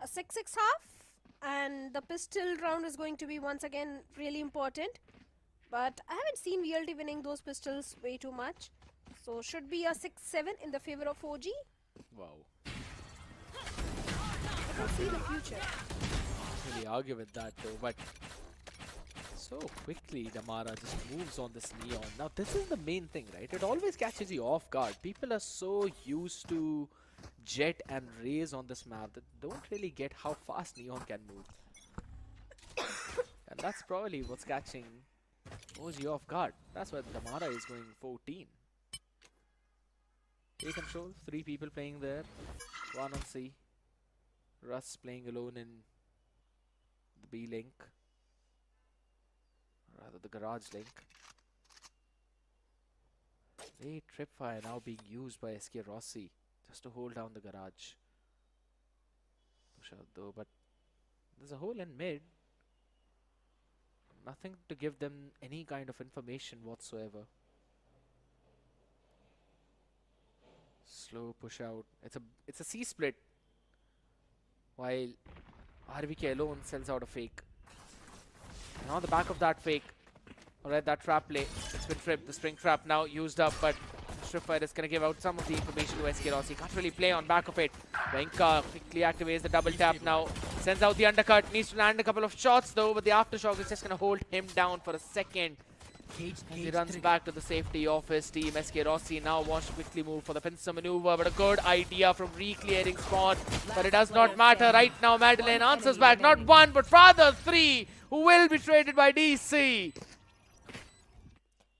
A 6-6 half, and the pistol round is going to be once again really important. But I haven't seen VLT winning those pistols way too much. So should be a 6-7 in the favor of OG.
Wow.
I can see the future.
Can't really argue with that though, but so quickly Damara just moves on this Neon. Now this is the main thing, right? It always catches you off guard. People are so used to Jet and Raze on this map that don't really get how fast Neon can move. And that's probably what's catching OG off guard. That's why Damara is going 14. A control, 3 people playing there, 1 on C. Russ playing alone in the B link, rather the garage link. A tripfire now being used by SK Rossi just to hold down the garage. Push out though, but there's a hole in mid. Nothing to give them any kind of information whatsoever. Slow push out. It's a C split. While RVK alone sells out a fake. And on the back of that fake, alright, that trap play, it's been tripped. The spring trap now used up, but Stripfire is going to give out some of the information to SK Rossi. Can't really play on back of it. Venka quickly activates the double tap now. Sends out the undercut. Needs to land a couple of shots though, but the aftershock is just going to hold him down for a second. And he runs back to the safety of his team. SK Rossi now wants to quickly move for the pincer maneuver, but a good idea from re-clearing spawn. But it does not matter right now. Madeline answers back, not 1 but rather 3, who will be traded by DC.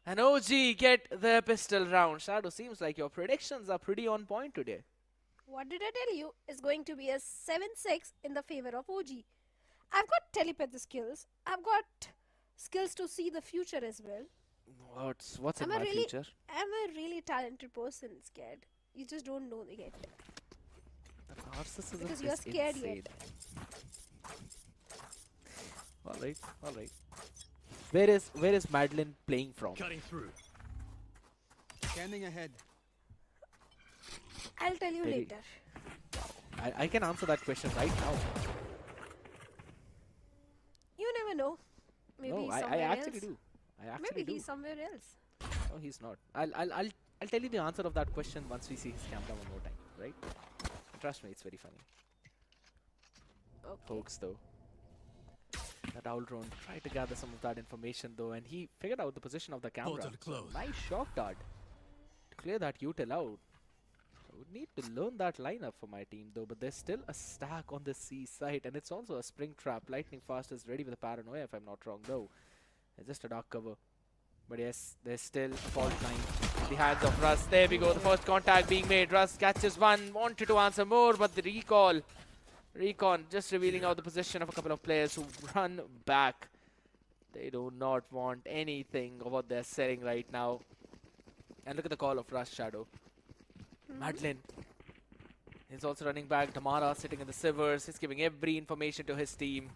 And OG get their pistol round. Shadow, seems like your predictions are pretty on point today.
What did I tell you? Is going to be a 7-6 in the favor of OG. I've got telepathy skills. I've got skills to see the future as well.
What's in my future?
I'm a really talented person, scared. You just don't know yet.
The narcissism
Because
is
you're scared
insane.
yet.
Alright. Where is Madeline playing from?
Cutting through. Scanning ahead.
I'll tell you later.
I can answer that question right now.
You never know. Maybe
No,
he's
I
somewhere
actually
else.
do.
Maybe he's somewhere else.
No, he's not. I'll tell you the answer of that question once we see his camera one more time, right? Trust me, it's very funny.
Okay.
Folks, though. That owl drone tried to gather some of that information though, and he figured out the position of the camera.
Portal closed.
Nice shock dart to clear that util out. I would need to learn that lineup for my team though, but there's still a stack on the C side, and it's also a spring trap. Lightning Fast is ready with a paranoia if I'm not wrong though. It's just a dark cover. But yes, there's still a fault line in the hands of Russ. There we go, the first contact being made. Russ catches one, wanted to answer more, but the recon just revealing out the position of a couple of players who run back. They do not want anything of what they're selling right now. And look at the call of Russ, Shadow. Madeline is also running back. Damara sitting in the Sivers. He's giving every information to his team.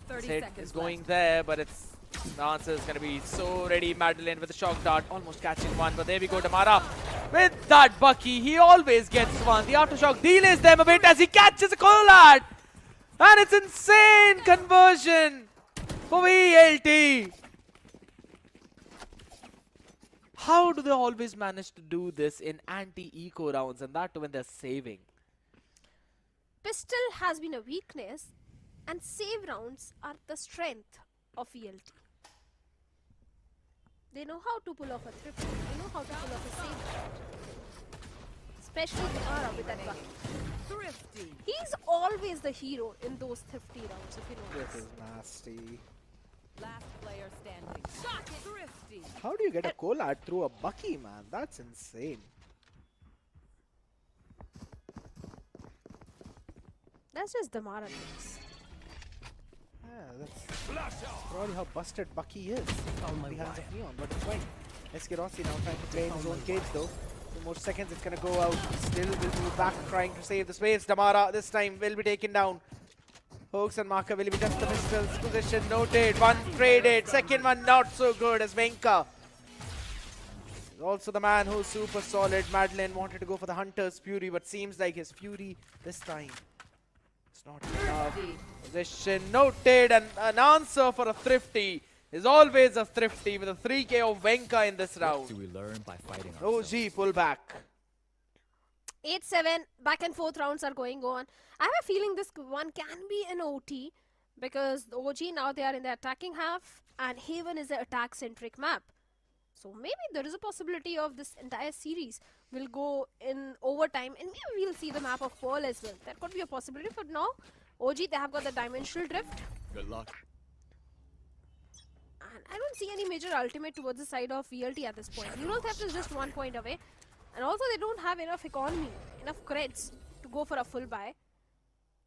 30
Sid
seconds
is going
left.
there, but it's the answer is going to be so ready. Madeline with the shock dart, almost catching one, but there we go. Damara with that Bucky, he always gets one. The aftershock delays them a bit as he catches a collide, and it's insane conversion for VLT. How do they always manage to do this in anti-eco rounds, and that when they're saving?
Pistol has been a weakness, And save rounds are the strength of VLT. They know how to pull off a triple. They know how to pull off a save round. Especially Damara with that bucket.
Thrifty.
He's always the hero in those thrifty rounds, if you know
This is nasty.
Last player standing. Shot it. Thrifty.
How do you get a collab through a Bucky, man? That's insane.
That's just Damara things.
Yeah, that's probably how busted Bucky is on the hands of Neon, but it's fine. SK Rossi now trying to play in his own cage though. 2 more seconds, it's gonna go out. Still will move back, trying to save the space. Damara this time will be taken down. Hoax and Maka will be just the pistols. Position noted, one traded, second one not so good as Venka. He's also the man who's super solid. Madeline wanted to go for the Hunter's Fury, but seems like his Fury this time it's not enough. Position noted, and an answer for a Thrifty is always a Thrifty with a 3k of Venka in this round.
Do we learn by fighting
OG pull back.
8-7, back and forth rounds are going on. I have a feeling this one can be an OT because the OG now they are in the attacking half and Haven is the attack-centric map. So maybe there is a possibility of this entire series will go in overtime and maybe we'll see the map of Pearl as well. That could be a possibility. For now, OG they have got the dimensional drift.
Good luck.
And I don't see any major ultimate towards the side of VLT at this point. Neural Theft is just 1 point away. And also they don't have enough economy, enough creds to go for a full buy.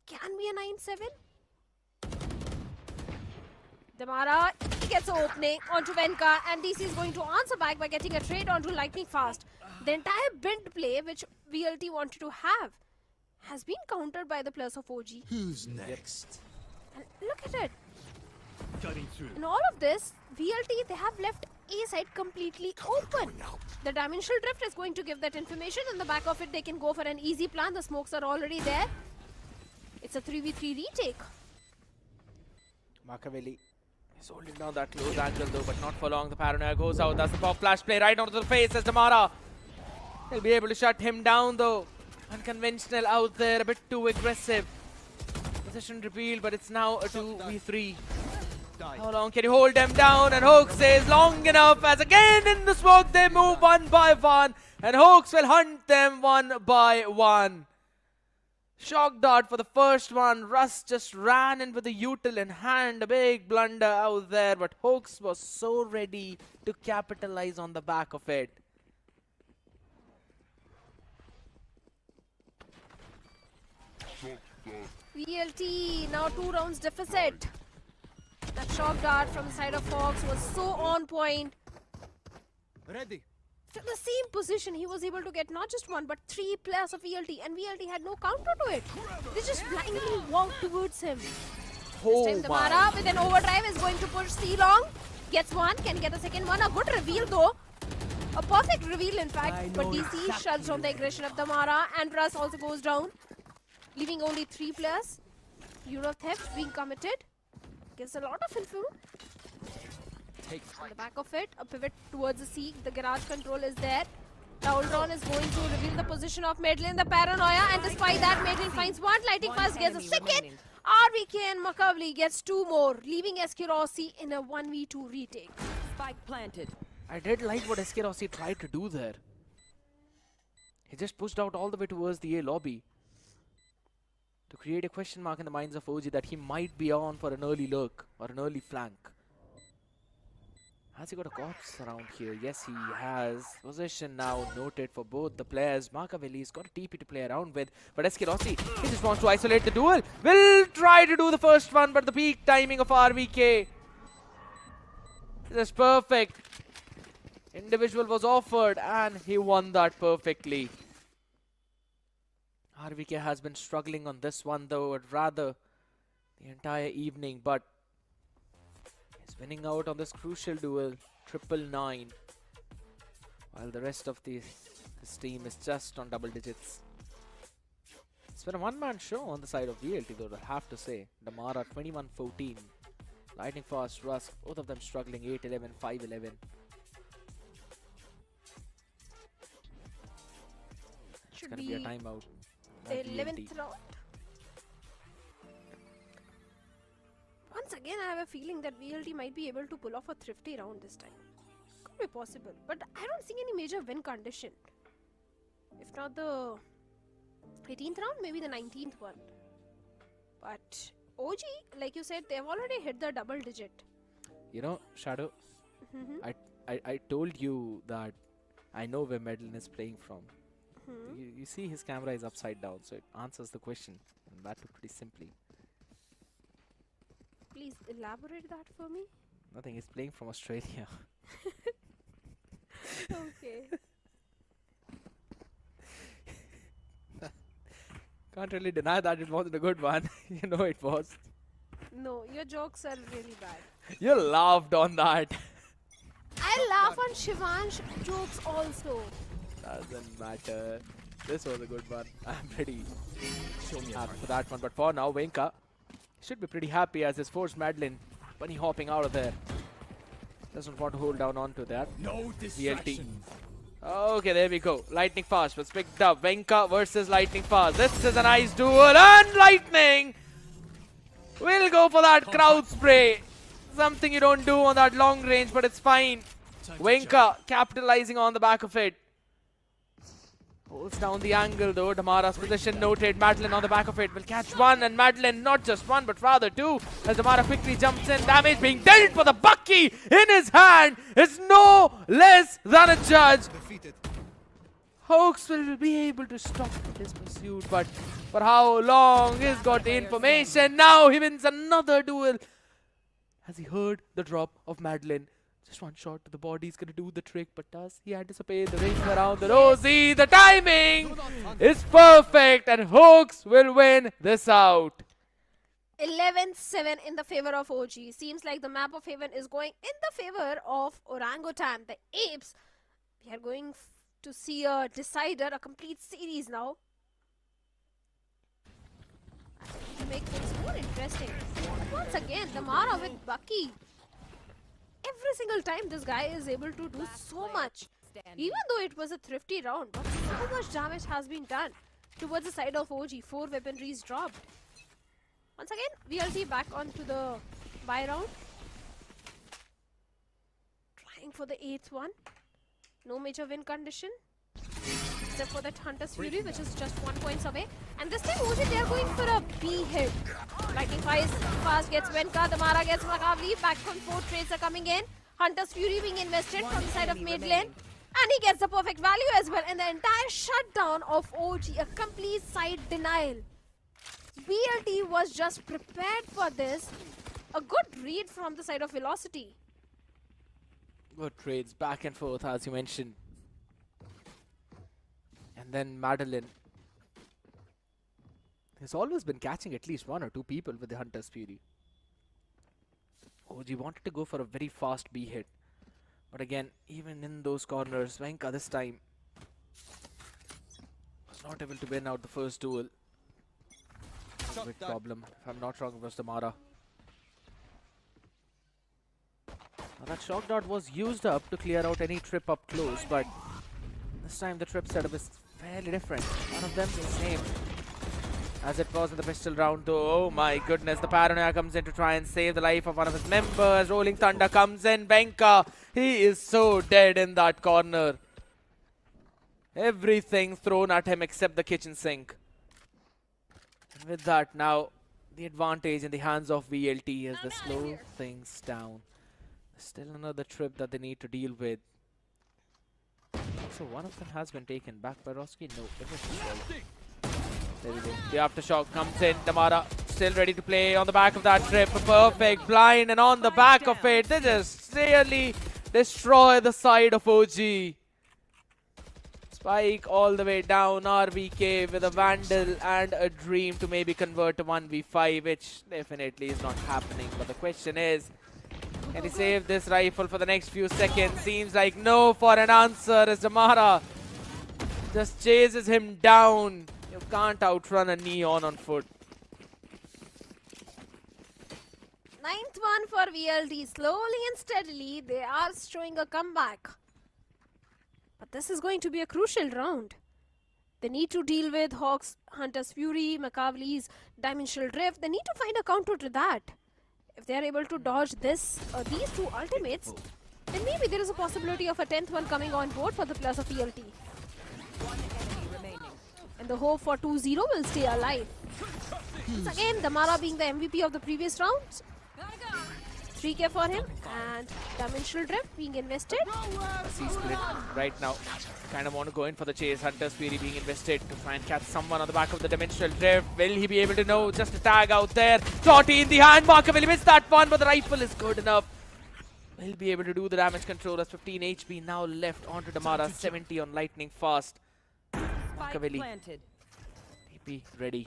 Can be a 9-7. Damara gets an opening onto Venka and DC is going to answer back by getting a trade onto Lightning Fast. The entire bent play which VLT wanted to have has been countered by the plus of OG.
Who's next?
And look at it.
Cutting through.
In all of this, VLT they have left A side completely open. The dimensional drift is going to give that information. On the back of it, they can go for an easy plan. The smokes are already there. It's a 3v3 retake.
Makaveli is holding down that close angle though, but not for long. The paranoia goes out. That's the pop flash play right onto the face as Damara. He'll be able to shut him down though. Unconventional out there, a bit too aggressive. Position revealed, but it's now a 2v3. How long can you hold them down? And Hoax says long enough as again in the smoke they move 1 by 1. And Hoax will hunt them 1 by 1. Shock dart for the first one. Russ just ran in with the util in hand. A big blunder out there, but Hoax was so ready to capitalize on the back of it.
VLT now 2 rounds deficit. That shock dart from the side of Fox was so on point.
Ready.
From the same position, he was able to get not just 1 but 3 players of VLT, and VLT had no counter to it. They just blindly walked towards him.
Oh
this time Damara with an overdrive is going to push C long. Gets 1, can get the second one. A good reveal though. A perfect reveal in fact. But DC shuts down the aggression of Damara, and Russ also goes down, leaving only 3 players. Euro theft being committed. Gives a lot of info. On the back of it, a pivot towards the C. The garage control is there. Ultron is going to reveal the position of Madeline, the paranoia, and despite that, Madeline finds 1. Lighting Fast gets a second. RVK and Makavli gets 2 more, leaving SK Rossi in a 1v2 retake.
Spike planted.
I did like what SK Rossi tried to do there. He just pushed out all the way towards the A lobby to create a question mark in the minds of OG that he might be on for an early lurk or an early flank. Has he got a corpse around here? Yes, he has. Position now noted for both the players. Makaveli's got a TP to play around with. But SK Rossi, he just wants to isolate the duel. Will try to do the first one, but the peak timing of RVK is just perfect. Individual was offered and he won that perfectly. RVK has been struggling on this one though, or rather the entire evening, but he's winning out on this crucial duel, 999, while the rest of this team is just on double digits. It's been a one-man show on the side of VLT though, I have to say. Damara 21-14, Lightning Fast, Rusk, both of them struggling 8-11, 5-11. It's gonna be a timeout.
The 11th round. once again, I have a feeling that VLT might be able to pull off a thrifty round this time. Could be possible, but I don't see any major win condition. If not the 18th round, maybe the 19th one. But OG, like you said, they've already hit the double digit.
You know, Shadow, I told you that I know where Medlin is playing from. You see his camera is upside down, so it answers the question. And that too pretty simply.
Please elaborate that for me.
Nothing, he's playing from Australia.
Okay.
Can't really deny that it wasn't a good one. You know it was.
No, your jokes are really bad.
You laughed on that.
I laugh on Shivan's jokes also.
Doesn't matter. This was a good one. I'm pretty happy for that one. But for now, Venka should be pretty happy as his forced Madeline bunny hopping out of there. Doesn't want to hold down onto that.
No distractions.
Okay, there we go. Lightning Fast was picked up. Venka versus Lightning Fast. This is a nice duel. And Lightning will go for that crowd spray. Something you don't do on that long range, but it's fine. Venka capitalizing on the back of it. Holds down the angle though. Damara's position noted. Madeline on the back of it will catch one, and Madeline not just one but rather two. As Damara quickly jumps in. Damage being dealt for the Bucky in his hand is no less than a judge. Hawks will be able to stop his pursuit, but for how long? He's got the information. Now he wins another duel. Has he heard the drop of Madeline? Just one shot to the body is going to do the trick, but does he anticipate the ring around the rosy? The timing is perfect, and Hawks will win this out.
11-7 in the favor of OG. Seems like the map of Haven is going in the favor of Orangutan. The Apes, we are going to see a decider, a complete series now. To make things more interesting. But once again, Damara with Bucky. Every single time this guy is able to do so much. Even though it was a thrifty round, but so much damage has been done towards the side of OG. 4 weaponries dropped. Once again, VLT back onto the buy round. Trying for the 8th one. No major win condition. Except for that Hunter's Fury, which is just 1 point away. And this time OG, they are going for a B hit. Lightning Fast gets Venka, Damara gets Makavli. Back on 4 trades are coming in. Hunter's Fury being invested from the side of mid lane. And he gets the perfect value as well. And the entire shutdown of OG, a complete side denial. VLT was just prepared for this. A good read from the side of Velocity.
Good trades back and forth as you mentioned. And then Madeline has always been catching at least 1 or 2 people with the Hunter's Fury. OG wanted to go for a very fast B hit. But again, even in those corners, Venka this time was not able to win out the first duel. Big problem. If I'm not wrong, it was Damara. Now that shock dart was used up to clear out any trip up close, but this time the trip setup is fairly different. One of them is the same as it was in the pistol round though. Oh my goodness, the paranoia comes in to try and save the life of one of his members. Rolling Thunder comes in. Venka, he is so dead in that corner. Everything thrown at him except the kitchen sink. And with that, now the advantage in the hands of VLT as they slow things down. Still another trip that they need to deal with. So one of them has been taken back by Roski. No, it was well. There we go. The aftershock comes in. Damara still ready to play on the back of that trip. A perfect blind, and on the back of it, they just really destroy the side of OG. Spike all the way down. RVK with a Vandal and a Dream to maybe convert to 1v5, which definitely is not happening. But the question is, can he save this rifle for the next few seconds? Seems like no for an answer as Damara just chases him down. You can't outrun a Neon on foot.
9th one for VLT. Slowly and steadily, they are showing a comeback. But this is going to be a crucial round. They need to deal with Hawks, Hunter's Fury, Makavli's Dimensional Drift. They need to find a counter to that. If they are able to dodge this, these two ultimates, then maybe there is a possibility of a 10th one coming on board for the players of ELT. And the hope for 2-0 will stay alive. Once again, Damara being the MVP of the previous rounds. 3k for him, and Dimensional Drift being invested.
C split right now. Kind of want to go in for the chase. Hunter's Fury being invested to try and catch someone on the back of the Dimensional Drift. Will he be able to know? Just a tag out there. Totty in the hand. Marker will miss that one, but the rifle is good enough. Will be able to do the damage control as 15 HP now left onto Damara. 70 on lightning fast. Markavelli. TP ready.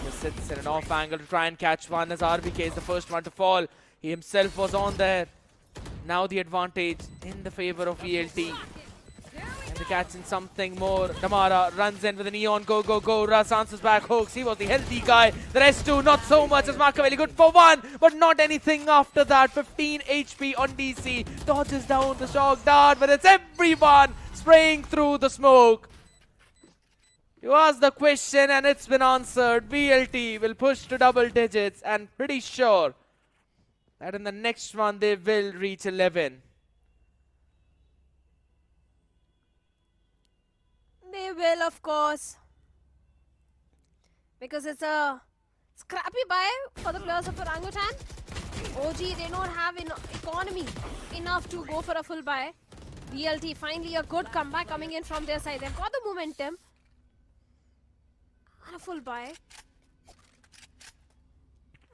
Just sits in an off angle to try and catch one as RBK is the first one to fall. He himself was on there. Now the advantage in the favor of ELT. And they're catching something more. Damara runs in with a neon. Go, go, go. Russ answers back. Hooks. He was the healthy guy. The rest two, not so much as Markavelli. Good for one, but not anything after that. 15 HP on DC. Dodges down the shock dart, but it's everyone spraying through the smoke. You asked the question and it's been answered. VLT will push to double digits, and pretty sure that in the next one they will reach 11.
They will, of course. Because it's a scrappy buy for the players of Orangutan. OG, they don't have economy enough to go for a full buy. VLT, finally a good comeback coming in from their side. They've got the momentum. And a full buy.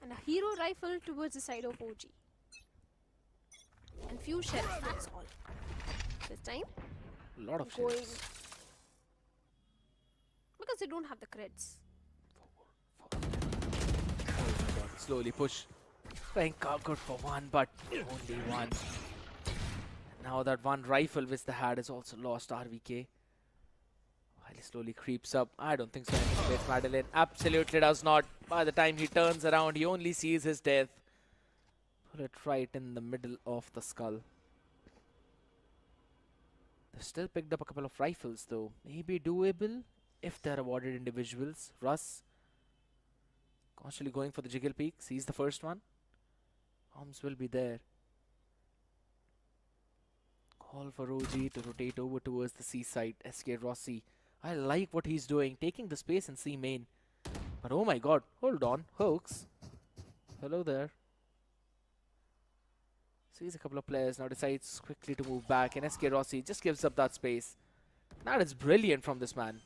And a hero rifle towards the side of OG. And few shells, that's all. This time.
A lot of
going
shells.
because they don't have the creds.
Slowly push. Thank God, good for one, but only one. Now that one rifle which they had is also lost. RVK. While he slowly creeps up. I don't think so. Madeline absolutely does not. By the time he turns around, he only sees his death. Bullet right in the middle of the skull. They've still picked up a couple of rifles though. Maybe doable if they're awarded individuals. Russ constantly going for the jiggle peak. Sees the first one. Arms will be there. Call for OG to rotate over towards the C side. SK Rossi. I like what he's doing. Taking the space in C main. But oh my god. Hold on. Hooks. Hello there. Sees a couple of players. Now decides quickly to move back. And SK Rossi just gives up that space. That is brilliant from this man.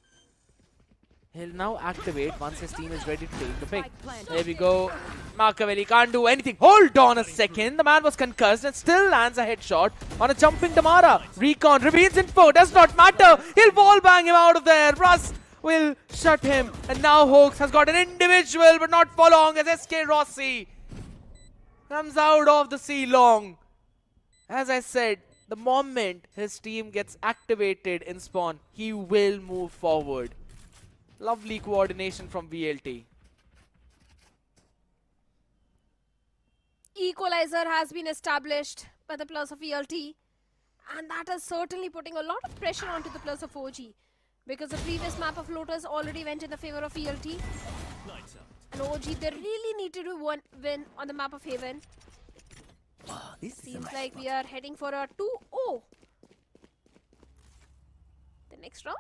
He'll now activate once his team is ready to take the pick. There we go. Markavelli can't do anything. Hold on a second. The man was concussed and still lands a headshot on a jumping Damara. Recon reveals info. Does not matter. He'll wall bang him out of there. Russ will shut him. And now Hoax has got an individual, but not for long, as SK Rossi comes out of the sea long. As I said, the moment his team gets activated in spawn, he will move forward. Lovely coordination from VLT.
Equalizer has been established by the players of VLT, and that is certainly putting a lot of pressure onto the players of OG, because the previous map of Lotus already went in the favor of VLT. And OG, they really need to do one win on the map of Haven. Seems like we are heading for a 2-0. The next round.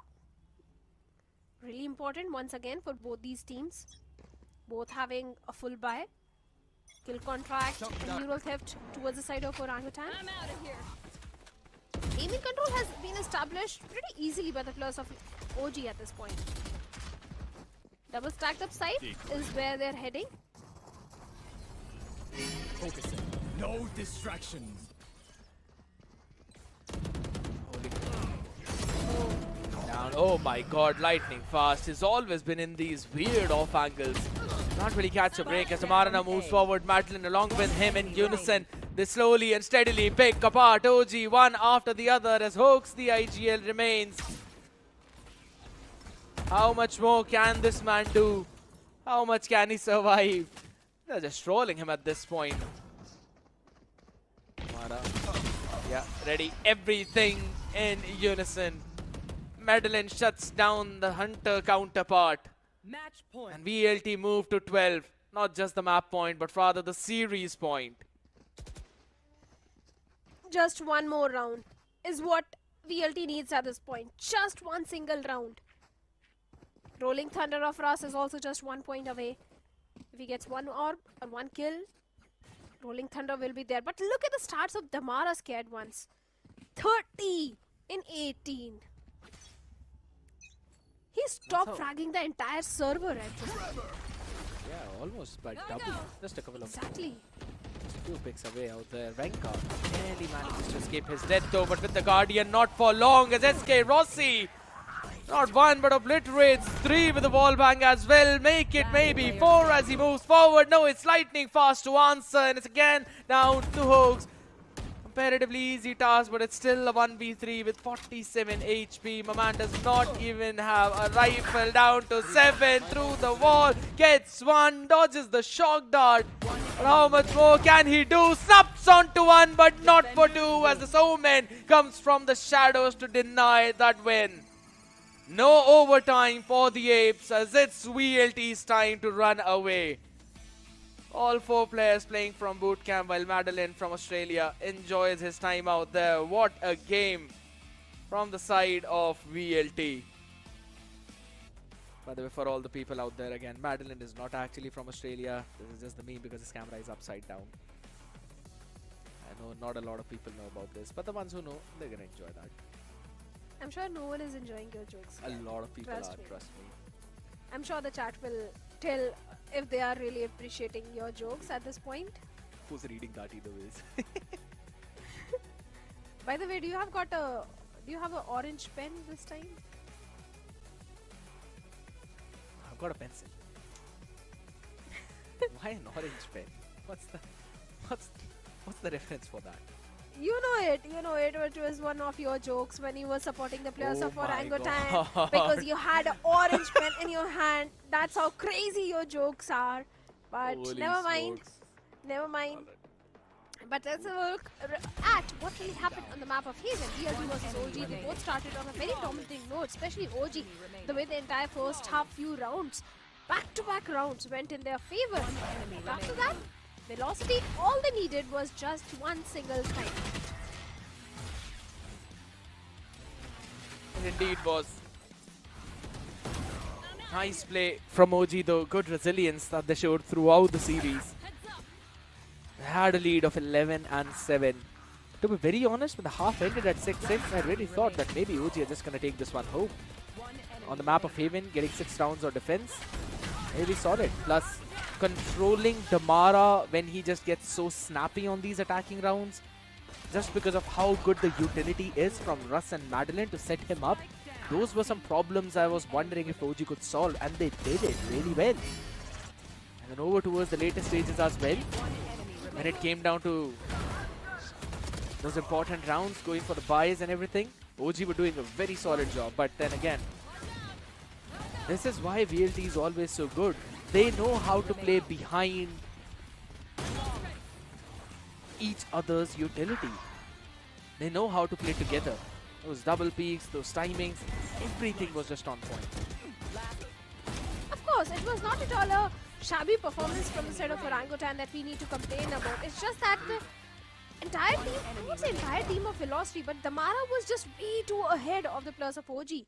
Really important once again for both these teams. Both having a full buy. Kill contract, neural theft towards the side of Orangutan. I'm out of here. Aiming control has been established pretty easily by the players of OG at this point. Double stacked up side is where they're heading.
Focusing. No distractions.
Down. Oh my god, lightning fast. He's always been in these weird off angles. Can't really catch a break as Amarana moves forward. Madeline along with him in unison. They slowly and steadily pick apart OG one after the other as Hoax the IGL remains. How much more can this man do? How much can he survive? They're just trolling him at this point. Amara. Yeah, ready. Everything in unison. Madeline shuts down the Hunter counterpart.
Match point.
And VLT move to 12. Not just the map point, but rather the series point.
Just one more round is what VLT needs at this point. Just one single round. Rolling Thunder of Ras is also just 1 point away. If he gets one orb or one kill, Rolling Thunder will be there. But look at the stats of Damara scared ones. 30 in 18. He stopped fragging the entire server at this point.
Yeah, almost by double. Just a couple of
Exactly.
few picks away out there. Renka barely manages to escape his death though, but with the Guardian not for long as SK Rossi not one but obliterates 3 with the wall bang as well. Make it maybe 4 as he moves forward. No, it's lightning fast to answer, and it's again down to Hogs. Comparatively easy task, but it's still a 1v3 with 47 HP. My man does not even have a rifle. Down to 7 through the wall. Gets one, dodges the shock dart. But how much more can he do? Snaps onto one, but not for two, as the Soulman comes from the shadows to deny that win. No overtime for the Apes, as it's VLT's time to run away. All 4 players playing from boot camp, while Madeline from Australia enjoys his time out there. What a game from the side of VLT. By the way, for all the people out there, again, Madeline is not actually from Australia. This is just the meme because his camera is upside down. I know not a lot of people know about this, but the ones who know, they're gonna enjoy that.
I'm sure no one is enjoying your jokes.
A lot of people
Trust
are,
me.
trust me.
I'm sure the chat will tell if they are really appreciating your jokes at this point.
Who's reading that either ways?
By the way, do you have an orange pen this time?
I've got a pencil. Why an orange pen? What's the reference for that?
You know it, it was one of your jokes when you were supporting the players
Oh
of
my
Orangutan
God.
because you had an orange pen in your hand. That's how crazy your jokes are. But
Holy
never mind.
smokes.
Never mind. But let's have a look at what really happened on the map of Haven. DLG versus OG. They both started on a very dominating note, especially OG. The way the entire first half few rounds, back-to-back rounds, went in their favor. But after that, Velocity, all they needed was just one single time.
It indeed was. Nice play from OG though. Good resilience that they showed throughout the series. They had a lead of 11 and 7. To be very honest, when the half ended at 6-6, I really thought that maybe OG are just going to take this one home. On the map of Haven, getting 6 rounds of defense. Really solid. Plus, controlling Damara when he just gets so snappy on these attacking rounds. Just because of how good the utility is from Russ and Madeline to set him up. Those were some problems I was wondering if OG could solve, and they did it really well. And then over towards the later stages as well, when it came down to those important rounds, going for the buys and everything, OG were doing a very solid job. But then again, this is why VLT is always so good. They know how to play behind each other's utility. They know how to play together. Those double peaks, those timings, everything was just on point.
Of course, it was not at all a shabby performance from the side of Orangutan that we need to complain about. It's just that the entire team, I won't say entire team of Velocity, but Damara was just way too ahead of the players of OG.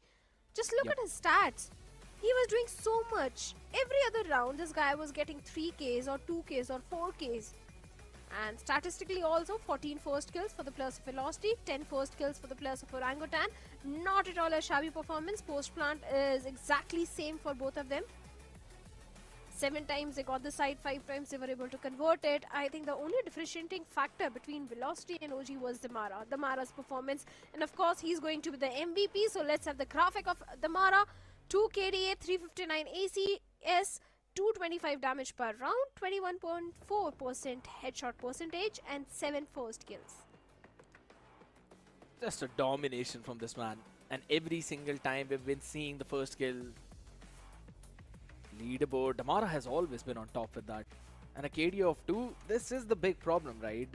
Just look at his stats. He was doing so much. Every other round, this guy was getting 3Ks or 2Ks or 4Ks. And statistically also, 14 first kills for the players of Velocity, 10 first kills for the players of Orangutan. Not at all a shabby performance. Post-plant is exactly same for both of them. 7 times they got the side, 5 times they were able to convert it. I think the only differentiating factor between Velocity and OG was Damara's performance. And of course, he's going to be the MVP. So let's have the graphic of Damara. 2 KDA, 359 ACS, 225 damage per round, 21.4% headshot percentage, and 7 first kills.
Just a domination from this man. And every single time we've been seeing the first kill leaderboard, Damara has always been on top with that. And a KD of 2, this is the big problem, right?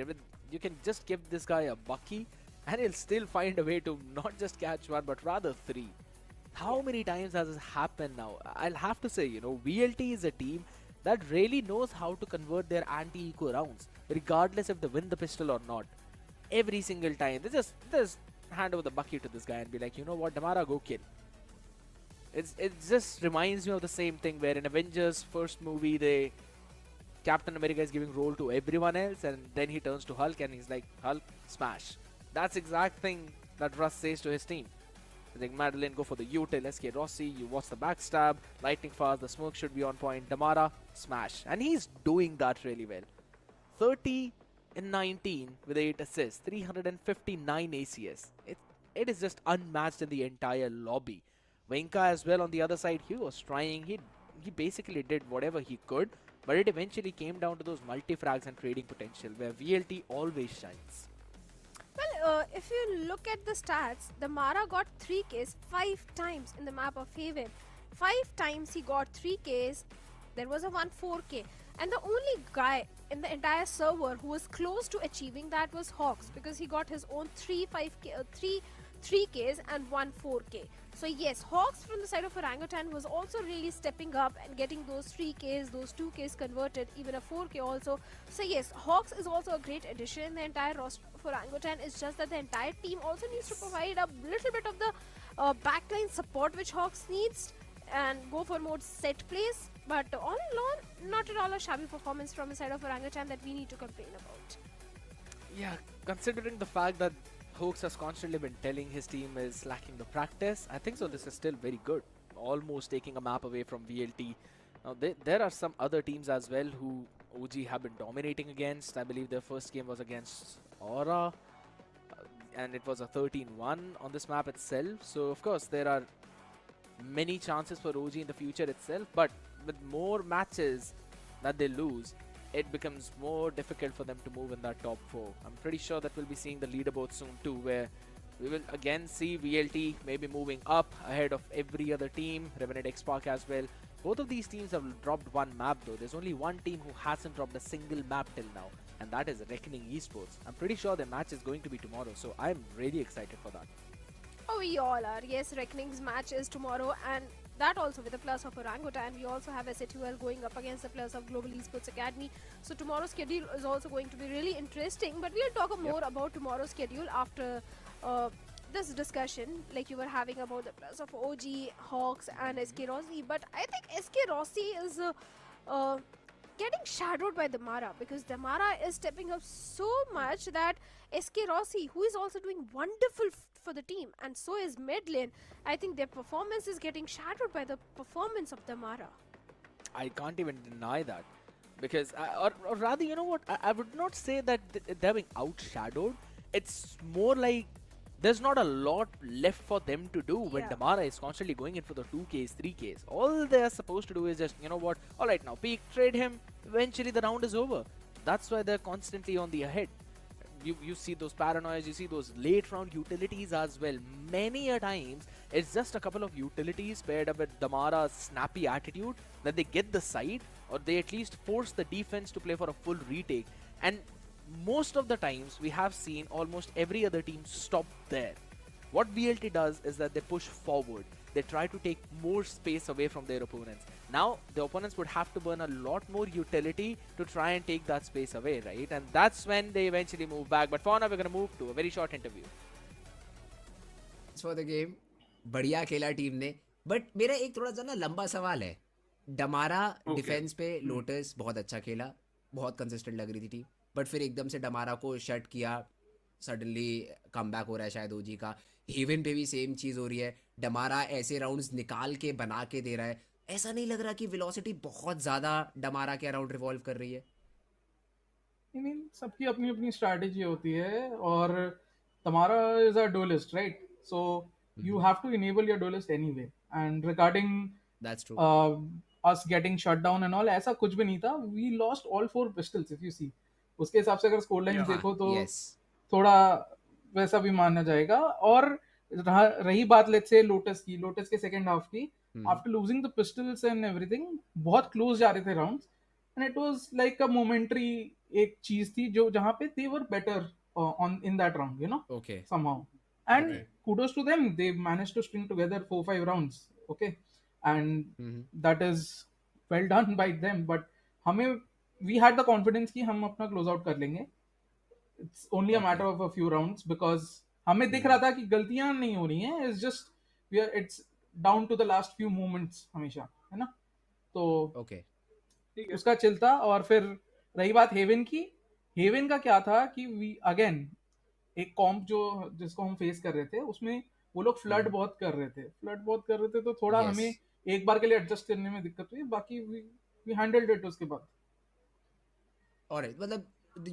You can just give this guy a bucky and he'll still find a way to not just catch one, but rather 3. How many times has this happened now? I'll have to say, VLT is a team that really knows how to convert their anti-eco rounds, regardless if they win the pistol or not. Every single time, they just hand over the bucket to this guy and be like, you know what, Damara, go kill. It just reminds me of the same thing where in Avengers first movie, Captain America is giving role to everyone else, and then he turns to Hulk and he's like, Hulk, smash. That's exact thing that Russ says to his team. I think Madeline, go for the util, SK Rossi, you watch the backstab, lightning fast, the smoke should be on point, Damara, smash. And he's doing that really well. 30 in 19 with 8 assists, 359 ACS. It is just unmatched in the entire lobby. Venka as well on the other side, he was trying, he basically did whatever he could, but it eventually came down to those multi-frags and trading potential where VLT always shines.
Well, if you look at the stats, the Mara got 3 Ks 5 times in the map of Haven. 5 times he got 3 Ks, there was a 1 4K. And the only guy in the entire server who was close to achieving that was Hawks, because he got his own 3 Ks and 1 4K. So yes, Hawks from the side of Orangutan was also really stepping up and getting those 3 Ks, those 2 Ks converted, even a 4K also. So yes, Hawks is also a great addition in the entire roster for Orangutan. It's just that the entire team also needs to provide a little bit of the backline support which Hawks needs and go for more set plays. But all in all, not at all a shabby performance from the side of Orangutan that we need to complain about.
Yeah, considering the fact that Hawks has constantly been telling his team is lacking the practice, I think so this is still very good. Almost taking a map away from VLT. Now there are some other teams as well who OG have been dominating against. I believe their first game was against Aura, and it was a 13-1 on this map itself. So of course there are many chances for OG in the future itself, but with more matches that they lose, it becomes more difficult for them to move in that top 4. I'm pretty sure that we'll be seeing the leaderboard soon too, where we will again see VLT maybe moving up ahead of every other team, Revenant Esports as well. Both of these teams have dropped one map though. There's only one team who hasn't dropped a single map till now, and that is Reckoning Esports. I'm pretty sure their match is going to be tomorrow, so I'm really excited for that.
Oh, we all are. Yes, Reckoning's match is tomorrow, and that also with the plus of Orangutan. We also have SATUL going up against the plus of Global Esports Academy. So tomorrow's schedule is also going to be really interesting. But we'll talk more about tomorrow's schedule after this discussion, like you were having about the plus of OG, Hawks and SK Rossi. But I think SK Rossi is getting shadowed by the Mara, because the Mara is stepping up so much that SK Rossi, who is also doing wonderful for the team, and so is Medlin, I think their performance is getting shadowed by the performance of the Mara.
I can't even deny that, because or rather, you know what, I would not say that they're being outshadowed. It's more like there's not a lot left for them to do when Damara is constantly going in for the 2Ks, 3Ks. All they're supposed to do is just, you know what, alright, now peek, trade him, eventually the round is over. That's why they're constantly on the ahead. You see those paranoias, you see those late round utilities as well. Many a times, it's just a couple of utilities paired up with Damara's snappy attitude that they get the side, or they at least force the defense to play for a full retake. And most of the times, we have seen almost every other team stop there. What VLT does is that they push forward. They try to take more space away from their opponents. Now, the opponents would have to burn a lot more utility to try and take that space away, right? And that's when they eventually move back. But for now, we're going to move to a very short interview.
For the game, बढ़िया खेला team ने. But मेरा एक थोड़ा सा ना लंबा सवाल है. डमारा डिफेंस पे लोटस बहुत अच्छा खेला, बहुत कंसिस्टेंट लग रही थी टीम. बट फिर एकदम से डमारा को शट किया, सडनली कम बैक हो रहा है शायद ओजी का. हेवन पे भी सेम चीज़ हो रही है. डमारा ऐसे राउंड्स निकाल के बना के दे रहा है. ऐसा नहीं लग रहा कि वेलोसिटी बहुत ज़्यादा डमारा के अराउंड रिवॉल्व कर रही है?
I mean, सबकी अपनी अपनी स्ट्रैटेजी होती है, और डमारा is a duelist, right? So you have to enable your duelist anyway. And regarding
that's true.
Us getting shut down and all, ऐसा कुछ भी नहीं था. We lost all 4 pistols if you see. उसके हिसाब से अगर स्कोर लाइन देखो तो थोड़ा वैसा भी माना जाएगा. और रही बात लेट्स से लोटस के सेकंड हाफ की, after losing the pistols and everything, बहुत क्लोज जा रहे थे rounds, and it was like a momentary एक चीज थी जो जहां पे they were better on in that round, you know, somehow. And kudos to them, they managed to string together 4-5 rounds, okay, and that is well done by them. But हमें we had the confidence कि हम अपना close out कर लेंगे. It's only a matter of a few rounds because हमें दिख रहा था कि गलतियां नहीं हो रही हैं. It's just it's down to the last few moments हमेशा, है ना? तो उसका चिलता. और फिर रही बात हेवन की. हेवन का क्या था कि we again एक कॉम्प जिसको हम फेस कर रहे थे उसमें वो लोग फ्लड बहुत कर रहे थे तो थोड़ा हमें एक बार के लिए एडजस्ट करने में दिक्कत हुई. बाकी we handled it उसके बाद.
Alright, मतलब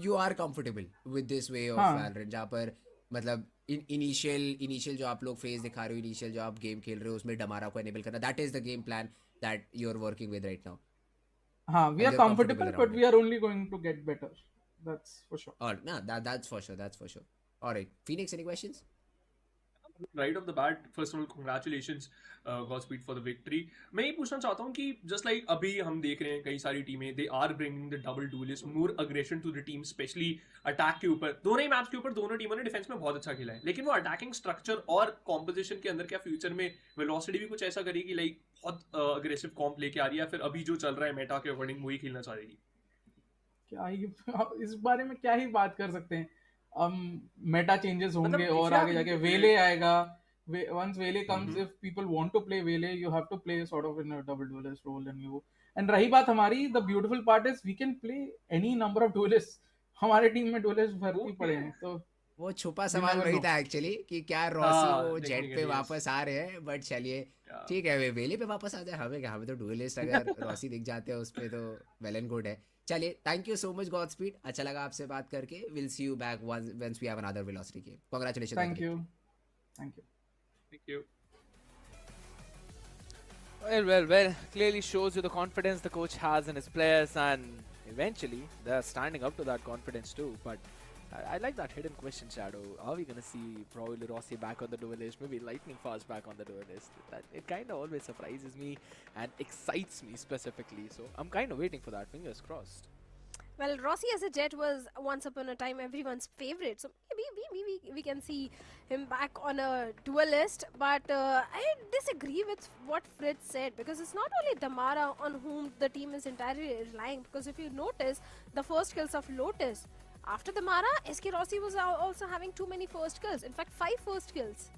you are comfortable with this way of Valorant जहाँ पर मतलब इनिशियल जो आप लोग फेज दिखा रहे हो, इनिशियल जो आप गेम खेल रहे हो उसमें डमारा को एनेबल करना, that is the game plan that you are working with right now.
हाँ, we are comfortable but we are only going to get better. That's for sure.
Alright, no, that's for sure. Alright, Phoenix, any questions?
Right off the bat, first of all, congratulations, Godspeed for the victory. मैं ये पूछना चाहता हूँ कि just like अभी हम देख रहे हैं कई सारी टीमें, they are bringing the double duelist, more aggression to the team, especially attack के ऊपर. दोनों ही मैप्स के ऊपर दोनों टीमों ने डिफेंस में बहुत अच्छा खेला है, लेकिन वो अटैकिंग स्ट्रक्चर और कॉम्पोजिशन के अंदर क्या फ्यूचर में वेलोसिटी भी कुछ ऐसा करेगी, लाइक बहुत अग्रेसिव कॉम्प लेके आ रही है, फिर अभी जो चल रहा है मेटा के अकॉर्डिंग वही खेलना चाहेगी?
क्या ही इस बारे में क्या ही बात कर सकते हैं. मेटा चेंजेस होंगे और आगे जाके वेले आएगा. Once Veले comes, if people want to play Veले, you have to play sort of in a double duelist role and रही बात हमारी, the beautiful part is we can play any number of duelists. हमारे टीम में duelists भर्ती पड़े हैं. तो
वो छुपा सवाल वही था एक्चुअली कि क्या रॉसी वो जेट पे वापस आ रहे हैं. बट चलिए ठीक है, वे वेले पे वापस आ जाए. हमें तो डुएलिस्ट अगर रॉसी दिख जाते हैं उस पे तो वेल एंड गुड है. चलिए, thank you so much Godspeed, अच्छा लगा आपसे बात करके. Will see you back once we have another velocity game. Congratulation.
Thank you.
Thank you.
Well. Clearly shows you the confidence the coach has in his players, and eventually they're standing up to that confidence too. But I like that hidden question, Shadow. Are we gonna see probably Rossi back on the duelist? Maybe Lightning Fast back on the duelist? It kind of always surprises me and excites me specifically. So I'm kind of waiting for that. Fingers crossed.
Well, Rossi as a Jet was once upon a time everyone's favorite, so maybe we can see him back on a duelist. But I disagree with what Fritz said, because it's not only Damara on whom the team is entirely relying. Because if you notice the first kills of Lotus, after Damara, SK Rossi was also having too many first kills. In fact, 5 first kills.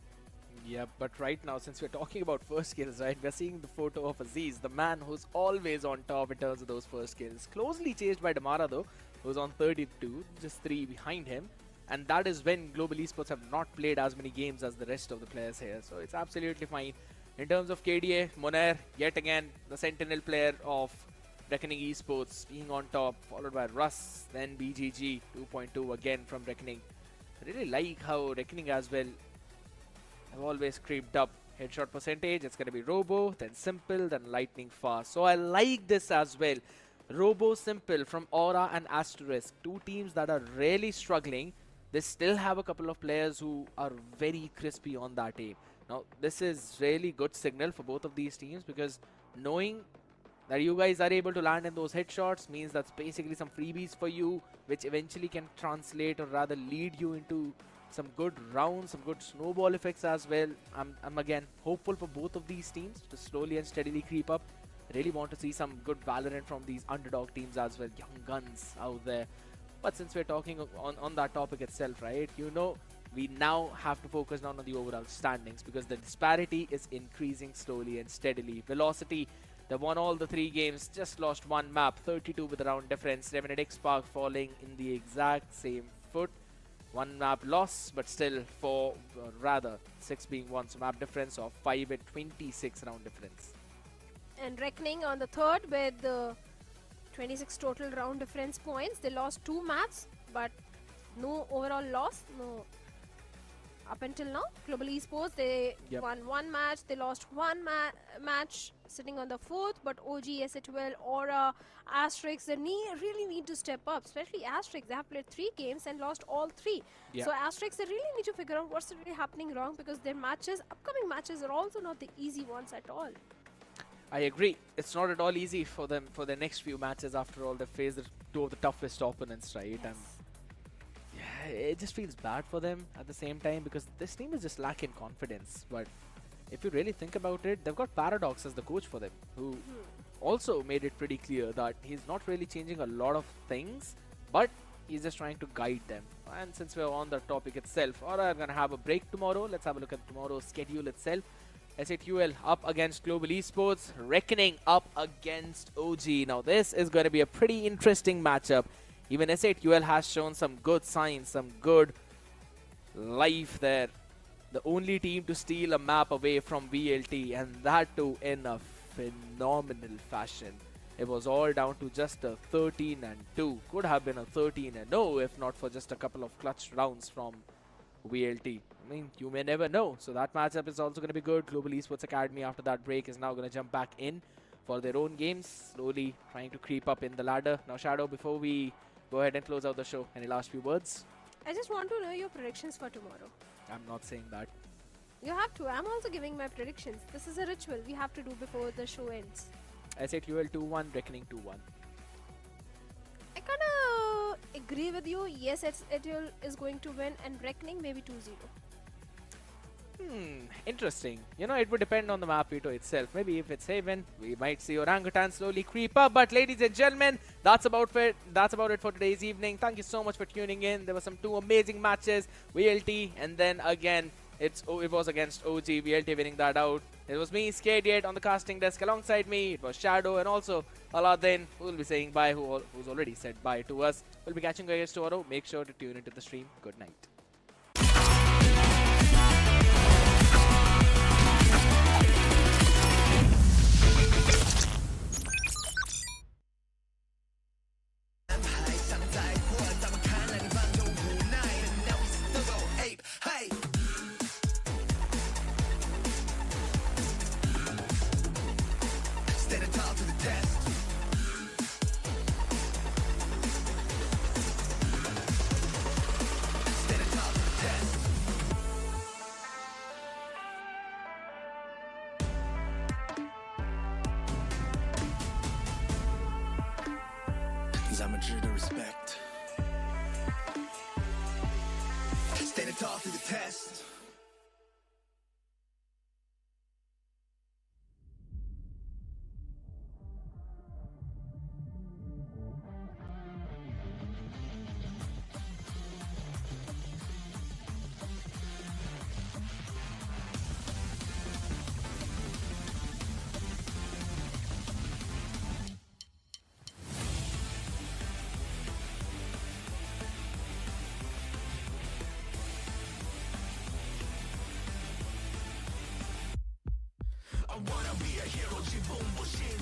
Yeah, but right now, since we're talking about first kills, right, we're seeing the photo of Aziz, the man who's always on top in terms of those first kills. Closely chased by Damara though, who's on 32, just 3 behind him. And that is when Global Esports have not played as many games as the rest of the players here. So it's absolutely fine. In terms of KDA, Monair, yet again, the sentinel player of Reckoning Esports being on top, followed by Russ, then BGG 2.2 again from Reckoning. I really like how Reckoning as well have always creeped up. Headshot percentage, it's going to be Robo, then Simple, then Lightning Fast. So I like this as well. Robo, Simple from Aura and Asterisk, 2 teams that are really struggling. They still have a couple of players who are very crispy on that aim. Now, this is really good signal for both of these teams, because knowing that you guys are able to land in those headshots means that's basically some freebies for you, which eventually can translate or rather lead you into some good rounds, some good snowball effects as well. I'm again hopeful for both of these teams to slowly and steadily creep up. I really want to see some good Valorant from these underdog teams as well, young guns out there. But since we're talking on that topic itself, right, you know, we now have to focus down on the overall standings, because the disparity is increasing slowly and steadily. Velocity, they won all the 3 games, just lost 1 map, 32 with a round difference. Revenant Esports falling in the exact same foot. 1 map loss, but still 4, rather 6 being won. So map difference of 5 at 26 round difference.
And Reckoning on the 3rd with 26 total round difference points. They lost 2 maps, but no overall loss. No. Up until now, Global Esports, they won 1 match. They lost 1 match, sitting on the 4th. But OG, SA12, Aura, Asterisk, they really need to step up. Especially Asterisk, they have played 3 games and lost all 3.
Yeah.
So Asterisk, they really need to figure out what's really happening wrong, because their upcoming matches are also not the easy ones at all.
I agree. It's not at all easy for them for their next few matches. After all, they face 2 of the toughest opponents, right?
Yes.
And yeah, it just feels bad for them at the same time, because this team is just lacking confidence. But if you really think about it, they've got Paradox as the coach for them, who also made it pretty clear that he's not really changing a lot of things, but he's just trying to guide them. And since we're on the topic itself, or I'm gonna have a break tomorrow, let's have a look at tomorrow's schedule itself. S8UL up against Global Esports, Reckoning up against OG. Now this is going to be a pretty interesting matchup. Even S8UL has shown some good signs, some good life there. The only team to steal a map away from VLT, and that too in a phenomenal fashion. It was all down to just a 13-2. Could have been a 13-0 if not for just a couple of clutch rounds from VLT. I mean, you may never know. So that matchup is also going to be good. Global Esports Academy after that break is now going to jump back in for their own games, slowly trying to creep up in the ladder. Now Shadow, before we go ahead and close out the show, any last few words?
I just want to know your predictions for tomorrow.
I'm not saying that.
You have to. I'm also giving my predictions. This is a ritual we have to do before the show ends.
S8UL 2-1, Reckoning 2-1.
I kind of agree with you. Yes, S8UL is going to win, and Reckoning maybe 2-0.
Interesting. You know, it would depend on the map Veto itself. Maybe if it's Haven, we might see Orangutan slowly creep up. But ladies and gentlemen, that's about it for today's evening. Thank you so much for tuning in. There were some two amazing matches, VLT, and then again it was against OG, VLT winning that out. It was me, Skadiet, on the casting desk. Alongside me, it was Shadow and also Aladdin, who will be saying bye, who's already said bye to us. We'll be catching you guys tomorrow. Make sure to tune into the stream. Good night.
I'm a Jew to respect. Standing tall through the test. I wanna be a hero, 지붕 부신